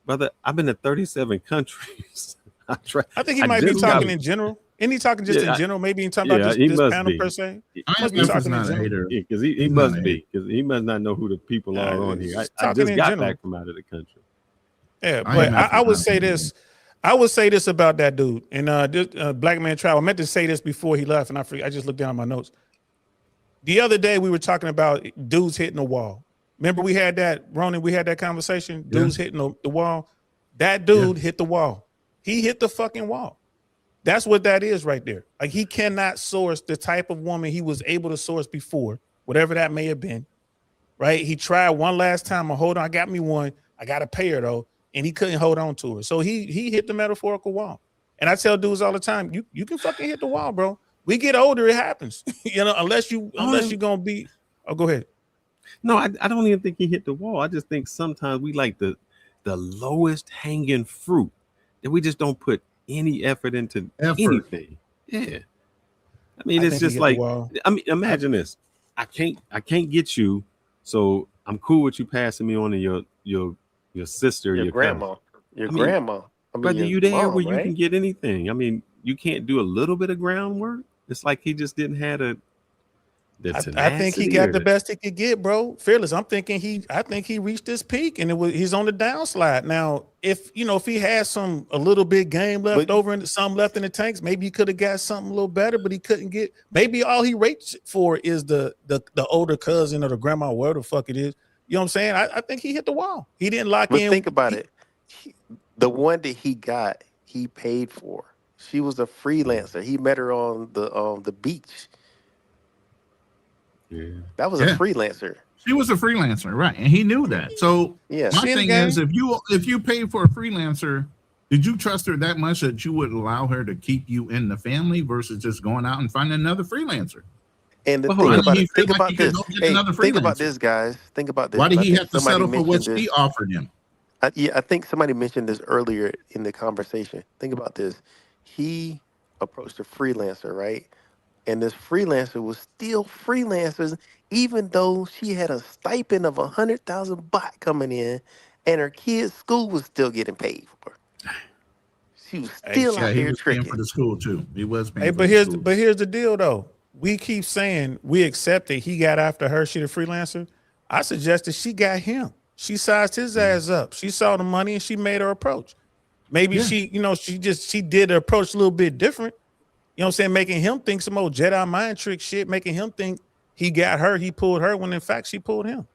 Brother, I've been to 37 countries. I think he I might be just got talking in general. Isn't he talking just in general? Maybe he's talking about yeah, just he this must panel be. per se. I Must be IMF is talking in not a general. hater. Yeah, because he He's not must a be hater. because he must not know who the people are on here. He's I talking just in got general. back from out of the country. Yeah, but IMF I is would not say a hater. this. I would say this about that dude. And this, Black Man Travel. I meant to say this before he left, and I just looked down at my notes. The other day we were talking about dudes hitting the wall. Remember we had that, Ronin, we had that conversation, dudes hitting the wall. That dude hit the wall. He hit the fucking wall. That's what that is right there. Like he cannot source the type of woman he was able to source before, whatever that may have been, right? He tried one last time. Hold on, I got me one. I got to pay her though. And he couldn't hold on to her. So he hit the metaphorical wall. And I tell dudes all the time, you can fucking hit the wall, bro. We get older, it happens. Unless you're gonna be. Oh, go ahead. No, I don't even think he hit the wall. I just think sometimes we like the lowest hanging fruit that we just don't put any effort into anything. Yeah. I mean, it's just like, I mean, imagine this. I can't get you, so I'm cool with you passing me on to your sister, Your your grandma. cousin. Your I mean, grandma. I mean, brother, your you there mom, where you right? can get anything. I mean, you can't do a little bit of groundwork. It's like he just didn't have The I think he tenacity got or the the best he could get, bro. Fearless. I think he reached his peak, and he's on the downslide now. If he had a little bit game left over and some left in the tanks, maybe he could have got something a little better, but he couldn't get. Maybe all he rates for is the older cousin or the grandma, whatever the fuck it is. You know what I'm saying? I think he hit the wall. He didn't lock But in. think about it. The one that he got, he paid for. She was a freelancer. He met her on the beach. Yeah. That was a freelancer. She was a freelancer, right? And he knew that. So Yeah. my thing is, if you paid for a freelancer, did you trust her that much that you would allow her to keep you in the family versus just going out and finding another freelancer? And the Why thing did about he it, feel think like about he could this. go get Hey, another think about freelancer? this, guys. Think about this. Why did And I he think have to somebody settle for what mentioned she this. offered him? I think somebody mentioned this earlier in the conversation. Think about this. He approached a freelancer, right? And this freelancer was still freelancers, even though she had a stipend of 100,000 baht coming in, and her kid's school was still getting paid for. She was still Yeah, out he there was paying for tricking. the school too. He was paying Hey, for but the here's school. the deal though. We keep saying we accept that he got after her. She the freelancer. I suggested she got him. She sized his ass up. She saw the money and she made her approach. Maybe she did the approach a little bit different. You know what I'm saying? Making him think some old Jedi mind trick shit, making him think he got her, he pulled her, when in fact she pulled him.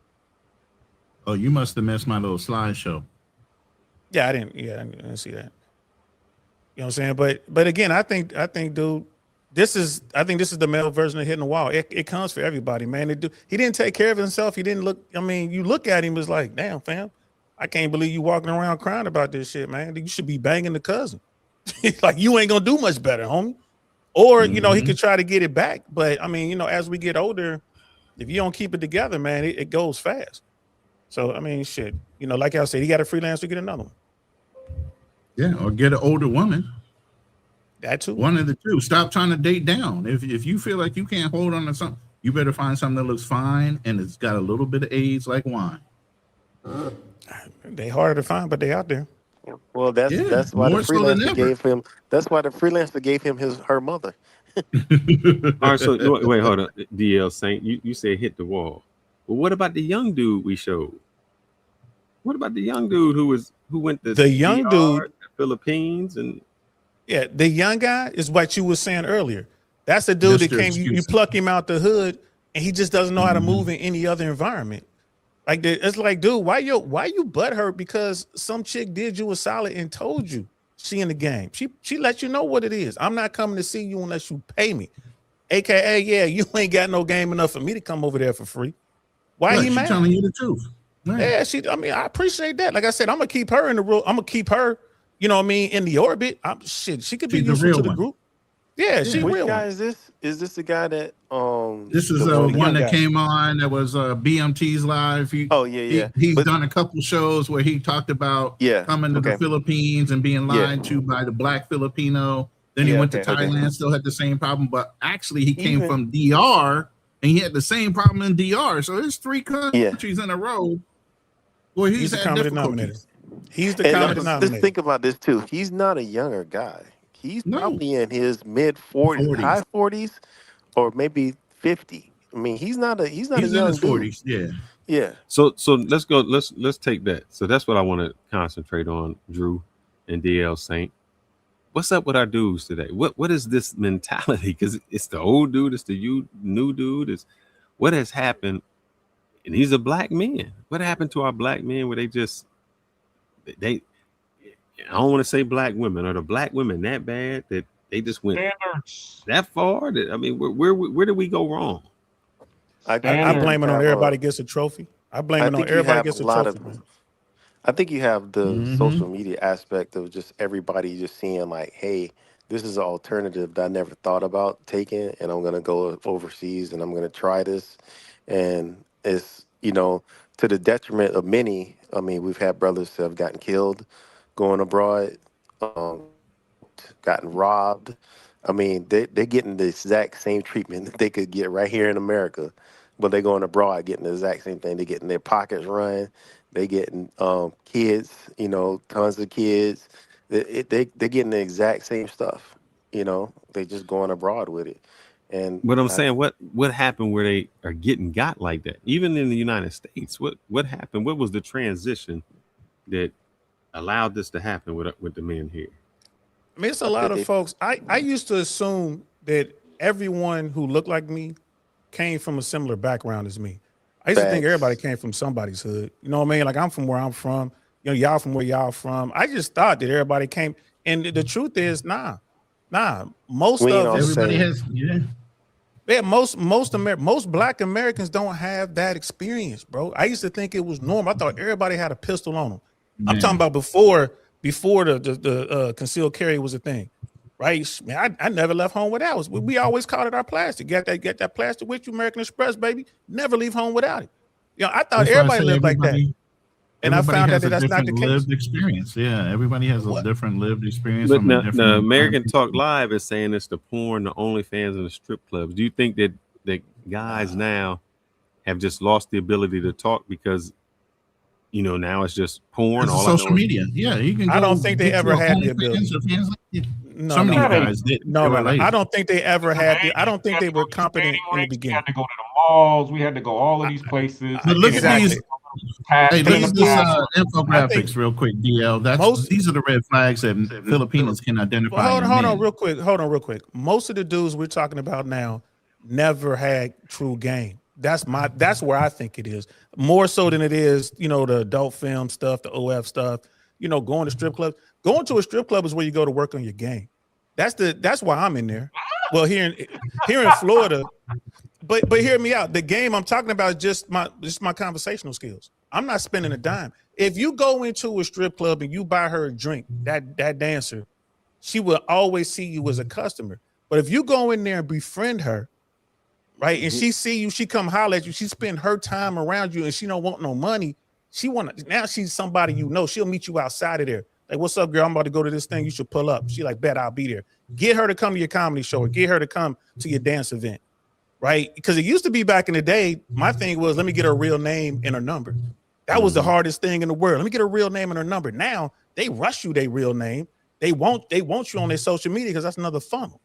Oh, you must have missed my little slideshow. Yeah, I didn't see that. You know what I'm saying? But again, I think, dude, this is the male version of hitting the wall. It comes for everybody, man. He didn't take care of himself. He didn't look. I mean, you look at him, it's like, damn, fam, I can't believe you walking around crying about this shit, man. You should be banging the cousin. Like, you ain't gonna do much better, homie. Or he could try to get it back. But I mean, as we get older, if you don't keep it together, man, it goes fast. So I mean, shit. Like I said, he got a freelancer, get another one. Yeah, or get an older woman. That too. One of the two. Stop trying to date down. If you feel like you can't hold on to something, you better find something that looks fine and it's got a little bit of age like wine. They harder to find, but they out there. Well, that's why the more so than freelancer ever. gave him. That's why the freelancer gave him her mother. All right, so wait, hold on. DL Saint, you said hit the wall. Well, what about the young dude we showed? What about the young dude who went to the young DR, dude, the Philippines, and yeah, the young guy is what you were saying earlier. That's the dude that came. You pluck him out the hood, and he just doesn't know how to move in any other environment. Like, it's like, dude, why you butthurt because some chick did you a solid and told you she in the game. She let you know what it is. I'm not coming to see you unless you pay me. AKA, yeah, you ain't got no game enough for me to come over there for free. Why he mad? She's telling you the truth. Right. Yeah, I appreciate that. Like I said, I'm gonna keep her in the room. I'm gonna keep her, in the orbit. She could be useful to the group. Yeah, she Which real guy one. is this? Is this the guy that This is one that came on that was BMT's live. He's done a couple shows where he talked about coming to the Philippines and being lied to by the black Filipino. Then he went to Thailand, still had the same problem, but actually he came from DR and he had the same problem in DR. So there's 3 countries in a row where he's the had common difficulties. denominator. He's the common denominator. Just think about this too. He's not a younger guy. He's probably in his mid 40s, high 40s, or maybe 50. I mean, he's not a young in his dude. 40s, yeah. Yeah. So let's go. Let's take that. So that's what I want to concentrate on, Drew and DL Saint. What's up with our dudes today? What is this mentality? Because it's the old dude, it's the new dude. It's what has happened, and these are black men. What happened to our black men where they I don't want to say black women. Are the black women that bad that they just went that far? I mean, where did we go wrong? I blame it on everybody gets a trophy. I blame it on everybody gets a trophy. I think you have the social media aspect of just everybody just seeing like, hey, this is an alternative that I never thought about taking, and I'm gonna go overseas and I'm gonna try this, and it's to the detriment of many. I mean, we've had brothers that have gotten killed going abroad, gotten robbed. I mean, they're getting the exact same treatment that they could get right here in America, but they're going abroad getting the exact same thing. They're getting their pockets run. They getting kids, tons of kids. They're getting the exact same stuff. They just going abroad with it. And But I'm saying, what happened where they are getting got like that? Even in the United States, what happened? What was the transition that allowed this to happen with the men here? I mean, it's a I lot think of they folks. I used to assume that everyone who looked like me came from a similar background as me. I used to think everybody facts. came from somebody's hood. You know what I mean? Like I'm from where I'm from. You know, y'all from where y'all from. I just thought that everybody came. And the truth is, nah. Most We ain't of all the us, Everybody same. has, yeah. yeah, most Black Americans don't have that experience, bro. I used to think it was normal. I thought everybody had a pistol on them. I'm talking Man. about before the concealed carry was a thing, right? Man, I never left home without it. We always called it our plastic. Get that plastic with you, American Express, baby. Never leave home without it. You know, I thought That's why I everybody say lived like that, and I everybody found out has that a that's not different the case. lived experience. Yeah, everybody has a What? different lived experience But from a the different American environment. Talk Live is saying it's the porn, the OnlyFans, and the strip clubs. Do you think that guys now have just lost the ability to talk because now it's just porn? It's a All I social know is media. Yeah, you can I go don't think they get you ever a had the OnlyFans ability. or fans. Yeah. No, Some of no, these no, guys didn't. They were no. I lazy. don't think they ever The had dating, the. I don't we think had they to go were to the competent dating in the rates. We had beginning. to go to the malls. We had to go all of these places But to look get at these. Exactly. Hey, passing look in the at this past. I think infographics real quick, DL. most. These are the red flags that Filipinos can Well, identify in hold on, men. real quick. Hold on, real quick. Most of the dudes we're talking about now never had true game. That's where I think it is. More so than it is, the adult film stuff, the OF stuff, going to strip clubs. Going to a strip club is where you go to work on your game. That's why I'm in there. Well, here in Florida, but hear me out. The game I'm talking about is just my conversational skills. I'm not spending a dime. If you go into a strip club and you buy her a drink, that dancer, she will always see you as a customer. But if you go in there and befriend her, right, and she see you, she come holler at you, she spend her time around you, and she don't want no money. Now she's somebody She'll meet you outside of there. Like, what's up, girl? I'm about to go to this thing. You should pull up. She like, bet I'll be there. Get her to come to your comedy show or get her to come to your dance event, right? Because it used to be back in the day, my thing was, let me get her real name and her number. That was the hardest thing in the world. Let me get her real name and her number. Now they rush you their real name. They want you on their social media because that's another funnel.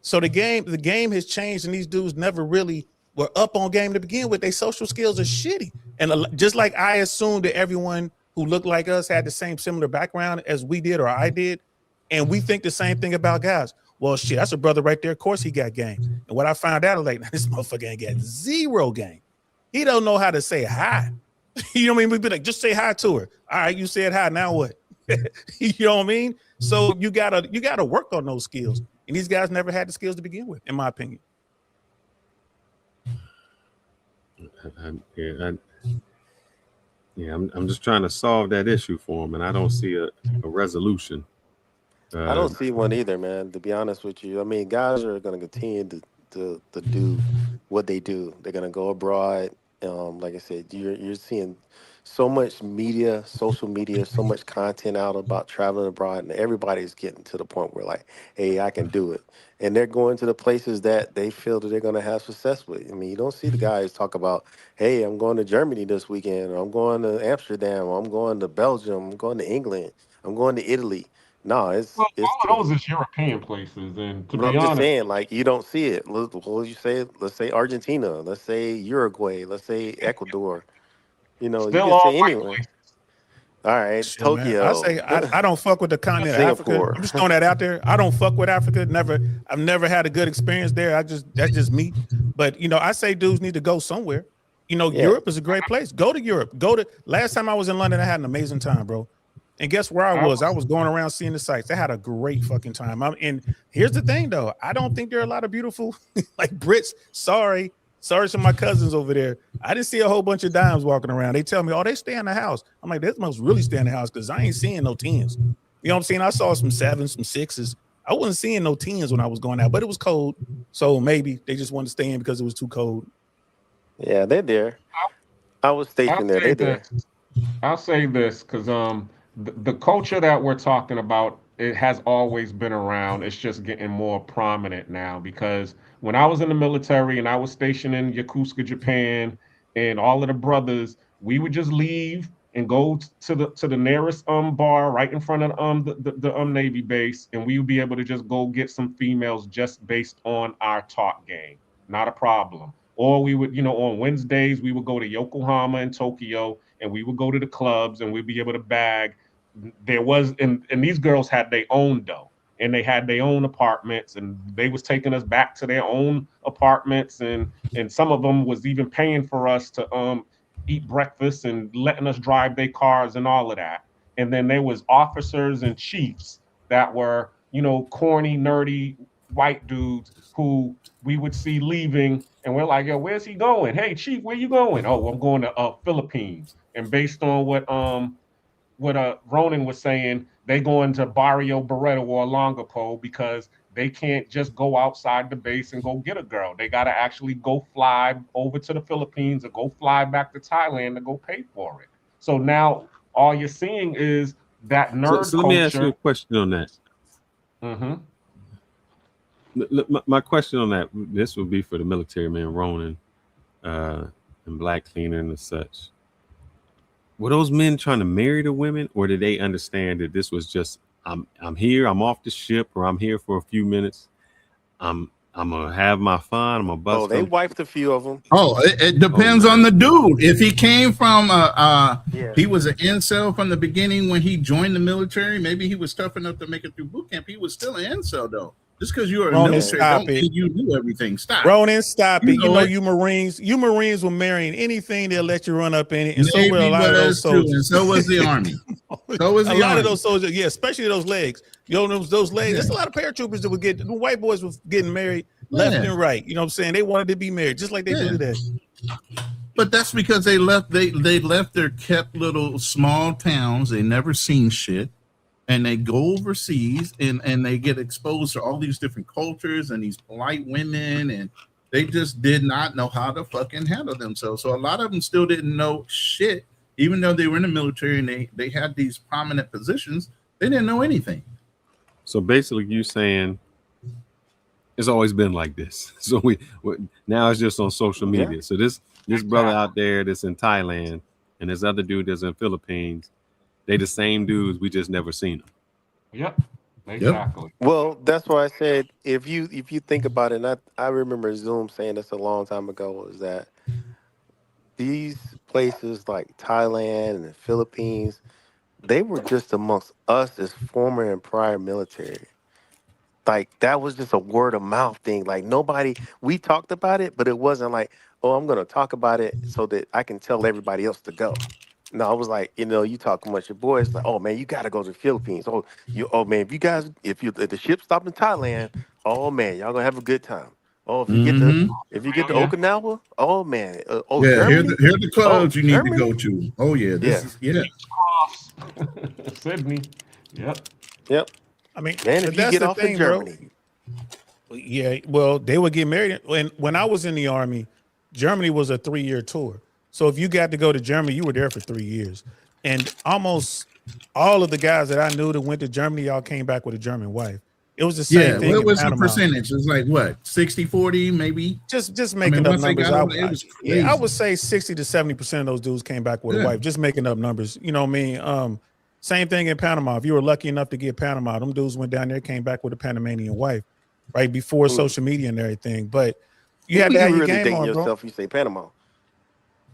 So the game has changed, and these dudes never really were up on game to begin with. Their social skills are shitty. And just like I assumed that everyone who looked like us had the same similar background as we did or I did, and we think the same thing about guys. Well, shit, that's a brother right there. Of course he got game. And what I found out, like, this motherfucker ain't got zero game. He don't know how to say hi. You know what I mean? We'd be like, just say hi to her. All right, you said hi. Now what? You know what I mean? So you gotta work on those skills. And these guys never had the skills to begin with, in my opinion. I'm just trying to solve that issue for them, and I don't see a resolution. I don't see one either, man. To be honest with you, I mean, guys are going to continue to do what they do. They're going to go abroad. Like I said, you're seeing so much media, social media, so much content out about traveling abroad, and everybody's getting to the point where like, hey, I can do it, and they're going to the places that they feel that they're going to have success with. I mean, you don't see the guys talk about, hey, I'm going to Germany this weekend, or I'm going to Amsterdam, or I'm going to Belgium, I'm going to England, I'm going to Italy. No, Well, it's all the of those is European places, and to but be I'm just honest, saying, like, you don't see it. What would you say? Let's say Argentina. Let's say Uruguay. Let's say Ecuador. You still can all say white anywhere. places. All right, Shit, man. I Tokyo, say I don't fuck with the continent of Africa. Singapore. I'm just throwing that out there. I don't fuck with Africa. I've never had a good experience there. That's just me. But I say dudes need to go somewhere. Yeah, Europe is a great place. Go to Europe. Last time I was in London, I had an amazing time, bro. And guess where I I was? I was was going around seeing the sights. I had a great fucking time. And here's the thing, though. I don't think there are a lot of beautiful like Brits. Sorry to my cousins over there. I didn't see a whole bunch of dimes walking around. They tell me, oh, they stay in the house. I'm like, they must really stay in the house because I ain't seeing no tens. You know what I'm saying? I saw some sevens, some sixes. I wasn't seeing no tens when I was going out, but it was cold. So maybe they just wanted to stay in because it was too cold. yeah, they're there. I was I'll stationed there. say They're this. there. I'll say this because the culture that we're talking about, it has always been around. It's just getting more prominent now because when I was in the military and I was stationed in Yokosuka, Japan, and all of the brothers, we would just leave and go to the nearest bar right in front of the Navy base, and we would be able to just go get some females just based on our talk game. Not a problem. Or we would, on Wednesdays we would go to Yokohama and Tokyo, and we would go to the clubs, and we'd be able to bag. There was, and these girls had their own dough, and they had their own apartments, and they was taking us back to their own apartments, and some of them was even paying for us to eat breakfast and letting us drive their cars and all of that. And then there was officers and chiefs that were, corny, nerdy white dudes who we would see leaving, and we're like, yo, where's he going? Hey, chief, where you going? Oh, I'm going to Philippines. And based on what Ronin was saying, they going to Barrio Barreto or Longapo because they can't just go outside the base and go get a girl. They got to actually go fly over to the Philippines or go fly back to Thailand to go pay for it. So now all you're seeing is that nerd so let me ask you a question on that. Mm-hmm. My question on that, this would be for the military man, Ronin, and Black Cleaner and such. Were those men trying to marry the women, or did they understand that this was just, I'm here, I'm off the ship, or I'm here for a few minutes, I'm gonna have my fun, I'm gonna bust. Oh, they wiped a few of them. Oh, it depends on the dude. If he came from he was an incel from the beginning when he joined the military, maybe he was tough enough to make it through boot camp. He was still an incel though. Just because you are a military, don't mean you knew everything. Stop. Ronin, stop it. You Marines were marrying anything they'll let you run up in it. And Navy so were a lot of those soldiers. Too, and so was the Army. So was the lot Army. of those soldiers, yeah, especially those legs. Those legs. There's a lot of paratroopers that would get, the white boys were getting married left and right. You know what I'm saying? They wanted to be married, just like they do today. But that's because they left their kept little small towns. They never seen shit. And they go overseas and they get exposed to all these different cultures and these polite women, and they just did not know how to fucking handle themselves. So a lot of them still didn't know shit, even though they were in the military and they had these prominent positions. They didn't know anything. So basically, you saying it's always been like this. So we now it's just on social media. So this brother out there that's in Thailand and this other dude that's in Philippines, they the same dudes. We just never seen them. Yep. Exactly. Well, that's why I said if you think about it, and I remember Zoom saying this a long time ago, is that these places like Thailand and the Philippines, they were just amongst us as former and prior military. Like that was just a word of mouth thing. Like we talked about it, but it wasn't like, oh, I'm gonna talk about it so that I can tell everybody else to go. No, I was like, you talk amongst your boys, like, oh man, you gotta go to the Philippines. Oh man, if the ship stopped in Thailand, oh man, y'all gonna have a good time. Oh, if you get to Okinawa, oh man, Germany? Here are the clubs you need to go to. Oh yeah, this is Sydney. Yep. I mean, man, if you get off in Germany. Yeah, well, they would get married. When I was in the Army, Germany was a 3-year tour. So if you got to go to Germany, you were there for 3 years. And almost all of the guys that I knew that went to Germany, y'all came back with a German wife. It was the same thing. What was the percentage? It was like what, 60-40 maybe? Just making up numbers. I would say 60 to 70% of those dudes came back with a wife. Just making up numbers. You know what I mean? Same thing in Panama. If you were lucky enough to get Panama, them dudes went down there, came back with a Panamanian wife, right before social media and everything. But you had to have your game on, bro. You say Panama.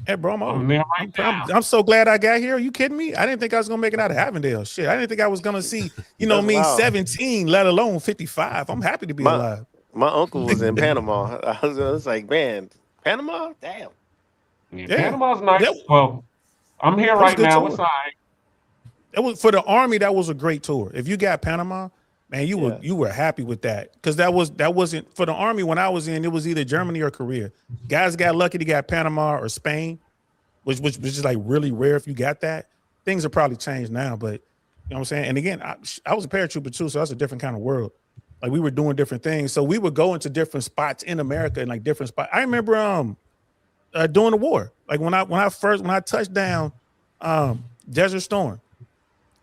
Hey, bro, I'm so glad I got here. Are you kidding me? I didn't think I was gonna make it out of Avondale. Shit, I didn't think I was gonna see, 17, let alone 55. I'm happy to be alive. My uncle was in Panama. I was like, man, Panama? Damn. Yeah. Panama's nice. Well, I'm here right now. What's It was for the Army. That was a great tour. If you got Panama, man, you were happy with that, because that wasn't for the Army. When I was in, it was either Germany or Korea. Guys got lucky to get Panama or Spain, which is like really rare if you got that. Things have probably changed now, but you know what I'm saying. And again, I was a paratrooper too, so that's a different kind of world. Like we were doing different things, so we would go into different spots in America and like different spots. I remember during the war, like when I touched down Desert Storm.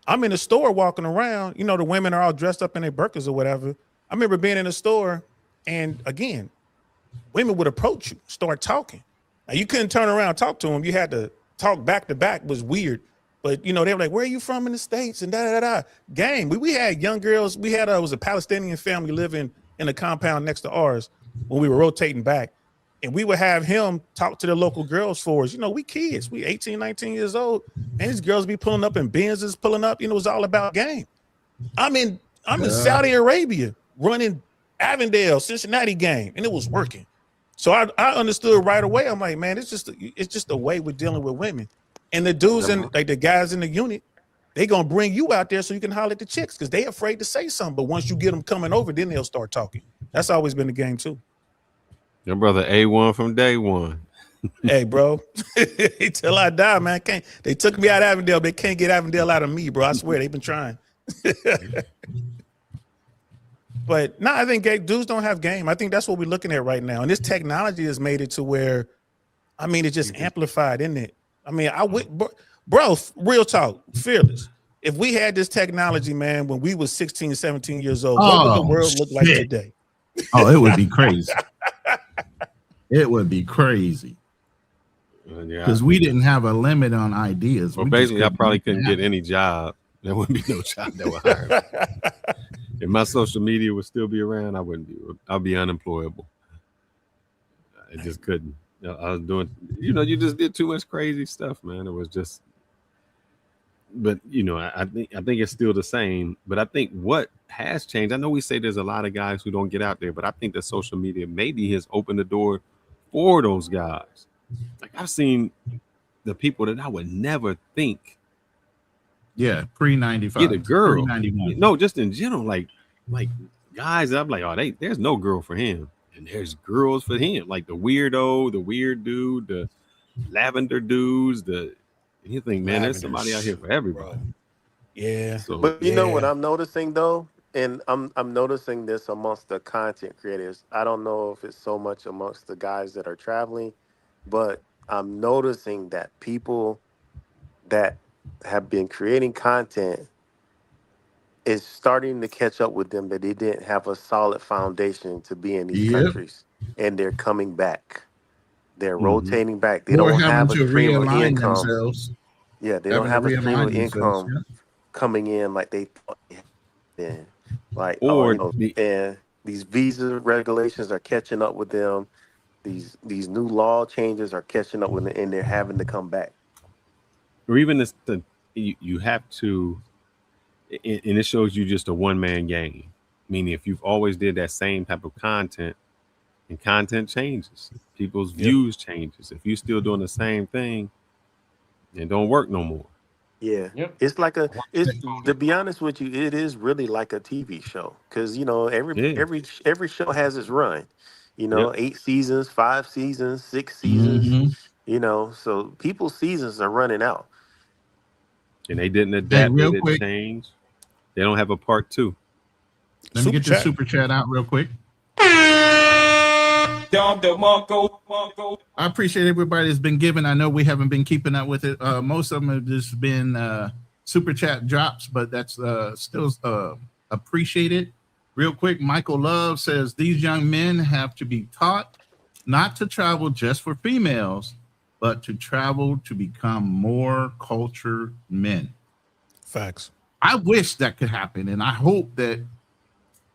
I'm in the store walking around, the women are all dressed up in their burqas or whatever. I remember being in the store, and again, women would approach you, start talking. Now you couldn't turn around and talk to them. You had to talk back to back. It was weird. But they were like, "Where are you from in the States?" And Gang. We had young girls. We had was a Palestinian family living in a compound next to ours when we were rotating back. And we would have him talk to the local girls for us. We kids, we 18, 19 years old. And these girls be pulling up in Benzes, pulling up. It's all about game. I'm in Saudi Arabia running Avondale, Cincinnati game, and it was working. So I understood right away. I'm like, man, it's just a way we're dealing with women. And the dudes and like the guys in the unit, they gonna bring you out there so you can holler at the chicks because they afraid to say something. But once you get them coming over, then they'll start talking. That's always been the game too. Your brother A1 from day one. Hey, bro, till I die, man. They took me out of Avondale, they can't get Avondale out of me, bro. I swear they've been trying. But no, I think dudes don't have game. I think that's what we're looking at right now. And this technology has made it to where, it's just amplified, isn't it? Bro, real talk, fearless. If we had this technology, man, when we was 16, 17 years old, what would the world look like today? Oh, it would be crazy. It would be crazy. Because we didn't have a limit on ideas. Well, basically, I probably couldn't get any job. There wouldn't be no job that would hire me. If my social media would still be around, I wouldn't be. I'd be unemployable. I just couldn't. I was doing, you just did too much crazy stuff, man. It was just, but I think it's still the same. But I think what has changed, I know we say there's a lot of guys who don't get out there, but I think that social media maybe has opened the door for those guys. Like I've seen the people that I would never think. Yeah, pre-95. Get a girl. Pre-91. No, just in general, like guys that I'm like, there's no girl for him. And there's girls for him. Like the weirdo, the weird dude, the lavender dudes, you think, man, there's somebody out here for everybody. Yeah. So, But you know what I'm noticing though? And I'm noticing this amongst the content creators. I don't know if it's so much amongst the guys that are traveling, but I'm noticing that people that have been creating content is starting to catch up with them that they didn't have a solid foundation to be in these countries, and they're coming back. They're rotating back. They don't have a stream of income. Themselves. Yeah, they don't have a stream of income coming in like they thought they had. Like, and these visa regulations are catching up with them. These new law changes are catching up with them, and they're having to come back. Or even you have to, and it shows you just a one-man game. Meaning, if you've always did that same type of content, and content changes, people's views changes. If you're still doing the same thing, it don't work no more. Yeah, it's to be honest with you, it is really like a TV show because every show has its run. 8 seasons, 5 seasons, 6 seasons. So people's seasons are running out. And they didn't adapt. They didn't change. They don't have a part 2. Let me get this super chat out real quick. I appreciate everybody that's been giving. I know we haven't been keeping up with it. Most of them have just been super chat drops, but that's still appreciated. Real quick, Michael Love says these young men have to be taught not to travel just for females, but to travel to become more cultured men. Facts. I wish that could happen, and I hope that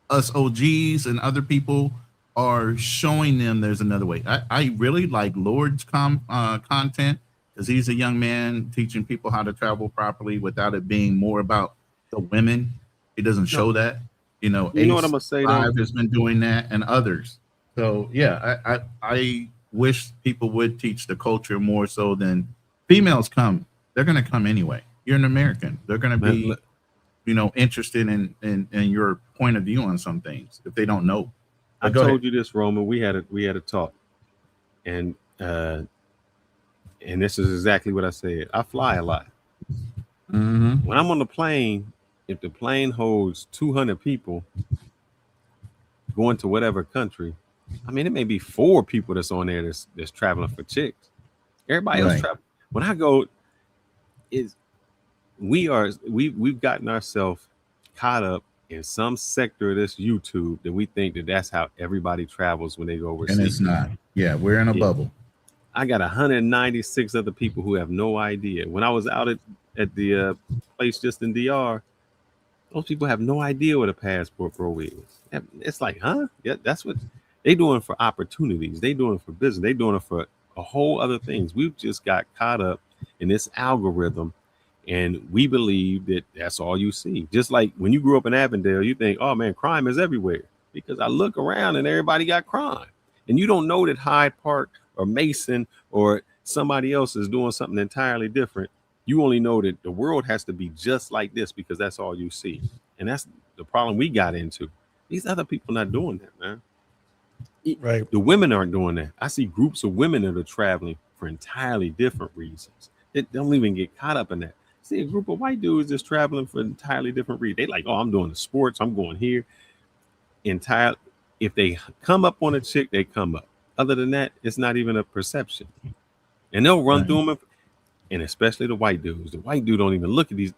us OGs and other people are showing them there's another way. I really like Lord's content because he's a young man teaching people how to travel properly without it being more about the women. He doesn't show that. You know what I'm gonna say? Five has been doing that, and others. So yeah, I wish people would teach the culture more so than females come. They're gonna come anyway. You're an American. They're gonna be, interested in your point of view on some things if they don't know. I told you this, Roman. We had a talk, and this is exactly what I said. I fly a lot. Mm-hmm. When I'm on the plane, if the plane holds 200 people going to whatever country, I mean, it may be 4 people that's on there that's traveling for chicks. Everybody else travel. When I go, we've gotten ourselves caught up in some sector of this YouTube that we think that's how everybody travels when they go overseas. And it's not. Yeah, we're in a bubble. I got 196 other people who have no idea. When I was out at the place just in DR. Those people have no idea what a passport pro is. It's like, huh? Yeah, that's what they doing for opportunities. They doing it for business. They doing it for a whole other things. We've just got caught up in this algorithm, and we believe that that's all you see. Just like when you grew up in Avondale, you think, oh man, crime is everywhere. Because I look around and everybody got crime. And you don't know that Hyde Park or Mason or somebody else is doing something entirely different. You only know that the world has to be just like this because that's all you see. And that's the problem we got into. These other people not doing that, man. Right. The women aren't doing that. I see groups of women that are traveling for entirely different reasons. They don't even get caught up in that. See a group of white dudes that's traveling for entirely different reasons. They like, oh, I'm doing the sports. I'm going here. Entire. If they come up on a chick, they come up. Other than that, it's not even a perception. And they'll run through them. And especially the white dudes. The white dude don't even look at these.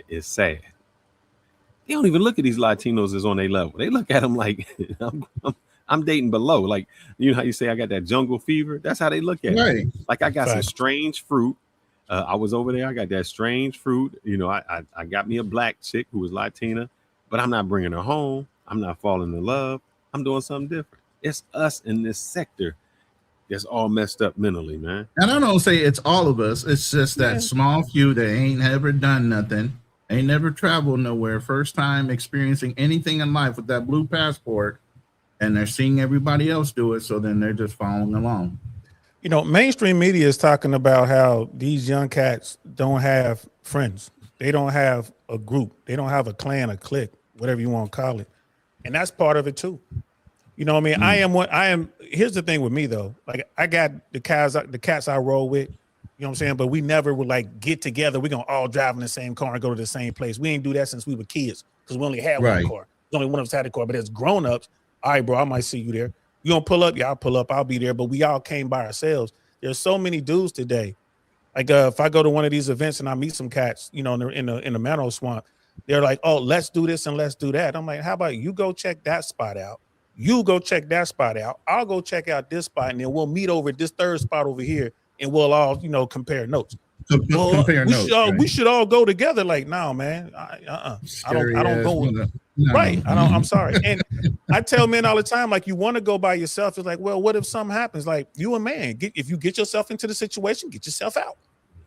It's sad. They don't even look at these Latinos as on their level. They look at them like I'm dating below. Like, you know how you say I got that jungle fever? That's how they look at it. Like I got some strange fruit. I was over there. I got that strange fruit. You know, I got me a black chick who was Latina, but I'm not bringing her home. I'm not falling in love. I'm doing something different. It's us in this sector that's all messed up mentally, man. And I don't say it's all of us. It's just that small few that ain't ever done nothing, ain't never traveled nowhere, first time experiencing anything in life with that blue passport, and they're seeing everybody else do it, so then they're just following along. You know, mainstream media is talking about how these young cats don't have friends. They don't have a group. They don't have a clan, a clique, whatever you want to call it. And that's part of it too. You know what I mean? I am. Here's the thing with me though. Like I got the cats I roll with. You know what I'm saying? But we never would like get together. We're gonna all drive in the same car and go to the same place. We ain't do that since we were kids because we only had one car. There's only one of us had a car. But as grown-ups, all right, bro, I might see you there. You gonna pull up? Yeah, I'll pull up. I'll be there. But we all came by ourselves. There's so many dudes today. Like if I go to one of these events and I meet some cats, you know, in the Manor Swamp, they're like, oh, let's do this and let's do that. I'm like, how about you go check that spot out? You go check that spot out. I'll go check out this spot, and then we'll meet over at this third spot over here, and we'll all, you know, compare notes. We should all go together. Like, no, man, I don't go. Right. I'm sorry. And I tell men all the time, like, you want to go by yourself. It's like, well, what if something happens? Like, you a man, if you get yourself into the situation, get yourself out.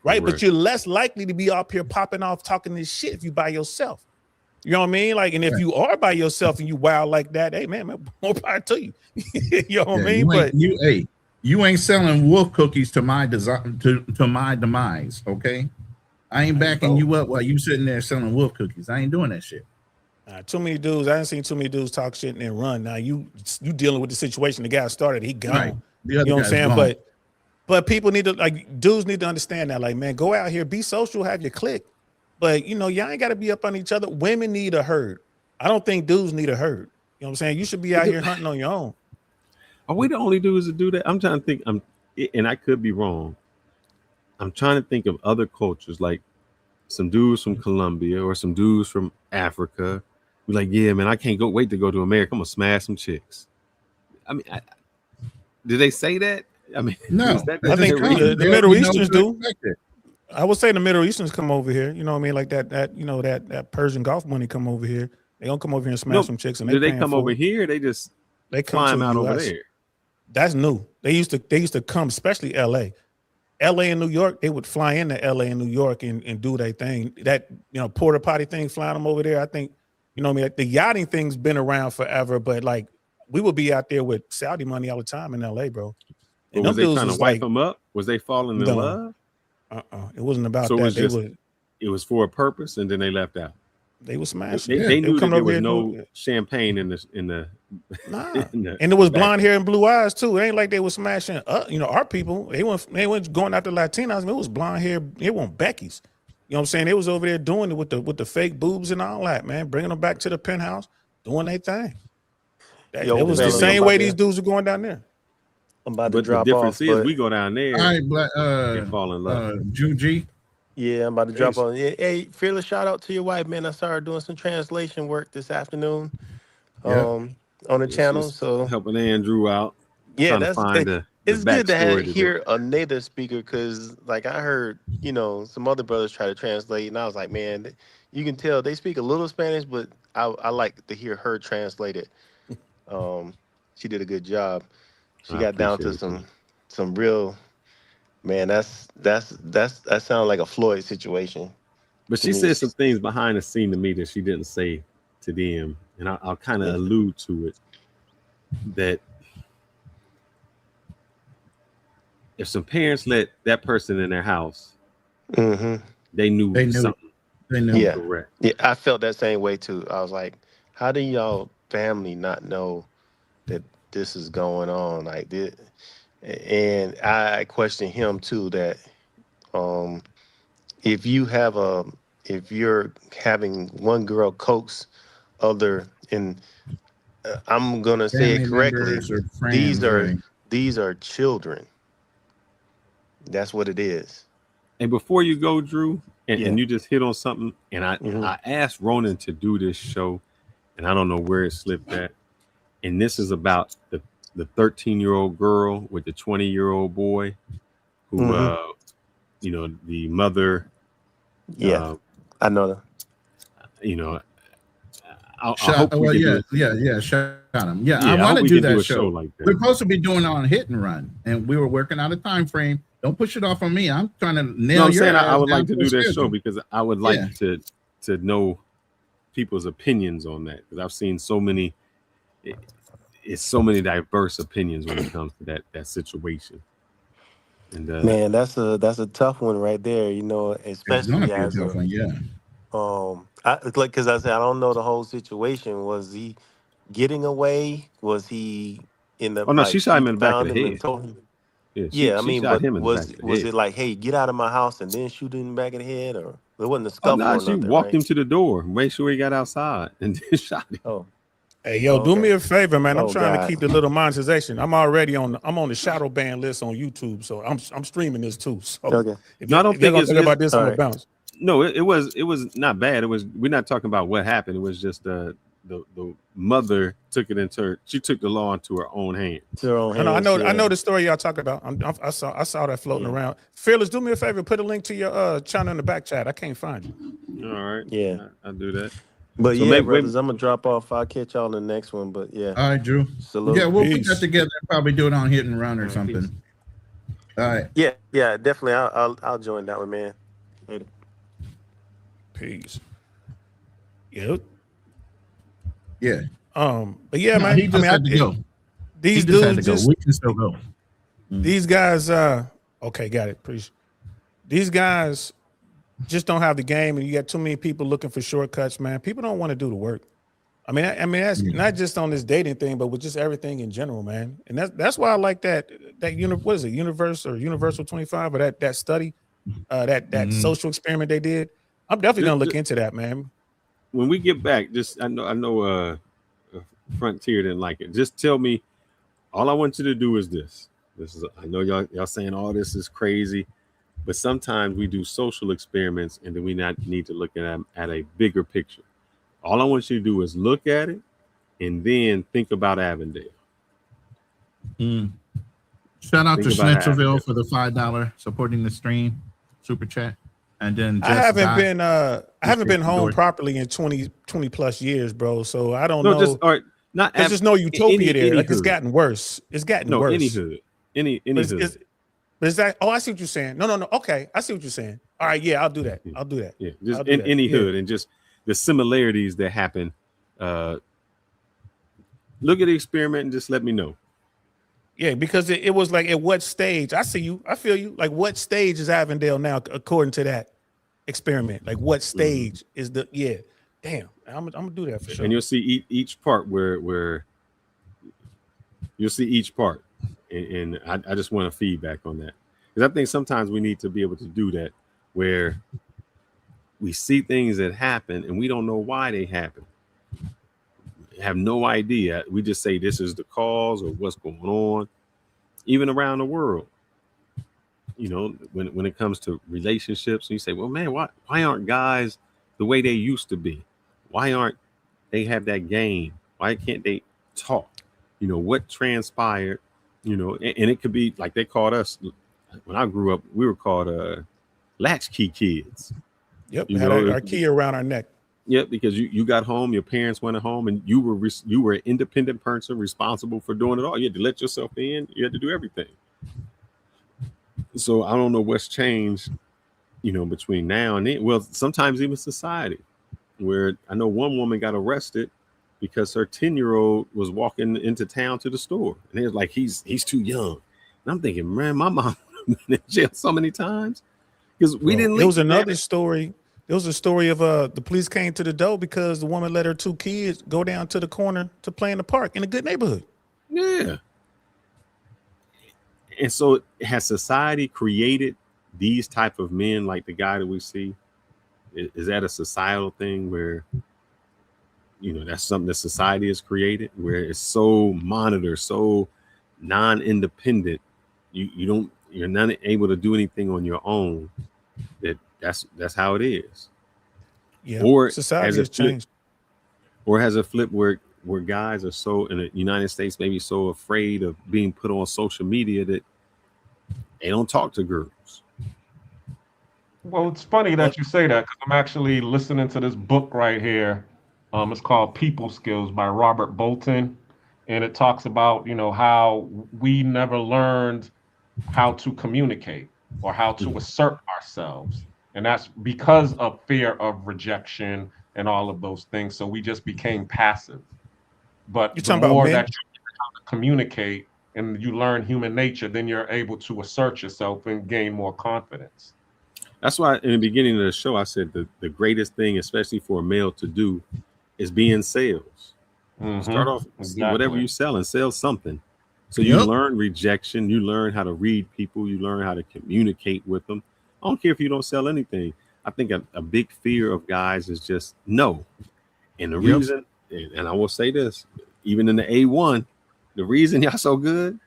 Right. But you're less likely to be up here popping off talking this shit if you by yourself. You know what I mean? Like, and if you are by yourself and you wild like that, hey man, more power to you. You know what I mean? But you ain't selling wolf cookies to my to my demise, okay? I ain't backing you up while you sitting there selling wolf cookies. I ain't doing that shit. Too many dudes. I ain't seen too many dudes talk shit and then run. Now you dealing with the situation. The guy started, he gone. Right. You know what I'm saying? Gone. But people need to, like, dudes need to understand that. Like, man, go out here, be social, have your clique. But, you know, y'all ain't got to be up on each other. Women need a herd. I don't think dudes need a herd. You know what I'm saying? You should be out here hunting on your own. Are we the only dudes that do that? I'm trying to think. And I could be wrong. I'm trying to think of other cultures, like some dudes from Colombia or some dudes from Africa. We're like, yeah, man, I can't wait to go to America. I'm going to smash some chicks. I mean, did they say that? I mean, no. I think the Middle Easterns do. I would say the Middle Easterns come over here. You know what I mean? Like that Persian Gulf money come over here. They don't come over here and smash some chicks. And do they come over here? They just climb out over there. That's new. They used to come, especially LA and New York. They would fly into LA and New York and do their thing. That, you know, porta potty thing, flying them over there. I think, you know what I mean? Like, the yachting thing's been around forever, but like we would be out there with Saudi money all the time in LA, bro. And was they trying to wipe them up? Was they falling in love? It wasn't about so that. It was for a purpose, and then they left out. They were smashing. They knew that there was no champagne in the. Nah. And it was blonde hair and blue eyes too. It ain't like they were smashing. You know, our people. They weren't going after Latinos. It was blonde hair. It wasn't Becky's. You know what I'm saying? They was over there doing it with the fake boobs and all that, man. Bringing them back to the penthouse, doing their thing. It was the same way these dudes were going down there. I'm about to drop off. The difference is we go down there. All right, and fall in love. Juji. Yeah, I'm about to drop on. Yeah, hey, Fearless, shout out to your wife, man. I started doing some translation work this afternoon, on the channel. So helping Andrew out. Yeah, that's to find it's good to backstory to hear a native speaker because, like, I heard, some other brothers try to translate, and I was like, man, you can tell they speak a little Spanish, but I like to hear her translate it. She did a good job. She I got down appreciate to it, too. some real, man. That sounds like a Floyd situation But to she me. said some things behind the scene to me that she didn't say to them, and I'll kind of Yeah. allude to it. That if some parents let that person in their house, Mm-hmm. they knew They knew. something They knew. was Yeah, correct. yeah. I felt that same way too. I was like, how do y'all family not know that this is going on like this? And I questioned him too that um if you have a if you're having one girl coax other and I'm gonna say it Family correctly, members or these friends, are right? these are children. That's what it is. And before you go, Drew, Yeah. and you just hit on something, and Hmm. I asked Ronin to do this show, and I don't know where it slipped at. And this is about the 13-year-old girl with the 20-year-old boy who Hmm. the mother Yeah, I know that. you know I Shot. hope we Well, can do yeah, it. yeah, yeah. Shot him. Yeah, I Yeah, I want hope to we do can do that a show show. like We're that. supposed to be doing it on Hit and Run, and we were working out a time frame. Don't push it off on me. I'm trying to No, nail I'm your saying I ass would down like to to a do that show schedule. because I would Yeah. like to know people's opinions on that, because I've seen so many it's so many diverse opinions when it comes to that situation. And Man, that's a tough one right there. It's gonna Especially be a as tough a one. Yeah. it's like because I said I don't know the whole situation. Was he getting away? Was he in the oh no, she like shot she him in the back of found the him and head. told him? Yeah, Yeah, I she mean, shot but him in the back of the was head. it like, hey, get out of my house and then shoot him in the back of the head, or it wasn't a Oh scuffle no, or she nothing, walked right? him to the door, made sure he got outside, and then shot him. Oh, Hey, yo, oh, do me okay. a favor, man. I'm Oh trying to God. keep the little monetization. I'm on the shadow ban list on YouTube, so I'm streaming this too. So Okay. No, I don't if y'all think gonna talk it's about this, I'm All gonna right. bounce. no, it was not bad. It was, we're not talking about what happened. It was just the mother took it into her. She took the law into her own hands. To your own I know, I hands. know, I Yeah. know the story y'all talk about. I saw that floating Yeah. around. Fearless, do me a favor, put a link to your channel in the back chat. I can't find it. All right, Yeah. I'll do that. But So yeah, maybe brothers, I'm gonna drop off. I'll catch y'all in the next one. But yeah, All right, Drew. Yeah, salute. we'll put that Peace. together and probably do it on Hit and Run or All right, peace. something. All right. Yeah, yeah, definitely. I'll join that one, man. Later. Peace. Yep. Yeah. But yeah, No, he man. I just mean, had to go. He these just had to dudes go. just We can still go. these guys. Okay, got it. Appreciate. These guys just don't have the game, and you got too many people looking for shortcuts, man. People don't want to do the work. I mean that's Yeah. not just on this dating thing, but with just everything in general, man. And that's why I like that what is it, Universal 25, or that study, that Mhm. social experiment they did. I'm definitely gonna look into that, man. when we get back, just I know Frontier didn't like it. Just tell me. All I want you to do is this. This is, I know y'all saying all this is crazy, but sometimes we do social experiments and then we not need to look at a bigger picture. All I want you to do is look at it and then think about Avondale. Shout out Think to about Avondale. Schnitzelville for the $5 supporting the stream super chat, and then I haven't been home George. properly in 20 plus years, bro. So I don't No, know. just all right. Not There's just no utopia there. any Like, it's hood. gotten worse. It's gotten No, worse. any hood. Any But hood. but is that? Oh, I see what you're saying. No. Okay, I see what you're saying. All right, yeah, I'll do that. I'll do that. Yeah, just I'll do in that. any Yeah. hood, and just the similarities that happen. Look at the experiment and just let me know. Yeah, because it was like, at what stage? I see you. I feel you. Like, what stage is Avondale now, according to that experiment? Like, what stage is the? Yeah, damn. I'm gonna do that for sure. And you'll see each part where you'll see each part, and I just want a feedback on that, because I think sometimes we need to be able to do that, where we see things that happen and we don't know why they happen. Have no idea. We just say this is the cause or what's going on, even around the world. You know, when it comes to relationships, you say, well, man, why aren't guys the way they used to be? Why aren't they have that game? Why can't they talk? You know, what transpired You know, and it could be like they called us when I grew up. We were called latchkey kids. Yep, You had know, our key around our neck. yep, because you got home, your parents went home, and you were an independent person responsible for doing it all. You had to let yourself in. You had to do everything. So I don't know what's changed, you know, between now and then. Well, sometimes even society, where I know one woman got arrested because her 10-year-old was walking into town to the store, and they was like, he's too young. And I'm thinking, man, my mom been in jail so many times because we didn't It leave. was another story. There was a story of the police came to the door because the woman let her 2 kids go down to the corner to play in the park in a good neighborhood. Yeah. And so has society created these type of men like the guy that we see? Is that a societal thing where, you know, that's something that society has created, where it's so monitored, so non-independent, you're not able to do anything on your own, that's how it is? Yeah, Or society has changed. Or has a flip where guys are so in the United States maybe so afraid of being put on social media that they don't talk to girls? Well, it's funny that you say that because I'm actually listening to this book right here. It's called People Skills by Robert Bolton, and it talks about, you know, how we never learned how to communicate or how to assert ourselves, and that's because of fear of rejection and all of those things. So we just became passive. But You're the talking about more men? that you learn how to communicate and you learn human nature, then you're able to assert yourself and gain more confidence. That's why in the beginning of the show I said the greatest thing, especially for a male to do, is be in sales. Start off whatever you sell and sell something. So you learn rejection, you learn how to read people, you learn how to communicate with them. I don't care if you don't sell anything. I think a big fear of guys is just no. And the reason, and I will say this, even in the A1, the reason y'all so good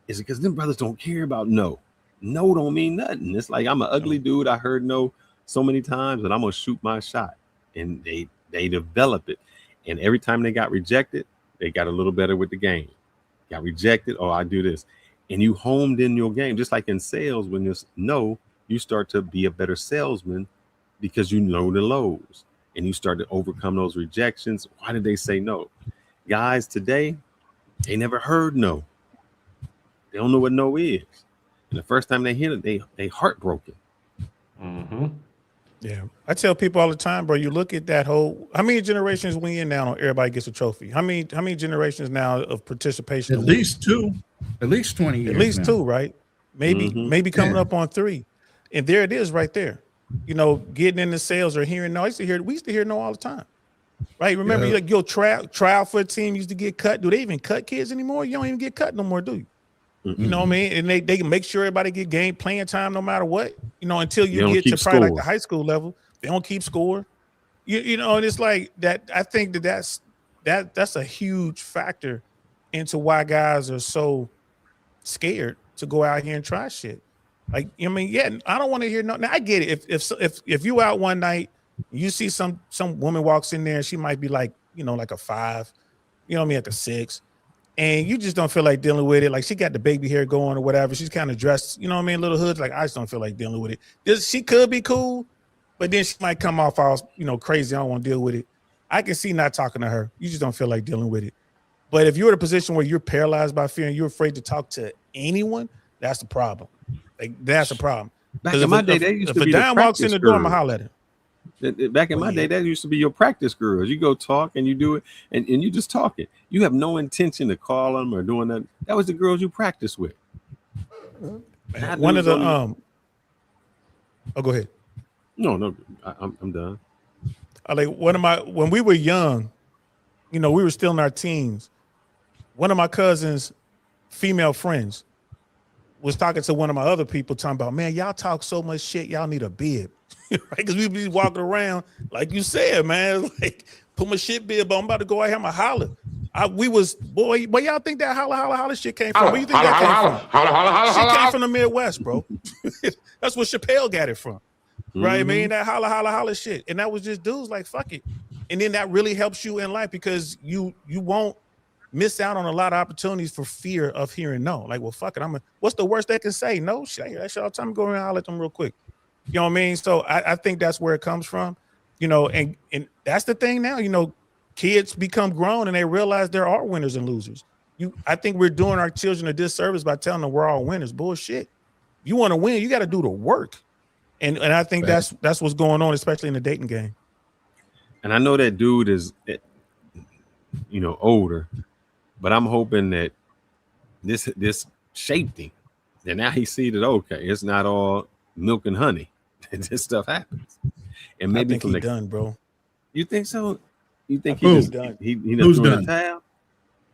is because them brothers don't care about no. No don't mean nothing. It's like I'm an ugly dude. I heard no so many times, but I'm gonna shoot my shot. And they develop it. And every time they got rejected, they got a little better with the game. Got rejected, oh, I do this. And you homed in your game, just like in sales, when there's no, you start to be a better salesman because you know the lows and you start to overcome those rejections. Why did they say no? Guys today, they never heard no. They don't know what no is. And the first time they hear it, they heartbroken. Mm-hmm. Yeah. I tell people all the time, bro, you look at that whole, how many generations we in now on everybody gets a trophy? How many generations now of participation? At least 2. At least 20 years. At least now. 2, right? Maybe coming up on 3. And there it is right there. You know, getting into sales or hearing no. We used to hear no all the time. Right? Remember, you like your trial for a team used to get cut. Do they even cut kids anymore? You don't even get cut no more, do you? You know what I mean? And they can make sure everybody get playing time no matter what, you know, until you get to probably like the high school level. They don't keep score. You know, and it's like that. I think that's a huge factor into why guys are so scared to go out here and try shit. Like, I mean, yeah, I don't want to hear no. Now I get it. If you out one night, you see some woman walks in there and she might be like, you know, like a 5, you know what I mean, like a 6. And you just don't feel like dealing with it. Like she got the baby hair going or whatever. She's kind of dressed, you know what I mean? Little hoods. Like I just don't feel like dealing with it. She could be cool, but then she might come off all, you know, crazy. I don't want to deal with it. I can see not talking to her. You just don't feel like dealing with it. But if you're in a position where you're paralyzed by fear and you're afraid to talk to anyone, that's the problem. Like that's a problem. Back in my day, that used to be if a dime walks in the door, I'm gonna holler at her. Back in my day, that used to be your practice girls. You go talk and you do it, and you just talk it. You have no intention to call them or doing that. That was the girls you practice with. One of the oh, go ahead. No, I'm done. Like when we were young, you know, we were still in our teens. One of my cousins' female friends was talking to one of my other people, talking about, man, y'all talk so much shit, y'all need a bib. Right? Because we be walking around, like you said, man, like put my shit bib on. I'm about to go out here, I'm a holler. Boy, y'all think that holla shit came from? Where you think that came from? Shit came from the Midwest, bro. That's where Chappelle got it from. Right? I mean, that holla shit. And that was just dudes like, fuck it. And then that really helps you in life because you won't miss out on a lot of opportunities for fear of hearing no. Like, well, fuck it. What's the worst they can say? No, shit. That shit all the time. Go around and holler at them real quick. You know what I mean? So I think that's where it comes from, you know, and that's the thing now, you know, kids become grown and they realize there are winners and losers. I think we're doing our children a disservice by telling them we're all winners. Bullshit. You want to win, you got to do the work. And I think that's what's going on, especially in the dating game. And I know that dude is, you know, older, but I'm hoping that this shaped him. And now he see that, okay, it's not all milk and honey. This stuff happens. And maybe I think he's done, bro. You think so? You think he's done? Who's done? The,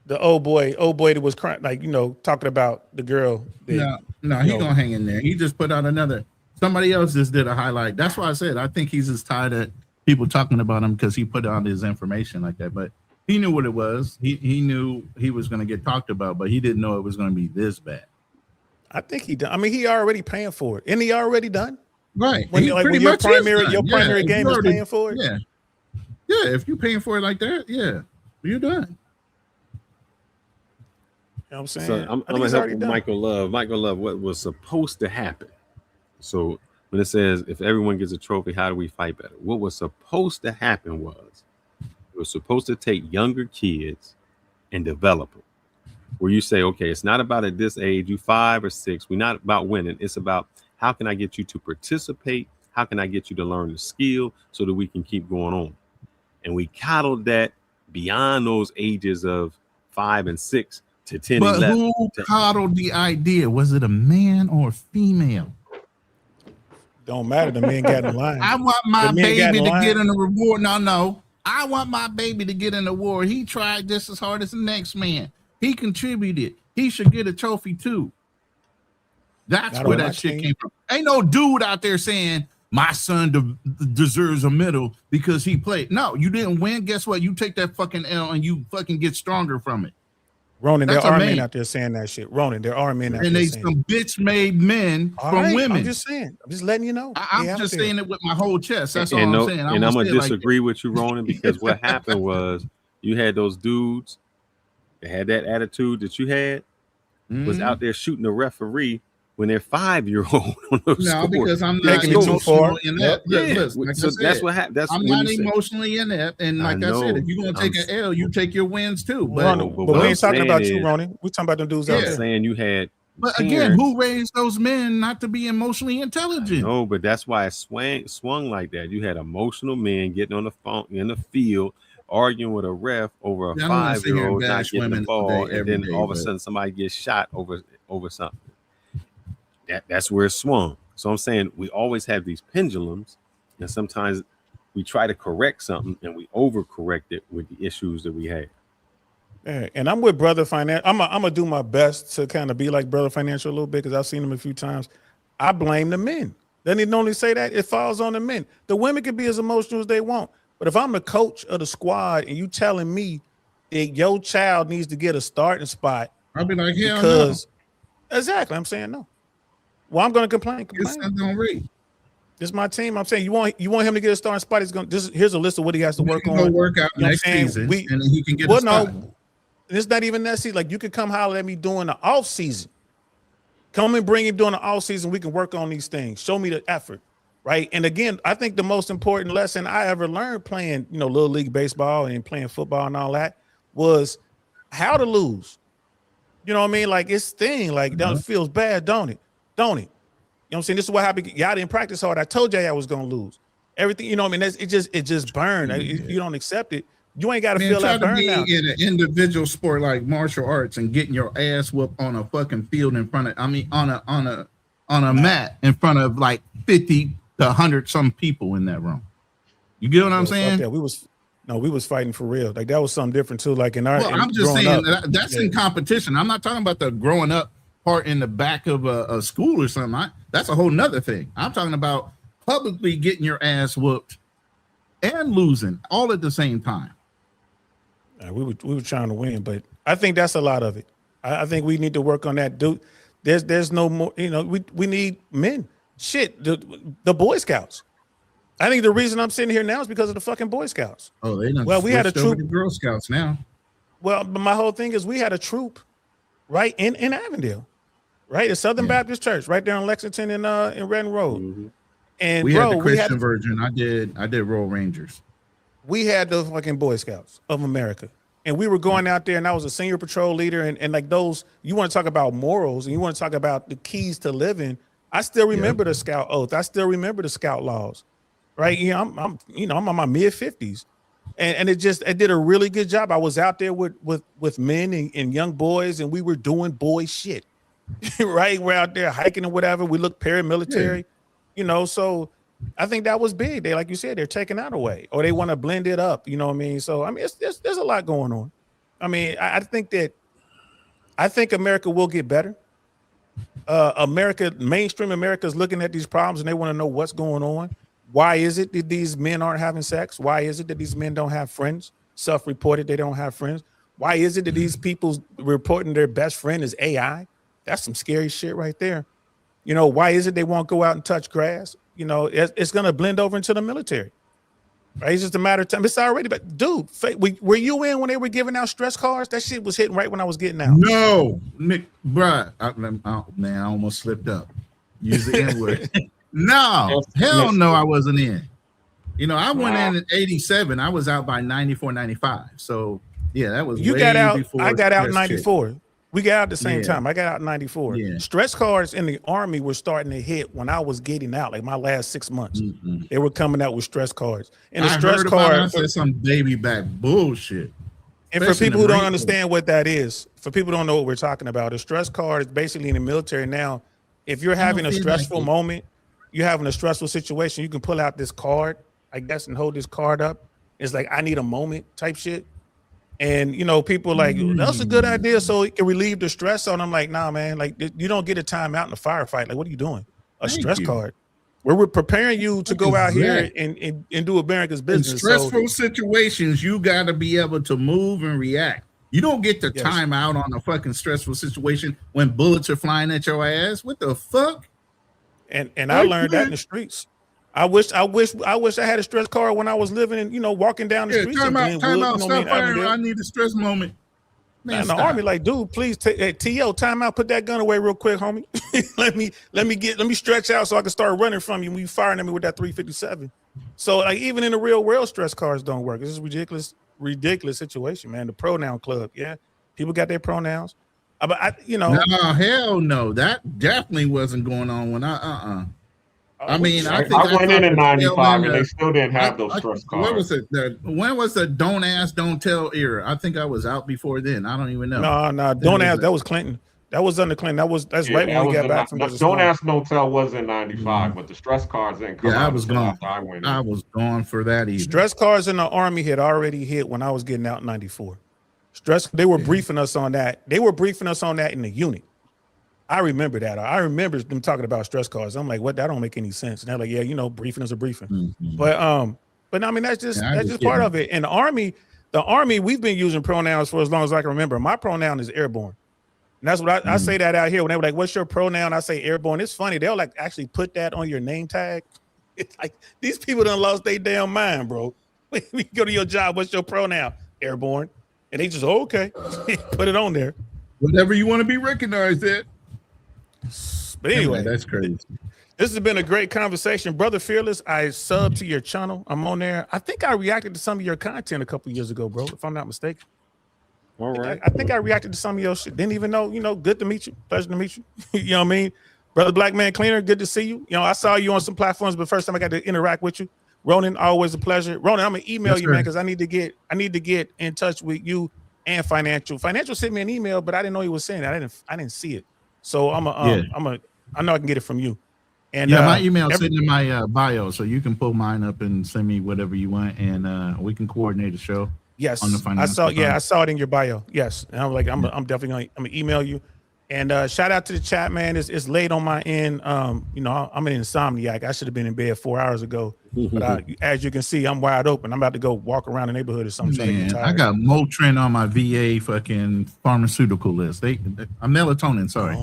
the old boy that was crying, like, you know, talking about the girl. That, no, he gonna hang in there. He just put out another. Somebody else just did a highlight. That's why I said I think he's just tired of people talking about him because he put out his information like that. But he knew what it was. He knew he was going to get talked about, but he didn't know it was going to be this bad. I think he done. I mean, he already paying for it. Isn't he already done? Right. When, like, when your primary game is paying for it. Yeah. Yeah. If you're paying for it like that, yeah, you're done. You know what I'm saying? So I'm gonna help with Michael Love. Michael Love, what was supposed to happen? So when it says if everyone gets a trophy, how do we fight better? What was supposed to happen was it was supposed to take younger kids and develop them. Where you say, okay, it's not about at this age, you 5 or 6. We're not about winning. It's about how can I get you to participate? How can I get you to learn the skill so that we can keep going on? And we coddled that beyond those ages of 5 and 6 to 10, but 11. Who coddled the idea? Was it a man or a female? Don't matter. The man got in line. I want my baby to get in the reward. No. I want my baby to get in the war. He tried just as hard as the next man. He contributed. He should get a trophy too. That's where that shit came from. Ain't no dude out there saying my son deserves a medal because he played. No, you didn't win. Guess what? You take that fucking L and you fucking get stronger from it. Ronin, there are men out there saying that shit. Ronin, there are men out there saying that. And they some bitch-made men from women. I'm just saying. I'm just letting you know. I'm just saying it with my whole chest. That's all I'm saying. And I'm going to disagree with you, Ronin, because what happened was you had those dudes that had that attitude that you had, was out there shooting a referee when they're 5-year-old on those scores. Because I'm not emotional in that. Like so that's what happened. I'm not emotionally in that. And like I said, if you're going to take an L, you take your wins too. But we ain't talking about you, Ronin. We're talking about them dudes out there. I'm saying you had. But again, who raised those men not to be emotionally intelligent? No, but that's why it swung like that. You had emotional men getting on the phone in the field, arguing with a ref over a 5-year-old not getting the ball, and then all of a sudden somebody gets shot over something. That's where it swung. So I'm saying we always have these pendulums, and sometimes we try to correct something and we overcorrect it with the issues that we have. Yeah, and I'm with Brother Financial. I'm gonna do my best to kind of be like Brother Financial a little bit because I've seen him a few times. I blame the men. Then he only say that it falls on the men. The women can be as emotional as they want, but if I'm the coach of the squad and you telling me that your child needs to get a starting spot, I'll be like, hell because exactly, I'm saying no. Well, I'm going to complain. This is my team. I'm saying you want him to get a starting spot. Here's a list of what he has to work on. Go work out next season, and then he can get a spot. No, it's not even that season. Like you could come holler at me during the off season. Come and bring him during the off season. We can work on these things. Show me the effort, right? And again, I think the most important lesson I ever learned playing, little league baseball and playing football and all that was how to lose. You know what I mean? Like it's thing. Like that feels bad, don't it? Don't it? You know what I'm saying? This is what happened. Y'all didn't practice hard. I told y'all I was gonna lose. Everything, you know what I mean? It just burned. If you don't accept it, you ain't gotta feel that burn now. In an individual sport like martial arts and getting your ass whooped on a fucking field in front of on a mat in front of like 50 to 100 some people in that room. You get what I'm saying? Yeah, we was fighting for real. Like that was something different too. Like in our I'm just saying that's in competition. I'm not talking about the growing up part in the back of a school or something. That's a whole nother thing. I'm talking about publicly getting your ass whooped and losing all at the same time. We were trying to win, but I think that's a lot of it. I think we need to work on that. Dude, there's no more. We need men. Shit, the Boy Scouts. I think the reason I'm sitting here now is because of the fucking Boy Scouts. Oh, they done we had a troop. Girl Scouts now. Well, but my whole thing is we had a troop right in Avondale, right? The Southern Baptist Church, right there in Lexington and in Redden Road. And We bro, had the we Christian had version. I did Royal Rangers. we had the fucking Boy Scouts of America. And we were going out there, and I was a senior patrol leader, and like those, you want to talk about morals and you want to talk about the keys to living. I still remember the Scout oath. I still remember the Scout laws, right? You know, I'm on my mid 50s, and it did a really good job. I was out there with men and young boys, and we were doing boy shit, right? We're out there hiking and whatever. We look paramilitary, you know. So I think that was big. They, like you said, they're taking that away, or they want to blend it up. You know what I mean? So I mean, there's a lot going on. I mean, I think America will get better. Mainstream America is looking at these problems and they want to know what's going on. Why is it that these men aren't having sex? Why is it that these men don't have friends? Self-reported, they don't have friends. Why is it that these people reporting their best friend is AI? That's some scary shit right there. You know, why is it they won't go out and touch grass? You know, it's going to blend over into the military. Right? It's just a matter of time. It's already, but dude, were you in when they were giving out stress cards? That shit was hitting right when I was getting out. No, Nick, bruh. Man, I almost slipped up. Use the N-word. No, hell no, I wasn't in. You know, I went in 87. I was out by 94, 95. So, yeah, that was You way got out. before I got out in stress 94. check. We got out at the same Yeah. time. I got out in 94. Yeah. Stress cards in the Army were starting to hit when I was getting out, like my last 6 months. They were coming out with stress cards. And the I stress heard about it. I card, said some baby back bullshit. and for Especially in people the who don't Marine understand what that is, for people who don't know what we're talking about, a stress card is basically in the military now. If you're having a feel stressful like it. moment, you're having a stressful situation, you can pull out this card, I guess, and hold this card up. It's like, I need a moment type shit. And, you know, people are like, that's a good idea. So it can relieve the stress on them. Like, nah, man, like you don't get a timeout in a firefight. Like, what are you doing? A Thank stress you. card. Where we're preparing you to What go is out here that? and do America's In business. stressful situations, you got to be able to move and react. You don't get the Yes. time out on a fucking stressful situation when bullets are flying at your ass. What the fuck? And I learned that in the streets. I wish I had a stress card when I was living in, you know, walking down the streets in Glenwood. time You out, know, stop firing. Avondale. I need a stress moment. Man, Man, in the stop. Army, like, dude, please take hey, TO, time out, put that gun away real quick, homie. let me stretch out so I can start running from you when you firing at me with that 357. So like even in the real world, stress cards don't work. This is ridiculous situation, man. The pronoun club, yeah. People got their pronouns. But No, hell no. That definitely wasn't going on when I mean, I think I went in the 95 tail and end they of- still didn't have those stress cards. What was it? When was the don't ask, don't tell era? I think I was out before then. I don't even know. No, don't ask. That was Clinton. That was under Clinton. That's right when we got back from Desert Don't Storm. ask, no tell was in 95, but the stress cards didn't come Yeah, I out was until gone. after I went in. I was gone for that even. Stress cards in the Army had already hit when I was getting out in 94. They were briefing us on that. They were briefing us on that in the unit. I remember that. I remember them talking about stress cards. I'm like, what? That don't make any sense. And they're like, yeah, you know, briefing is a briefing. Mm-hmm. But I mean, that's just part kidding. of it. And the Army, we've been using pronouns for as long as I can remember. My pronoun is airborne. And that's what I say that out here when they were like, what's your pronoun? I say airborne. It's funny. They'll like actually put that on your name tag. It's like these people done lost their damn mind, bro. We go to your job. What's your pronoun? Airborne. And they just, okay, put it on there. Whatever you want to be recognized at. But anyway, that's crazy. This has been a great conversation. Brother Fearless, I subbed to your channel. I'm on there. I think I reacted to some of your content a couple years ago, bro, if I'm not mistaken. All right. I think I reacted to some of your shit. Didn't even know, you know, good to meet you. Pleasure to meet you. You know what I mean? Brother Black Man Cleaner, good to see you. You know, I saw you on some platforms, but first time I got to interact with you. Ronin, always a pleasure. Ronin, I'm gonna email you, man, because I need to get in touch with you and Financial. Financial sent me an email, but I didn't know he was saying that. I didn't see it. So I know I can get it from you. And my email sitting in my bio, so you can pull mine up and send me whatever you want, and we can coordinate a show. Yes, on the financial I saw it in your bio. Yes, and I'm like, I'm definitely gonna email you. And shout out to the chat, man. It's late on my end. You know, I'm an insomniac. I should have been in bed 4 hours ago, but as you can see, I'm wide open. I'm about to go walk around the neighborhood or something. Man, I got Motrin on my VA fucking pharmaceutical list. I'm melatonin. Sorry,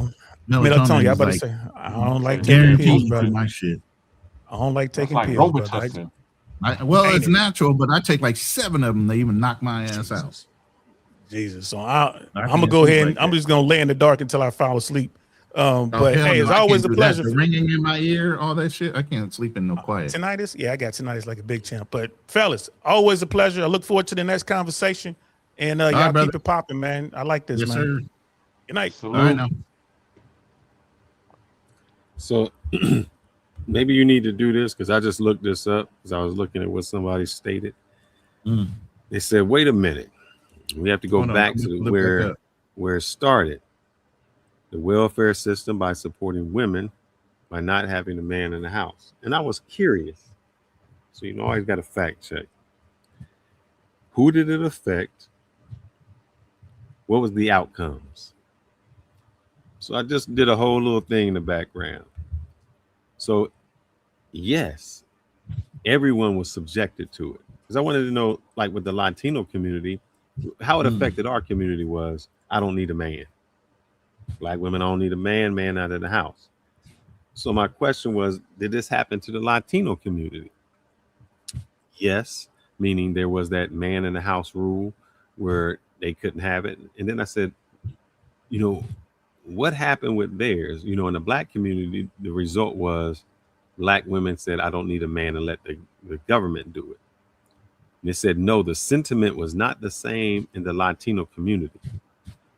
melatonin. Yeah, I is about to say I don't like taking pills, guaranteed brother. for my shit. I don't like taking like pills, Robitussin. brother. It's natural, but I take like 7 of them. They even knock my ass out. Jesus. So I'm gonna can't go sleep ahead like and I'm that. just gonna lay in the dark until I fall asleep. But hell hey, no, it's I always can't a do that. pleasure. The ringing in my ear, all that shit. I can't sleep in no quiet. Tinnitus? Yeah, I got tinnitus like a big champ. But fellas, always a pleasure. I look forward to the next conversation. And All y'all right, brother. keep it popping, man. I like this, Yes, man. sir. Good night. All right, now. So maybe you need to do this because I just looked this up because I was looking at what somebody stated. They said, wait a minute. We have to go Hold on, back I'm to gonna look back up. where it started. The welfare system by supporting women by not having a man in the house. And I was curious. So you always got to fact check. Who did it affect? What was the outcomes? So I just did a whole little thing in the background. So yes, everyone was subjected to it. Because I wanted to know, like with the Latino community, how it affected our community was, I don't need a man. Black women don't need a man, man out of the house. So my question was, did this happen to the Latino community? Yes, meaning there was that man in the house rule where they couldn't have it. And then I said, you know, what happened with theirs? You know, in the Black community, the result was Black women said, I don't need a man, and let the government do it. And they said, no, the sentiment was not the same in the Latino community.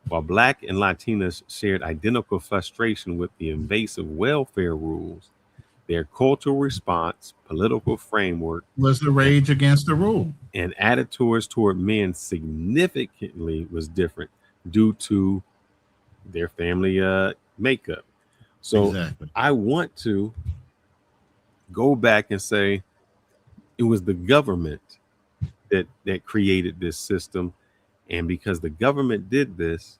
While Black and Latinas shared identical frustration with the invasive welfare rules, their cultural response, political framework, Was the rage against the rule. and attitudes toward men significantly was different due to their family makeup. So Exactly. I want to go back and say it was the government that created this system. And because the government did this,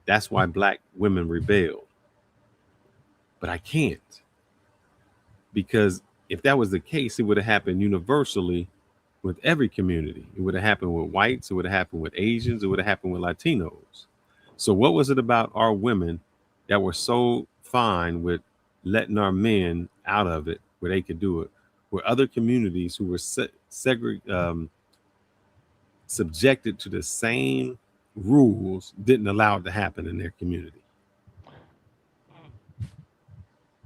that's why Black women rebelled. But I can't. Because if that was the case, it would have happened universally with every community. It would have happened with whites. It would have happened with Asians. It would have happened with Latinos. So what was it about our women that were so fine with letting our men out of it where they could do it, where other communities who were subjected to the same rules didn't allow it to happen in their community?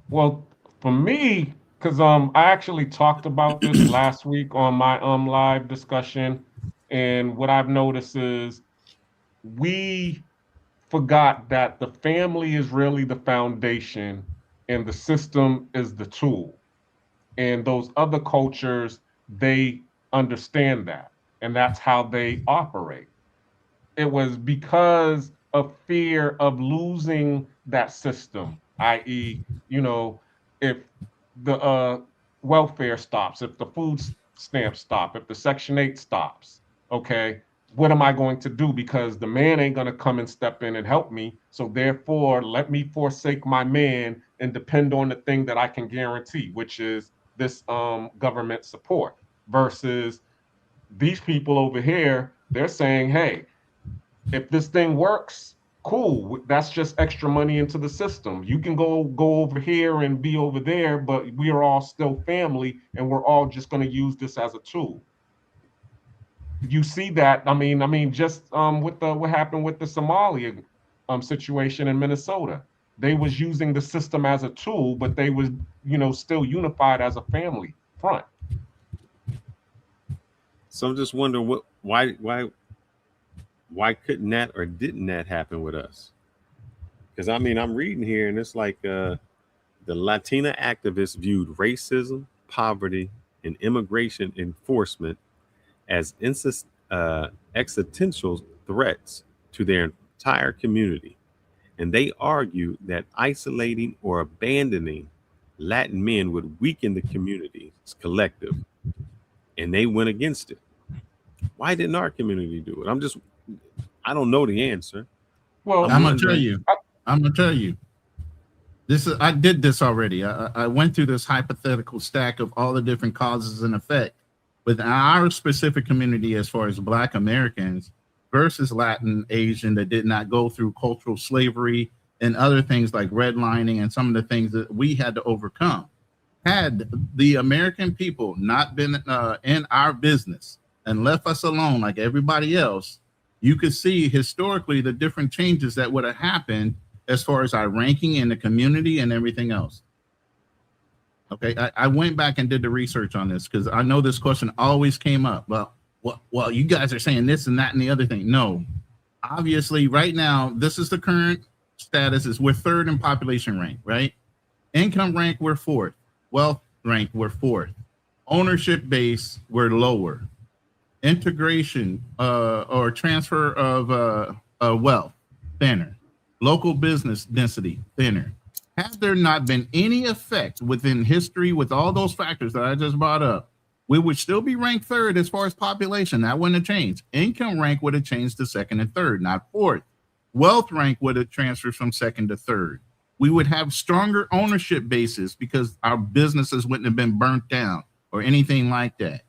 Well, for me, because I actually talked about this last week on my live discussion, and what I've noticed is we forgot that the family is really the foundation and the system is the tool. And those other cultures, they understand that, and that's how they operate. It was because of fear of losing that system, i.e., if the welfare stops, if the food stamps stop, if the Section 8 stops, okay, what am I going to do? Because the man ain't going to come and step in and help me. So therefore, let me forsake my man and depend on the thing that I can guarantee, which is this government support, versus these people over here. They're saying, hey, if this thing works, cool. That's just extra money into the system. You can go over here and be over there, but we are all still family, and we're all just going to use this as a tool. You see that? I mean, just with what happened with the Somalia situation in Minnesota. They was using the system as a tool, but they was still unified as a family front. So I'm just wondering why couldn't that or didn't that happen with us? Because I mean, I'm reading here and it's like the Latina activists viewed racism, poverty, and immigration enforcement as existential threats to their entire community. And they argue that isolating or abandoning Latin men would weaken the community's collective, and they went against it. Why didn't our community do it? I don't know the answer. Well, I'm gonna tell you. I did this already. I went through this hypothetical stack of all the different causes and effect with our specific community as far as Black Americans versus Latin, Asian that did not go through cultural slavery and other things like redlining and some of the things that we had to overcome. Had the American people not been in our business and left us alone like everybody else, you could see historically the different changes that would have happened as far as our ranking in the community and everything else. Okay, I went back and did the research on this because I know this question always came up. Well, you guys are saying this and that and the other thing. No, obviously, right now, this is the current status is we're third in population rank, right? Income rank, we're fourth. Wealth rank, we're fourth. Ownership base, we're lower. Integration or transfer of wealth, thinner. Local business density, thinner. Had there not been any effect within history with all those factors that I just brought up, we would still be ranked third as far as population. That wouldn't have changed. Income rank would have changed to second and third, not fourth. Wealth rank would have transferred from second to third. We would have stronger ownership bases because our businesses wouldn't have been burnt down or anything like that.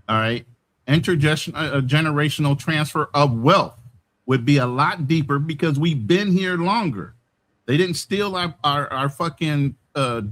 All right. Intergenerational transfer of wealth would be a lot deeper because we've been here longer. They didn't steal our fucking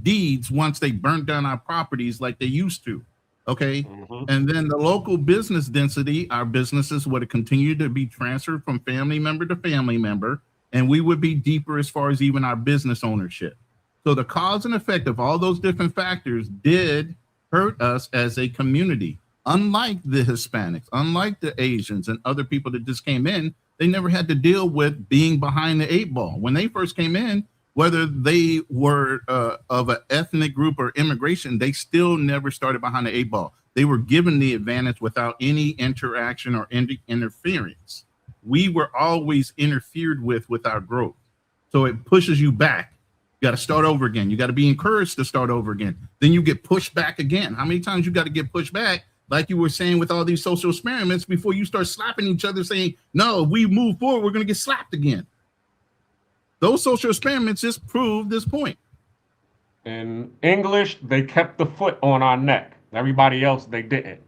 deeds once they burnt down our properties like they used to. Okay. And then the local business density, our businesses would have continued to be transferred from family member to family member, and we would be deeper as far as even our business ownership. So the cause and effect of all those different factors did hurt us as a community. Unlike the Hispanics, unlike the Asians and other people that just came in, they never had to deal with being behind the eight ball. When they first came in, whether they were of an ethnic group or immigration, they still never started behind the eight ball. They were given the advantage without any interaction or interference. We were always interfered with our growth. So it pushes you back. You got to start over again. You got to be encouraged to start over again. Then you get pushed back again. How many times you got to get pushed back? Like you were saying with all these social experiments before you start slapping each other saying, no, if we move forward, we're going to get slapped again. Those social experiments just prove this point. In English, they kept the foot on our neck. Everybody else, they didn't.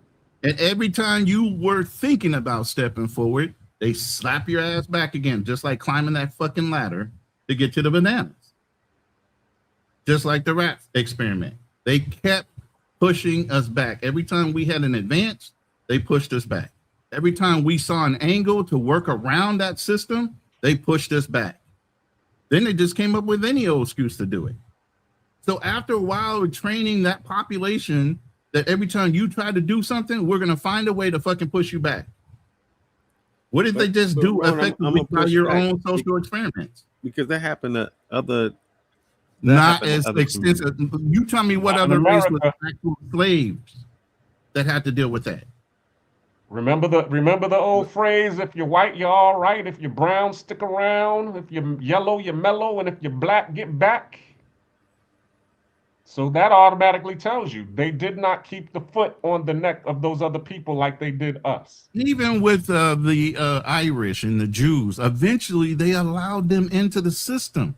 And every time you were thinking about stepping forward, they slap your ass back again, just like climbing that fucking ladder to get to the bananas. Just like the rat experiment. They kept pushing us back. Every time we had an advance, they pushed us back. Every time we saw an angle to work around that system, they pushed us back. Then they just came up with any old excuse to do it. So after a while of training that population that every time you try to do something, we're going to find a way to fucking push you back. What did they just do effectively by your own social experiments? Because that happened to other... Not as extensive. You tell me what other race was actual slaves that had to deal with that. Remember the old phrase, if you're white, you're all right. If you're brown, stick around. If you're yellow, you're mellow. And if you're black, get back. So that automatically tells you they did not keep the foot on the neck of those other people like they did us. Even with the Irish and the Jews, eventually they allowed them into the system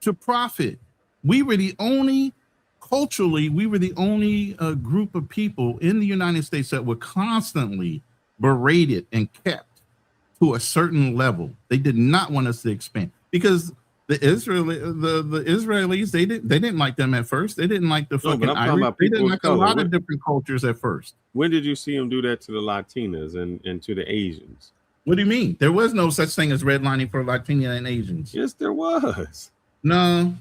to profit. We were the only, culturally, we were the only group of people in the United States that were constantly berated and kept to a certain level. They did not want us to expand because the Israelis, they didn't like them at first. They didn't like the fucking Irish. They didn't like a lot of different cultures at first. When did you see them do that to the Latinas and to the Asians? What do you mean? There was no such thing as redlining for Latina and Asians. Yes, there was. No,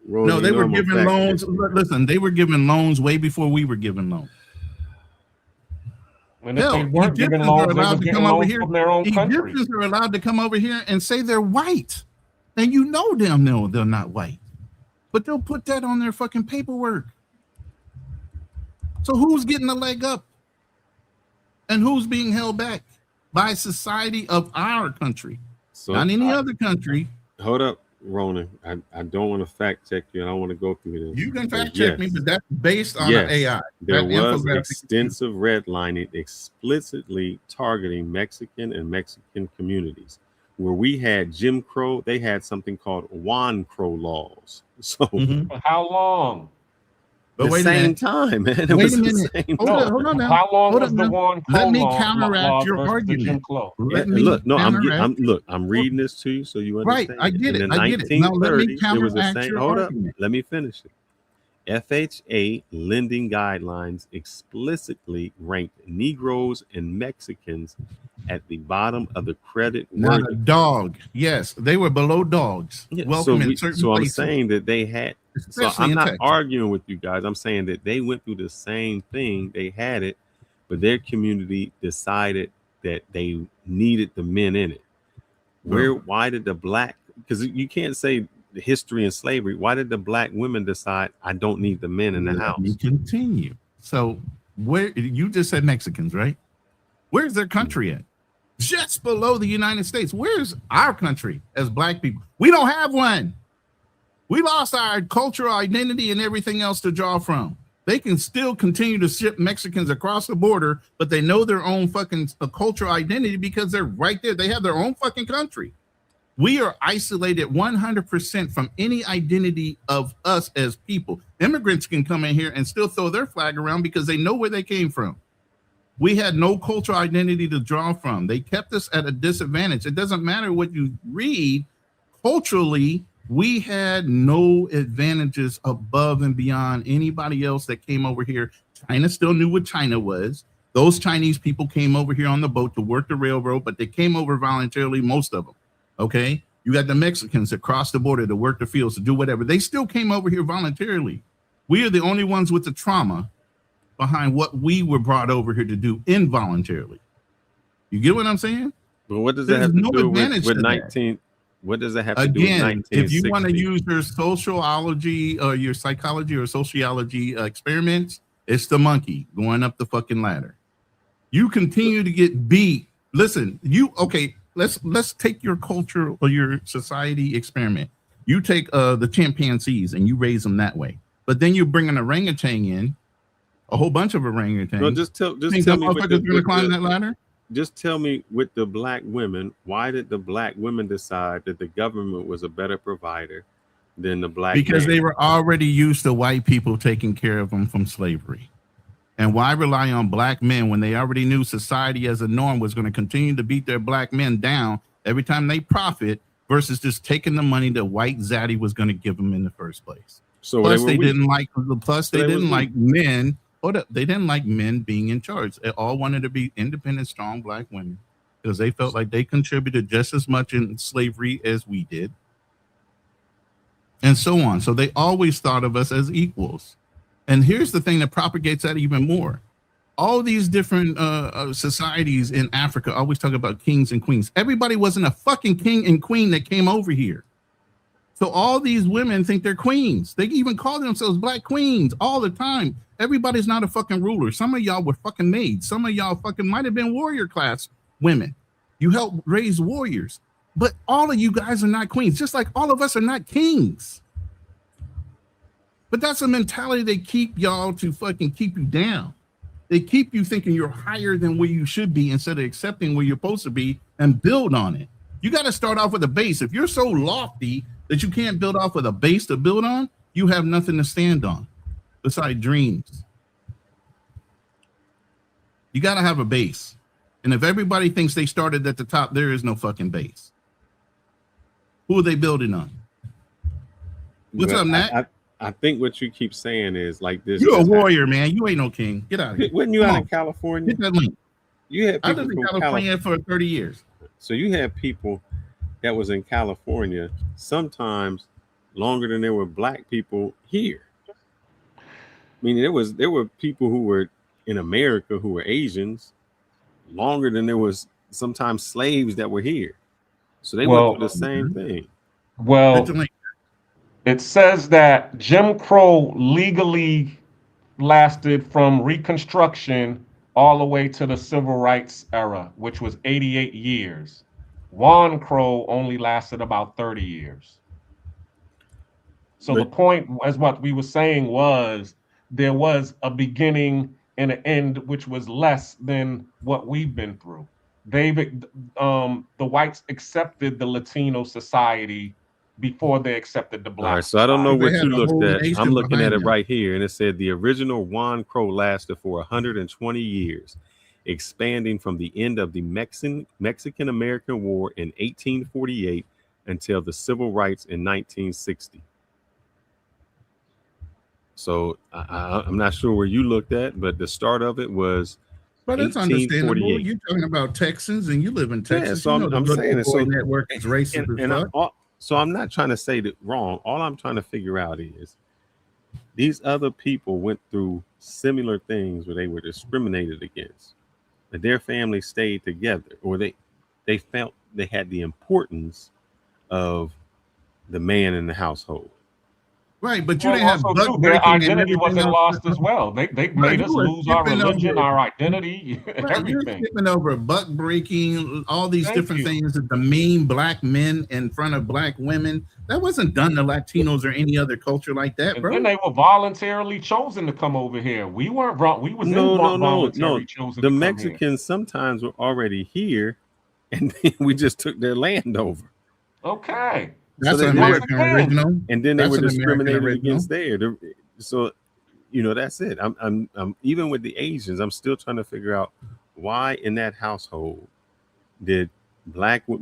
they were giving loans. Listen, they were giving loans way before we were giving loans. And if they weren't giving loans, they were getting loans from their own country. Egyptians are allowed to come over here and say they're white. And you know damn no, they're not white. But they'll put that on their fucking paperwork. So who's getting the leg up? And who's being held back by society of our country? So, not any other country. Hold up, Ronin. I don't want to fact check you. I don't want to go through this. You can fact check me, but that's based on the AI. There was extensive redlining explicitly targeting Mexican and Mexican communities. Where we had Jim Crow, they had something called Juan Crow laws. So For how long? The same time, man. It Wait was a the minute. same Hold on now. How long Hold was on the now. Juan Crow Let me law counteract your versus the Jim argument. Crow? I'm reading this to you so you understand. Right, I get it. In the I get it. Now let me 1930s, there was a counteract same. your Hold up, argument. let me finish it. FHA lending guidelines explicitly ranked Negroes and Mexicans at the bottom of the credit Not worthy. a dog. Yes, they were below dogs. Yeah, Welcome in certain so I'm places, saying that they had. So especially I'm in not Texas. arguing with you guys. I'm saying that they went through the same thing. They had it, but their community decided that they needed the men in it. Why did the black? Because you can't say the history and slavery. Why did the black women decide I don't need the men in the Let house? me continue. So where you just said Mexicans, right? Where's their country at? Just below the United States. Where's our country as black people? We don't have one. We lost our cultural identity and everything else to draw from. They can still continue to ship Mexicans across the border, but they know their own fucking cultural identity because they're right there. They have their own fucking country. We are isolated 100% from any identity of us as people. Immigrants can come in here and still throw their flag around because they know where they came from. We had no cultural identity to draw from. They kept us at a disadvantage. It doesn't matter what you read. Culturally, we had no advantages above and beyond anybody else that came over here. China still knew what China was. Those Chinese people came over here on the boat to work the railroad, but they came over voluntarily, most of them. Okay? You got the Mexicans across the border to work the fields, to do whatever. They still came over here voluntarily. We are the only ones with the trauma behind what we were brought over here to do involuntarily. You get what I'm saying? But what does that have to do with 19? What does that have to do with 1960? If you want to use your sociology or your psychology or sociology experiments, it's the monkey going up the fucking ladder. You continue to get beat. Listen, let's take your culture or your society experiment. You take the chimpanzees and you raise them that way, but then you bring an orangutan in, a whole bunch of orangutans. No, just tell me motherfuckers gonna climb that ladder. Just tell me with the black women, why did the black women decide that the government was a better provider than the black Because man? they were already used to white people taking care of them from slavery. And why rely on black men when they already knew society as a norm was going to continue to beat their black men down every time they profit versus just taking the money that white zaddy was going to give them in the first place. So plus they didn't like men. They didn't like men being in charge. They all wanted to be independent, strong black women because they felt like they contributed just as much in slavery as we did, and so on. So they always thought of us as equals. And here's the thing that propagates that even more. All these different societies in Africa always talk about kings and queens. Everybody wasn't a fucking king and queen that came over here. So all these women think they're queens. They even call themselves black queens all the time. Everybody's not a fucking ruler. Some of y'all were fucking maids. Some of y'all fucking might have been warrior class women. You helped raise warriors. But all of you guys are not queens, just like all of us are not kings. But that's a mentality they keep y'all to fucking keep you down. They keep you thinking you're higher than where you should be instead of accepting where you're supposed to be and build on it. You got to start off with a base. If you're so lofty that you can't build off with a base to build on, you have nothing to stand on besides dreams. You got to have a base. And if everybody thinks they started at the top, there is no fucking base. Who are they building on? What's up, Nat? I think what you keep saying is like this. You're a warrior, man. You ain't no king. Get out of here. Wasn't you out in California? Hit that link. You had I people lived in from California for 30 years. So you had people that was in California sometimes longer than there were black people here. I mean, there were people who were in America who were Asians longer than there was sometimes slaves that were here. So they went through the same thing. Well, it says that Jim Crow legally lasted from Reconstruction all the way to the Civil Rights era, which was 88 years. Juan Crow only lasted about 30 years. So the point, as what we were saying, was there was a beginning and an end, which was less than what we've been through. The whites accepted the Latino society before they accepted the black. All right, so I don't know what you looked at. nation I'm looking at behind it them. right here, and it said the original Juan Crow lasted for 120 years, expanding from the end of the Mexican-American War in 1848 until the Civil Rights in 1960. So I'm not sure where you looked at, but the start of it was But it's understandable. 1848. You're talking about Texans, and you live in Yeah, Texas. so You know the I'm Good saying Old it. Boy So Network is racist as fuck. so I'm not trying to say that wrong. All I'm trying to figure out is these other people went through similar things where they were discriminated against, but their family stayed together, or they felt they had the importance of the man in the household. Right, but you Well, didn't have also buck too, their breaking and identity everything wasn't else. lost as well. They Bro, made you us were lose our skipping religion, over. our identity, Right, you're everything. skipping over buck breaking, all these Thank different you. things that demean black men in front of black women. That wasn't done to Latinos or any other culture like that, And bro. then they were voluntarily chosen to come over here. We weren't wrong. We was No. involuntary chosen The to come here. Mexicans sometimes were already here, and then we just took their land over. Okay. That's So an they were, American original. and then they That's were an American discriminated original. against there. So, that's it. I'm even with the Asians. I'm still trying to figure out why in that household did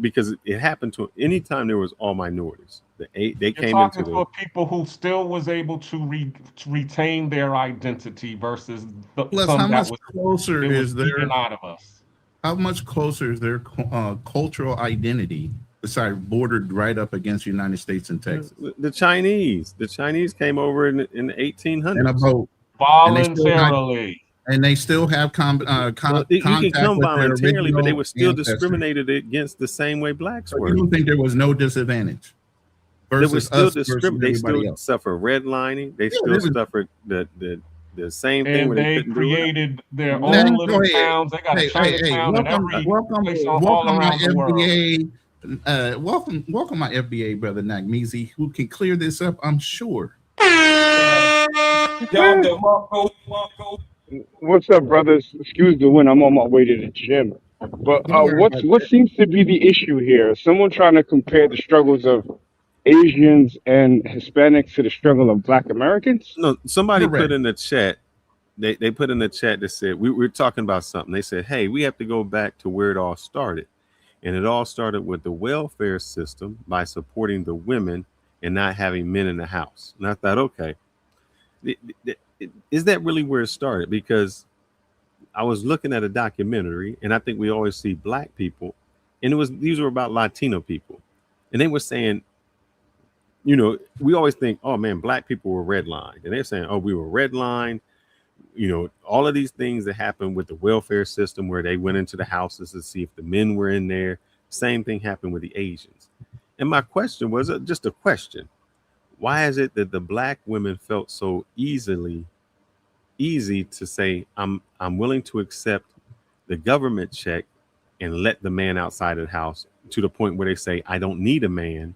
because it happened to anytime there was all minorities. They You're came talking into to a people who still was able to retain their identity versus Plus, some how that much was closer it was is there? eaten out of us. How much closer is their cultural identity besides bordered right up against the United States and Texas? the Chinese came over in the 1800s In a boat. Voluntarily. And they still have you can contact come with their voluntarily, but they original were still ancestors. discriminated against the same way blacks So were. you don't think there was no disadvantage They were versus still us versus They still everybody else? suffer redlining. They Yeah, still there was- suffered the same thing And where they they couldn't do it. created their Nah, own go little ahead. towns. They got a Chinatown in every place all welcome my around the world. FBA. Welcome my FBA brother Nagmeezy, who can clear this up, I'm sure. What's up, brothers? Excuse the wind. I'm on my way to the gym. But Don't worry about what seems to be the issue here? Someone trying to compare the struggles of Asians and Hispanics to the struggle of Black Americans? No, somebody Correct. put in the chat. They put in the chat that said we were talking about something. They said, "Hey, we have to go back to where it all started," and it all started with the welfare system by supporting the women and not having men in the house. And I thought, okay, is that really where it started? Because I was looking at a documentary, and I think we always see black people, and these were about Latino people, and they were saying, we always think, oh man, black people were redlined, and they're saying, oh, we were redlined. All of these things that happened with the welfare system where they went into the houses to see if the men were in there. Same thing happened with the Asians. And my question was just a question. Why is it that the black women felt so easy to say, I'm willing to accept the government check and let the man outside of the house, to the point where they say, I don't need a man.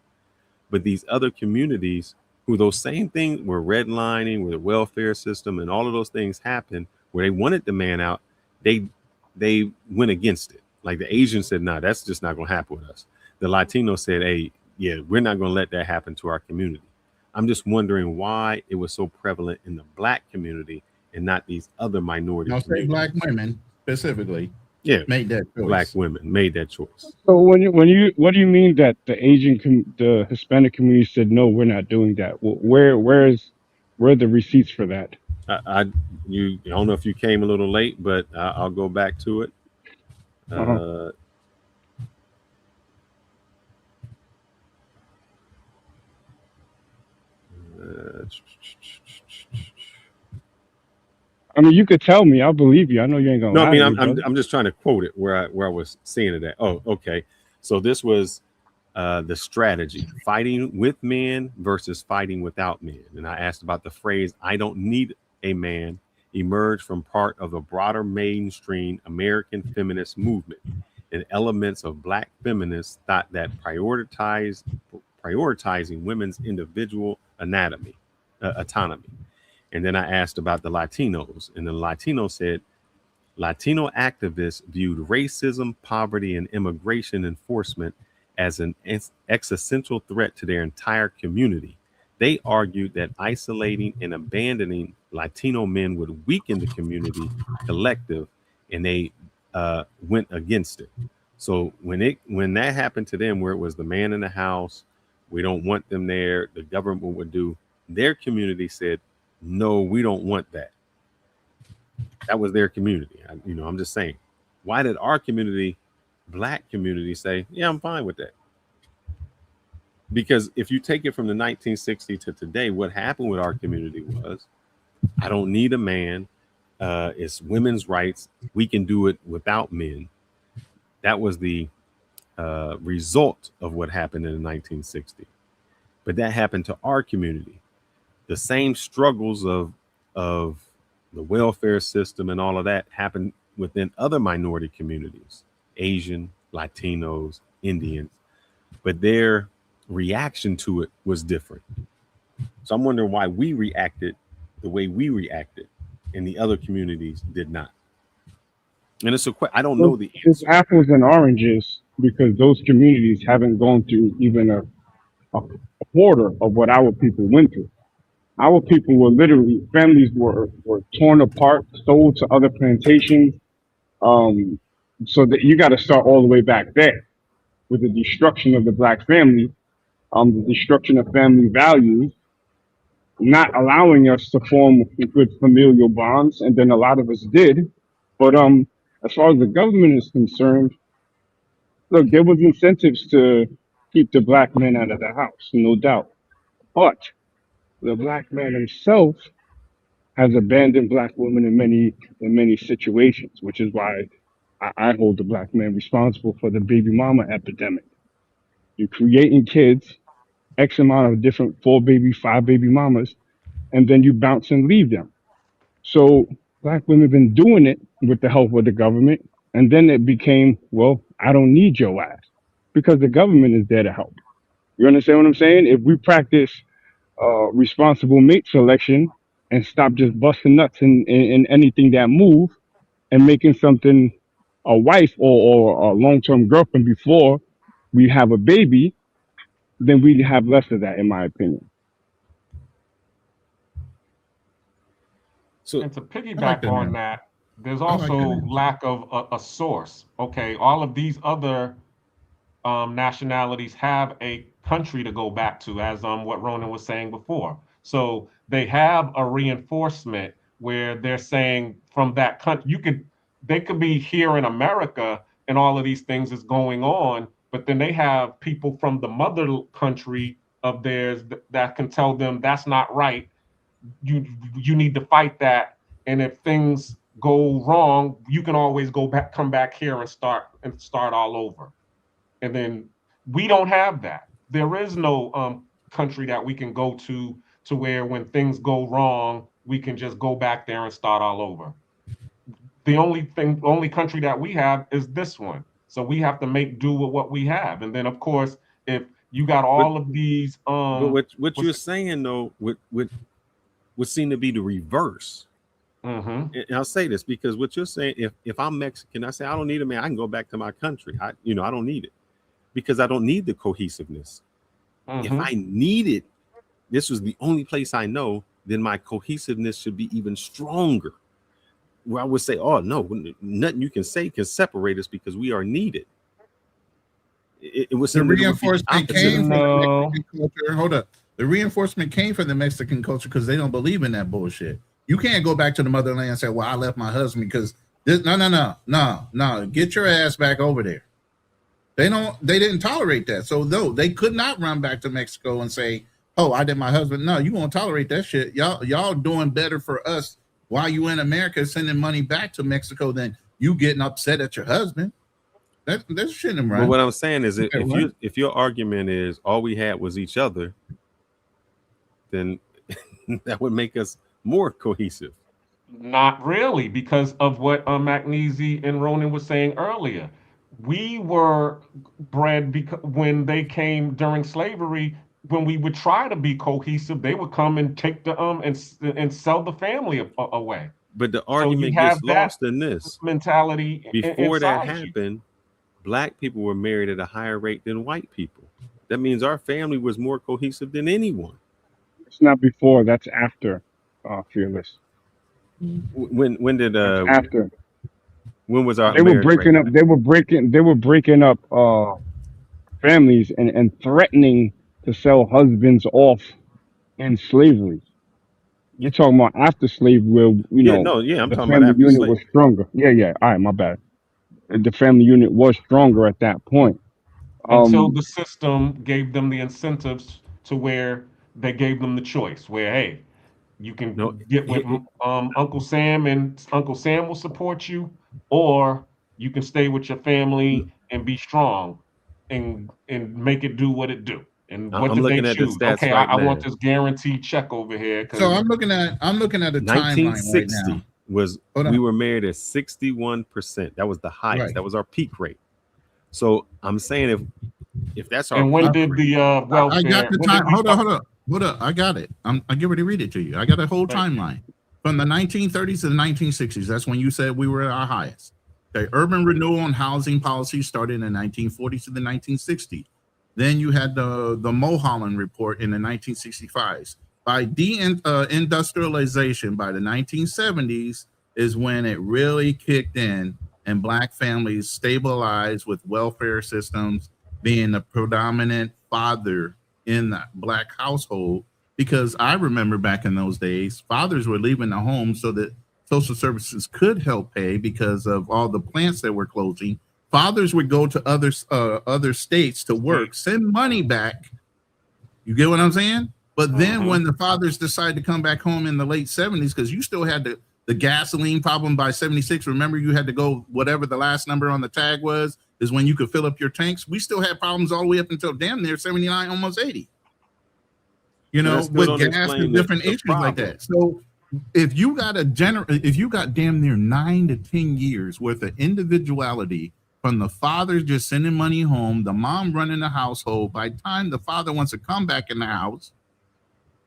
But these other communities who those same things were redlining with the welfare system and all of those things happened where they wanted the man out, they went against it. Like the Asians said, no, that's just not going to happen with us. The Latinos said, hey, yeah, we're not going to let that happen to our community. I'm just wondering why it was so prevalent in the black community and not these other minority I'll say communities. black women specifically. Yeah, made that choice. Black women made that choice. So what do you mean that the Hispanic community said no, we're not doing that? Where are the receipts for that? I don't know if you came a little late, but I'll go back to it. I mean, you could tell me. I'll believe you. I know you ain't gonna. No, I mean, lie to me, brother. I'm just trying to quote it where I was seeing it at. Oh, okay. So this was the strategy: fighting with men versus fighting without men. And I asked about the phrase "I don't need a man" emerged from part of the broader mainstream American feminist movement, and elements of black feminists thought that prioritizing women's individual autonomy. And then I asked about the Latinos, and the Latinos said Latino activists viewed racism, poverty, and immigration enforcement as an existential threat to their entire community. They argued that isolating and abandoning Latino men would weaken the community collective, and they went against it. So when that happened to them, where it was the man in the house, we don't want them there, the government would do, their community said, no, we don't want that. That was their community. I'm just saying. Why did our community, black community, say, yeah, I'm fine with that? Because if you take it from the 1960s to today, what happened with our community was, I don't need a man. It's women's rights. We can do it without men. That was the result of what happened in the 1960s. But that happened to our community. The same struggles of the welfare system and all of that happened within other minority communities, Asian, Latinos, Indians, but their reaction to it was different. So I'm wondering why we reacted the way we reacted and the other communities did not. And it's I don't know the It's answer. apples and oranges because those communities haven't gone through even a quarter of what our people went through. Our people were literally, families were torn apart, sold to other plantations. Um, so that you got to start all the way back there with the destruction of the black family, the destruction of family values, not allowing us to form good familial bonds, and then a lot of us did. But as far as the government is concerned, look, there was incentives to keep the black men out of the house, no doubt. But the black man himself has abandoned black women in many situations, which is why I hold the black man responsible for the baby mama epidemic. You're creating kids, X amount of different 4 baby, 5 baby mamas, and then you bounce and leave them. So black women have been doing it with the help of the government, and then it became, well, I don't need your ass because the government is there to help. You understand what I'm saying? If we practice responsible mate selection and stop just busting nuts in anything that move and making something a wife or a long-term girlfriend before we have a baby, then we have less of that, in my opinion. So, and to I like piggyback that on answer. that, there's I like that also answer. lack of a source. Okay, all of these other nationalities have a country to go back to, as what Ronan was saying before. So they have a reinforcement where they're saying from that country, they could be here in America and all of these things is going on, but then they have people from the mother country of theirs that can tell them that's not right. You need to fight that, and if things go wrong, you can always come back here and start all over. And then we don't have that. There is no country that we can go to where when things go wrong, we can just go back there and start all over. Only country that we have is this one. So we have to make do with what we have. And then of course, if you got but all of these what you're saying though would seem to be the reverse. Mm-hmm. And I'll say this because what you're saying, if I'm Mexican, I say I don't need a man. I can go back to my country. I don't need it because I don't need the cohesiveness. If Mm-hmm. I need it, this was the only place I know, then my cohesiveness should be even stronger. Where I would say, oh no, nothing you can say can separate us because we are needed. It would The seem that it would be the reinforcement opposite came from effect. the No. Mexican culture. Hold up. The reinforcement came from the Mexican culture because they don't believe in that bullshit. You can't go back to the motherland and say, well, I left my husband because this. No. Get your ass back over there. They didn't tolerate that. So no, they could not run back to Mexico and say, oh, I did my husband. No, you won't tolerate that shit. Y'all doing better for us while you in America sending money back to Mexico than you getting upset at your husband. That shouldn't But run. what I'm saying is, That run. if your argument is all we had was each other, then that would make us more cohesive. Not really, because of what Magnesi and Ronan was saying earlier. We were bred because when they came during slavery, when we would try to be cohesive, they would come and take the and sell the family away. But the So you argument have gets that lost in this. mentality Before that inside you. happened, black people were married at a higher rate than white people. That means our family was more cohesive than anyone. It's not before, that's after, Fearless. When did That's after. when was our They were marriage rate breaking up. high? They were breaking up families and threatening to sell husbands off in slavery. You're talking about after slavery, where Yeah, no, yeah, I'm the talking about family after unit was slavery. stronger. Yeah, yeah. All right, my bad. The family unit was stronger at that point. Until Um, the system gave them the incentives to where they gave them the choice, where hey, you No, can get with Uncle Sam, and Uncle Sam will support you, or you can stay with your family and be strong, and make it do what it do. And what I'm did they looking at the choose? stats Okay, right I want now. this guaranteed check over here So because I'm looking at a timeline right now. 1960 was Hold we on. were married at 61%. That was the highest. Right. That was our peak rate. So I'm saying if that's our And when peak did rate, the I got welfare? the When did time. we start? Hold up. I got it. I get ready to read it to you. I got a whole Right. timeline from the 1930s to the 1960s. That's when you said we were at our highest. Okay, urban renewal and housing policy started in the 1940s to the 1960s. Then you had the Mulholland Report in the 1965s. By deindustrialization, by the 1970s is when it really kicked in, and black families stabilized with welfare systems being the predominant father in the black household. Because I remember back in those days, fathers were leaving the home so that social services could help pay because of all the plants that were closing. Fathers would go to other states to work, send money back. You get what I'm saying? But then when the fathers decided to come back home in the late 70s, because you still had the gasoline problem by 76. Remember, you had to go whatever the last number on the tag was, is when you could fill up your tanks. We still had problems all the way up until damn near 79, almost 80. You but that know, still with don't gas explain and different the issues like problem. that. So if you got if you got damn near 9 to 10 years worth of individuality from the father just sending money home, the mom running the household, by the time the father wants to come back in the house,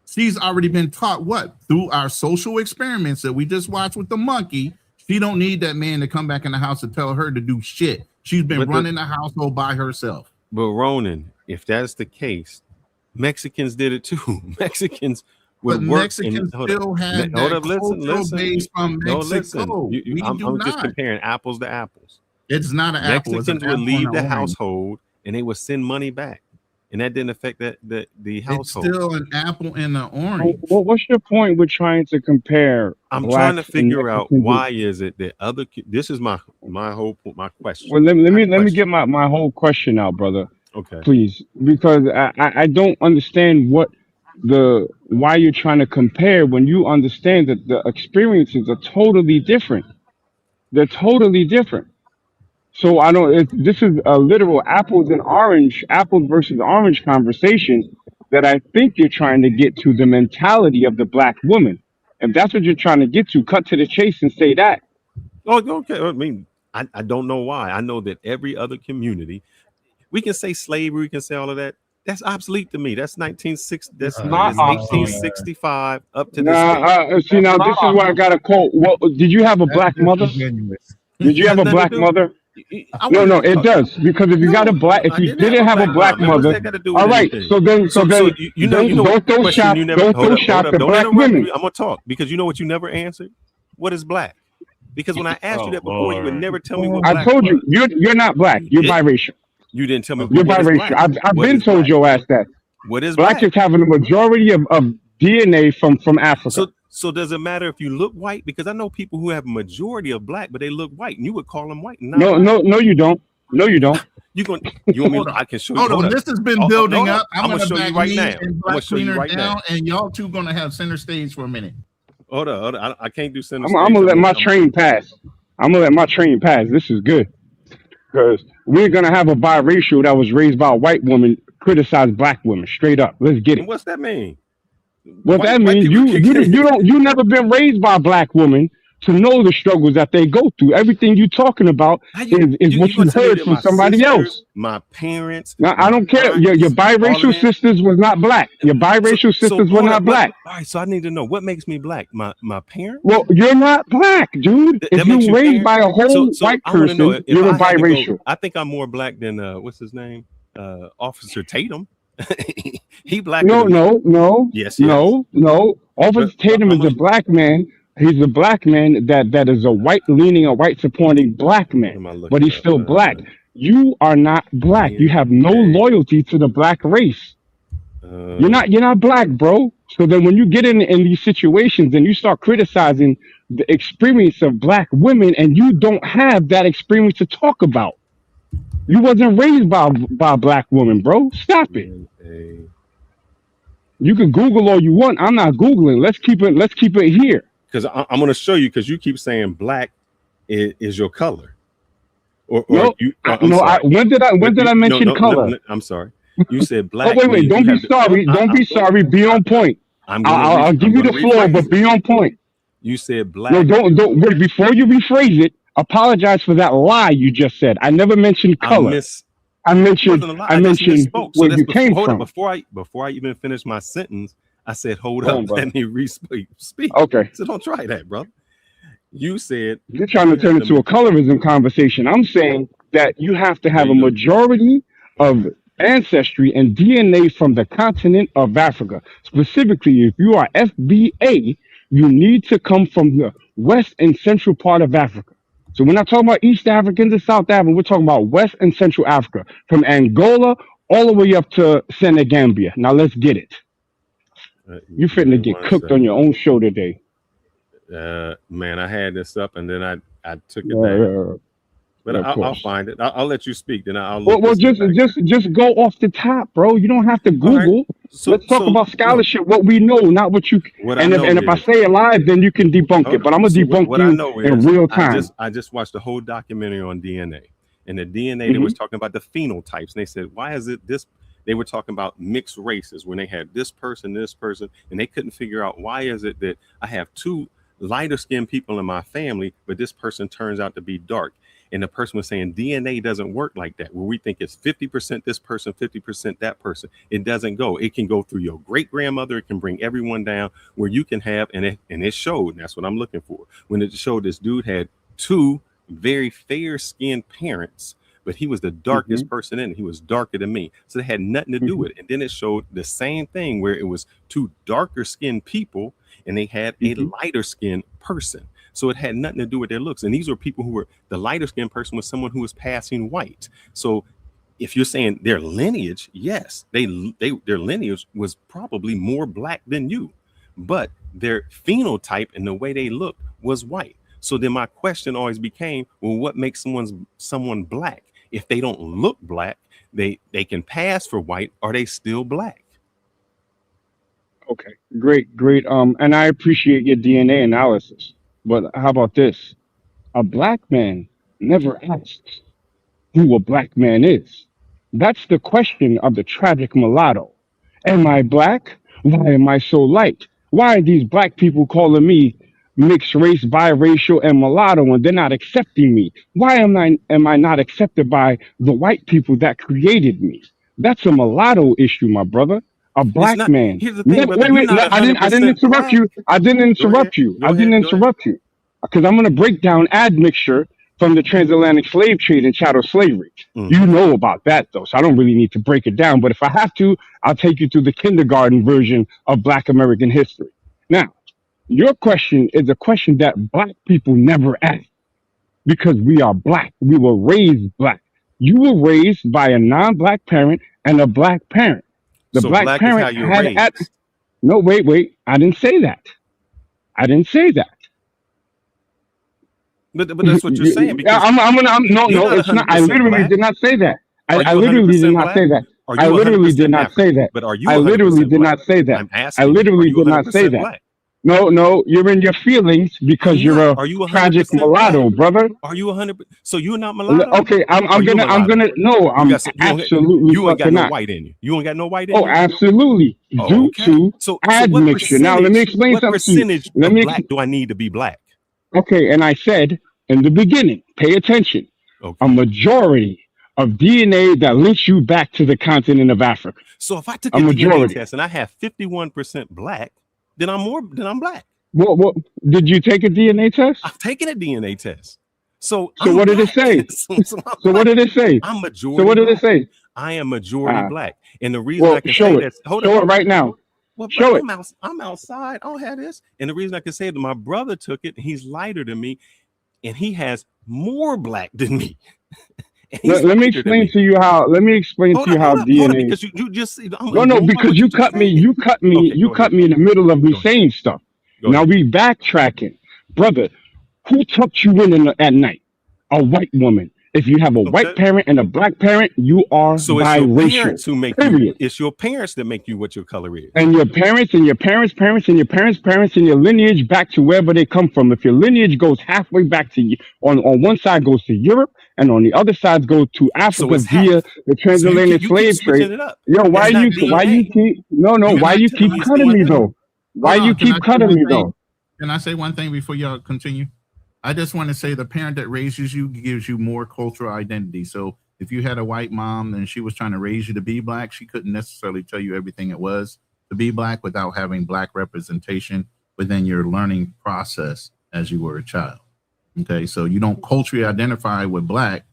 she's already been taught what? Through our social experiments that we just watched with the monkey. She don't need that man to come back in the house to tell her to do shit. She's been running the household by herself. But Ronan, if that's the case, Mexicans did it too. Mexicans would But work Mexicans hold still up. had Hold that up, listen. cultural base from No, listen. Mexico. We I'm do just not. comparing apples to apples. It's not an apple. It's an Mexicans would apple and leave an the orange. household and they would send money back, and that didn't affect the It's household. still an apple and an orange. what's your point with trying to compare I'm trying to blacks and figure out Mexicans? why is it that other. This is my whole point, my question. Well, let me get my whole question out, brother. Okay. Please, because I don't understand why you're trying to compare when you understand that the experiences are totally different. They're totally different. So I don't. This is a literal apples versus orange conversation that I think you're trying to get to the mentality of the black woman. If that's what you're trying to get to, cut to the chase and say that. Oh, okay. I mean, I don't know why. I know that every other community, we can say slavery, we can say all of that. That's obsolete to me. That's 1960. That's It's not it's obsolete. 1865 up to this Nah, day. see That's now not this is where I obsolete. got to quote. Well, did you have a That's black mother? disingenuous. Did you It have has a nothing to black do. mother? I No, wasn't no, even it talking. does because if you got a black, if I you didn't didn't have have a a black black mom. What's mother, that got to do all with right. anything? So then, So you know don't throw question shots, you never don't hold throw up, hold shots up. at Don't black interrupt women. me. I'm gonna talk because you know what you never answered? What is black? Because when I asked you Oh that before, you would Lord. never tell me what I black told was. you, you're not black. You You're didn't. biracial. You didn't tell me You're what is biracial. black. I've What been is told black? your ass that. What is Black black? is having a majority of DNA from Africa. So does it matter if you look white? Because I know people who have majority of black, but they look white, and you would call them white and not No, black. no, you don't. No, you don't. You want me? Hold on. I can show you. Hold Hold on. up. This has been Oh, building no, up. I'm I'm gonna gonna show you back right me now. and I'm gonna Black show you Cleaner right now. down, and y'all two gonna have center stage for a minute. Hold on. I can't do center I'm stage. gonna let my train pass. I'm gonna let my train pass. This is good because we're gonna have a biracial that was raised by a white woman criticize black women straight up. Let's get And it. what's that mean? What that White means, people you never been raised by a black woman to know the struggles that they go through. Everything you talking about How is you what gonna you tell me heard that from my somebody sisters, else. my parents, Now I my don't care. Your aunts, all of biracial them? sisters was not black. Your biracial So sisters were hold up. not What? black. All right. So I need to know what makes me black. My parents. Well, you're not black, dude. That If makes you you raised by parents. a whole So white I want to know person, if you're a I had to go. biracial. I think I'm more black than what's his name, Officer Tatum. He blacker No, than me. no, no, Yes. no, no. But Officer Tatum I'm is a black man. He's a black man that is a white leaning, a white supporting black what man, am I but looking he's up? still black. You are not black. You have no DNA. loyalty to the black race. You're not black, bro. So then when you get in these situations and you start criticizing the experience of black women and you don't have that experience to talk about. You wasn't raised by a black woman, bro. Stop it. You can Google all you want. I'm not Googling. Let's keep it here. Because I'm going to show you, because you keep saying black is your color. Or no, you, when did I mention color? No, I'm sorry. You said black. Oh, wait. Don't be sorry. Don't be sorry. Be on point. I'll give you the floor, but be on point. You said black. No, don't wait. Before you rephrase it, apologize for that lie you just said. I never mentioned color. I mentioned where you came from. Before I even finished my sentence, I said, hold up, let me speak. Okay. So don't try that, brother. You said you're trying to turn it into a colorism conversation. I'm saying that you have to have a majority of ancestry and DNA from the continent of Africa. Specifically, if you are FBA, you need to come from the west and central part of Africa. So we're not talking about East Africans and South Africans. We're talking about West and Central Africa, from Angola all the way up to Senegambia. Now let's get it. You finna get cooked on your own show today. Man, I had this up and then I took it down. But I'll find it. I'll let you speak. Then I'll look. Well, just go off the top, bro. You don't have to Google. Right. Let's talk about scholarship. What we know, not what you. If I say it live, then you can debunk it. But I'm gonna debunk you in real time. I just watched the whole documentary on DNA, and the DNA they was talking about the phenotypes, and they said, why is it this? They were talking about mixed races when they had this person, and they couldn't figure out why is it that I have two lighter skinned people in my family, but this person turns out to be dark. And the person was saying DNA doesn't work like that, where we think it's 50% this person, 50% that person. It doesn't go. It can go through your great grandmother. It can bring everyone down where you can have, and it showed. And that's what I'm looking for. When it showed this dude had two very fair skinned parents, but he was the darkest person in it. He was darker than me. So it had nothing to do with it. And then it showed the same thing where it was two darker skinned people and they had a lighter skinned person. So it had nothing to do with their looks. And these were people who were, the lighter skinned person was someone who was passing white. So if you're saying their lineage, yes, their lineage was probably more black than you, but their phenotype and the way they looked was white. So then my question always became, well, what makes someone black? If they don't look black, they can pass for white. Are they still black? Okay, great. And I appreciate your DNA analysis. But how about this? A black man never asks who a black man is. That's the question of the tragic mulatto. Am I black? Why am I so light? Why are these black people calling me mixed race, biracial, and mulatto, and they're not accepting me? Why am I not accepted by the white people that created me? That's a mulatto issue, my brother. A black man. Here's the thing, Wait, I didn't interrupt you. I didn't interrupt you. Because I'm going to break down admixture from the transatlantic slave trade and chattel slavery. You know about that, though, so I don't really need to break it down. But if I have to, I'll take you through the kindergarten version of Black American history. Now, your question is a question that black people never ask because we are black. We were raised black. You were raised by a non-black parent and a black parent. The so black parent is how you're had raised. No, wait. I didn't say that. But that's what you're saying. Because no, it's not. I literally did not say that. I literally did not say that. I literally did not say that. But are you? I literally did not say that. I'm asking. I literally did not say that. No, you're in your feelings because you're a tragic mulatto, brother. Are you 100%? So you're not mulatto? Okay, I'm gonna. No, I'm absolutely. You ain't got no not. white in you. You ain't got no white in you. Oh, absolutely. Due to admixture. Now let me explain something. What percentage of black do I need to be black? Okay, and I said in the beginning, pay attention. Okay. A majority of DNA that links you back to the continent of Africa. So if I took a DNA test and I have 51% black, then I'm black. What did you take a DNA test? I've taken a DNA test. So what did it say? So what did it say? I'm majority. So what did it say? I am majority black, and the reason I can show say it. that. Hold show on. it right now. Well, show it. I'm outside. I don't have this, and the reason I can say that my brother took it. He's lighter than me, and he has more black than me. He's let me lighter than explain me. to you how. Let me explain to you how Hold up, DNA. because you just I'm No, no, going by because what you you just cut me. said. You cut me. Okay, You go ahead. cut me in the middle of me Go ahead. saying stuff. Go Now ahead. we backtracking, brother. Who tucked you in at night? A white woman. If you have a white Okay. parent and a black parent, you are So it's your biracial. parents who make you. Period. It's your parents that make you what your color is. And your parents and your parents' parents and your parents' parents and your lineage back to wherever they come from. If your lineage goes halfway back to you, on one side goes to Europe and on the other side goes to So Africa it's via half. the So transatlantic you keep slave trade. switching it up. Yo, That's not why you DNA. keep no You're why not you telling keep me it's cutting me DNA. though? Why Hold you on. Can I keep say cutting one me thing? though? Can I say one thing before y'all continue? I just want to say the parent that raises you gives you more cultural identity. So if you had a white mom and she was trying to raise you to be black, she couldn't necessarily tell you everything it was to be black without having black representation within your learning process as you were a child. Okay, so you don't culturally identify with black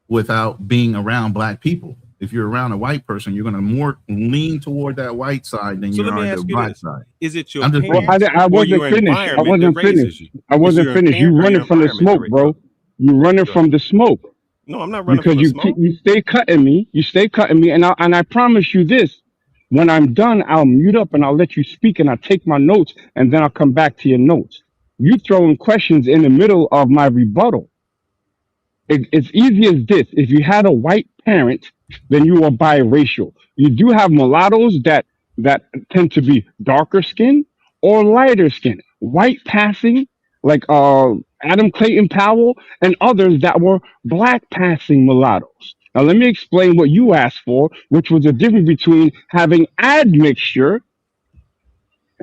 without being around black people. If you're around a white person, you're going to more lean toward that white side than So you let me are the ask you black this: side. is it your I'm just Well, saying. parents I or wasn't your finished. I environment that wasn't raises finished. you? I Is it wasn't your finished. You parent or running your from the environment that smoke, raises bro. You running you? Go ahead. from the smoke. No, I'm not running Because from the smoke. you stay cutting me, and I promise you this: when I'm done, I'll mute up and I'll let you speak, and I'll take my notes, and then I'll come back to your notes. You throwing questions in the middle of my rebuttal. It's easy as this: if you had a white parent, then you are biracial. You do have mulattoes that tend to be darker skin or lighter skin, white passing, like Adam Clayton Powell, and others that were black passing mulattoes. Now let me explain what you asked for, which was the difference between having admixture,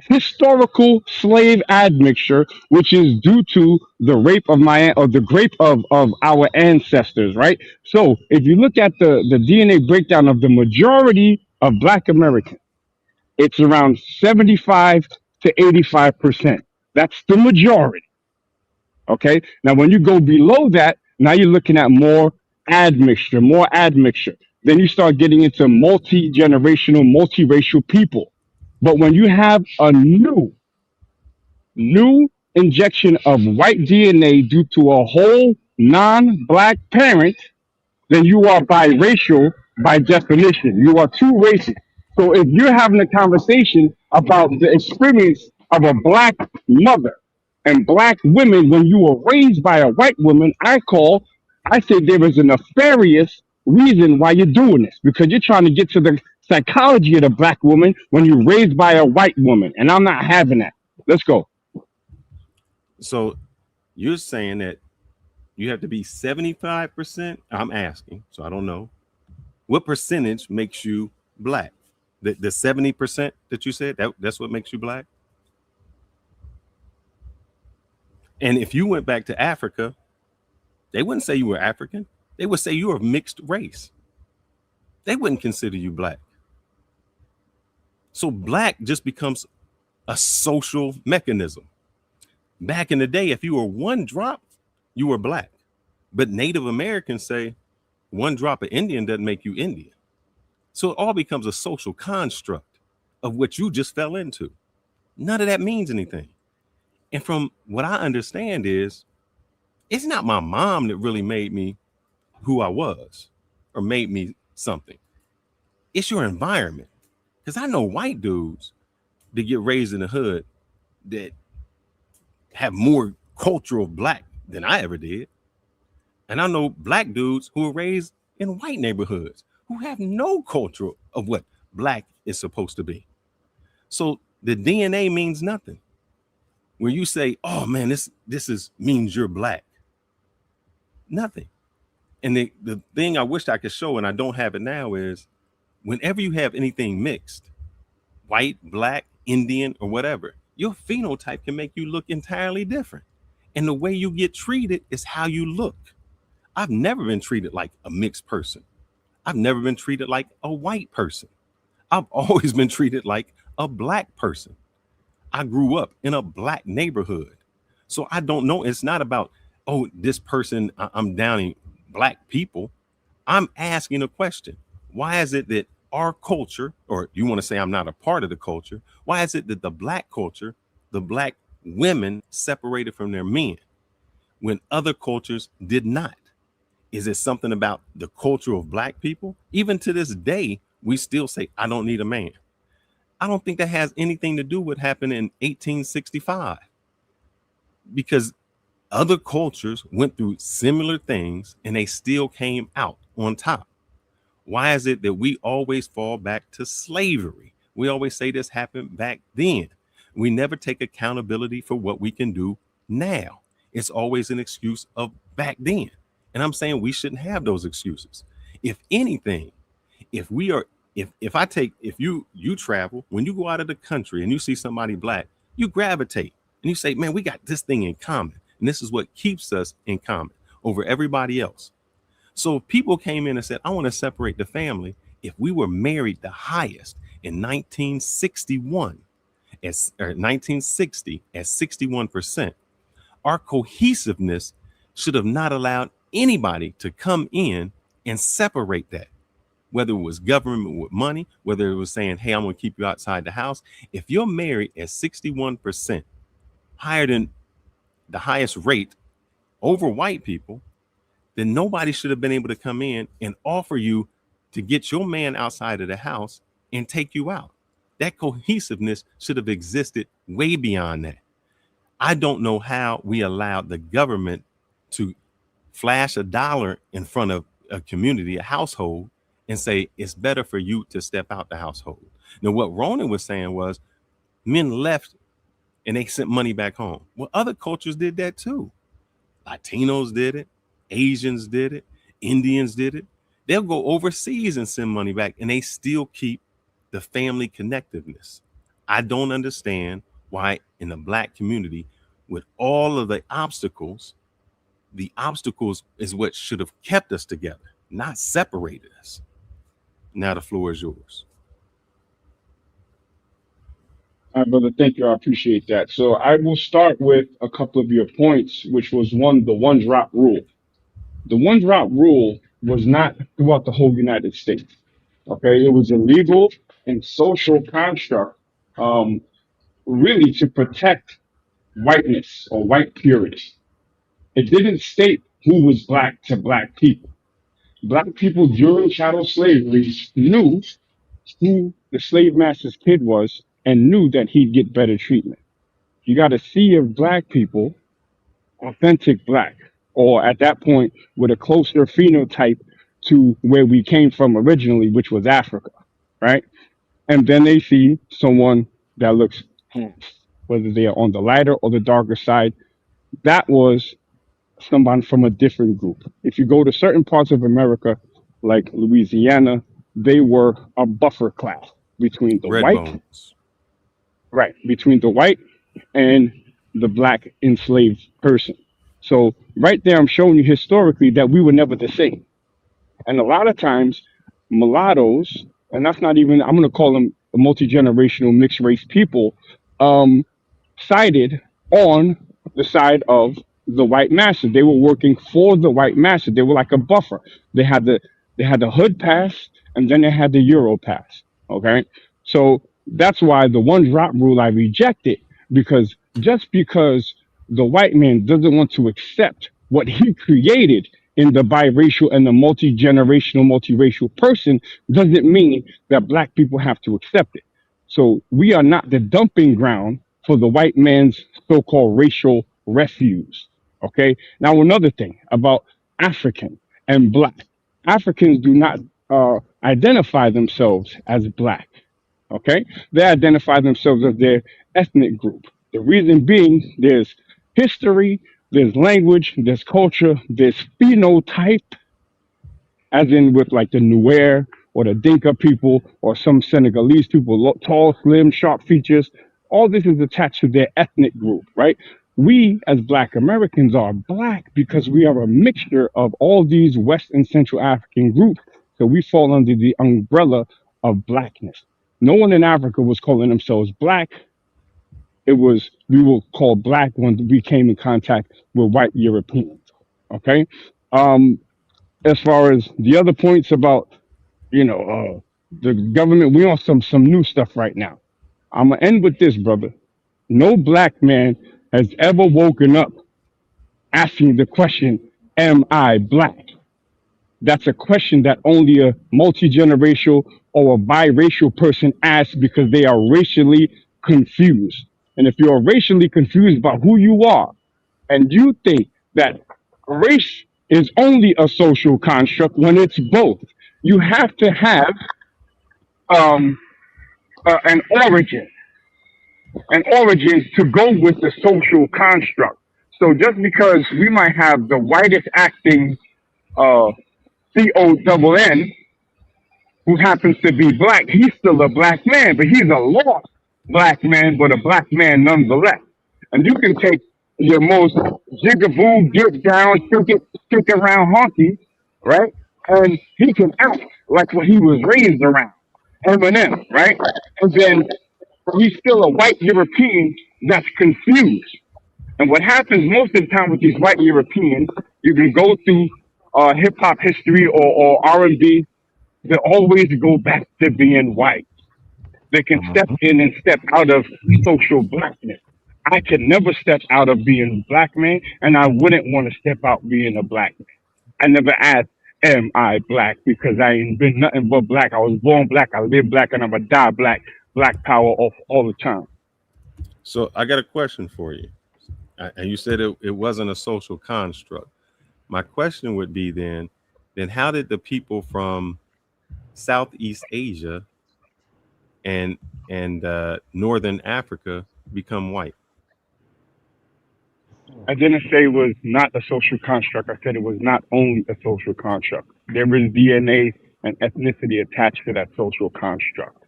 historical slave admixture, which is due to the rape of the grape of our ancestors, right? So if you look at the DNA breakdown of the majority of black Americans, it's around 75 to 85%. That's the majority. Okay. Now when you go below that, now you're looking at more admixture, more admixture. Then you start getting into multi-generational, multiracial people. But when you have a new injection of white DNA due to a whole non-black parent, then you are biracial by definition. You are two races. So if you're having a conversation about the experience of a black mother and black women when you were raised by a white woman, I say there is a nefarious reason why you're doing this because you're trying to get to the psychology of the black woman when you're raised by a white woman. And I'm not having that. Let's go. So you're saying that you have to be 75%. I'm asking, so I don't know. What percentage makes you black? The 70% that you said, that's what makes you black? And if you went back to Africa, they wouldn't say you were African. They would say you were mixed race. They wouldn't consider you black. So black just becomes a social mechanism. Back in the day, if you were one drop, you were black. But Native Americans say one drop of Indian doesn't make you Indian. So it all becomes a social construct of what you just fell into. None of that means anything. And from what I understand is, it's not my mom that really made me who I was or made me something. It's your environment. Because I know white dudes that get raised in the hood that have more cultural black than I ever did. And I know black dudes who are raised in white neighborhoods who have no culture of what black is supposed to be. So the DNA means nothing. Where you say, oh man, this means you're black. Nothing. And the thing I wish I could show, and I don't have it now, is whenever you have anything mixed, white, black, Indian, or whatever, your phenotype can make you look entirely different. And the way you get treated is how you look. I've never been treated like a mixed person. I've never been treated like a white person. I've always been treated like a black person. I grew up in a black neighborhood. So I don't know. It's not about, oh, this person, I'm downing black people. I'm asking a question. Why is it that our culture, or you want to say I'm not a part of the culture, why is it that the black culture, the black women separated from their men when other cultures did not? Is it something about the culture of black people? Even to this day, we still say, I don't need a man. I don't think that has anything to do with what happened in 1865, because other cultures went through similar things and they still came out on top. Why is it that we always fall back to slavery? We always say this happened back then. We never take accountability for what we can do now. It's always an excuse of back then. And I'm saying we shouldn't have those excuses. If anything, if we are, if you travel, when you go out of the country and you see somebody black, you gravitate and you say, man, we got this thing in common. And this is what keeps us in common over everybody else. So if people came in and said, I want to separate the family, if we were married the highest in 1961, or 1960 at 61%, our cohesiveness should have not allowed anybody to come in and separate that. Whether it was government with money, whether it was saying, hey, I'm going to keep you outside the house. If you're married at 61%, higher than the highest rate over white people, then nobody should have been able to come in and offer you to get your man outside of the house and take you out. That cohesiveness should have existed way beyond that. I don't know how we allowed the government to flash a dollar in front of a community, a household, and say it's better for you to step out the household. Now, what Ronin was saying was men left and they sent money back home. Well, other cultures did that too. Latinos did it. Asians did it. Indians did it. They'll go overseas and send money back, and they still keep the family connectiveness. I don't understand why in the black community, with all of the obstacles is what should have kept us together, not separated us. Now the floor is yours. All right, brother. Thank you. I appreciate that. So I will start with a couple of your points, which was the one drop rule. The one drop rule was not throughout the whole United States. Okay. It was a legal and social construct, really to protect whiteness or white purity. It didn't state who was black to black people. Black people during chattel slavery knew who the slave master's kid was and knew that he'd get better treatment. You got a sea of black people, authentic black, or at that point with a closer phenotype to where we came from originally, which was Africa, right? And then they see someone that looks half, whether they are on the lighter or the darker side. That was someone from a different group. If you go to certain parts of America, like Louisiana, they were a buffer class between the Red white, bones. right, between the white and the black enslaved person. So right there, I'm showing you historically that we were never the same. And a lot of times, mulattoes, and that's not even, I'm going to call them multi-generational mixed race people, um, sided on the side of the white master. They were working for the white master. They were like a buffer. They had the hood pass and then they had the Euro pass. Okay. So that's why the one drop rule I reject it, because just because the white man doesn't want to accept what he created in the biracial and the multi-generational, multiracial person doesn't mean that black people have to accept it. So we are not the dumping ground for the white man's so-called racial refuse. Okay. Now another thing about African and black. Africans do not identify themselves as black. Okay. They identify themselves as their ethnic group. The reason being there's history, there's language, there's culture, there's phenotype, as in with like the Nuer or the Dinka people or some Senegalese people, tall, slim, sharp features. All this is attached to their ethnic group, right? We as Black Americans are black because we are a mixture of all these West and Central African groups. So we fall under the umbrella of blackness. No one in Africa was calling themselves black. It was, we were called black when we came in contact with white Europeans. Okay. As far as the other points about, the government, we on some new stuff right now. I'm gonna end with this, brother. No black man has ever woken up asking the question, "Am I black?" that's a question that only a multi-generational or a biracial person asks because they are racially confused. And if you're racially confused about who you are, and you think that race is only a social construct when it's both, you have to have um, an origin to go with the social construct. So just because we might have the whitest acting uh, CONN who happens to be black, he's still a black man, but he's a lost black man, but a black man nonetheless. And you can take your most jigaboo, get down, stick around honky, right? And he can act like what he was raised around. Eminem, right? And then he's still a white European that's confused. And what happens most of the time with these white Europeans, you can go through hip hop history or R&B, they always go back to being white. They can step in and step out of social blackness. I could never step out of being a black man, and I wouldn't want to step out being a black man. I never asked, am I black? Because I ain't been nothing but black. I was born black, I live black, and I'm going to die black. Black power all the time. So I got a question for you. And you said it wasn't a social construct. My question would be then how did the people from Southeast Asia and Northern Africa become white? I didn't say it was not a social construct. I said it was not only a social construct. There is DNA and ethnicity attached to that social construct.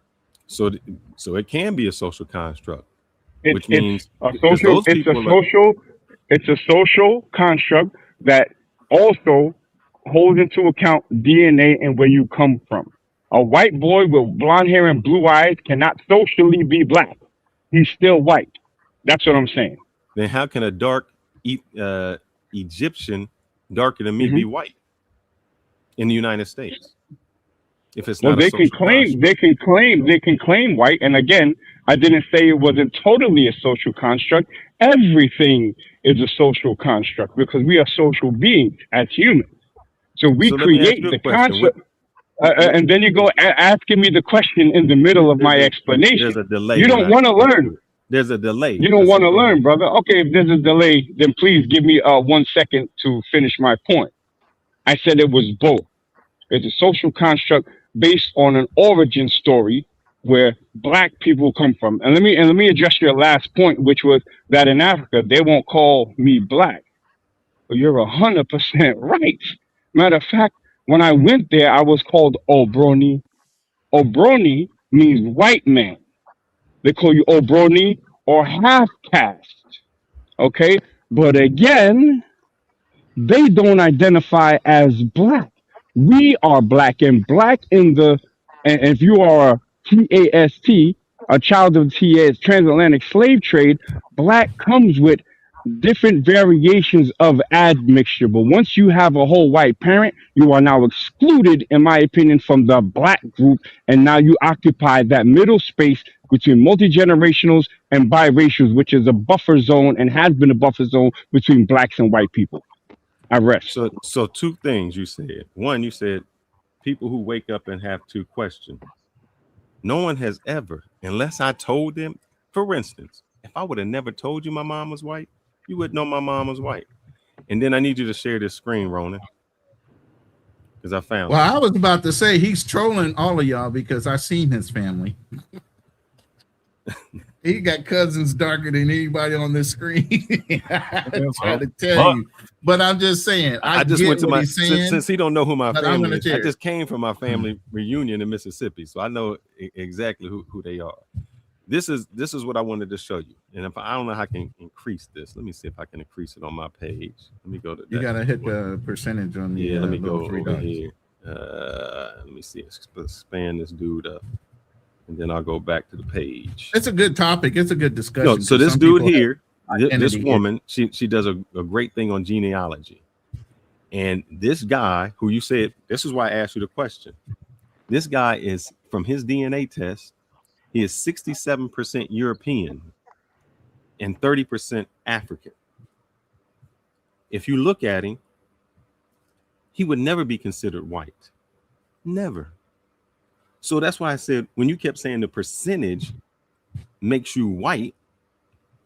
So it can be a social construct, which It's means a social. It's a social construct that also holds into account DNA and where you come from. A white boy with blonde hair and blue eyes cannot socially be black. He's still white. That's what I'm saying. Then how can a dark Egyptian darker than me be white in the United States? If it's not they can claim white. And again, I didn't say it wasn't totally a social construct. Everything is a social construct because we are social beings as humans. So we create the concept. And then you go asking me the question in the middle of my explanation. There's a delay. You don't want to learn. There's a delay. You don't want to learn, brother. Okay, if there's a delay, then please give me 1 second to finish my point. I said it was both. It's a social construct based on an origin story where black people come from. And let me address your last point, which was that in Africa they won't call me black. But you're 100% right. Matter of fact, when I went there, I was called Obroni. Obroni means white man. They call you Obroni or half caste. Okay? But again, they don't identify as black. We are black, and black and if you are a TAST, a child of the transatlantic slave trade, black comes with different variations of admixture. But once you have a whole white parent, you are now excluded, in my opinion, from the black group, and now you occupy that middle space between multi-generationals and biracials, which is a buffer zone and has been a buffer zone between blacks and white people. I rest. So two things you said. One, you said people who wake up and have to question. No one has ever, unless I told them, for instance, if I would have never told you my mom was white, you would know my mom was white. And then I need you to share this screen, Ronin, because I found Well, I was about to say he's trolling all of y'all because I seen his family. He got cousins darker than anybody on this screen. I'm trying to tell you, but I'm just saying. I just went to my saying, since he don't know who my family is. I I just came from my family reunion in Mississippi, so I know exactly who they are. This is what I wanted to show you, and if I don't know how I can increase this, let me see if I can increase it on my page. Let me go to. You gotta hit the percentage on the. Yeah, let me go over here. Let me see. Expand this dude up. And then I'll go back to the page. It's a good topic. It's a good discussion. No, so this dude here, this woman, she does a great thing on genealogy. And this guy who you said, this is why I asked you the question. This guy is, from his DNA test, he is 67% European and 30% African. If you look at him, he would never be considered white. Never. So that's why I said, when you kept saying the percentage makes you white,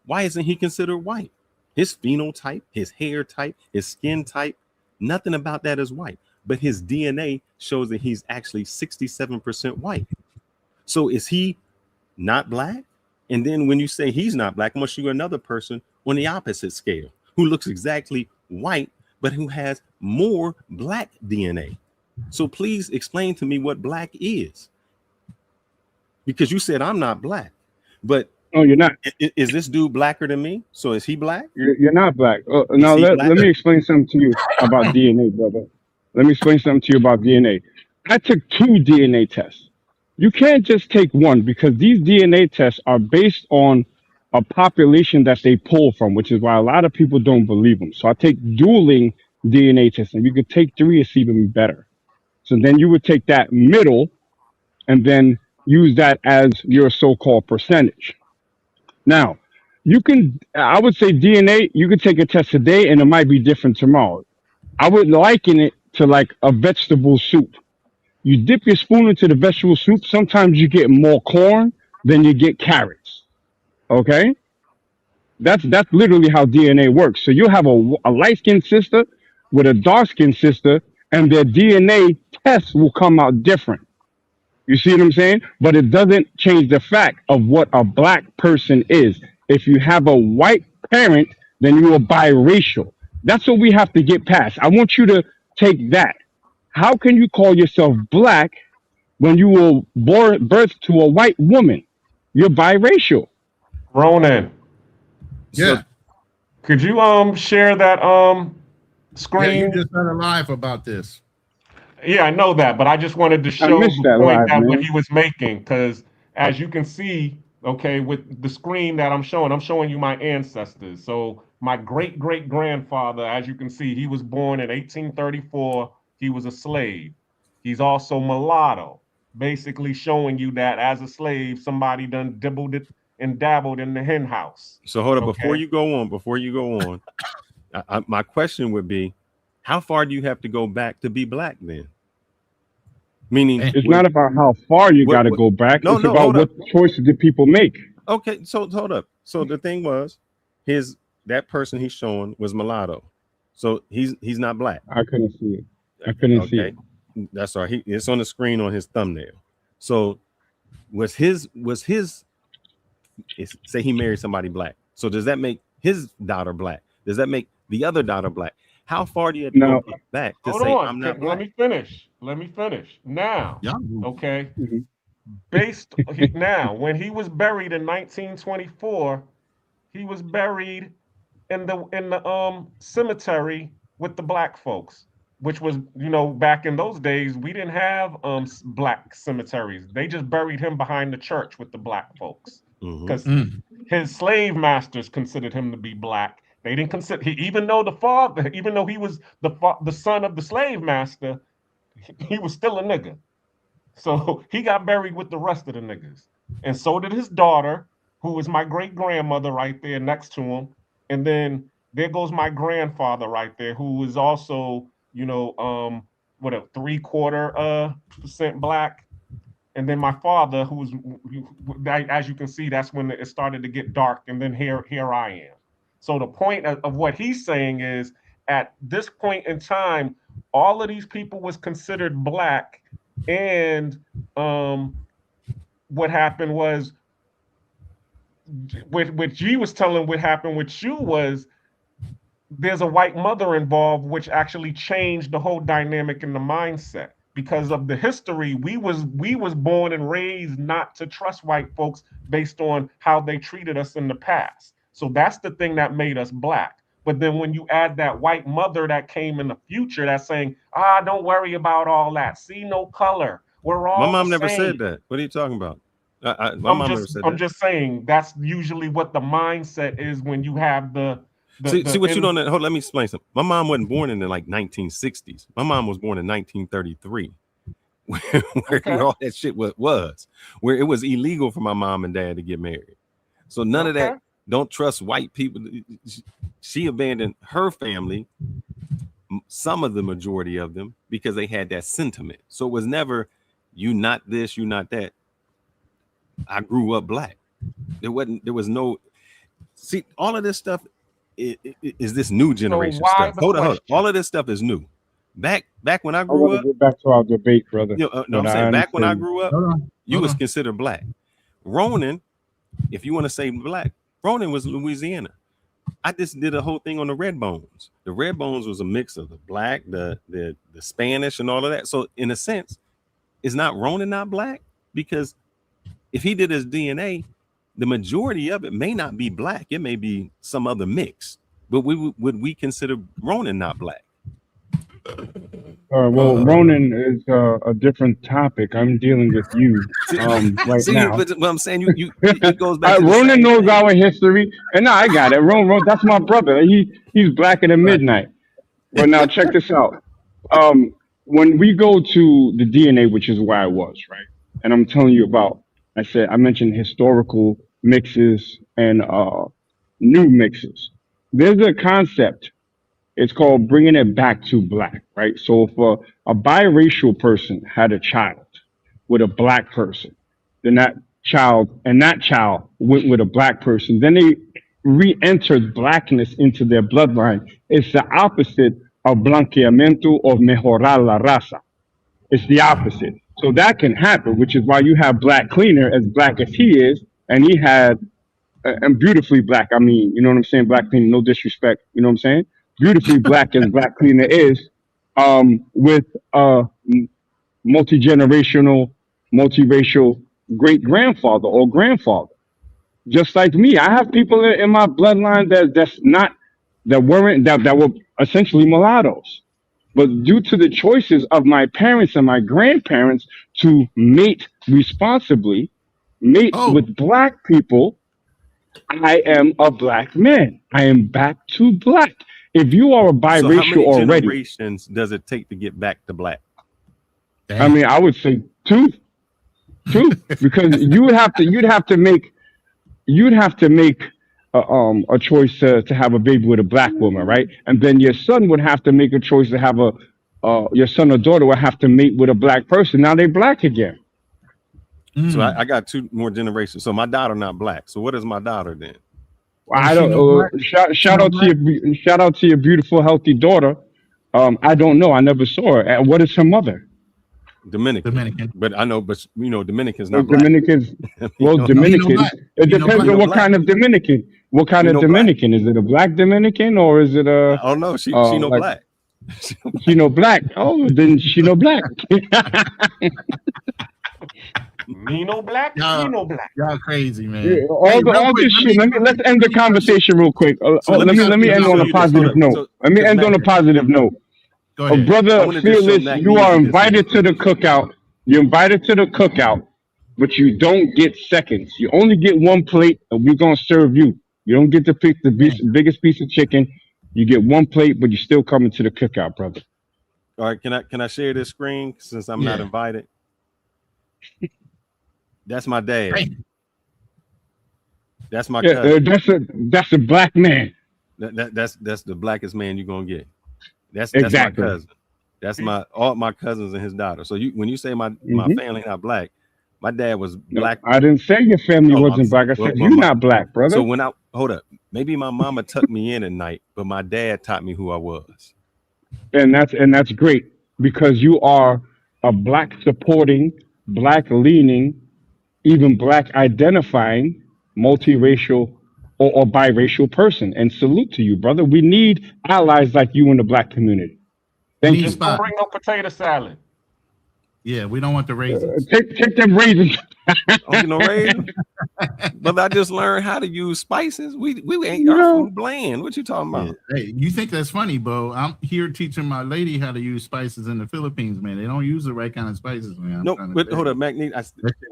why isn't he considered white? His phenotype, his hair type, his skin type, nothing about that is white. But his DNA shows that he's actually 67% white. So is he not black? And then when you say he's not black, I must show you another person on the opposite scale who looks exactly white, but who has more black DNA. So please explain to me what black is. Because you said I'm not black, but no, you're not. Is this dude blacker than me? So is he black? You're not black. Is Now he let black? me explain something to you about DNA, brother. Let me explain something to you about DNA. I took 2 DNA tests. You can't just take one because these DNA tests are based on a population that they pull from, which is why a lot of people don't believe them. So I take dueling DNA tests, and you could take 3, it's even better. So then you would take that middle and then use that as your so-called percentage. Now, I would say DNA, you could take a test today and it might be different tomorrow. I would liken it to like a vegetable soup. You dip your spoon into the vegetable soup, sometimes you get more corn than you get carrots. Okay? That's literally how DNA works. So you'll have a light-skinned sister with a dark-skinned sister, and their DNA tests will come out different. You see what I'm saying? But it doesn't change the fact of what a black person is. If you have a white parent, then you are biracial. That's what we have to get past. I want you to take that. How can you call yourself black when you were birthed to a white woman? You're biracial. Ronin. Yeah. So, could you share that screen? Yeah, you just had a live about this. Yeah, I know that, but I just wanted to show missed the that point live, that what man. he was making, because as you can see, okay, with the screen that I'm showing you my ancestors. So my great great grandfather, as you can see, he was born in 1834. He was a slave. He's also mulatto, basically showing you that as a slave, somebody done dibbled it and dabbled in the hen house. So hold up, Okay? before you go on, my question would be, how far do you have to go back to be black then? Meaning, it's not about how far you got to go back. No, it's no, about hold what up. choices did people make. Okay, so hold up. So the thing was, that person he's showing was mulatto, so he's not black. I couldn't see it. I couldn't see Okay, it. that's all right. It's on the screen on his thumbnail. So was his say he married somebody black? So does that make his daughter black? Does that make the other daughter black? How far do you have to No. go back to Hold say on. I'm not Let black? me finish. Now, okay. Mhm. Now, when he was buried in 1924, he was buried in the cemetery with the black folks, which was, back in those days we didn't have black cemeteries. They just buried him behind the church with the black folks because his slave masters considered him to be black. They didn't consider even though he was the son of the slave master, he was still a nigga. So he got buried with the rest of the niggas. And so did his daughter, who was my great grandmother right there next to him. And then there goes my grandfather right there, who was also, what a 3/4% black. And then my father, as you can see, that's when it started to get dark. And then here I am. So the point of what he's saying is, at this point in time, all of these people was considered black, and what happened was, what G was telling, what happened with you was, there's a white mother involved, which actually changed the whole dynamic in the mindset. Because of the history, we was born and raised not to trust white folks based on how they treated us in the past. So that's the thing that made us black. But then when you add that white mother that came in the future, that's saying, don't worry about all that. See no color. We're all My mom the never same. said that. What are you talking about? My mom never said that. I'm just saying that's usually what the mindset is when you have see what you don't know. Hold, let me explain something. My mom wasn't born in the 1960s. My mom was born in 1933, where all that shit was, where it was illegal for my mom and dad to get married. So none of that. Don't trust white people. She abandoned her family some of the majority of them because they had that sentiment. So it was never you not this, you not that. I grew up black. There was no see all of this stuff is this new generation why stuff. the Hold on. question? All of this stuff is new. Back when I I grew want to up, get back to our debate, brother. no, But I'm I saying back when I understand. grew up, Hold on. you Hold was on. considered black. Ronin, if you want to say black, Ronin was Louisiana. I just did a whole thing on the Red Bones. The Red Bones was a mix of the black, the Spanish, and all of that. So in a sense, is not Ronin not black? Because if he did his DNA, the majority of it may not be black. It may be some other mix. But would we consider Ronin not black? Well, Ronan is a different topic. I'm dealing with you right See, now. but I'm saying it goes back to the Ronan same knows thing. our history, and no, I got it. Ronan, that's my brother. He's blacker than midnight. But now check this out. When we go to the DNA, which is where I was, right, and I'm telling you about, I mentioned historical mixes and new mixes. There's a concept. It's called bringing it back to black, right? So if a biracial person had a child with a black person, then that child went with a black person, then they re-entered blackness into their bloodline. It's the opposite of blanqueamiento or mejorar la raza. It's the opposite. So that can happen, which is why you have Black Cleaner as black as he is, and he had and beautifully black. I mean, you know what I'm saying? Black Cleaner, no disrespect. You know what I'm saying? Beautifully black as Black Cleaner is, with multi generational, multiracial great grandfather or grandfather. Just like me, I have people in my bloodline that were essentially mulattoes. But due to the choices of my parents and my grandparents to mate responsibly, mate with black people, I am a black man. I am back to black. If you are a So how biracial many already, generations does it take to get back to black? I mean, I would say two, because you'd have to make a choice to have a baby with a black woman, right? And then your son would have to make a choice to have your son or daughter would have to mate with a black person. Now they black again. So I got two more generations. So my daughter not black. So what is my daughter then? I don't. Shout out to your beautiful, healthy daughter. I don't know. I never saw her. What is her mother? Dominican. But I know, but Dominicans not black. Dominicans. Well, Dominicans. It depends on what kind of Dominican. What kind of Dominican is it? A black Dominican or is it a? Oh no, she no black. She no black. Oh, then she no black. Me no black. Me no black. Y'all crazy, man. Yeah, all this shit. Let's end the conversation real quick. Let me end on a positive note. Let me end on a positive note. Brother Fearless, you are invited to the cookout. You're invited to the cookout, but you don't get seconds. You only get one plate, and we're gonna serve you. You don't get to pick the biggest piece of chicken. You get one plate, but you're still coming to the cookout, brother. All right, can I share this screen since I'm not invited? That's my dad. That's my cousin. That's a black man. That's the blackest man you're gonna get. That's Exactly. my cousin. That's all my cousins and his daughter. So when you say my family not black, my dad was black. No, I didn't say your family wasn't black. I said you're not black, brother. So hold up, maybe my mama tucked me in at night, but my dad taught me who I was. And that's great because you are a black supporting, black leaning, even black identifying, multiracial or biracial person. And salute to you, brother. We need allies like you in the black community. Thank you. Just don't bring no potato salad. Yeah, we don't want the raisins. Take them raisins. No raisins. But I just learned how to use spices. We ain't our food bland. What you talking about? Yeah. Hey, you think that's funny, Bo? I'm here teaching my lady how to use spices in the Philippines, man. They don't use the right kind of spices, man. No, but hold up, Magnet.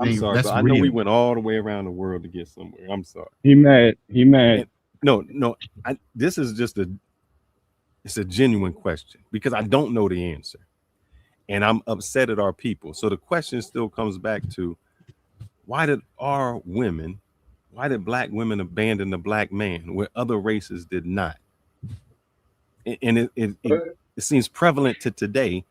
I'm sorry, but I know we went all the way around the world to get somewhere. I'm sorry. He mad. No. This is just it's a genuine question because I don't know the answer. And I'm upset at our people. So the question still comes back to why did black women abandon the black man where other races did not? And it seems prevalent to today.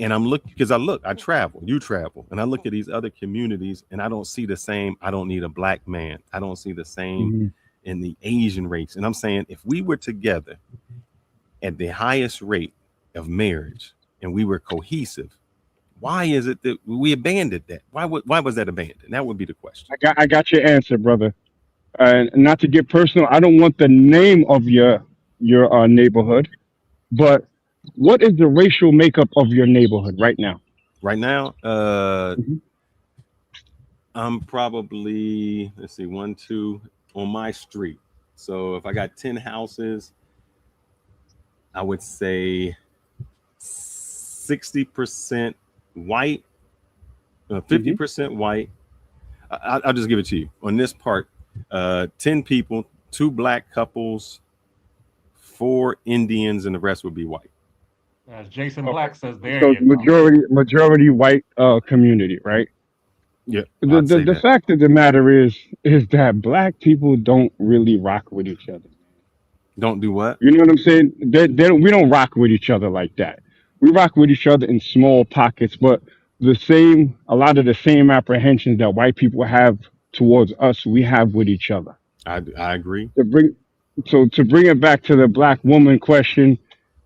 And I'm looking because I travel, you travel, and I look at these other communities and I don't see the same. I don't need a black man. I don't see the same in the Asian race. And I'm saying if we were together at the highest rate of marriage and we were cohesive, why is it that we abandoned that? Why was that abandoned? That would be the question. I got your answer, brother. And not to get personal, I don't want the name of your neighborhood, but what is the racial makeup of your neighborhood right now? Right now, I'm probably, let's see, 1, 2 on my street. So if I got 10 houses, I would say 60% white, 50% white. I'll just give it to you on this part. 10 people, 2 black couples, 4 Indians, and the rest would be white. As Jason Black says, there So you go. majority white community, right? Yeah. The fact of the matter is that black people don't really rock with each other. Don't do what? You know what I'm saying? We don't rock with each other like that. We rock with each other in small pockets, but a lot of the same apprehensions that white people have towards us, we have with each other. I agree. To bring it back to the black woman question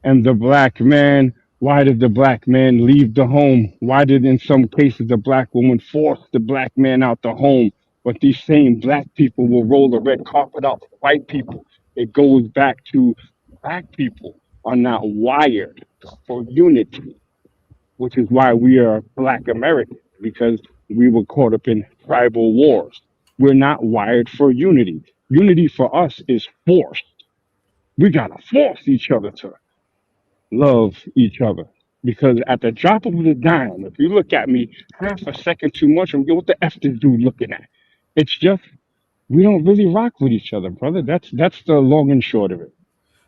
and the black man, why did the black man leave the home? Why did in some cases the black woman force the black man out the home? But these same black people will roll the red carpet out for white people. It goes back to black people are not wired for unity, which is why we are black Americans, because we were caught up in tribal wars. We're not wired for unity. Unity for us is forced. We gotta force each other to love each other. Because at the drop of the dime, if you look at me half a second too much, I'm what the F this dude looking at? It's just we don't really rock with each other, brother. That's the long and short of it.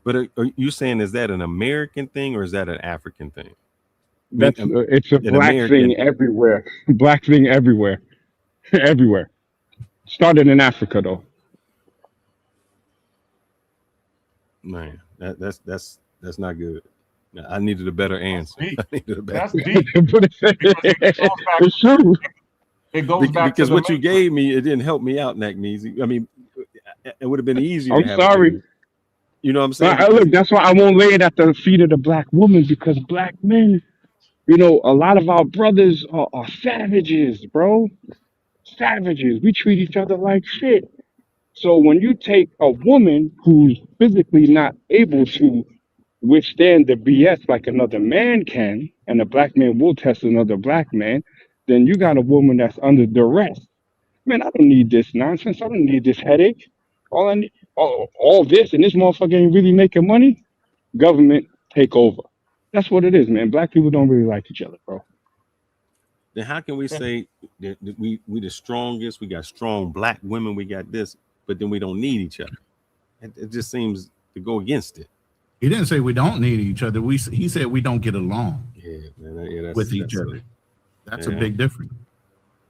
But are you saying is that an American thing or is that an African thing? It's a black thing everywhere. Black thing everywhere. Everywhere. Started in Africa though. Man, that's not good. I needed a better answer. That's deep. It's true. It goes back because to what you gave me, it didn't help me out, Nakneezy. I mean, it would have been easier. I'm sorry. You know what I'm saying? Look, that's why I won't lay it at the feet of the black woman, because black men, a lot of our brothers are savages, bro. Savages. We treat each other like shit. So when you take a woman who's physically not able to withstand the BS like another man can, and a black man will test another black man, then you got a woman that's under duress. Man, I don't need this nonsense. I don't need this headache. All I need, all this, and this motherfucker ain't really making money. Government take over. That's what it is, man. Black people don't really like each other, bro. Then how can we say that we the strongest? We got strong black women. We got this, but then we don't need each other. It just seems to go against it. He didn't say we don't need each other. He said we don't get along with each other. That's a big difference.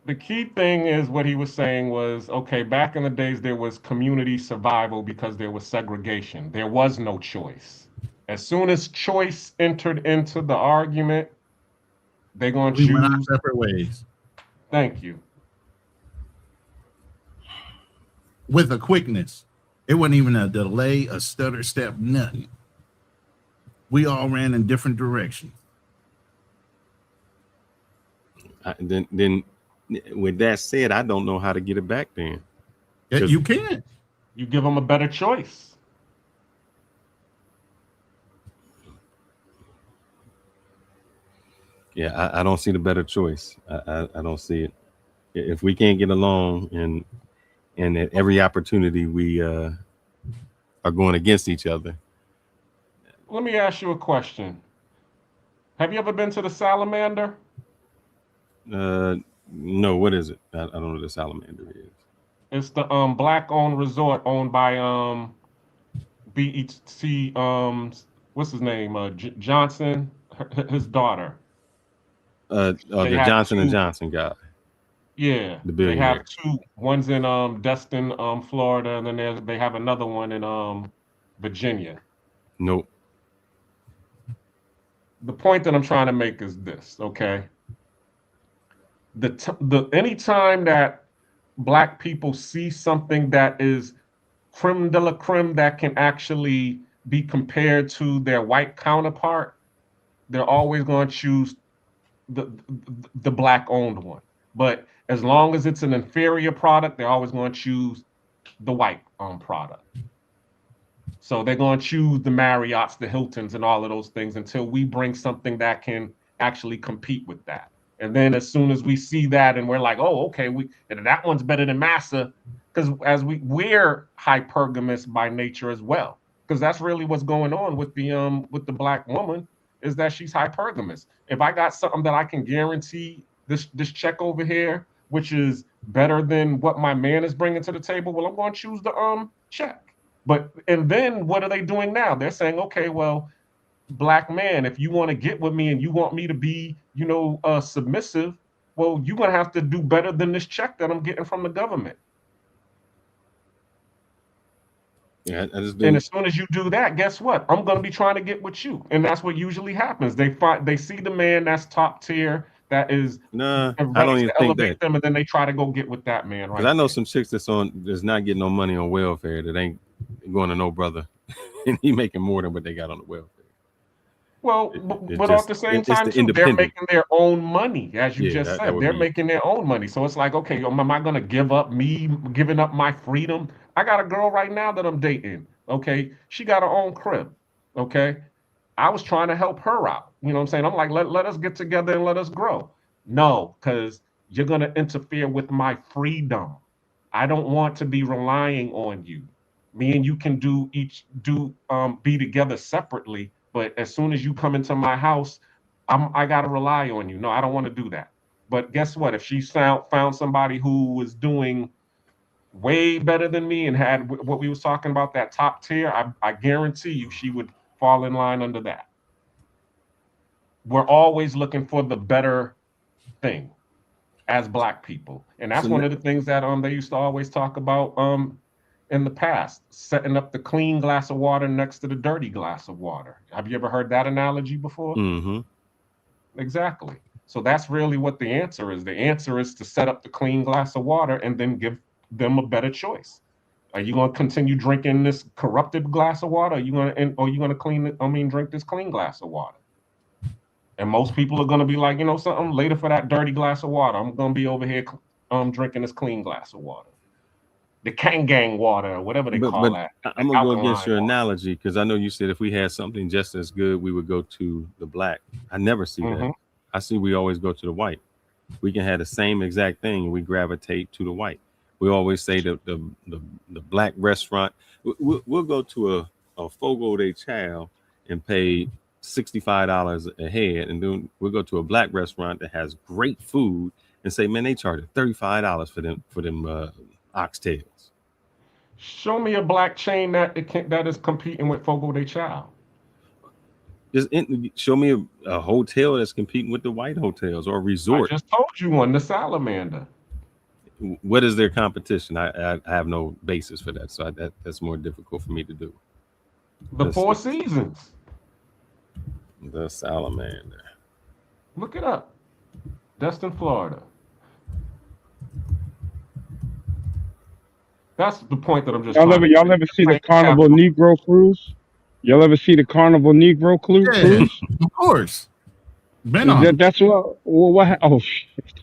The key thing is what he was saying was, okay, back in the days, there was community survival because there was segregation. There was no choice. As soon as choice entered into the argument, they're going to choose. We went our separate ways. Thank you. With a quickness. It wasn't even a delay, a stutter step, nothing. We all ran in different directions. Then with that said, I don't know how to get it back then. You can't. You give them a better choice. Yeah, I don't see the better choice. I don't see it. If we can't get along and at every opportunity we are going against each other. Let me ask you a question. Have you ever been to the Salamander? No, what is it? I don't know what the Salamander is. It's the black-owned resort owned by BET. What's his name? Johnson, his daughter. The Johnson and Johnson guy. Yeah, the they billionaire. have two. One's in Destin, Florida, and then they have another one in Virginia. Nope. The point that I'm trying to make is this, okay? The anytime that black people see something that is creme de la creme that can actually be compared to their white counterpart, they're always going to choose the black owned one. But as long as it's an inferior product, they're always going to choose the white product. So they're going to choose the Marriotts, the Hiltons, and all of those things until we bring something that can actually compete with that. And then as soon as we see that and we're like, oh, okay, and that one's better than Massa, because as we're hypergamous by nature as well, because that's really what's going on with the black woman is that she's hypergamous. If I got something that I can guarantee this check over here, which is better than what my man is bringing to the table, well, I'm going to choose the check. But and then what are they doing now? They're saying, okay, well, black man, if you want to get with me and you want me to be, submissive, well, you're gonna have to do better than this check that I'm getting from the government. Yeah, and as soon as you do that, guess what? I'm gonna be trying to get with you, and that's what usually happens. They see the man that's top tier, that is Nah, I ready don't even to think elevate that. them, and then they try to go get with that man, right? Because I know some chicks that's not getting no money on welfare that ain't going to no brother, and he making more than what they got on the welfare. Well, but at the same time, too, they're making their own money, as you just said. They're making their own money. So it's like, okay, am I going to giving up my freedom? I got a girl right now that I'm dating, okay? She got her own crib, okay? I was trying to help her out. You know what I'm saying? I'm like, let us get together and let us grow. No, because you're going to interfere with my freedom. I don't want to be relying on you. Me and you can be together separately, but as soon as you come into my house, I gotta rely on you. No, I don't want to do that. But guess what? If she found somebody who was doing way better than me and had what we was talking about, that top tier, I guarantee you she would fall in line under that. We're always looking for the better thing as black people, and that's one of the things that they used to always talk about in the past, setting up the clean glass of water next to the dirty glass of water. Have you ever heard that analogy before? Mm-hmm. Exactly. So that's really what the answer is. The answer is to set up the clean glass of water and then give them a better choice. Are you going to continue drinking this corrupted glass of water? Or are you going to drink this clean glass of water? And most people are going to be like, something, later for that dirty glass of water, I'm going to be over here drinking this clean glass of water. The Kangang water, or whatever they call that. I'm going to go against your analogy, because I know you said if we had something just as good, we would go to the black. I never see that. I see we always go to the white. We can have the same exact thing, and we gravitate to the white. We always say the black restaurant. We'll go to a Fogo de Chao and pay $65 a head, and then we'll go to a black restaurant that has great food and say, man, they charge $35 for them oxtails. Show me a black chain that is competing with Fogo de Chao. Show me a hotel that's competing with the white hotels, or a resort. I just told you one, the Salamander. What is their competition? I have no basis for that, so that's more difficult for me to do. The Four Seasons. The Salamander. Look it up. Destin, Florida. That's the point that I'm just. Y'all ever see the Carnival Negro cruise? Y'all ever see the Carnival Negro cruise? Of course. Been on. That's what. Oh shit.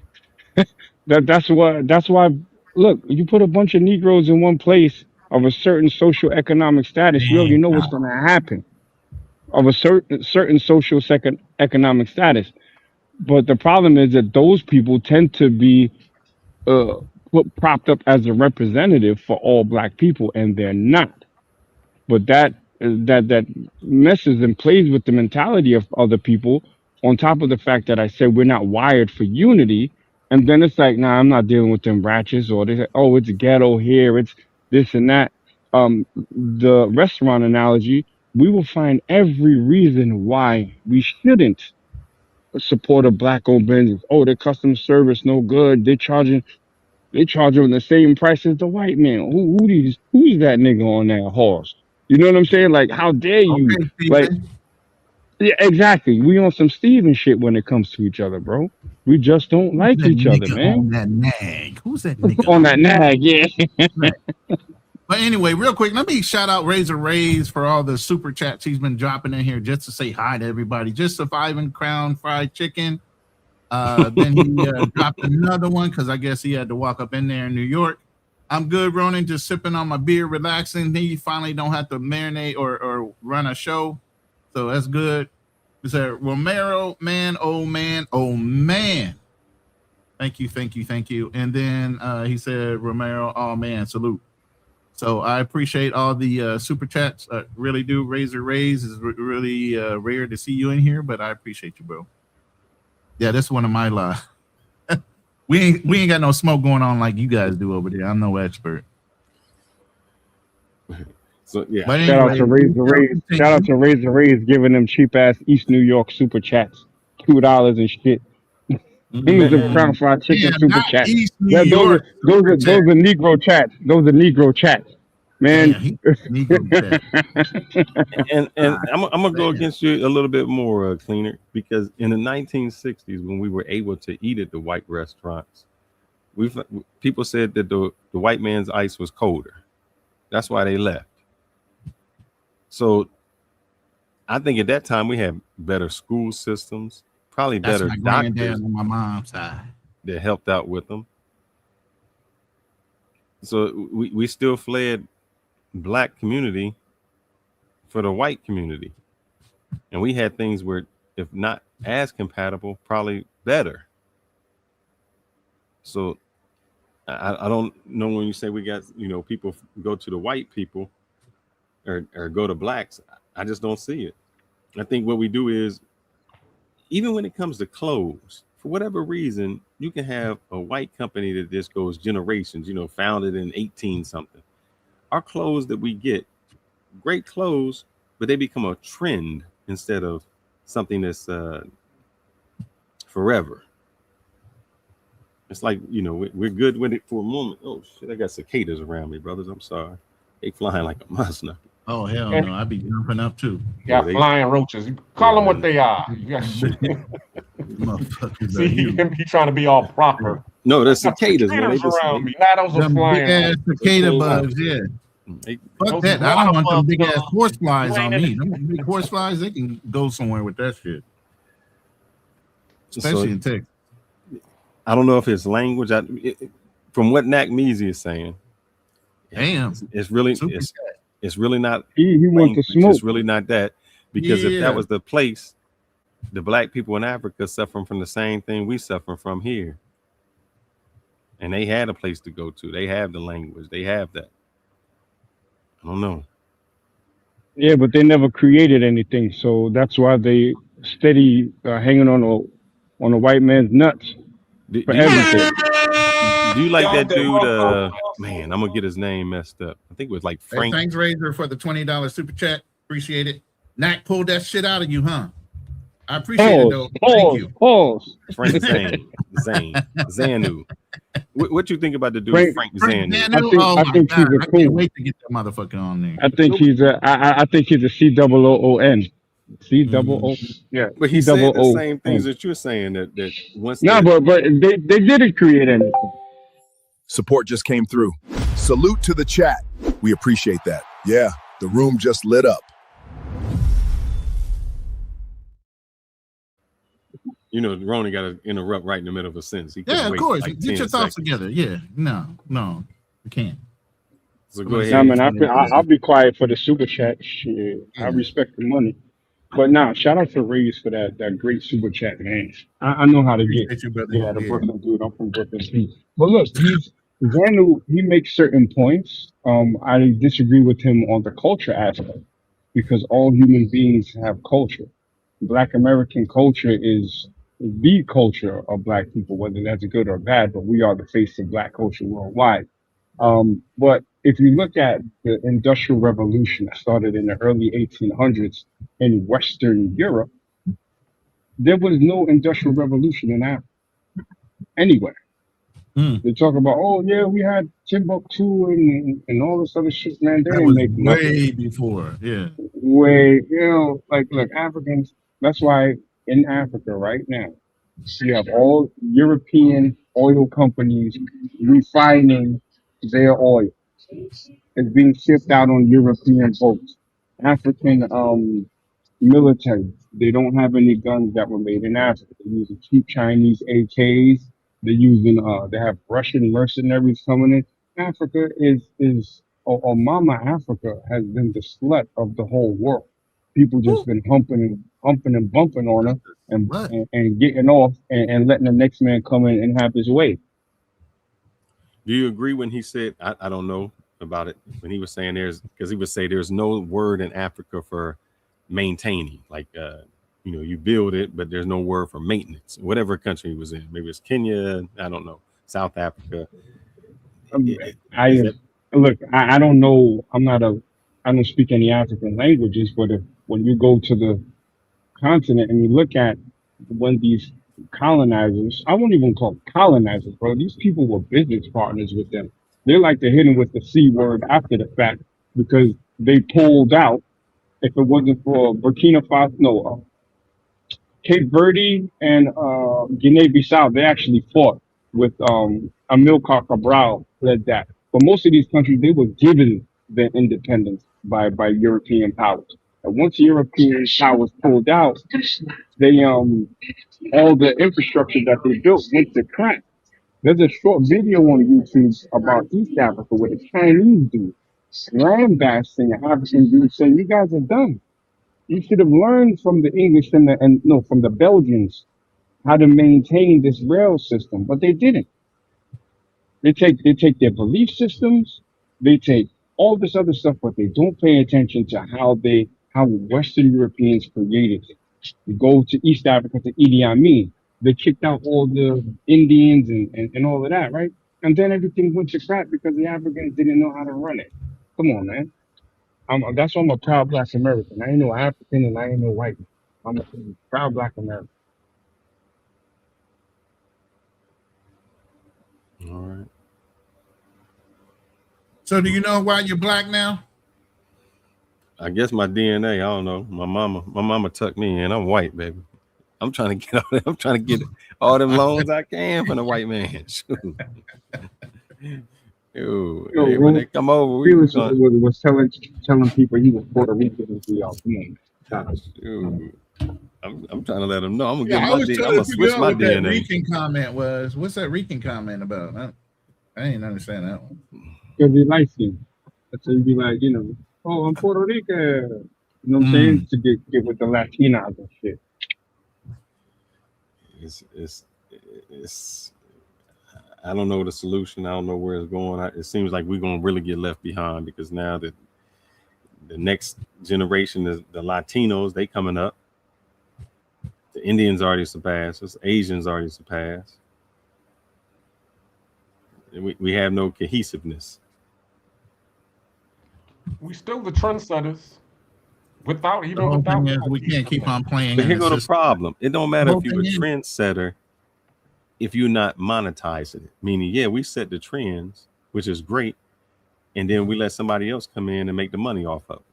That's why. Look, you put a bunch of Negroes in one place of a certain social economic status, you already know what's going to happen. Of a certain social economic status, but the problem is that those people tend to be propped up as a representative for all black people, and they're not. But that messes and plays with the mentality of other people. On top of the fact that I said we're not wired for unity, and then it's like, nah, I'm not dealing with them ratchets, or they say, oh, it's ghetto here, it's this and that. The restaurant analogy, we will find every reason why we shouldn't support a black-owned business. Oh, their customer service no good. They charge them the same price as the white man. Who's that nigga on that horse? You know what I'm saying? Like, how dare you? Okay, Like, Yeah, exactly. We on some Steven shit when it comes to each other, bro. We just don't Who's like that each other, nigga on man. that nag? Who's that nigga On that nag, yeah. Right. But anyway, real quick, let me shout out Razor Rays for all the super chats he's been dropping in here just to say hi to everybody. Just surviving Crown Fried Chicken. Then he dropped another one because I guess he had to walk up in there in New York. I'm good, Ronin, just sipping on my beer, relaxing. He finally don't have to marinate or run a show. So that's good. He said, Romero, man, oh man, oh man. Thank you, thank you, thank you. And then he said, Romero, oh man, salute. So I appreciate all the super chats. Really do. Razor Rays is really rare to see you in here, but I appreciate you, bro. Yeah, that's one of my lies. we ain't got no smoke going on like you guys do over there. I'm no expert. So yeah. But Shout out anyway, to Razor Rays. Shout out to Razor Rays giving them cheap ass East New York super chats, $2 and shit. These are Crown Fried Chicken yeah, super not chats. East New Those are York super chat. Negro chats. Those are Negro chats, man. Negro chat. And I'm gonna go against you a little bit more, Cleaner, because in the 1960s, when we were able to eat at the white restaurants, people said that the white man's ice was colder. That's why they left. So I think at that time we had better school systems, probably That's better my doctors granddad on my mom's side. that helped out with them. So we still fled black community for the white community. And we had things where, if not as compatible, probably better. So I don't know when you say we got, people go to the white people or go to blacks. I just don't see it. I think what we do is, even when it comes to clothes, for whatever reason, you can have a white company that just goes generations, founded in 18 something. Our clothes that we get, great clothes, but they become a trend instead of something that's forever. It's like, we're good with it for a moment. Oh shit, I got cicadas around me, brothers. I'm sorry. They flying like a monster. Oh hell no, I'd be jumping up too. Yeah, flying roaches. You call them what they are. Motherfuckers. See, he trying to be all proper. No, there's cicadas, man. They just around me. Now those are flying. Big ass cicada bugs, yeah. Fuck that. I don't want them big ass horse flies on me. Them big horse flies, they can go somewhere with that shit. Especially in Texas. I don't know if it's language. From what Nac Measy is saying, damn, it's really not. He wants to smoke. It's really not that, because if that was the place, the black people in Africa suffering from the same thing we suffering from here, and they had a place to go to. They have the language. They have that. I don't know. Yeah, but they never created anything, so that's why they steady hanging on a white man's nuts for everything. Do you like that dude? Man, I'm gonna get his name messed up. I think it was like Frank. Hey, thanks, Razor, for the $20 super chat. Appreciate it. Nac pulled that shit out of you, huh? I appreciate it though. Thank you. Frank Zanu. What you think about the dude Frank Zanu? I think he's a I cool. can't wait to get that motherfucker on there. I think he's a COON. COO. Yeah. But he said the same things that you're saying that once. No, but they didn't create anything. Support just came through. Salute to the chat. We appreciate that. Yeah, the room just lit up. Ronin got to interrupt right in the middle of a sentence. Yeah, of course. Like get your thoughts together. Yeah. No, you can't. So go ahead. Yeah, man, I'll be quiet for the super chat. Shit, I respect the money. But now, shout out to Reyes for that great super chat, man. I know how to get. The Brooklyn dude. I'm from Brooklyn. But look, Zanu, he makes certain points. I disagree with him on the culture aspect, because all human beings have culture. Black American culture is the culture of Black people, whether that's good or bad, but we are the face of Black culture worldwide. But if you look at the Industrial Revolution that started in the early 1800s in Western Europe, there was no Industrial Revolution in Africa anywhere. They talk about, oh yeah, we had Timbuktu and all this other shit, man. They didn't make nothing. Way before, yeah. Way, like, look, Africans, That's why in Africa right now, you have all European oil companies refining their oil. It's being shipped out on European boats. African military, they don't have any guns that were made in Africa. They're using cheap Chinese AKs. They're using they have Russian mercenaries coming in. Africa is or Mama Africa has been the slut of the whole world. People just been humping and bumping on her and getting off and letting the next man come in and have his way. Do you agree when he said, I don't know about it, when he was saying because he would say there's no word in Africa for maintaining, like, you build it, but there's no word for maintenance, whatever country he was in. Maybe it's Kenya, I don't know, South Africa. I don't know. I don't speak any African languages, but when you go to the continent and you look at when these colonizers, I won't even call them colonizers, bro. These people were business partners with them. They like to hit them with the C word after the fact because they pulled out. If it wasn't for Burkina Faso, no, Cape Verde and Guinea-Bissau, they actually fought with Amilcar Cabral led that. But most of these countries, they were given their independence by European powers. And once European powers pulled out, they all the infrastructure that they built went to crap. There's a short video on YouTube about East Africa where the Chinese do lambasting the African dudes saying, "You guys are done. You should have learned from the English from the Belgians how to maintain this rail system," but they didn't. They take their belief systems, they take all this other stuff, but they don't pay attention to how Western Europeans created it. You go to East Africa to Idi Amin, they kicked out all the Indians and all of that, right? And then everything went to crap because the Africans didn't know how to run it. Come on, man. That's why I'm a proud Black American. I ain't no African and I ain't no white. I'm a proud Black American. All right. So do you know why you're black now? I guess my DNA. I don't know. My mama tucked me in. I'm white, baby. I'm trying to get I'm trying to get all them loans I can from the white man. When they come over, Felix was telling people he was Puerto Rican. I'm trying to let them know. I'm gonna Yeah, get I was I'm trying gonna to figure switch out my what that DNA. Rican comment was. What's that Rican comment about? I didn't understand that one. Because he likes him. So he'd be like, oh, I'm Puerto Rican. You know what I'm saying? To get with the Latinas and shit. It's I don't know the solution. I don't know where it's going. It seems like we're gonna really get left behind because now that the next generation is the Latinos, they coming up. The Indians already surpassed us. Asians already surpassed. We have no cohesiveness. We still the trendsetters. Without The whole thing is we can't keep on playing. But here go the system. problem. It don't matter if you're a thing is- trendsetter if you're not monetizing it. Meaning, yeah, we set the trends, which is great, and then we let somebody else come in and make the money off of it.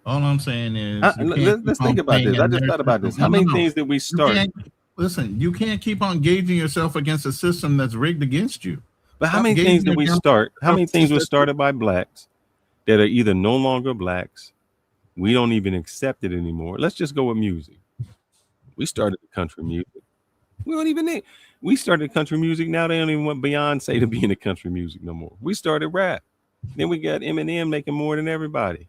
All I'm saying is, let's think about this. I just thought about this. How many things did we start? Listen, you can't keep on gauging yourself against a system that's rigged against you. But how many things did we start? How many things were started by blacks that are either no longer blacks? We don't even accept it anymore. Let's just go with music. We started the country music. We don't even need. We started country music. Now they don't even want Beyonce to be in the country music no more. We started rap. Then we got Eminem making more than everybody.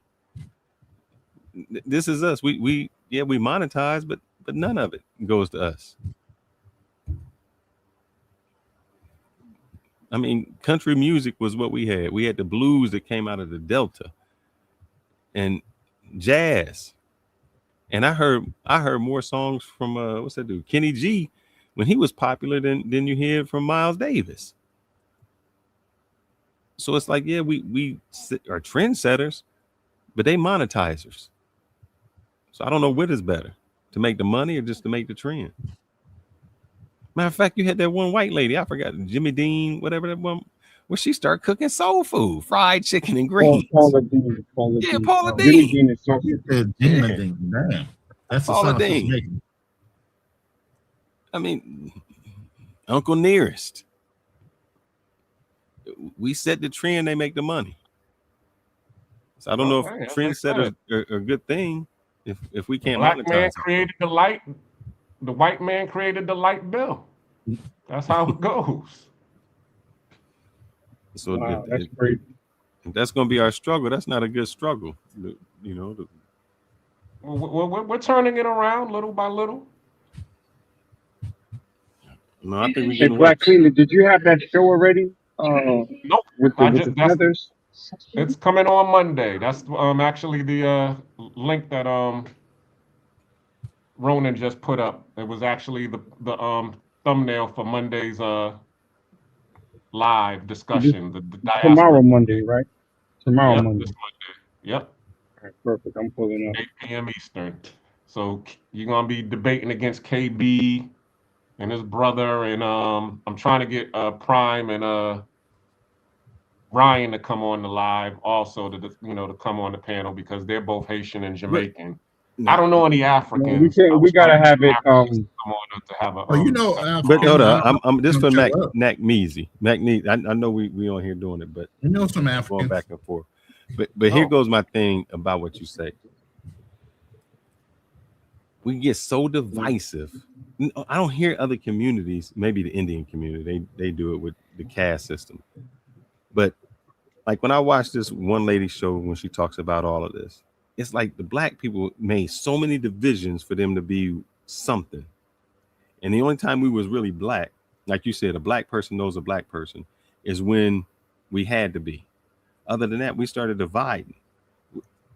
This is us. We monetize, but none of it goes to us. I mean, country music was what we had. We had the blues that came out of the Delta and jazz. And I heard more songs from what's that dude? Kenny G when he was popular than you hear from Miles Davis. So it's like, yeah, we are trendsetters, but they monetizers. So I don't know what is better, to make the money or just to make the trend. Matter of fact, you had that one white lady, I forgot, Jimmy Dean, whatever that one. Well, she started cooking soul food, fried chicken and Paula, greens. Paula Dean. Paula Yeah, Dean. Paula Jimmy Dean. Dean is so You said Demon Dean. Damn. That's the Paula sauce. Dean. I mean, Uncle Nearest. We set the trend, they make the money. So I don't know if Okay, as I trendsetters said, are a good thing if we the can't black man monetize it. created the light, the white man created the light bill. That's how it goes. So wow, that's crazy. if that's going to be our struggle, that's not a good struggle. You know, We're turning it around little by little. no, I think we're Hey, getting Black worse. Cleaner, did you have that show already? Nope. With the feathers? It's coming on Monday. That's actually the link that Ronin just put up. It was actually the thumbnail for Monday's live discussion. The diaspora. Tomorrow Monday, right? Tomorrow Yep, Monday. this Monday. Yep. All right, perfect. I'm pulling up. 8 p.m. Eastern. So you're gonna be debating against KB and his brother, and I'm trying to get Prime and Ryan to come on the live also to come on the panel because they're both Haitian and Jamaican. I don't know any Africans. No, we gotta have it. Come on to have a. But hold African, on, I'm this for show Mac up. Measy. Mac Measy. I know we on here doing it, but You know some going Africans. back and forth. But here goes my thing about what you say. We get so divisive. I don't hear other communities, maybe the Indian community, they do it with the caste system. But like when I watch this one lady show when she talks about all of this, it's like the black people made so many divisions for them to be something. And the only time we was really black, like you said, a black person knows a black person, is when we had to be. Other than that, we started dividing.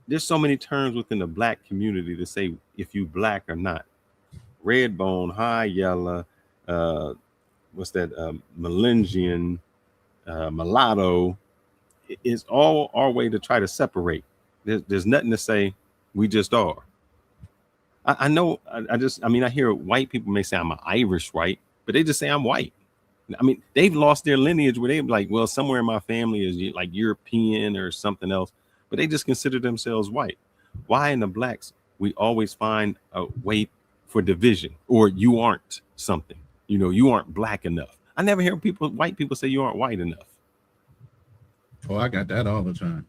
There's so many terms within the black community to say if you black or not. Red bone, high yellow, what's that? Melanesian, mulatto. It's all our way to try to separate. There's nothing to say. We just are. I know. I mean, I hear white people may say I'm an Irish white, but they just say I'm white. I mean, they've lost their lineage where they're like, well, somewhere in my family is like European or something else, but they just consider themselves white. Why in the blacks we always find a way for division, or you aren't something, you aren't black enough. I never hear white people say you aren't white enough. Oh, I got that all the time.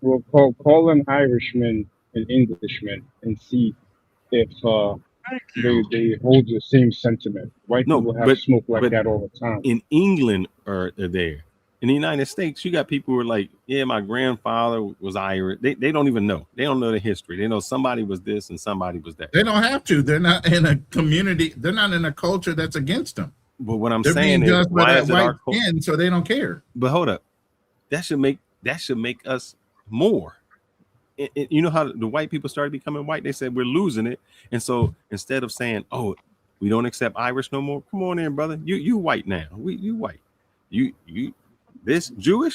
We'll call an Irishman an Englishman and see if they hold the same sentiment. White people have smoke like that all the time. In England are there. In the United States, you got people who are like, yeah, my grandfather was Irish. They don't even know. They don't know the history. They know somebody was this and somebody was that. They don't have to. They're not in a community. They're not in a culture that's against them. But what I'm They're saying being is, judged by why that is it white our culture? skin, so they don't care. But hold up, that should make us more. You know how the white people started becoming white? They said we're losing it, and so instead of saying, "Oh, we don't accept Irish no more," come on in, brother. You white now. You white. You this Jew.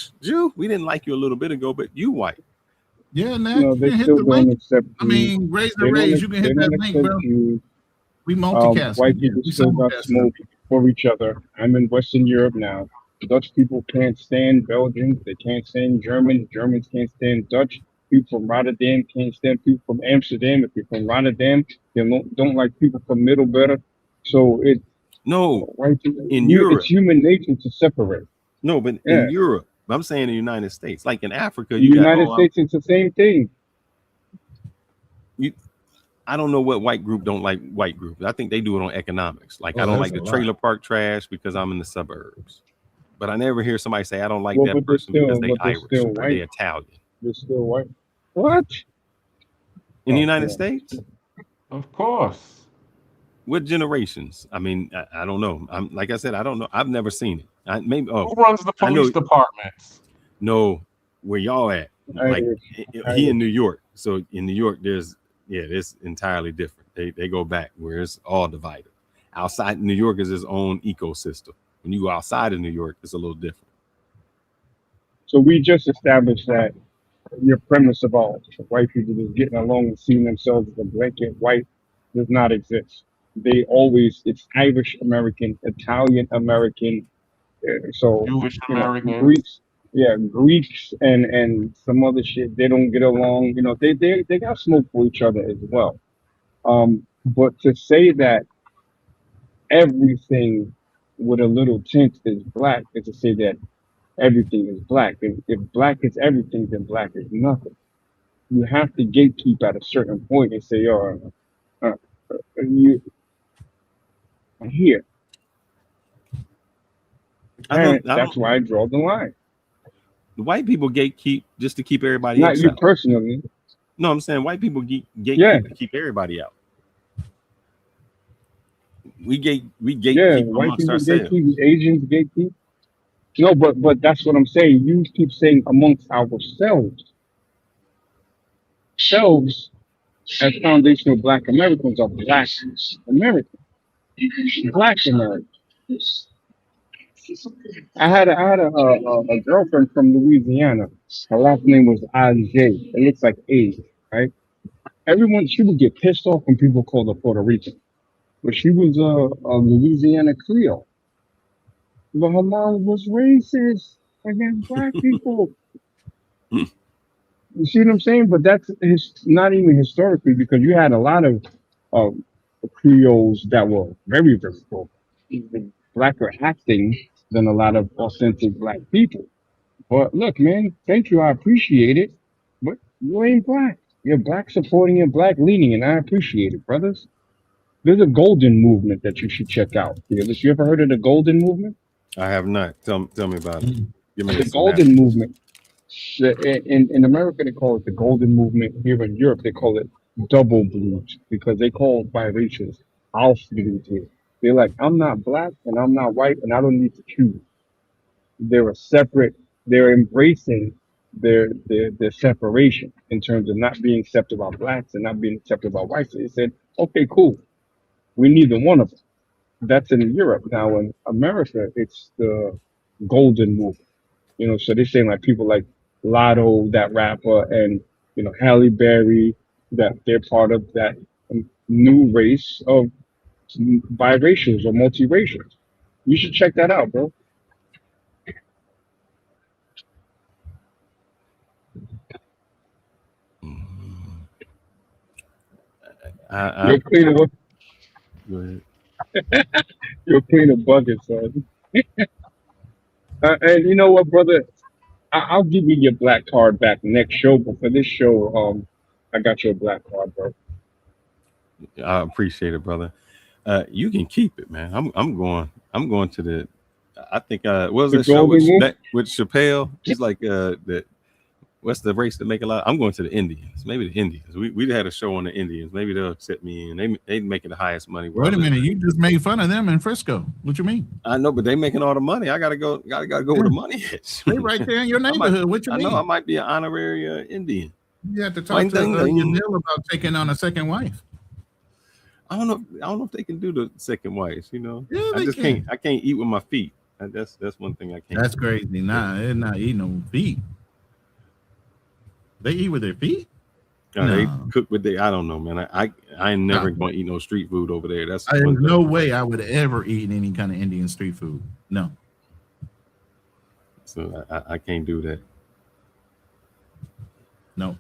We didn't like you a little bit ago, but you white. Yeah, Nat, No, they still don't accept. I mean, raise the raise. You can hit that link, bro. We multicast. White people still got smoke for each other. I'm in Western Europe now. Dutch people can't stand Belgians. They can't stand German. Germans can't stand Dutch. People from Rotterdam can't stand people from Amsterdam. If you're from Rotterdam, they don't like people from Middleburg. So it's white people, in Europe, it's human nature to separate. No, but in Europe, I'm saying the United States, like in Africa, The United States, it's the same thing. I don't know what white group don't like white group. I think they do it on economics. Like I don't like the trailer park trash because I'm in the suburbs. But I never hear somebody say I don't like that person because they Irish or they Italian. They're still white. What? In the United States? Of course. What generations? I mean, I don't know. Like I said, I don't know. I've never seen it. Who runs the police departments? No, where y'all at? Like he in New York. So in New York, it's entirely different. They go back where it's all divided. Outside New York is its own ecosystem. When you go outside of New York, it's a little different. So we just established that your premise about white people just getting along and seeing themselves as a blanket white does not exist. It's Irish American, Italian American, So Jewish you know, Americans. Greeks, yeah, Greeks and some other shit. They don't get along. You know, they got smoke for each other as well. But to say that everything with a little tint is black is to say that everything is black. If black is everything, then black is nothing. You have to gatekeep at a certain point and say, "Oh, you here." I And don't. I that's don't. why I draw the line. The white people gatekeep just to keep everybody Not else you out. personally. No, I'm saying white people Yeah, gatekeep to keep everybody out. We yeah. gatekeep White amongst people ourselves. gatekeep, Asians gatekeep. No, but that's what I'm saying. You keep saying amongst ourselves. Selves as foundational Black Americans are Black Americans, Black Americans. I had a girlfriend from Louisiana. Her last name was Aj. It looks like A, right? Everyone, she would get pissed off when people called her Puerto Rican, but she was a Louisiana Creole. But her mom was racist against black people. You see what I'm saying? But that's not even historically because you had a lot of uh, Creoles that were very versatile, even blacker acting than a lot of authentic black people. But look, man, thank you. I appreciate it. But you ain't black. You're black supporting and black leading, and I appreciate it, brothers. There's a golden movement that you should check out. You ever heard of the golden movement? I have not. Tell me about it. Give me a The synopsis. golden movement. In America, they call it the golden movement. Here in Europe, they call it double blues because they call biracials house blues here. They're like, I'm not black and I'm not white and I don't need to choose. They're a separate. They're embracing their separation in terms of not being accepted by blacks and not being accepted by whites. So they said, okay, cool. We neither one of them. That's in Europe. Now in America, it's the golden movement. You know, so they're saying like people like Lotto, that rapper, and Halle Berry, that they're part of that new race of biracials or multiracials. You should check that out, bro. I You're clean of go ahead. you're clean of buckets, son. And you know what, brother? I'll give you your black card back next show, but for this show, I got your black card, bro. I appreciate it, brother. You can keep it, man. I'm going to the. I think what was The that show golden move. with Chappelle? He's like the what's the race that make a lot? I'm going to the Indians. Maybe the Indians. We had a show on the Indians. Maybe they'll accept me, and they making the highest money. Wait a minute, you just made fun of them in Frisco. What you mean? I know, but they making all the money. I gotta go where the money is. They right there in your neighborhood. What you I mean? know I might be an honorary Indian. You have to talk to Yanil about taking on a second wife. I don't know if they can do the second wife. Yeah, I just can't. I can't eat with my feet. That's one thing I can't. That's crazy. Nah, they're not eating no feet. They eat with their feet. They cook with I don't know, man. I ain't never gonna eat no street food over there. There's no way I would ever eat any kind of Indian street food. No. So I can't do that. No.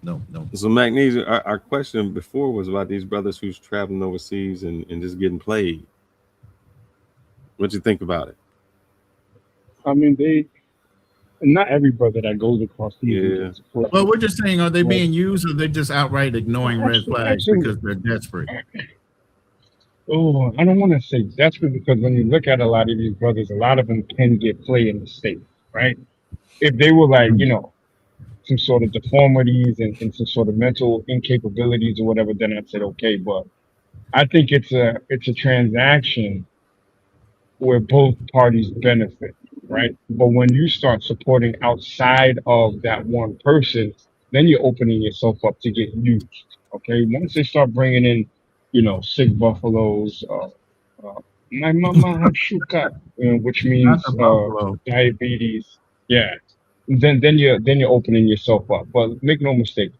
So Magnesia, our question before was about these brothers who's traveling overseas and just getting played. What you think about it? I mean, not every brother that goes across seas. Yeah. Well, we're just saying, are they being used or they just outright ignoring red flags because they're desperate? Oh, I don't want to say desperate because when you look at a lot of these brothers, a lot of them can get play in the state, right? If they were like, some sort of deformities and some sort of mental incapabilities or whatever, then I'd say okay. But I think it's a transaction where both parties benefit, right? But when you start supporting outside of that one person, then you're opening yourself up to get used. Okay, once they start bringing in, sick buffaloes, my mama had shuka, which means diabetes. Yeah, then you're opening yourself up. But make no mistake,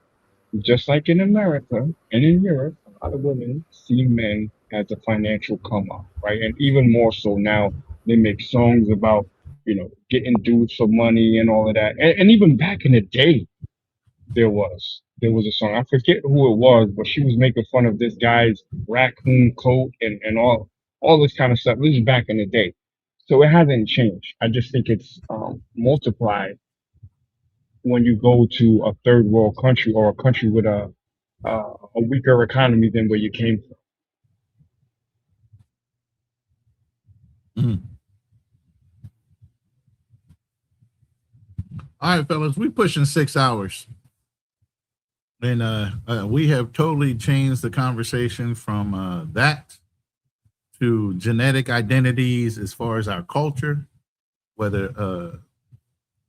just like in America and in Europe, a lot of women see men as a financial come up, right? And even more so now, they make songs about getting dudes for money and all of that. And even back in the day, there was a song. I forget who it was, but she was making fun of this guy's raccoon coat and all this kind of stuff. This is back in the day. So it hasn't changed. I just think it's multiplied when you go to a third world country or a country with a weaker economy than where you came from. All right, fellas, we pushing 6 hours. And we have totally changed the conversation from that to genetic identities as far as our culture, whether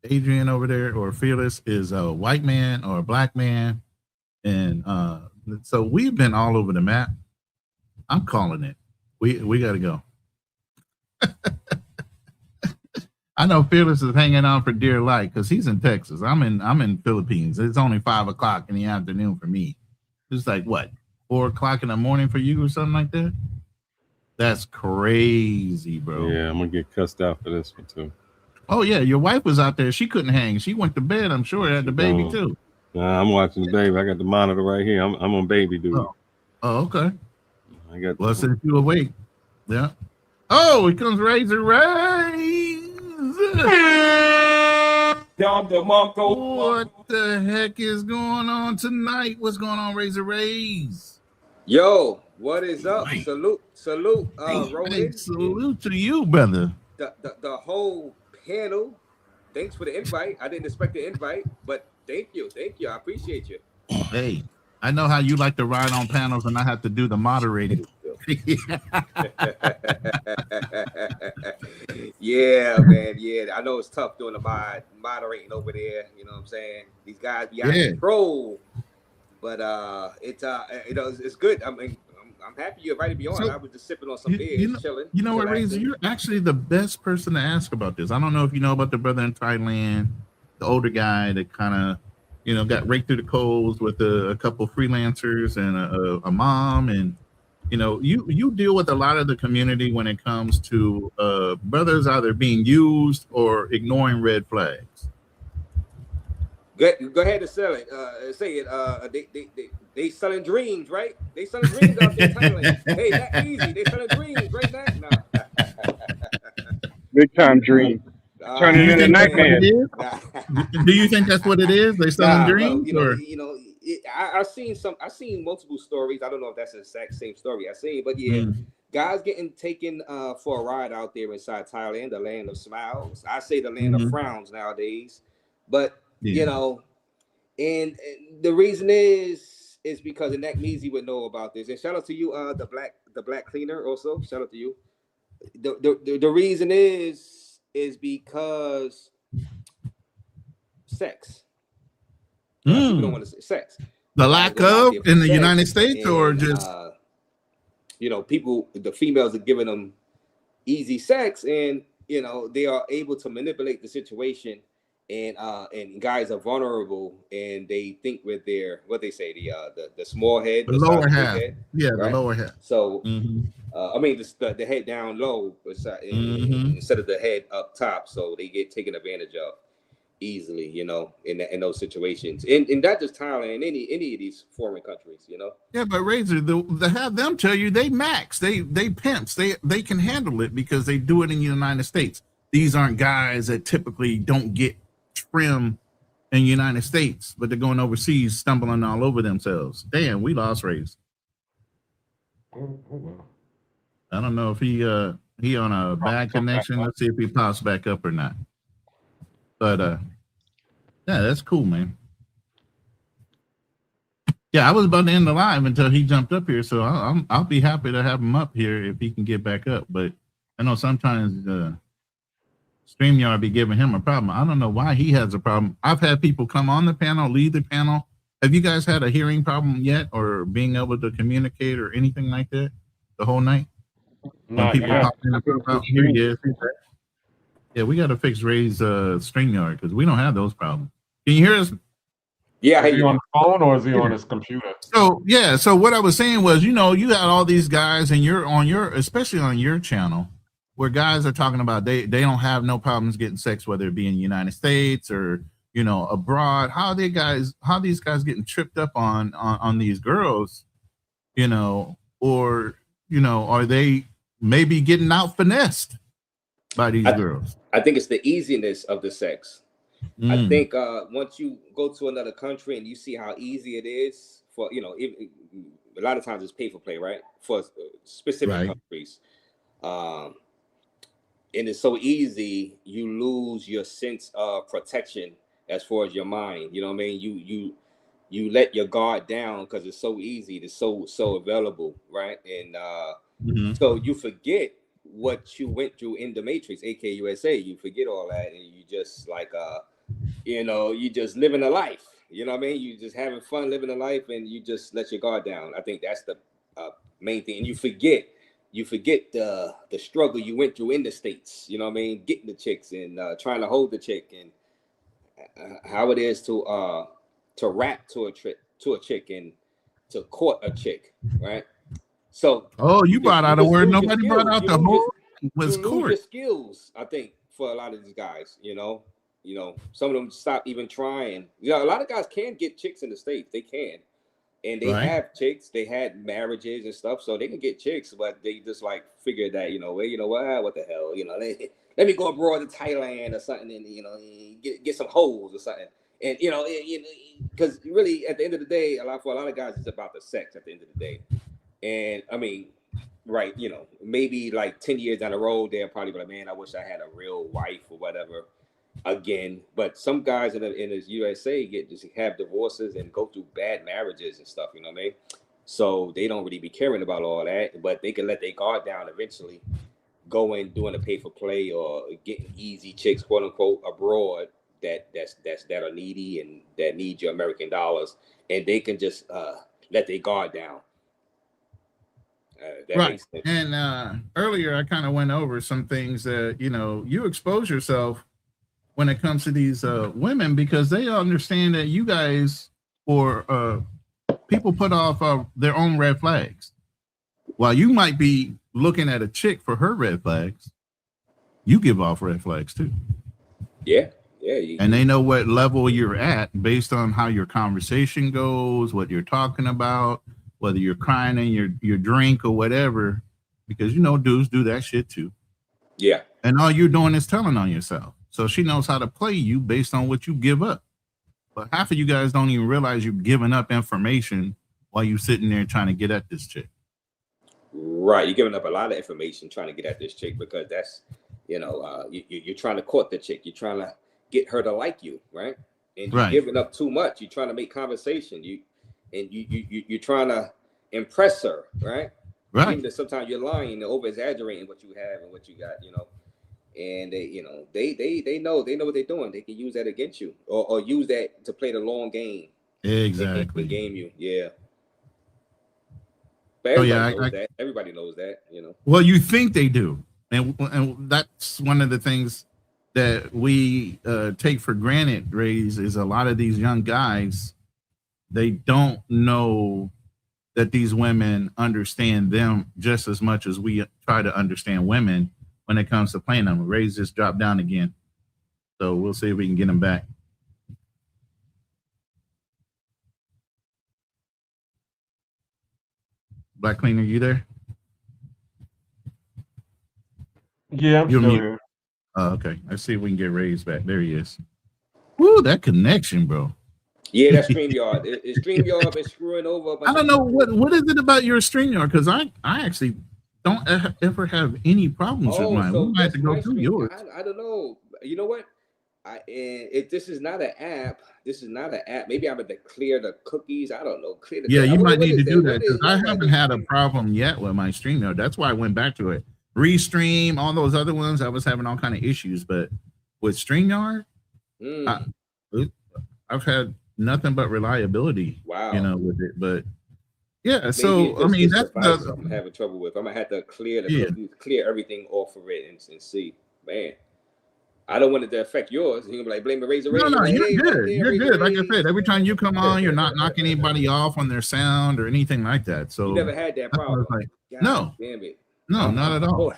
Adrian over there or Fearless is a white man or a black man. And so we've been all over the map. I'm calling it. We got to go. I know Fearless is hanging on for dear life because he's in Texas. I'm in Philippines. It's only 5 o'clock in the afternoon for me. It's like what, 4 o'clock in the morning for you or something like that? That's crazy, bro. Yeah, I'm gonna get cussed out for this one too. Oh yeah, your wife was out there. She couldn't hang. She went to bed. I'm sure had the baby too. Nah, I'm watching the baby. I got the monitor right here. I'm on baby duty. Oh, okay. I got. Well, since you awake, yeah. Oh, here comes Razor Ray. What the heck is going on tonight? What's going on, Razor Rays? Yo, what is up? Salute, Ronin. Hey, salute to you, brother. The whole panel. Thanks for the invite. I didn't expect the invite, but thank you. I appreciate you. Hey, I know how you like to ride on panels, and I have to do the moderating. Yeah, man. Yeah, I know it's tough doing the moderating over there. You know what I'm saying? These guys be out of control, but it's good. I mean, I'm happy you invited me on. I was just sipping on some beers, chilling. You know what, Razor? You're actually the best person to ask about this. I don't know if you know about the brother in Thailand, the older guy that kind of, got raked through the coals with a couple freelancers and a mom, and you deal with a lot of the community when it comes to brothers either being used or ignoring red flags. Go ahead and sell it. Say it. They selling dreams, right? They selling dreams out there in Thailand. Hey, that easy. They selling dreams right now. No. Big time dream. Turning into nightmares. Do you think that's what it is? They selling dreams, well, I've seen multiple stories. I don't know if that's the exact same story I've seen, but yeah, guys getting taken for a ride out there inside Thailand, the land of smiles. I say the land of frowns nowadays, but and the reason is because Neck Measy would know about this. And shout out to you, the black cleaner also. Shout out to you. The reason is because sex. People don't want to say sex. The lack of in the United States, or just people, the females are giving them easy sex, and they are able to manipulate the situation, and guys are vulnerable, and they think with their the small head, the lower half, head, right? The lower half. So I mean the head down low instead of the head up top, so they get taken advantage of easily, in those situations, and not just Thailand, any of these foreign countries, Yeah, but Razor, to have them tell you they max, they pimps, they can handle it because they do it in the United States. These aren't guys that typically don't get trim in the United States, but they're going overseas, stumbling all over themselves. Damn, we lost Raze. I don't know if he on a bad connection. Let's see if he pops back up or not. But yeah, that's cool, man. Yeah, I was about to end the live until he jumped up here, so I'll be happy to have him up here if he can get back up. But I know sometimes StreamYard be giving him a problem. I don't know why he has a problem. I've had people come on the panel, leave the panel. Have you guys had a hearing problem yet, or being able to communicate or anything like that the whole night? When people pop in and pop out, here he is. Yeah, we got to fix Ray's StreamYard because we don't have those problems. Can you hear us? Yeah. Is he on the phone or is he on his computer? So what I was saying was, you got all these guys, and you're on especially on your channel, where guys are talking about they don't have no problems getting sex, whether it be in the United States or abroad. How these guys getting tripped up on these girls, or are they maybe getting out finessed by these girls? I think it's the easiness of the sex. I Mm. think once you go to another country and you see how easy it is for a lot of times it's pay for play, right? For specific Right. countries, and it's so easy, you lose your sense of protection as far as your mind. You know what I mean? You let your guard down because it's so easy, it's so available, right? And Mhm. so you forget what you went through in the Matrix, aka USA. You forget all that, and you just like you just living a life. You know what I mean? You just having fun living a life, and you just let your guard down. I think that's the main thing. And you forget the struggle you went through in the States. You know what I mean? Getting the chicks and trying to hold the chick, and how it is to rap to a chick and to court a chick, right? So you brought out a word nobody brought out the whole was you lose court. your skills, I think, for a lot of these guys. Some of them stop even trying. A lot of guys can get chicks in the States. They can, and they Right. have chicks. They had marriages and stuff, so they can get chicks. But they just like figure that what the hell, let me go abroad to Thailand or something, and get some hoes or something. And because really, at the end of the day, for a lot of guys, it's about the sex. At the end of the day, and I mean, right, maybe like 10 years down the road, they'll probably be like, man, I wish I had a real wife or whatever again. But some guys in the USA just have divorces and go through bad marriages and stuff, you know what I mean? So they don't really be caring about all that, but they can let their guard down eventually, going doing a pay for play or getting easy chicks, quote unquote, abroad that are needy and that need your American dollars, and they can just let their guard down. That Right. makes sense. And earlier I kind of went over some things that you expose yourself when it comes to these women, because they understand that you guys or people put off their own red flags. While you might be looking at a chick for her red flags, you give off red flags too. Yeah. And they know what level you're at based on how your conversation goes, what you're talking about, whether you're crying in your drink or whatever, because dudes do that shit too. Yeah. And all you're doing is telling on yourself. So she knows how to play you based on what you give up. But half of you guys don't even realize you're giving up information while you're sitting there trying to get at this chick. Right. You're giving up a lot of information trying to get at this chick, because that's, you're trying to court the chick. You're trying to get her to like you, right? And you're giving up too much. You're trying to make conversation. You're trying to impress her, right? Right. Even if sometimes you're lying, over exaggerating what you have and what you got, and they know what they're doing. They can use that against you, or use that to play the long game. Exactly. And game you, yeah. But everybody knows that. Everybody knows that, Well, you think they do, and that's one of the things that we take for granted, Rays, is a lot of these young guys, they don't know that these women understand them just as much as we try to understand women when it comes to playing them. Rays just dropped down again, so we'll see if we can get him back. Black Cleaner, you there? Yeah, I'm You're still mute. here. Oh, okay. Let's see if we can get Rays back. There he is. Woo, that connection, bro. Yeah, that's StreamYard. StreamYard been screwing over. I don't know what is it about your StreamYard, because I actually don't ever have any problems with mine. So we might have to go through yours. I don't know. You know what? This is not an app. This is not an app. Maybe I'm going to clear the cookies. I don't know. Clear the You might need to do that, What because is- I what haven't had a problem yet with my StreamYard. That's why I went back to it. Restream, all those other ones, I was having all kind of issues, but with StreamYard, I've had nothing but reliability. Wow. With it. But yeah, Maybe so I mean that's device I'm having trouble with. I'm gonna have to clear clear everything off of it and see. Man, I don't want it to affect yours. You're gonna be like, blame the Razor. No, like, you're hey, good. right there, You're Razor good. Like I Ray. said, every time you come on, you're not knocking anybody off on their sound or anything like that. So You never had that problem. like, God no, damn it. No, not at all.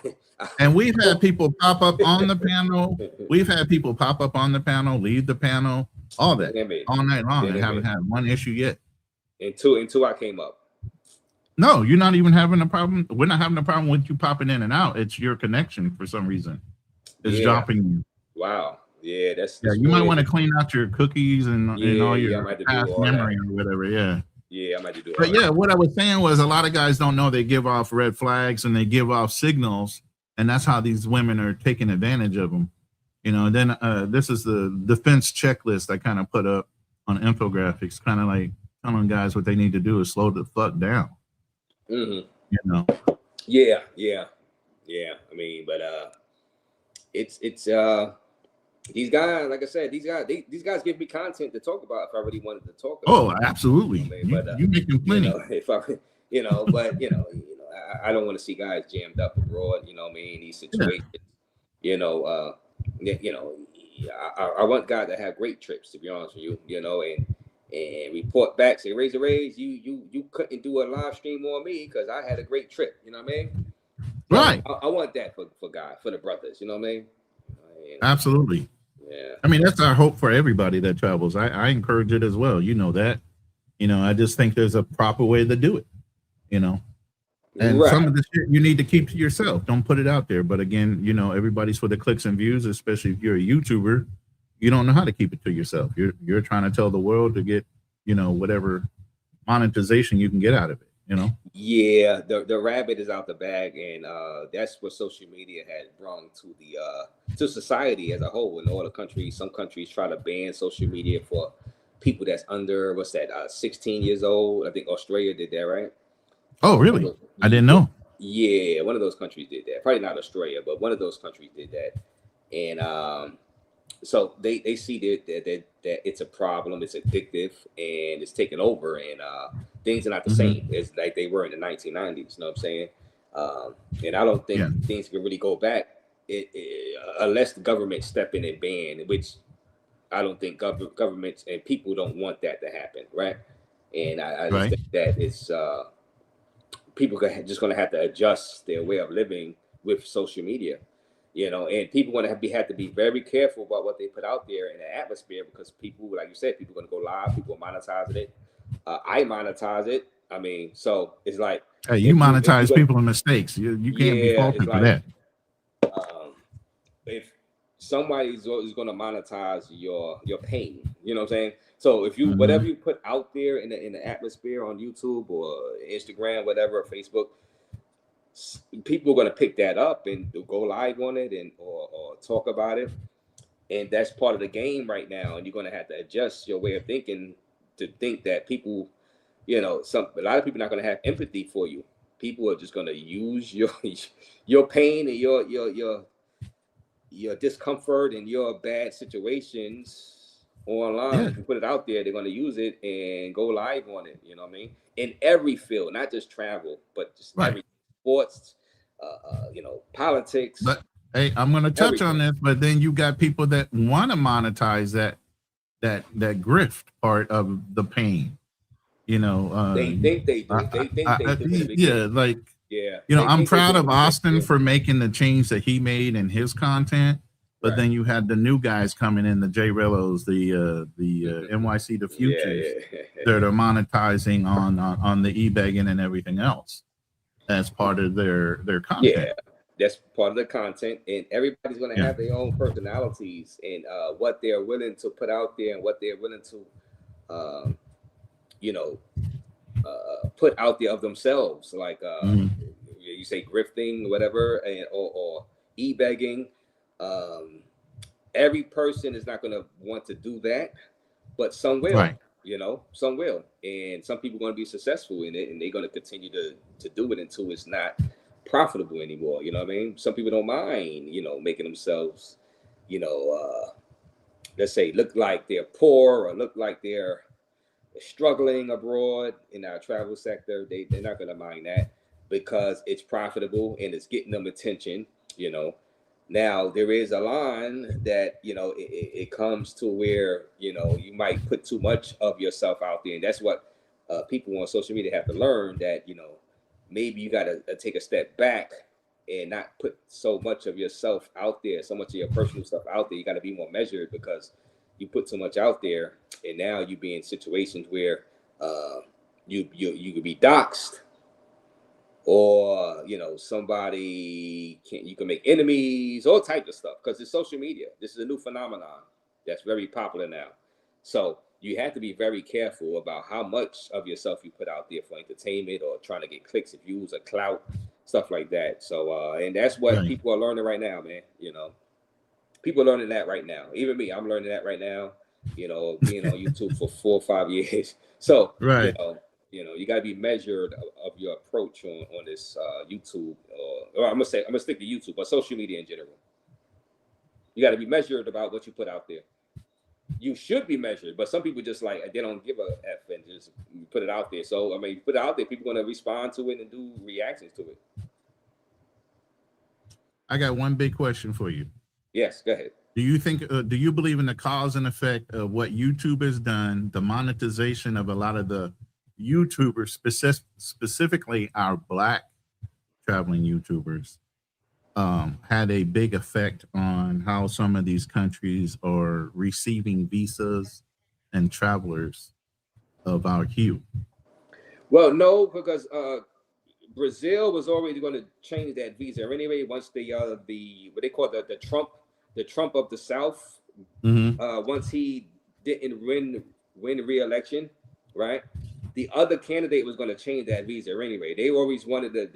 And we've had people pop up on the panel. We've had people pop up on the panel, leave the panel, all that, all night long, and haven't had one issue yet. Until I came up. No, you're not even having a problem. We're not having a problem with you popping in and out. It's your connection for some reason. It's dropping you. Wow. Yeah, that's you might want to clean out your cookies and all your past all memory that. or whatever. Yeah. Yeah, I might do all But that. yeah, what I was saying was a lot of guys don't know they give off red flags and they give off signals, and that's how these women are taking advantage of them. And then this is the defense checklist I kind of put up on infographics, kind of like telling guys what they need to do is slow the fuck down. Mm-hmm. Yeah. I mean, but it's these guys, like I said, these guys give me content to talk about if I really wanted to talk about. Oh, absolutely. You make them plenty. If I, but I don't want to see guys jammed up abroad. You know what I mean? These situations. I want guys that have great trips. To be honest with you, and report back, say, Razor Rays, you couldn't do a live stream on me because I had a great trip. You know what I mean? Right. I want that for guys, for the brothers. You know what I mean? Absolutely. Yeah. I mean, that's our hope for everybody that travels. I encourage it as well. You know that. I just think there's a proper way to do it. And some of the shit you need to keep to yourself. Don't put it out there. But again, everybody's for the clicks and views, especially if you're a YouTuber. You don't know how to keep it to yourself. You're trying to tell the world to get, whatever monetization you can get out of it. Yeah, the rabbit is out the bag, and that's what social media has brought to the to society as a whole. In all the countries, some countries try to ban social media for people that's under 16 years old. I think Australia did that, right? Oh, really? I didn't know. Yeah, one of those countries did that. Probably not Australia, but one of those countries did that. And so they see that it's a problem, it's addictive, and it's taken over, and things are not the same as like they were in the 1990s. You know what I'm saying? And I don't think things can really go back unless the government step in and ban, which I don't think governments and people don't want that to happen, right? And I just think that it's people are just going to have to adjust their way of living with social media. And people want to have to be very careful about what they put out there in the atmosphere, because people, like you said, people are going to go live, people are monetizing it. I monetize it. I mean, so it's like, hey, you monetize people in mistakes. You can't be faulty for that. If somebody's going to monetize your pain, you know what I'm saying? So if you whatever you put out there in the atmosphere on YouTube or Instagram, whatever, or Facebook, people are going to pick that up and go live on it and or talk about it, and that's part of the game right now. And you're going to have to adjust your way of thinking to think that people, a lot of people are not going to have empathy for you. People are just going to use your pain and your discomfort and your bad situations online. If you put it out there, they're going to use it and go live on it. You know what I mean? In every field, not just travel, but just every sports, politics. But hey, I'm going to touch on this, but then you got people that want to monetize that grift part of the pain. They think they do. They think they do. I'm proud of Austin for making the change that he made in his content. But then you had the new guys coming in, the J Rellos, the NYC, the Futures, that are monetizing on the e-begging and everything else as part of their content. Yeah, that's part of the content, and everybody's going to have their own personalities and what they're willing to put out there and what they're willing to, put out there of themselves. Like you say, grifting, whatever, and or e-begging. Every person is not going to want to do that, but some will. Some will, and some people are going to be successful in it, and they're going to continue to do it until it's not profitable anymore. You know what I mean? Some people don't mind, making themselves, let's say, look like they're poor or look like they're struggling abroad in our travel sector. They're not going to mind that because it's profitable and it's getting them attention. Now there is a line that it comes to where you might put too much of yourself out there, and that's what people on social media have to learn, that maybe you got to take a step back and not put so much of yourself out there, so much of your personal stuff out there. You got to be more measured because you put so much out there, and now you be in situations where you could be doxxed, or somebody you can make enemies, all types of stuff, because it's social media. This is a new phenomenon that's very popular now. So you have to be very careful about how much of yourself you put out there for entertainment or trying to get clicks, views, or clout, stuff like that. So and that's what people are learning right now, man. People are learning that right now. Even me, I'm learning that right now. Being on YouTube for 4 or 5 years. So you got to be measured of your approach on this YouTube, or I'm gonna stick to YouTube, but social media in general. You got to be measured about what you put out there. You should be measured, but some people just they don't give a F and just put it out there. So I mean, put it out there, people are gonna respond to it and do reactions to it. I got one big question for you. Yes, go ahead. Do you believe in the cause and effect of what YouTube has done, the monetization of a lot of the YouTubers, specifically our Black traveling YouTubers, had a big effect on how some of these countries are receiving visas and travelers of our hue? Well, no, because Brazil was already going to change that visa anyway. Once the what they call the Trump of the South, once he didn't win re-election, right? The other candidate was going to change that visa anyway. They always wanted that,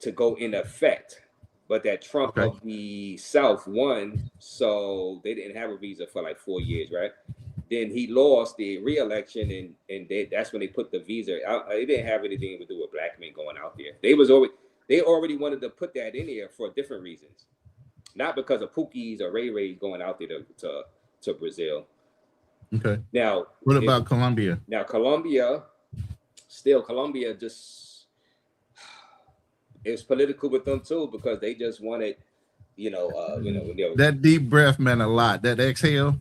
to go in effect. But that Trump of the South won, so they didn't have a visa for like 4 years, right? Then he lost the re-election, and that's when they put the visa out. It didn't have anything to do with Black men going out there. They already wanted to put that in there for different reasons, not because of Pookies or Ray Ray going out there to Brazil. Okay. Now, what about Colombia? Now, Colombia just it's political with them too, because they just wanted, that deep breath meant a lot. That exhale.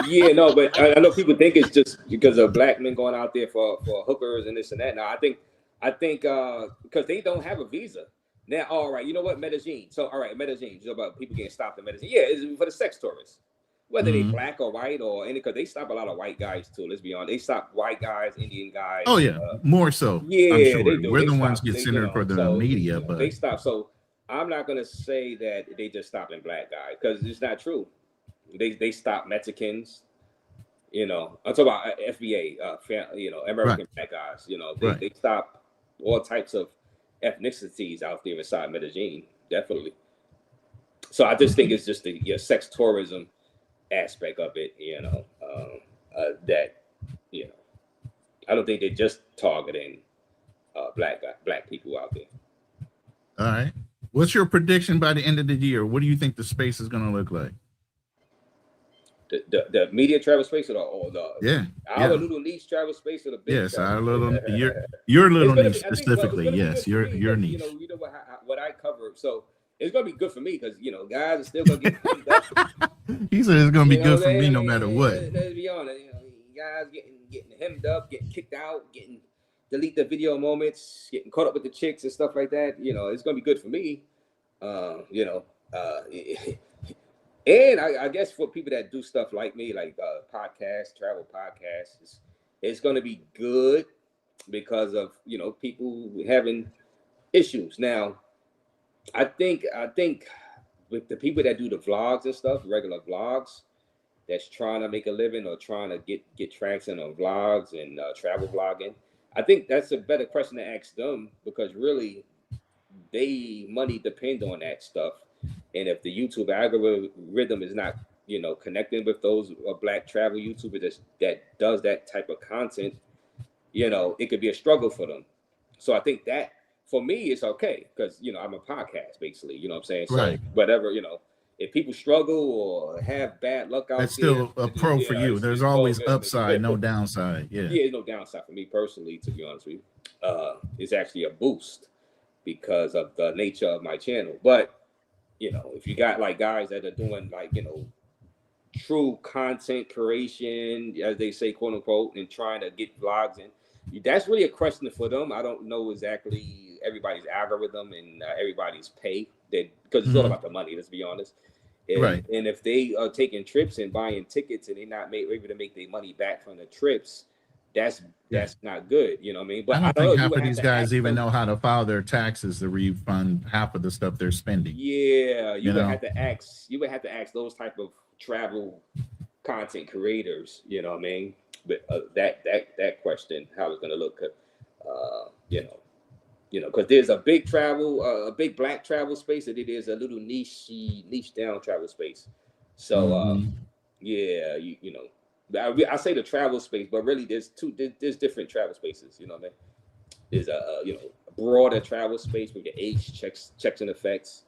Yeah, no, but I know people think it's just because of Black men going out there for hookers and this and that. Now, I think because they don't have a visa. Now, all right, you know what, Medellin. So, all right, Medellin. So about people getting stopped in Medellin. Yeah, it's for the sex tourists, whether they Black or white or any. Because they stop a lot of white guys too. Let's be honest. They stop white guys, Indian guys. Oh yeah, more so. Yeah, I'm sure. they do. We're They the stop, ones get centered for the media, but they stop. So I'm not gonna say that they just stopping Black guys, because it's not true. They stop Mexicans. I'm talking about FBA, American Black guys. They stop all types of ethnicities out there inside Medellin, definitely. So I just think it's just the sex tourism aspect of it, that I don't think they're just targeting black people out there. All right. What's your prediction by the end of the year? What do you think the space is going to look like? The media travel space, or our little niche travel space, or the big our little your little niche specifically. Yes, your niche. You know what I cover, so it's gonna be good for me, because guys are still gonna get hemmed up. He said it's gonna be good for me no matter what. Let's be honest, guys getting hemmed up, getting kicked out, getting delete the video moments, getting caught up with the chicks and stuff like that. It's gonna be good for me. And I guess for people that do stuff like me, like travel podcasts, it's going to be good because of, people having issues. Now, I think with the people that do the vlogs and stuff, regular vlogs, that's trying to make a living or trying to get traction on vlogs and travel vlogging, I think that's a better question to ask them, because really money depends on that stuff. And if the YouTube algorithm is not, connecting with those Black travel YouTubers that does that type of content, it could be a struggle for them. So I think that for me, it's okay, because, I'm a podcast basically, you know what I'm saying? So right. Whatever, if people struggle or have bad luck out there, it's still a pro for you. There's always upside, no downside. Yeah, there's no downside for me personally, to be honest with you. It's actually a boost because of the nature of my channel. But if you got like guys that are doing like, true content creation, as they say, quote unquote, and trying to get vlogs in, That's really a question for them. I don't know exactly everybody's algorithm and everybody's pay because it's all about the money. Let's be honest. And if they are taking trips and buying tickets and they're not able to make their money back from the trips, that's not good. You know what I mean? But I don't think half would of have these to guys ask even them. know how to file their taxes to refund half of the stuff they're spending. Yeah, you would know? have to ask. You would have to ask those type of travel content creators. You know what I mean? But that question, how it's going to look, because there's a big a big black travel space, and then there's a little niche down travel space. So yeah, I say the travel space, but really there's different travel spaces. You know what I mean? There's a broader travel space with your age checks and effects.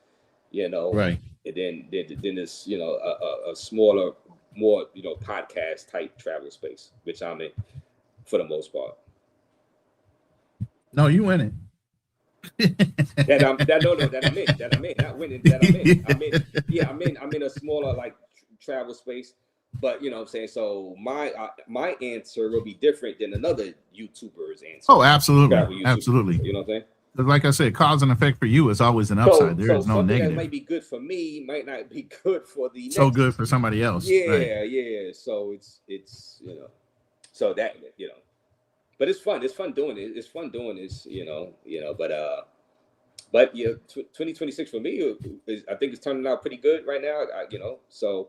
Right. And then there's a smaller, more podcast type travel space, which I'm in for the most part. No, you win it. that I'm in, not winning. I'm in a smaller like travel space, but you know what I'm saying. So my answer will be different than another YouTuber's answer. Oh, absolutely, YouTuber, absolutely. You know what I'm saying? Like I said, cause and effect for you is always an upside. There is no something negative. that might be good for me might not be good for the So next. good for somebody else. Yeah, right. yeah. So it's so that but it's fun. It's fun doing it. It's fun doing this. But yeah, 2026 for me I think it's turning out pretty good right now. So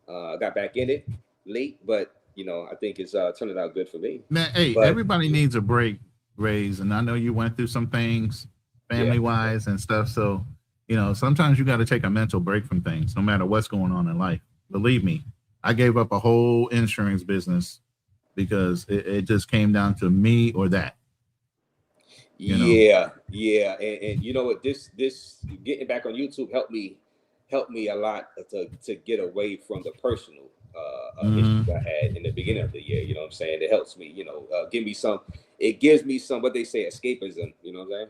I got back in it late, but I think it's turning out good for me. Man, hey, everybody needs a break, Raise, and I know you went through some things family wise and stuff. So sometimes you got to take a mental break from things, no matter what's going on in life. Believe me, I gave up a whole insurance business because it just came down to me or that. Yeah, and you know what? This getting back on YouTube helped me a lot to get away from the personal issues I had in the beginning of the year. You know what I'm saying? It helps me. It gives me some what they say escapism. You know what I'm saying?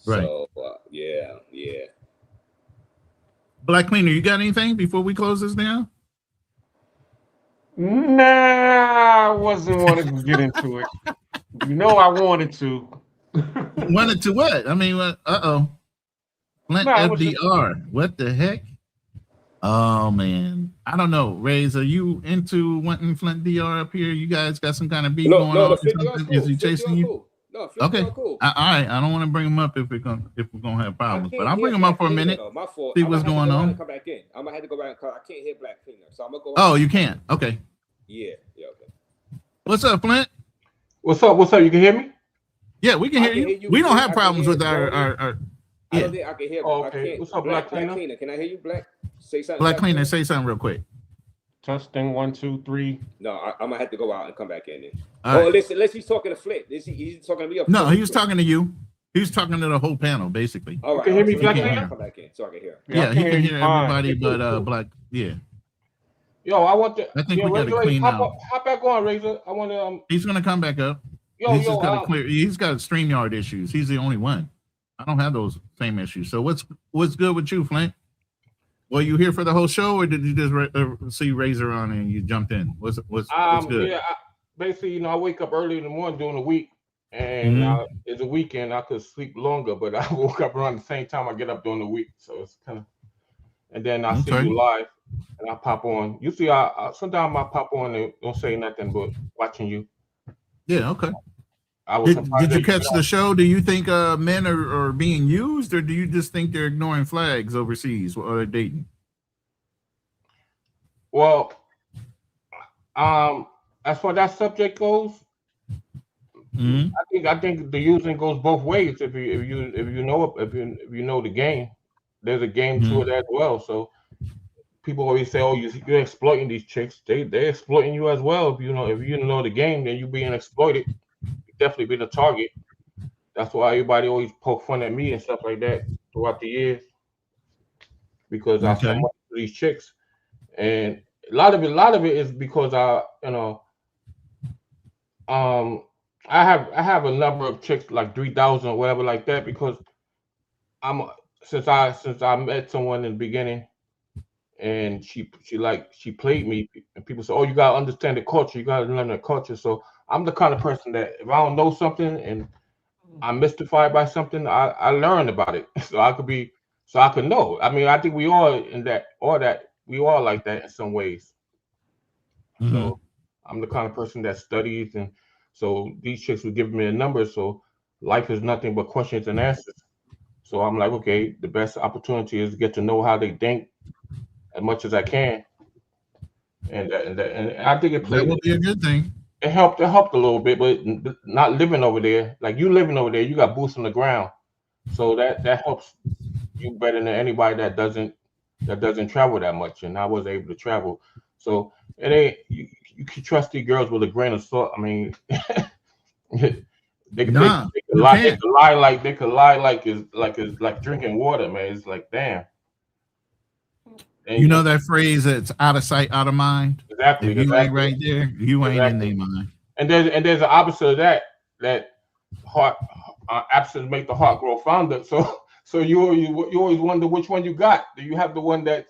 Right. So yeah. Black Cleaner, you got anything before we close this down? Nah, I wasn't wanting to get into it. I wanted to. Wanted to what? I mean, Flint FDR. What the heck? Oh man, I don't know. Raise, are you into wanting Flint DR up here? You guys got some kind of beef going on? Cool. Is he chasing you? Cool. No, Flint okay. Cool. All right. I don't want to bring him up if we're gonna have problems, but I'll bring him up for a minute. My fault. See what's going on. Come back in. I'm gonna have to go back. I can't hear Black Cleaner, so I'm gonna go. Oh, you can't. Okay. Yeah. Okay. What's up, Flint? What's up? You can hear me? Yeah, we can hear you. We don't have problems with our. I don't think I can hear. Oh, okay. What's up, Black Cleaner? Can I hear you, Black? Say something. Black Cleaner, say something real quick. Testing 1, 2, 3. No, I'm gonna have to go out and come back in there. Right. Unless he's talking to Flint. He's talking to me. No, he was talking to you. He was talking to the whole panel, basically. All right. You can hear me, Black Cleaner? Come back in so I can hear. Yeah, he can hear everybody, but Black. Yeah. Yo, I want to. I think we got to clean out. Hop back on, Razor. I want to. He's gonna come back up. He's got to clear. He's got StreamYard issues. He's the only one. I don't have those same issues. So what's good with you, Flint? Were you here for the whole show, or did you just see Razor on and you jumped in? What's good? Yeah, basically, I wake up early in the morning during the week, and it's a weekend. I could sleep longer, but I woke up around the same time I get up during the week, so it's kind of. And then I see you live, and I pop on. You see, sometimes I pop on and don't say nothing, but watching you. Yeah. Okay. Did you catch the show? Do you think men are being used, or do you just think they're ignoring flags overseas or they're dating? Well, as far as that subject goes, I think the using goes both ways. If you know the game, there's a game to it as well. So people always say, "Oh, you're exploiting these chicks." They're exploiting you as well. If you know the game, then you're being exploited. Definitely been a target. That's why everybody always poke fun at me and stuff like that throughout the years, because I sell money to these chicks, and a lot of it is because I have a number of chicks like 3,000 or whatever like that, because since I met someone in the beginning, and she played me, and people say, "Oh, you gotta understand the culture. You gotta learn the culture." So I'm the kind of person that if I don't know something and I'm mystified by something, I learn about it so I could know. I mean, I think we all we all like that in some ways. So I'm the kind of person that studies, and so these chicks were giving me a number. So life is nothing but questions and answers. So I'm like, okay, the best opportunity is to get to know how they think as much as I can, and I think it That played. would be a good thing. It helped. It helped a little bit, but not living over there. Like you living over there, you got boots on the ground, so that helps you better than anybody that doesn't travel that much. And I was able to travel, so it ain't you can trust these girls with a grain of salt. I mean, they Nah, could you lie. They can't. could lie like it's like drinking water, man. It's like damn. You And know that phrase that's out of sight, out of mind? exactly, If you ain't exactly, right there, you ain't in exactly. their mind. And there's an opposite of that heart absence make the heart grow fonder. So you always wonder which one you got. Do you have the one that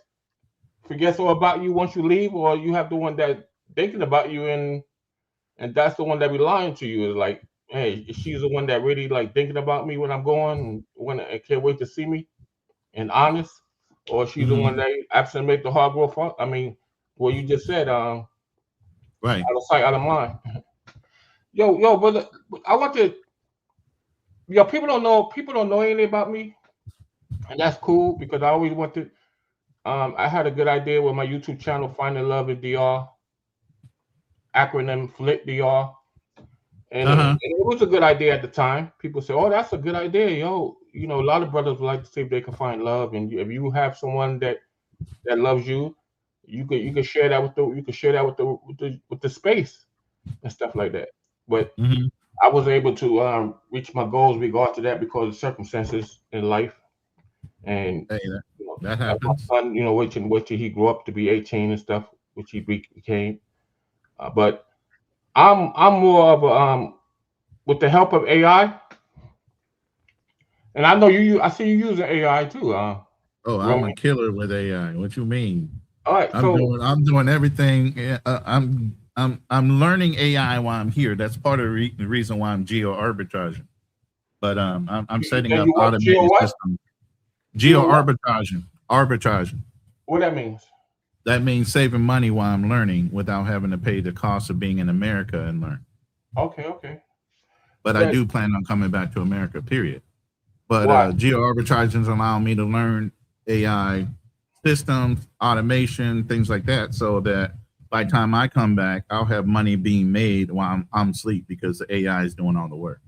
forgets all about you once you leave, or you have the one that thinking about you and that's the one that be lying to you? Is like, hey, she's the one that really like thinking about me when I'm going and when I can't wait to see me and honest, or she's the one that absent make the heart grow fonder. I mean, well, you just said Right. out of sight, out of mind. Yo, brother, I want to. Yo, people don't know anything about me, and that's cool because I always wanted. I had a good idea with my YouTube channel, Finding Love in DR, acronym Flit DR, and it was a good idea at the time. People say, "Oh, that's a good idea, yo." You know, a lot of brothers would like to see if they can find love, and if you have someone that loves you, you could share that with the space and stuff like that. But I was able to reach my goals regard to that because of circumstances in life, and Hey, that like my happens. son, wait till he grew up to be 18 and stuff, which he became. But I'm more of a with the help of AI, and I know I see you using AI too. Oh, I'm a Ronin. killer with AI. What you mean? All right, so I'm doing everything. I'm learning AI while I'm here. That's part of the reason why I'm geo arbitraging. But I'm setting up you what? Geo automated what? systems. Geo Geo what? arbitraging. What that means? That means saving money while I'm learning without having to pay the cost of being in America and learn. Okay. But I Yeah. do plan on coming back to America, period. But Why? geo arbitraging is allowing me to learn AI systems, automation, things like that, so that by the time I come back, I'll have money being made while I'm asleep because the AI is doing all the work.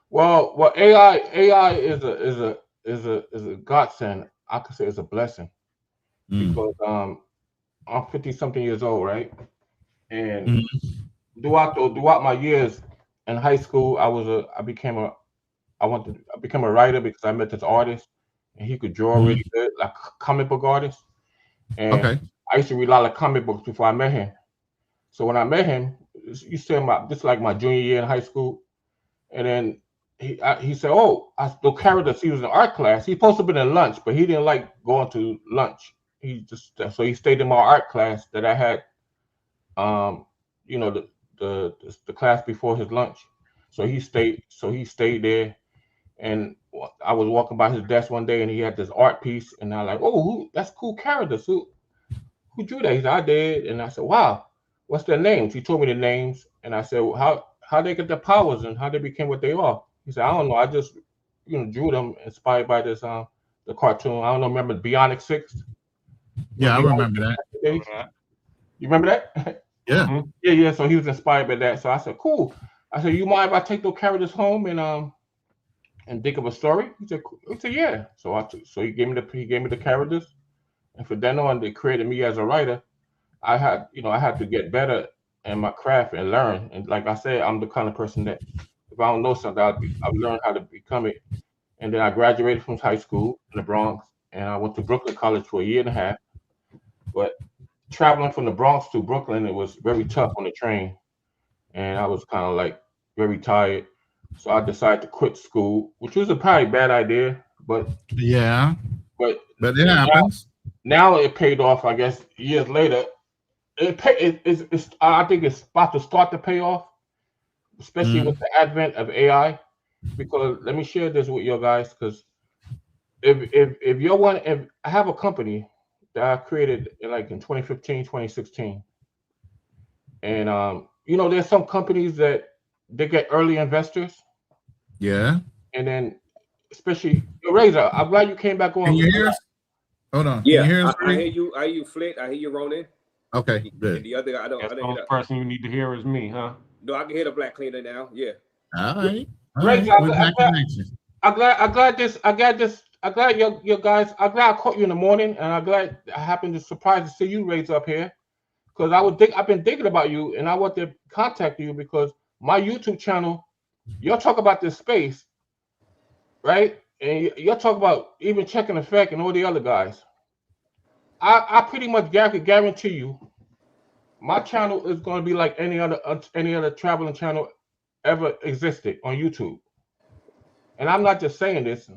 Well, AI is a godsend. I could say it's a blessing because I'm 50 something years old, right? And throughout my years in high school, I became a writer because I met this artist and he could draw really good, like comic book artist. And Okay. I used to read a lot of comic books before I met him. So when I met him, you said this like my junior year in high school, and then he said, "Oh, the characters he was in art class. He's supposed to be in lunch, but he didn't like going to lunch. He stayed in my art class that I had, um, the class before his lunch. So he stayed there, and I was walking by his desk one day, and he had this art piece, and I like, oh, that's cool characters. Who drew that? He said, I did. And I said, wow, what's their names? He told me the names. And I said, well, how they get their powers and how they became what they are? He said, I don't know. I just, drew them inspired by this, the cartoon. I don't know. Remember Bionic Six? Yeah, I Bionic remember that. Days? You remember that? Yeah. Yeah. So he was inspired by that. So I said, cool. I said, you mind if I take those characters home and think of a story? He said, yeah. So he gave me the characters, and from then on, they created me as a writer. I had to get better in my craft and learn. And like I said, I'm the kind of person that if I don't know something, I'll learn how to become it. And then I graduated from high school in the Bronx, and I went to Brooklyn College for a year and a half. But traveling from the Bronx to Brooklyn, it was very tough on the train, and I was kind of like very tired. So I decided to quit school, which was a probably bad idea, but Yeah. but it happens. now it paid off. I guess years later, I think it's about to start to pay off, especially with the advent of AI. Because let me share this with you guys, because if you're one, if I have a company that I created in 2015, 2016, and there's some companies that they get early investors, Yeah. and then especially Razor. I'm glad you came back on. Can you hear us? Hold on. Yeah, Can you hear us? I hear you. I hear you, Flint. I hear you, Ronin. Okay, good. And the other guy, I Guess didn't the hear only that. person you need to hear is me, huh? No, I can hear the black cleaner now. Yeah. All right. Razor, We're back in action. I'm glad your guys. I'm glad I caught you in the morning, and I'm glad I happened to surprise to see you Razor up here, because I've been thinking about you, and I want to contact you because my YouTube channel, y'all talk about this space, right? And y'all talk about even checking effect and all the other guys. I pretty much guarantee you, my channel is going to be like any other traveling channel ever existed on YouTube. And I'm not just saying this;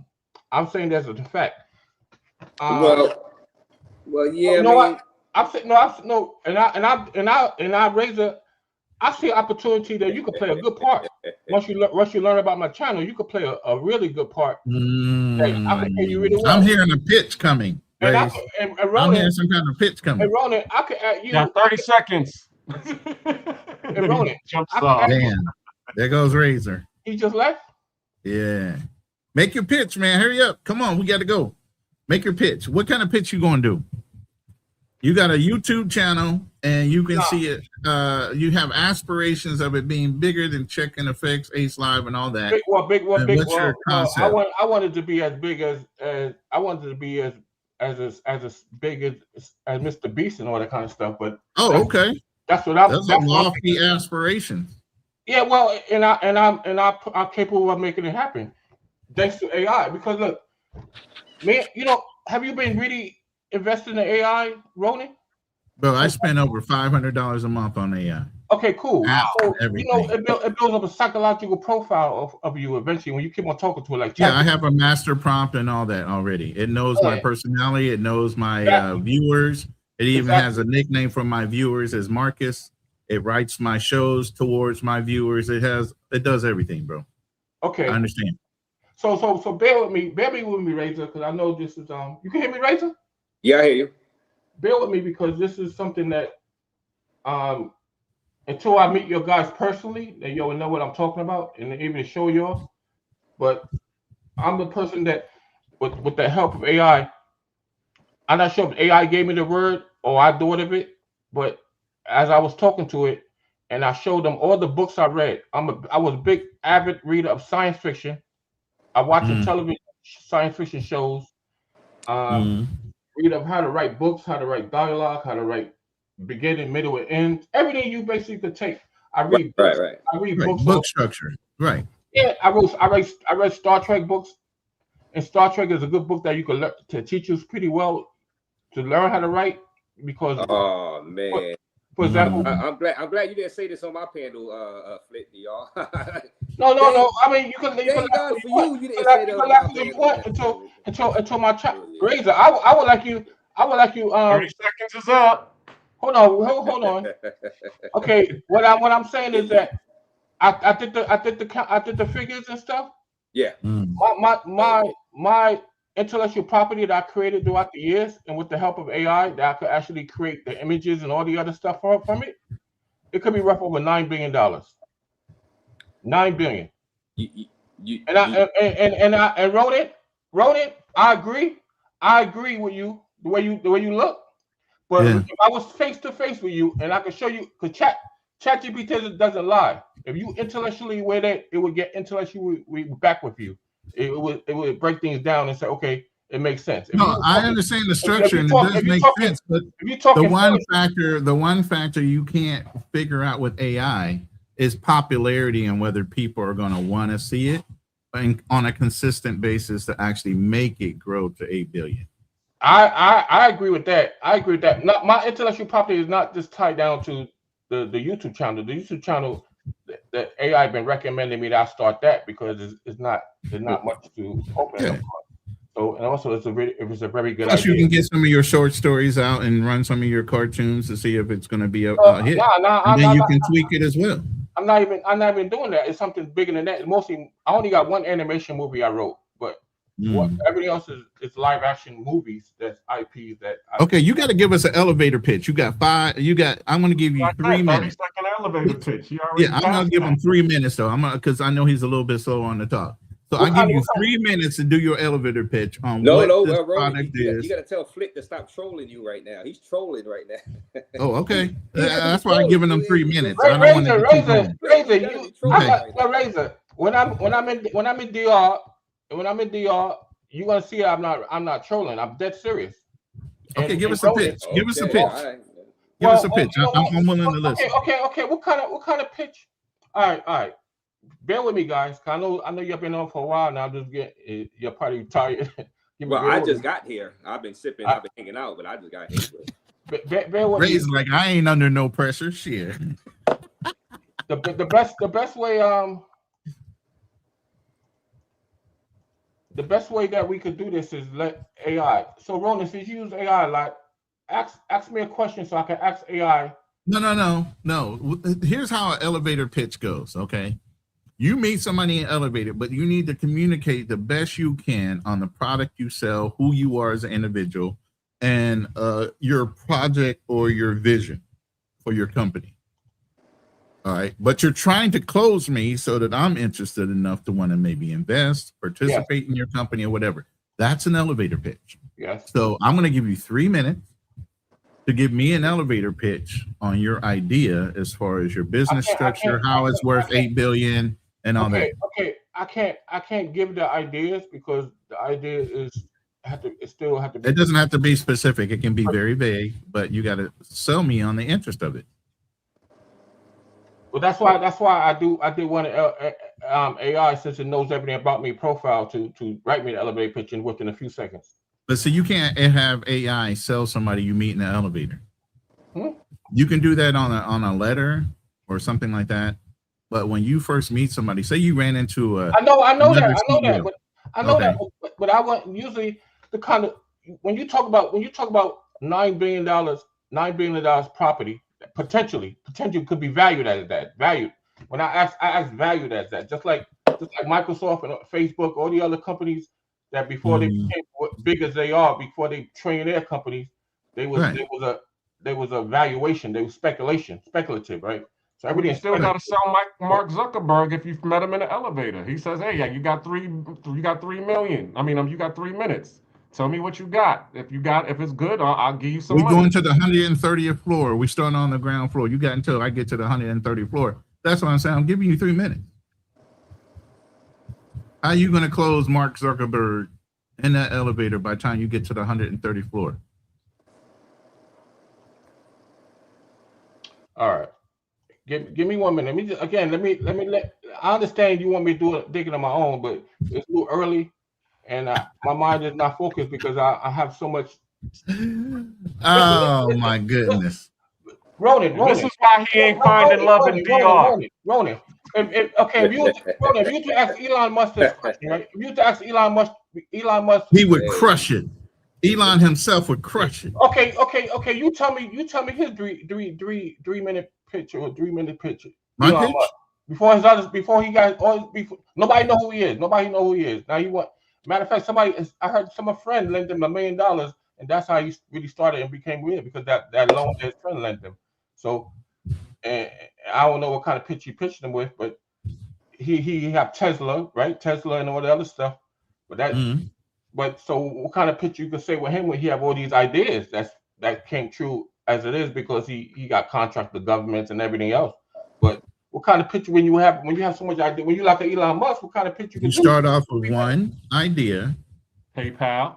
I'm saying that's a fact. Well, yeah. No, I mean, I'm saying no, and I raise a. I see an opportunity that you could play a good part. Once you learn about my channel, you could play a really good part. Hey, I can pay you really well. I'm hearing a pitch coming. And I'm hearing some kind of pitch coming. And Ronin, I could add you. Yeah, 30 seconds. And Ronin, jumps off. Damn, there goes Razor. He just left. Yeah, make your pitch, man. Hurry up. Come on, we got to go. Make your pitch. What kind of pitch you gonna do? You got a YouTube channel, and you can see it. You have aspirations of it being bigger than Checking Effects, Ace Live, and all that. Big. What's your concept? I wanted to be as big as I wanted to be as big as Mr. Beast and all that kind of stuff. But okay, that's what I'm. That's a lofty aspiration. Yeah, well, and I'm capable of making it happen, thanks to AI. Because look, man, have you been really investing in AI, Ronin? Bro, I spend over $500 a month on AI. Okay, cool. So, everything. It builds up a psychological profile of you eventually when you keep on talking to it. Like, yeah, I have a master prompt and all that already. It knows my personality. It knows my viewers. It even has a nickname for my viewers as Marcus. It writes my shows towards my viewers. It does everything, bro. Okay, I understand. So bear with me, Razor, because I know this is You can hear me, Razor? Yeah, I hear you. Bear with me because this is something that until I meet your guys personally, that y'all will know what I'm talking about and even show y'all. But I'm the person that, with the help of AI, I'm not sure if AI gave me the word or I thought of it, but as I was talking to it and I showed them all the books I read, I was a big avid reader of science fiction. I watch television science fiction shows. Read up how to write books, how to write dialogue, how to write beginning, middle, and end. Everything you basically could take. I read books. Right. I read books. Book structure. Right. Yeah, I read Star Trek books, and Star Trek is a good book that you could learn to teach you pretty well to learn how to write. Because man, for example, I'm glad you didn't say this on my panel, Flint, y'all. No. I mean, you can. You didn't say that until my chat. Razor, I would like you. 30 seconds is up. Hold on. Okay, what I'm saying is that I did the figures and stuff. Yeah. My intellectual property that I created throughout the years, and with the help of AI, that I could actually create the images and all the other stuff from it. It could be worth over $9 billion. $9 billion. And Ronin, I agree with you the way you look. But if I was face to face with you and I could show you, because ChatGPT doesn't lie. If you intellectually weigh that, it would get intellectually back with you. It would break things down and say, okay, it makes sense. I understand the structure and it does make sense, but the one factor you can't figure out with AI is popularity and whether people are going to want to see it on a consistent basis to actually make it grow to 8 billion. I agree with that. Not, my intellectual property is not just tied down to the YouTube channel. The YouTube channel, the AI been recommending me that I start that because there's not much to open up. So and also it was a very good Plus, idea. you can get some of your short stories out and run some of your cartoons to see if it's going to be a hit, and then you can tweak it as well. I'm not even doing that. It's something bigger than that. Mostly, I only got one animation movie I wrote, but everything else is live action movies. That's IPs that. Okay, you got to give us an elevator pitch. You got 5. I'm going to give you 3 minutes. 30-second elevator pitch. Yeah, I'm going to give him 3 minutes though. Because I know he's a little bit slow on the talk. So I give you 3 minutes to do your elevator pitch on what this product is. You got to tell Flick to stop trolling you right now. He's trolling right now. Oh, okay. That's why I'm giving him 3 minutes. Razor. When I'm in DR, you're gonna see I'm not trolling. I'm dead serious. Okay, give us a pitch. Give us a pitch. Give us a pitch. I'm willing to listen. Okay. What kind of pitch? All right. Bear with me, guys. I know you've been on for a while now. Just you're probably tired. Well, I just got here. I've been sipping. I've been hanging out, but I just got here. Bear with Ray's me. like, I ain't under no pressure. Shit. The best way the best way that we could do this is let AI. So Ronin, since you use AI a lot, ask me a question so I can ask AI. No. Here's how an elevator pitch goes. Okay. You meet somebody in an elevator, but you need to communicate the best you can on the product you sell, who you are as an individual, and your project or your vision for your company. All right. But you're trying to close me so that I'm interested enough to want to maybe invest, participate in your company or whatever. That's an elevator pitch. Yes. So I'm going to give you 3 minutes to give me an elevator pitch on your idea as far as your business structure, how it's worth $8 billion and all that. Okay. I can't give the ideas because the idea still have to be. It doesn't have to be specific. It can be very vague, but you got to sell me on the interest of it. Well, that's why I did want AI, since it knows everything about me, profile to write me the elevator pitch within a few seconds. But so you can't have AI sell somebody you meet in the elevator. You can do that on a letter or something like that. But when you first meet somebody, say you ran into I know that. But I want usually the kind of when you talk about $9 billion property. Potentially could be valued as that. When I ask valued as that, just like Microsoft and Facebook, all the other companies that before they became big as they are, before they trained their companies, there was a valuation, there was speculative, right? So everything still got to sell Mark Zuckerberg if you've met him in an elevator. He says, "Hey, you got 3 million. I mean, you got 3 minutes. Tell me what you got. If it's good, I'll give you some money." We're going to the 130th floor. We start on the ground floor. You got until I get to the 130th floor. That's what I'm saying. I'm giving you 3 minutes. How are you going to close Mark Zuckerberg in that elevator by the time you get to the 130th floor? All right. Give me 1 minute. I understand you want me to do it digging on my own, but it's a little early. And my mind is not focused because I have so much. Oh my goodness, Ronin. This is why he ain't finding love in DR. Ronin. If you to ask Elon Musk this question, right? If you to ask Elon Musk, he would crush it. Elon himself would crush it. Okay. You tell me his 3 minute picture or 3 minute picture. My pitch? Nobody know who he is. Now you want. Matter of fact, I heard some friend lent him $1 million, and that's how he really started and became weird because that loan that his friend lent him. So, and I don't know what kind of pitch he pitched him with, but he have Tesla, right? Tesla and all the other stuff. But but so what kind of pitch you could say with him when he have all these ideas that came true as it is because he got contract with governments and everything else. But what kind of picture when you have so much idea, when you like Elon Musk, what kind of picture you start off with one idea, PayPal,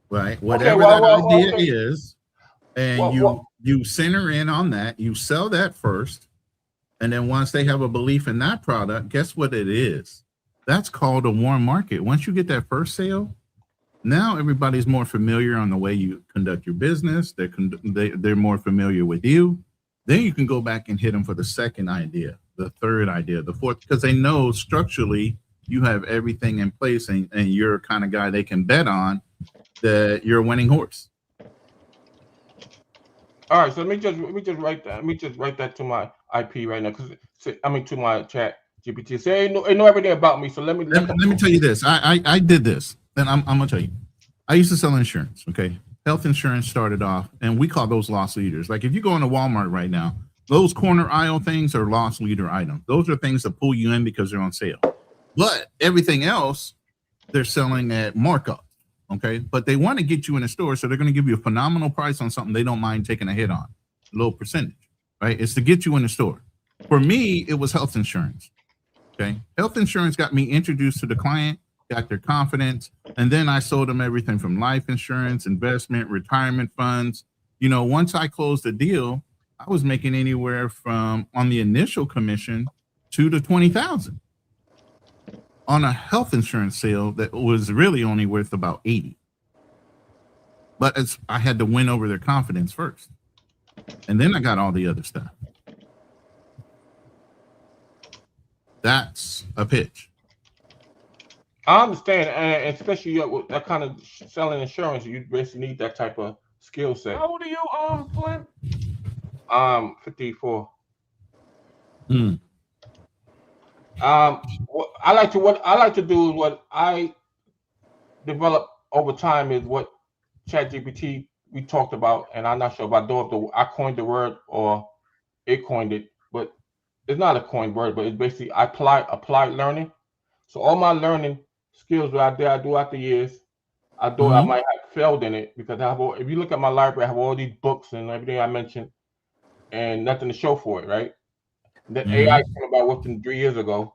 right? Whatever that idea is, and you center in on that, you sell that first, and then once they have a belief in that product, guess what it is? That's called a warm market. Once you get that first sale, now everybody's more familiar on the way you conduct your business. They're more familiar with you. Then you can go back and hit them for the second idea, the third idea, the fourth, because they know structurally you have everything in place, and you're a kind of guy they can bet on that you're a winning horse. All right, so let me just write that. Let me just write that to my IP right now, to my chat GPT. Say ain't know everything about me. So let me tell you this. I did this, and I'm gonna tell you. I used to sell insurance. Okay, health insurance started off, and we call those loss leaders. Like if you go into Walmart right now, those corner aisle things are loss leader items. Those are things that pull you in because they're on sale. But everything else, they're selling at markup. Okay, but they want to get you in a store, so they're going to give you a phenomenal price on something they don't mind taking a hit on, a low percentage, right? It's to get you in the store. For me, it was health insurance. Okay, health insurance got me introduced to the client, got their confidence, and then I sold them everything from life insurance, investment, retirement funds. You know, once I closed the deal, I was making anywhere from on the initial commission $2,000 to $20,000. On a health insurance sale that was really only worth about 80. But I had to win over their confidence first. And then I got all the other stuff. That's a pitch. I understand, and especially with that kind of selling insurance, you basically need that type of skill set. How old are you, Flint? 54. What I like to do is what I develop over time is what ChatGPT we talked about, and I'm not sure about I coined the word or it coined it, but it's not a coined word, but it's basically applied learning. So all my learning skills that I do out the years, I might have failed in it because if you look at my library, I have all these books and everything I mentioned, and nothing to show for it, right? Then AI came about within 3 years ago,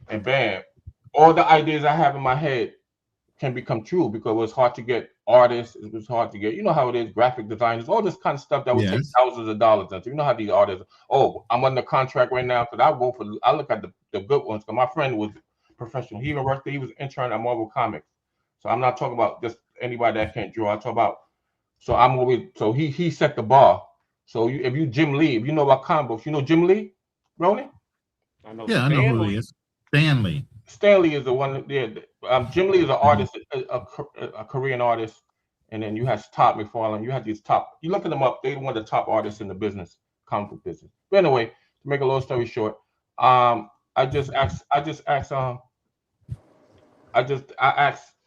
and bam, all the ideas I have in my head can become true because it was hard to get artists. It was hard to get, you know how it is, graphic designers, all this kind of stuff that would take thousands of dollars. And so you know how these artists, I'm under contract right now because I look at the good ones. Because my friend was professional. He even worked there. He was an intern at Marvel Comics. So I'm not talking about just anybody that can't draw. I talk about, so he set the bar. So if you Jim Lee, if you know about comic books, you know Jim Lee, Ronin? I know I know who he is. Stanley. Stanley is the one. Yeah, Jim Lee is an artist, a Korean artist, and then you have Todd McFarlane. You have these top. You look at them up. They're one of the top artists in the business, comic book business. But anyway, to make a long story short, I asked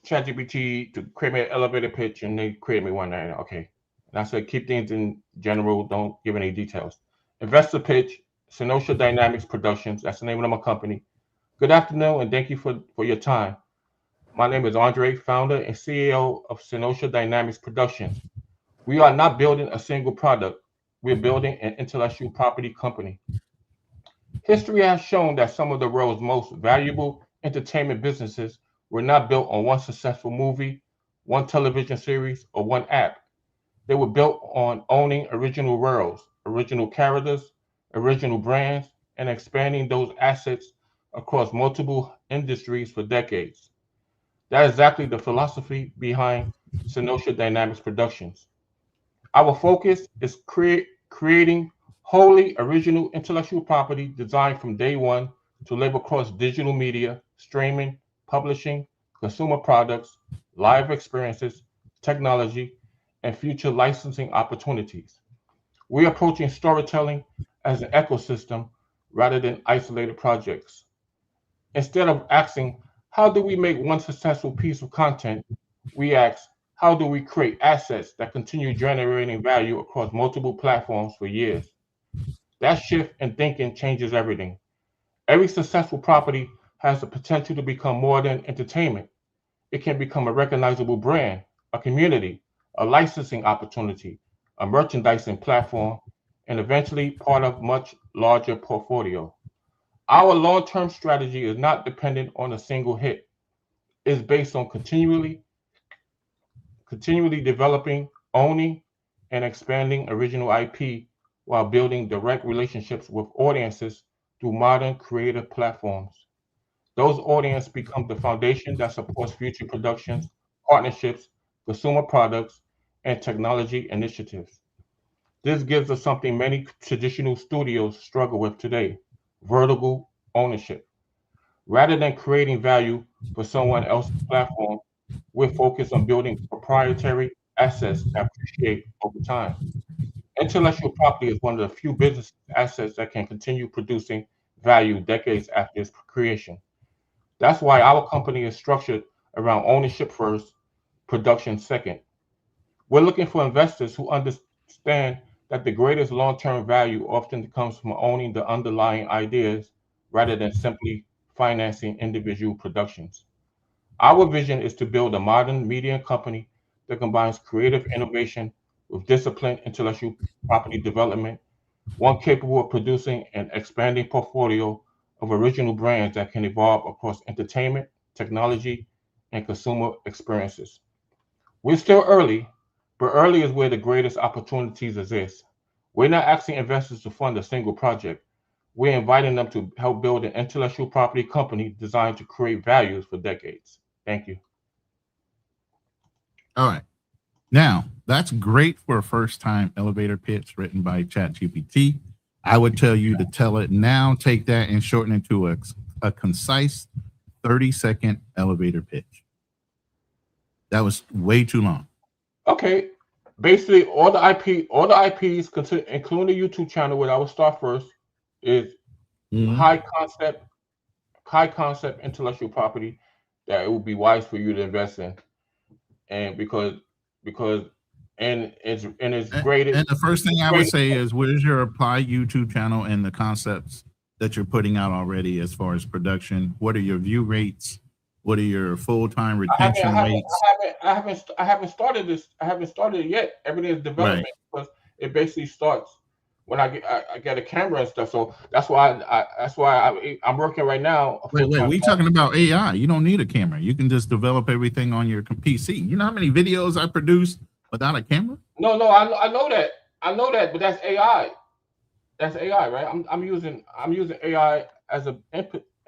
ChatGPT to create me an elevator pitch, and they created me one. And okay, and I said keep things in general. Don't give any details. Investor pitch. Senosha Dynamics Productions. That's the name of my company. Good afternoon, and thank you for your time. My name is Andre, founder and CEO of Senosha Dynamics Productions. We are not building a single product. We're building an intellectual property company. History has shown that some of the world's most valuable entertainment businesses were not built on one successful movie, one television series, or one app. They were built on owning original worlds, original characters, original brands, and expanding those assets across multiple industries for decades. That is exactly the philosophy behind Senosha Dynamics Productions. Our focus is creating wholly original intellectual property designed from day one to live across digital media, streaming, publishing, consumer products, live experiences, technology, and future licensing opportunities. We're approaching storytelling as an ecosystem rather than isolated projects. Instead of asking, how do we make one successful piece of content? We ask, how do we create assets that continue generating value across multiple platforms for years? That shift in thinking changes everything. Every successful property has the potential to become more than entertainment. It can become a recognizable brand, a community, a licensing opportunity, a merchandising platform, and eventually part of much larger portfolio. Our long-term strategy is not dependent on a single hit. It's based on continually developing, owning, and expanding original IP while building direct relationships with audiences through modern creative platforms. Those audiences become the foundation that supports future productions, partnerships, consumer products, and technology initiatives. This gives us something many traditional studios struggle with today: vertical ownership. Rather than creating value for someone else's platform, we're focused on building proprietary assets that appreciate over time. Intellectual property is one of the few business assets that can continue producing value decades after its creation. That's why our company is structured around ownership first, production second. We're looking for investors who understand that the greatest long-term value often comes from owning the underlying ideas rather than simply financing individual productions. Our vision is to build a modern media company that combines creative innovation with disciplined intellectual property development, one capable of producing an expanding portfolio of original brands that can evolve across entertainment, technology, and consumer experiences. We're still early, but early is where the greatest opportunities exist. We're not asking investors to fund a single project. We're inviting them to help build an intellectual property company designed to create values for decades. Thank you. All right. Now, that's great for a first-time elevator pitch written by ChatGPT. I would tell you to tell it now, take that and shorten it to a concise 30-second elevator pitch. That was way too long. Okay. Basically, all the IPs, including the YouTube channel, where I will start first, is high concept intellectual property that it would be wise for you to invest in, and because it's great. And the first thing I would say is, where's your applied YouTube channel and the concepts that you're putting out already as far as production? What are your view rates? What are your full-time retention rates? I haven't started this. I haven't started it yet. Everything is development because it basically starts when I get a camera and stuff. So that's why I'm working right now. Wait, we talking about AI. You don't need a camera. You can just develop everything on your PC. You know how many videos I produced without a camera? No, I know that, but that's AI. That's AI, right? I'm using AI as an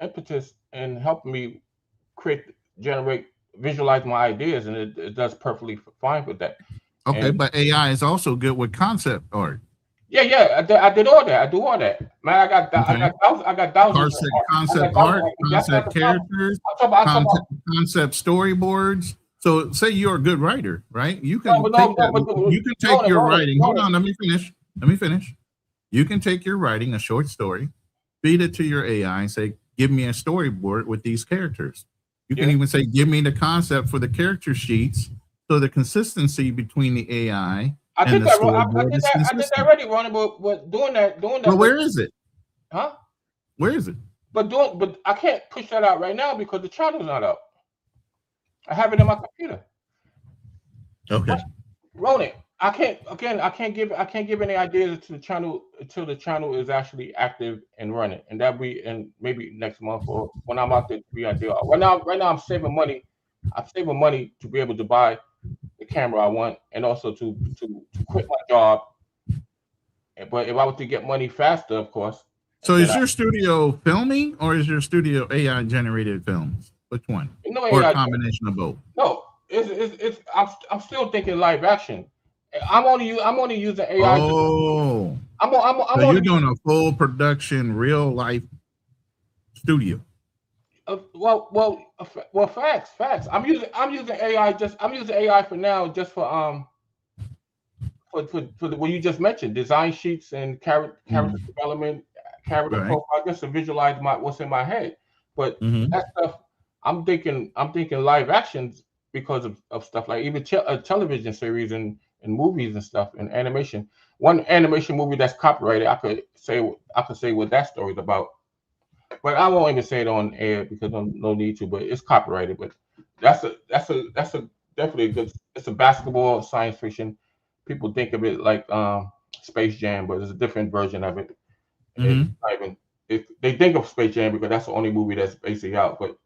impetus and helping me generate, visualize my ideas, and it does perfectly fine with that. Okay, but AI is also good with concept art. Yeah, I did all that. I do all that, man. I got thousands. Concept art, concept characters, concept storyboards. So, say you're a good writer, right? You can take your writing. Hold on, let me finish. You can take your writing, a short story, feed it to your AI, and say, "Give me a storyboard with these characters." You can even say, "Give me the concept for the character sheets." So the consistency between the AI and the storyboard is consistent. I did that already, Ronin, but doing that. But where is it? Huh? Where is it? But I can't push that out right now because the channel's not up. I have it in my computer. Okay. Ronin, I can't give any ideas to the channel until the channel is actually active and running, and that'll be in maybe next month or when I'm out there to be ideal. Right now I'm saving money. I'm saving money to be able to buy the camera I want, and also to quit my job. But if I were to get money faster, of course. So is your studio filming or is your studio AI generated films? Which one? Or a combination of both? No, it's I'm still thinking live action. I'm only using AI. Oh, so you're doing a full production, real life studio. Well, facts. I'm using AI. I'm using AI for now, just for what you just mentioned, design sheets and character development, character profile, just to visualize what's in my head. But that stuff, I'm thinking live actions because of stuff like even television series and movies and stuff and animation. One animation movie that's copyrighted, I could say what that story's about. But I won't even say it on air because no need to. But it's copyrighted. But that's a definitely a good. It's a basketball science fiction. People think of it like Space Jam, but it's a different version of it. It's not even, they think of Space Jam because that's the only movie that's basically out. But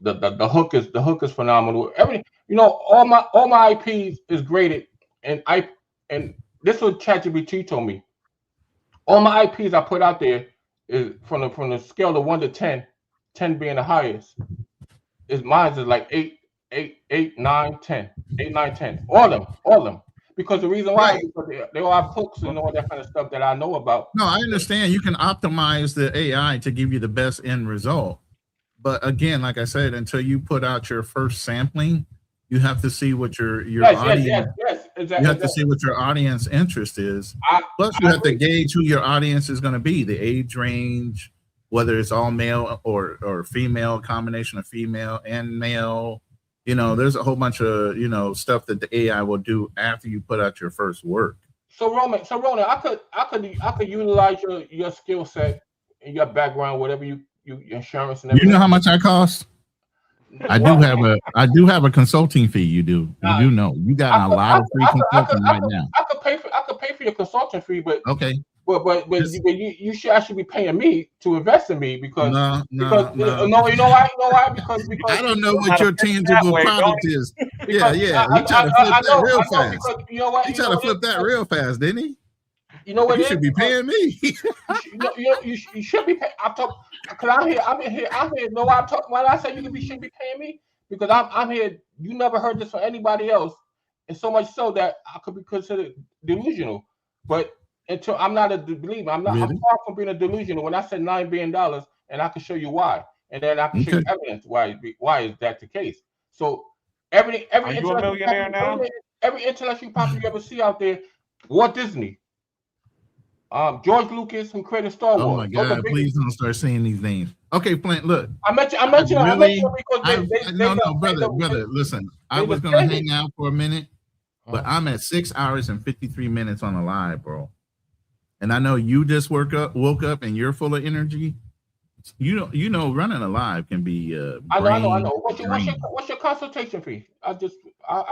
the hook is phenomenal. Everything, all my IPs is graded, and this is what ChatGPT told me. All my IPs I put out there is from the scale of 1 to 10, 10 being the highest. Mine is like 8, 9, 10. 8, 9, 10. All of them. because the reason why is because they all have hooks and all that kind of stuff that I know about. No, I understand you can optimize the AI to give you the best end result. But again, like I said, until you put out your first sampling, you have to see what your audience. Exactly. You have to see what your audience interest is. Plus, you have to gauge who your audience is going to be, the age range, whether it's all male or female, combination of female and male. You know, there's a whole bunch of stuff that the AI will do after you put out your first work. So Ronin, I could utilize your skill set and your background, whatever you insurance and everything. You know how much I cost? I do have a consulting fee. You do know you got a lot of free consulting right now. I could pay for your consulting fee, but okay. But you should actually be paying me to invest in me because no. You know why? Because I don't know what your tangible product is. Yeah. He tried to flip that real fast. Because, you know what? He tried to flip that real fast, didn't he? You know what? You should be paying me. you should be paying. I'm talking because I'm here. No, I'm talking. When I say you should be paying me because I'm here. You never heard this from anybody else, and so much so that I could be considered delusional. But until I'm not a believer, I'm far from being a delusional. When I said $9 billion, and I can show you why, and then I can show you evidence why is that the case. So every Are you a millionaire now? Every intellectual property you ever see out there, Walt Disney. George Lucas, who created Star Wars. Oh my God! Please don't start saying these names. Okay, Flint. Look, I met you because brother. Listen, I was gonna hang out for a minute, but I'm at 6 hours and 53 minutes on the live, bro. And I know you just woke up, and you're full of energy. You know, running a live can be. I know. What's your consultation fee? I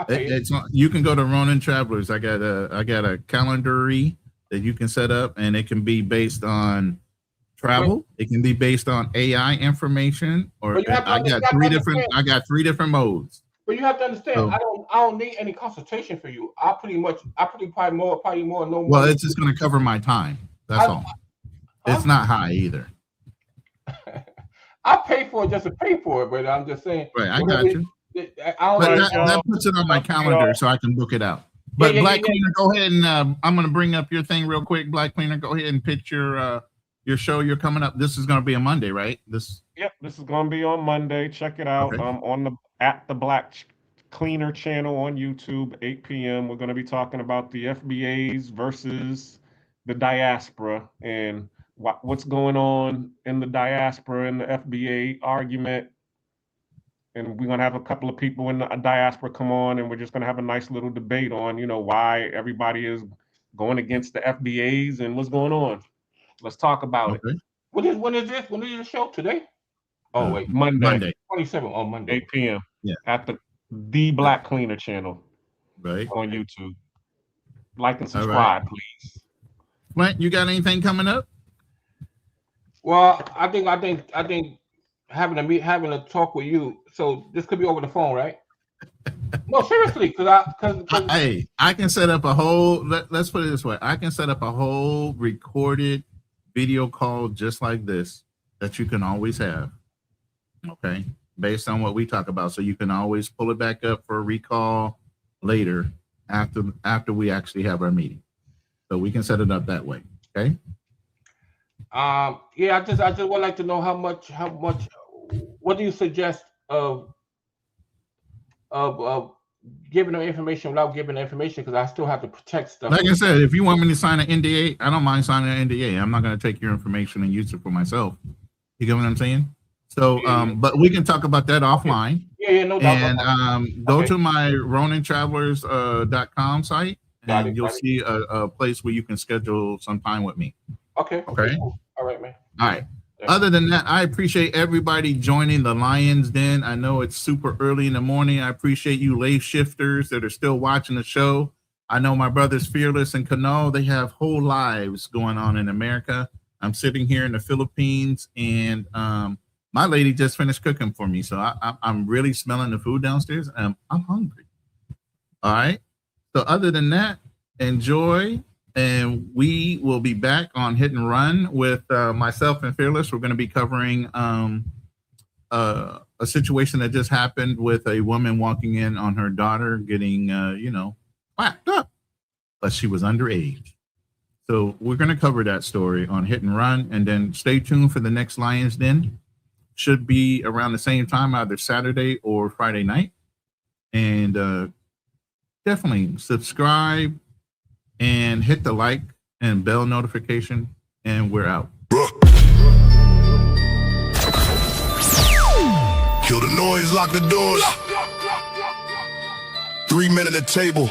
pay it. You can go to Ronin Travelers. I got a calendary that you can set up, and it can be based on travel. It can be based on AI information, or I got three different modes. But you have to understand, I don't need any consultation for you. I probably more know. Well, it's just going to cover my time. That's all. It's not high either. I pay for it just to pay for it, but I'm just saying. Right, I got you. That puts it on my calendar so I can book it out. But Black Cleaner, go ahead and I'm going to bring up your thing real quick. Black Cleaner, go ahead and pitch your show. You're coming up. This is going to be a Monday, right? Yep, this is going to be on Monday. Check it out. On the Black Cleaner channel on YouTube, 8 p.m. We're going to be talking about the FBAs versus the diaspora and what's going on in the diaspora and the FBA argument. And we're going to have a couple of people in the diaspora come on, and we're just going to have a nice little debate on, why everybody is going against the FBAs and what's going on. Let's talk about it. When is this? When is the show today? Oh, wait. Monday. 27 on Monday. 8 p.m. Yeah. At the Black Cleaner channel. Right. On YouTube. Like and subscribe, please. Flint, you got anything coming up? Well, I think having a talk with you. So this could be over the phone, right? No, seriously, because I can set up a whole. Let's put it this way: I can set up a whole recorded video call just like this that you can always have. Okay, based on what we talk about, so you can always pull it back up for a recall later after we actually have our meeting. So we can set it up that way. Okay. Yeah, I just would like to know how much. What do you suggest of giving them information without giving the information, because I still have to protect stuff. Like I said, if you want me to sign an NDA, I don't mind signing an NDA. I'm not going to take your information and use it for myself. You get what I'm saying? So, but we can talk about that offline. Yeah, no doubt. And go to my RoninTravelers.com site, and you'll see a place where you can schedule some time with me. Okay. Okay. All right, man. All right. Other than that, I appreciate everybody joining the Lion's Den. I know it's super early in the morning. I appreciate you late shifters that are still watching the show. I know my brothers Fearless and Kanal, they have whole lives going on in America. I'm sitting here in the Philippines, and my lady just finished cooking for me. So I'm really smelling the food downstairs, and I'm hungry. All right. So other than that, enjoy. And we will be back on Hit and Run with myself and Fearless. We're going to be covering a situation that just happened with a woman walking in on her daughter getting, whacked up. but she was underage. So we're going to cover that story on Hit and Run, and then stay tuned for the next Lions Den. Should be around the same time, either Saturday or Friday night. And definitely subscribe and hit the like and bell notification, and we're out. Kill the noise, lock the doors. 3 men at the table.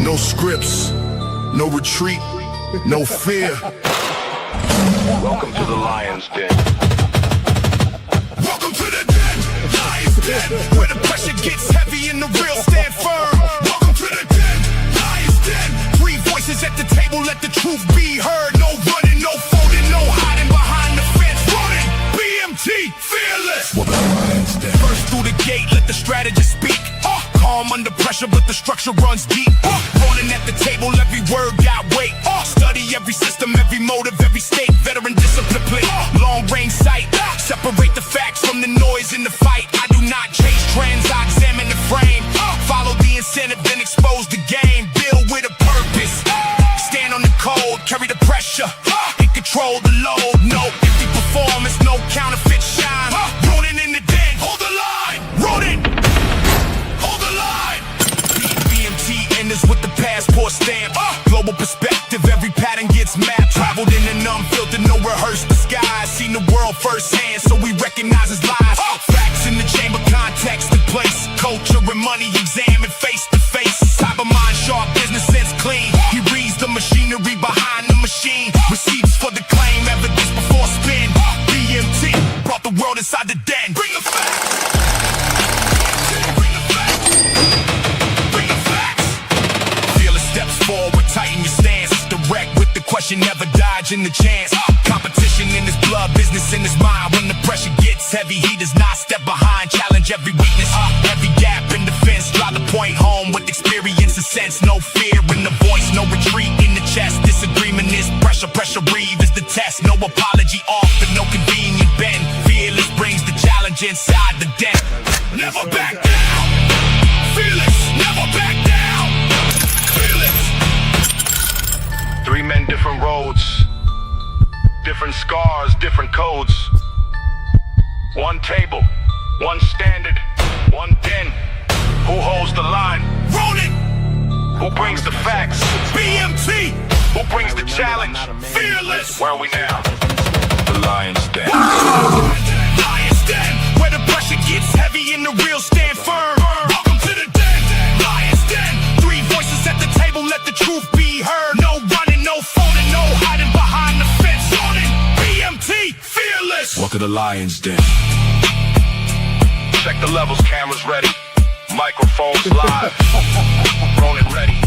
No scripts, no retreat, no fear. Welcome to the Lion's Den. Welcome to the den, Lion's Den, where the pressure gets heavy and the real stand firm. Welcome to the den, Lion's Den. 3 voices at the table, let the truth be heard. No running, no folding, no hiding behind the fence. Ronin, BMT, fearless. Welcome to the Lion's Den. First through the gate, let the strategist speak. Calm under pressure, but the structure runs deep. Running at the table, every word got weight. Study every system, every motive, every state. Veteran discipline plate, long range sight. Separate the facts from the noise in the fight. I do not chase trends, I examine the frame. Follow the incentive, then expose the game. Build with a purpose. Stand on the code, carry the pressure, and control the load. No empty performance, no counterfeit shine. Ronin in the den, hold the line. Ronin. With the passport stamp, global perspective, every pattern gets mapped. Traveled in an unfiltered, no rehearsed disguise. Seen the world firsthand, so we recognize his lies. Facts in the chamber, context and place. Culture and money examined face to face. Cyber mind sharp, business sense clean. He reads the machinery behind the machine. Receipts for the claim, evidence before spin. BMT brought the world inside the den. Bring the facts. Steps forward, tighten your stance. Direct with the question, never dodging the chance. Competition in his blood, business in his mind. When the pressure gets heavy, he does not step behind. Challenge every weakness, every gap in defense. Drive the point home with experience and sense. No fear in the voice, no retreat in the chest. Disagreement is pressure, pressure reeve is the test. No apology offered, no convenient bend. Fearless brings the challenge inside the den. Never back down. Fearless, never back down. 3 men, different roads, different scars, different codes. 1 table, 1 standard, 1 den. Who holds the line? Ronin. Who brings the facts? BMT. Who brings the challenge? Fearless. Where are we now? The Lion's Den. Lion's Den, where the pressure gets heavy and the real stand firm. Welcome to the den, Lion's Den. 3 voices at the table, let the truth be heard. No running, no folding, no hiding behind the fence. Ronin, BMT, fearless. Welcome to the Lion's Den. Check the levels, cameras ready. Microphones live. Ronin ready.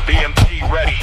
BMT ready.